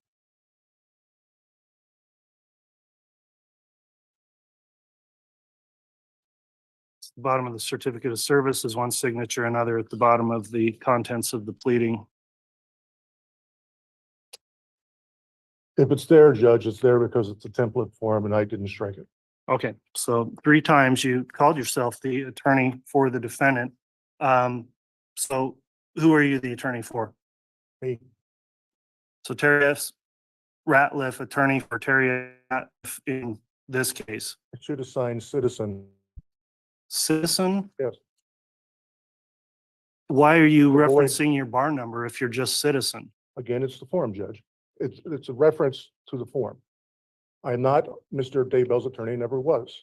The bottom of the certificate of service is one signature, another at the bottom of the contents of the pleading. If it's there, Judge, it's there because it's a template form and I didn't strike it. Okay, so 3 times you called yourself the attorney for the defendant. So who are you the attorney for? Me. So Terry S. Ratliff, attorney for Terry Ratliff in this case. I should have signed citizen. Citizen? Yes. Why are you Avoid- referencing your bar number if you're just citizen? Again, it's the form, Judge. It's a reference to the form. I am not Mr. Daybell's attorney, never was.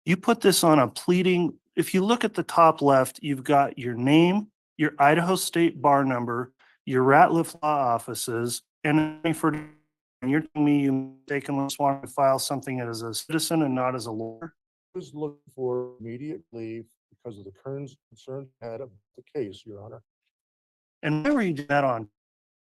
You put this on a pleading. If you look at the top left, you've got your name, your Idaho State bar number, your Ratliff Law offices, and you're telling me you mistakenly want to file something as a citizen and not as a lawyer? I was looking for immediate leave because of the current concerns I had of the case, Your Honor. And why were you doing that on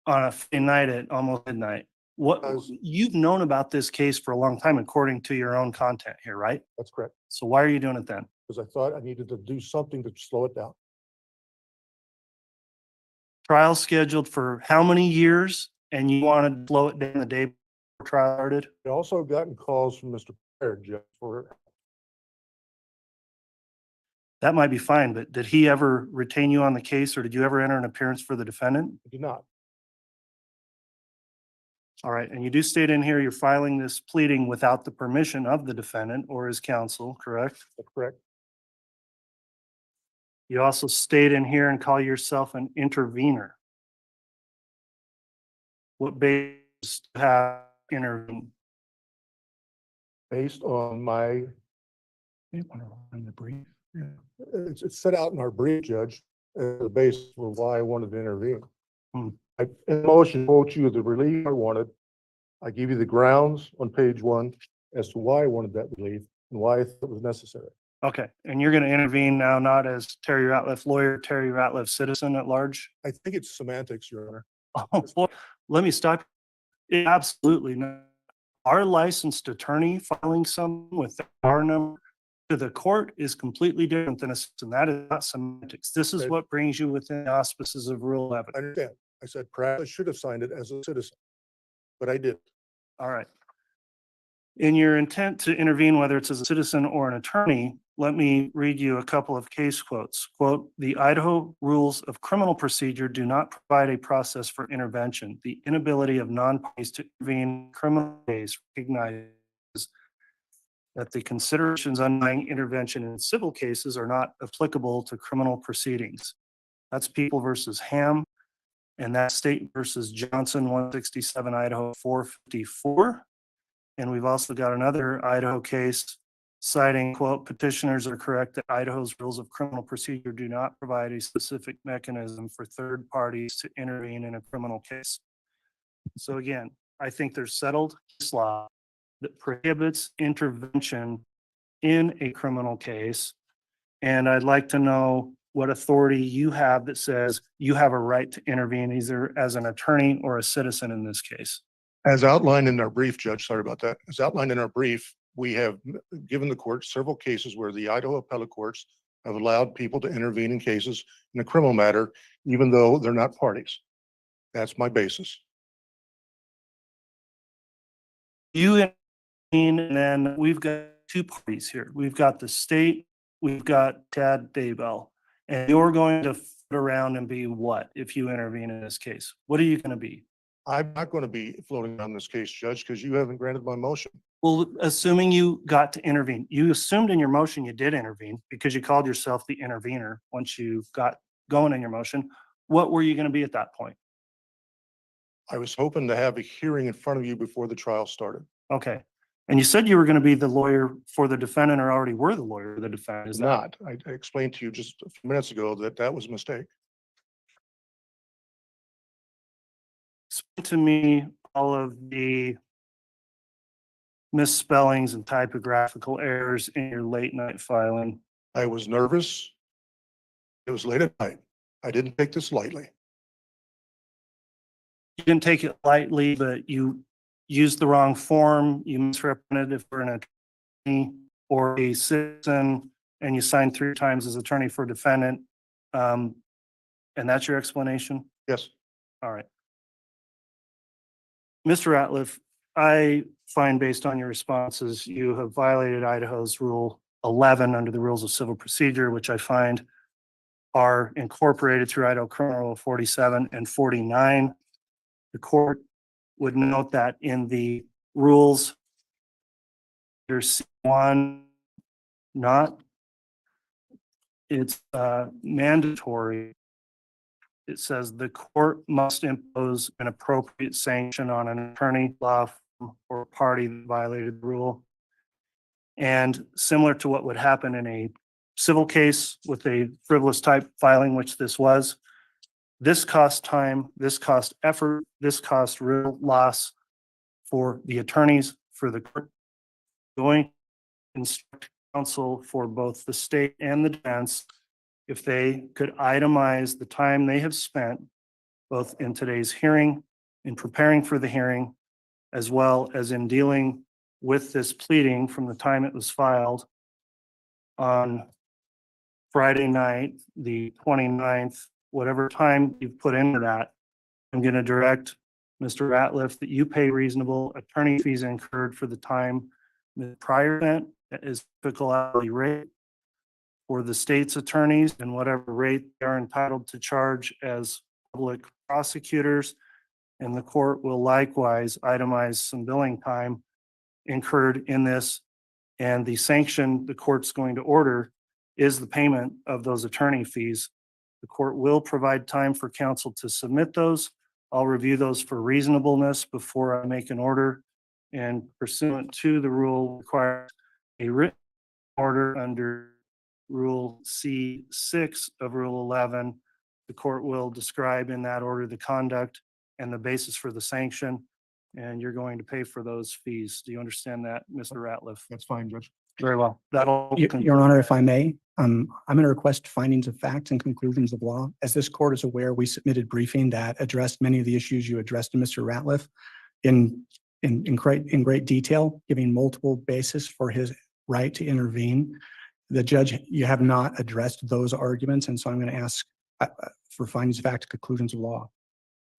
a Friday night at almost midnight? What, Because- you've known about this case for a long time, according to your own content here, right? That's correct. So why are you doing it then? Because I thought I needed to do something to slow it down. Trial scheduled for how many years? And you wanted to slow it down the day before trial started? I also gotten calls from Mr. Baird, Judge, for That might be fine, but did he ever retain you on the case, or did you ever enter an appearance for the defendant? I did not. All right, and you do state in here you're filing this pleading without the permission of the defendant or his counsel, correct? That's correct. You also state in here and call yourself an intervener. What basis do you have intervened? Based on my, In the brief. it's set out in our brief, Judge, as the basis for why I wanted to intervene. Hmm. I, in motion, quote you the relief I wanted. I give you the grounds on page 1 as to why I wanted that relief and why I thought it was necessary. Okay, and you're going to intervene now, not as Terry Ratliff lawyer, Terry Ratliff citizen at large? I think it's semantics, Your Honor. Oh, boy, let me stop. Absolutely not. Our licensed attorney filing something with our number to the court is completely different than a citizen. That is not semantics. This is Okay. what brings you within the auspices of Rule 11. I understand. I said perhaps I should have signed it as a citizen, but I didn't. All right. In your intent to intervene, whether it's as a citizen or an attorney, let me read you a couple of case quotes. Quote, "The Idaho rules of criminal procedure do not provide a process for intervention. The inability of non-parties to intervene in a criminal case recognizes that the considerations underlying intervention in civil cases are not applicable to criminal proceedings." That's People versus Ham, and that's State versus Johnson, 167 Idaho 454. And we've also got another Idaho case citing, quote, "Petitioners are correct that Idaho's rules of criminal procedure do not provide a specific mechanism for third parties to intervene in a criminal case." So again, I think there's settled case law that prohibits intervention in a criminal case. And I'd like to know what authority you have that says you have a right to intervene either as an attorney or a citizen in this case. As outlined in our brief, Judge, sorry about that. As outlined in our brief, we have given the court several cases where the Idaho appellate courts have allowed people to intervene in cases in a criminal matter, even though they're not parties. That's my basis. You intervene, and then we've got two parties here. We've got the state, we've got Tammy Daybell, and you're going to fit around and be what if you intervene in this case? What are you going to be? I'm not going to be floating around this case, Judge, because you haven't granted my motion. Well, assuming you got to intervene, you assumed in your motion you did intervene because you called yourself the intervener once you got going in your motion. What were you going to be at that point? I was hoping to have a hearing in front of you before the trial started. Okay. And you said you were going to be the lawyer for the defendant or already were the lawyer for the defendant. Is that? Not. I explained to you just a few minutes ago that that was a mistake. Explain to me all of the misspellings and typographical errors in your late night filing. I was nervous. It was late at night. I didn't take this lightly. You didn't take it lightly, but you used the wrong form. You misrepresented it for an attorney or a citizen, and you signed 3 times as attorney for defendant. And that's your explanation? Yes. All right. Mr. Ratliff, I find based on your responses, you have violated Idaho's Rule 11 under the Rules of Civil Procedure, which I find are incorporated through Idaho Criminal Rule 47 and 49. The court would note that in the rules, there's one not, it's mandatory. It says the court must impose an appropriate sanction on an attorney, law firm, or party that violated the rule. And similar to what would happen in a civil case with a frivolous type filing, which this was, this cost time, this cost effort, this cost real loss for the attorneys, for the court. Going to instruct counsel for both the state and the defense if they could itemize the time they have spent both in today's hearing, in preparing for the hearing, as well as in dealing with this pleading from the time it was filed on Friday night, the 29th, whatever time you've put into that. I'm going to direct Mr. Ratliff that you pay reasonable attorney fees incurred for the time the prior event that is typical hourly rate for the state's attorneys and whatever rate they are entitled to charge as public prosecutors. And the court will likewise itemize some billing time incurred in this. And the sanction the court's going to order is the payment of those attorney fees. The court will provide time for counsel to submit those. I'll review those for reasonableness before I make an order. And pursuant to the rule requires a written order under Rule C6 of Rule 11. The court will describe in that order the conduct and the basis for the sanction, and you're going to pay for those fees. Do you understand that, Mr. Ratliff? That's fine, Judge. Very well. That'll. Your Honor, if I may, I'm going to request findings of facts and conclusions of law. As this court is aware, we submitted briefing that addressed many of the issues you addressed to Mr. Ratliff in great detail, giving multiple basis for his right to intervene. The judge, you have not addressed those arguments, and so I'm going to ask for findings of fact, conclusions of law.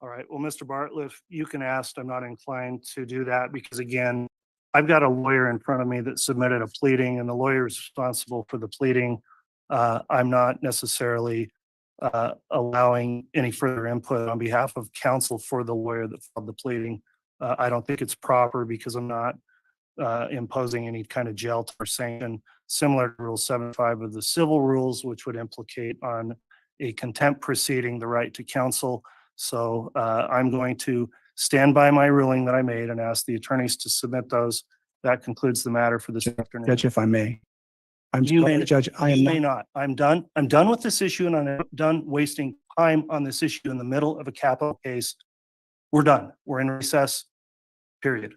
All right. Well, Mr. Bartliff, you can ask. I'm not inclined to do that because again, I've got a lawyer in front of me that submitted a pleading, and the lawyer is responsible for the pleading. I'm not necessarily allowing any further input on behalf of counsel for the lawyer that filed the pleading. I don't think it's proper because I'm not imposing any kind of jail or sanction similar to Rule 75 of the civil rules, which would implicate on a contempt proceeding the right to counsel. So I'm going to stand by my ruling that I made and ask the attorneys to submit those. That concludes the matter for this afternoon. Judge, if I may. I'm You sorry, may- Judge, I am You may not, not. I'm done. I'm done with this issue, and I'm done wasting time on this issue in the middle of a capital case. We're done. We're in recess, period.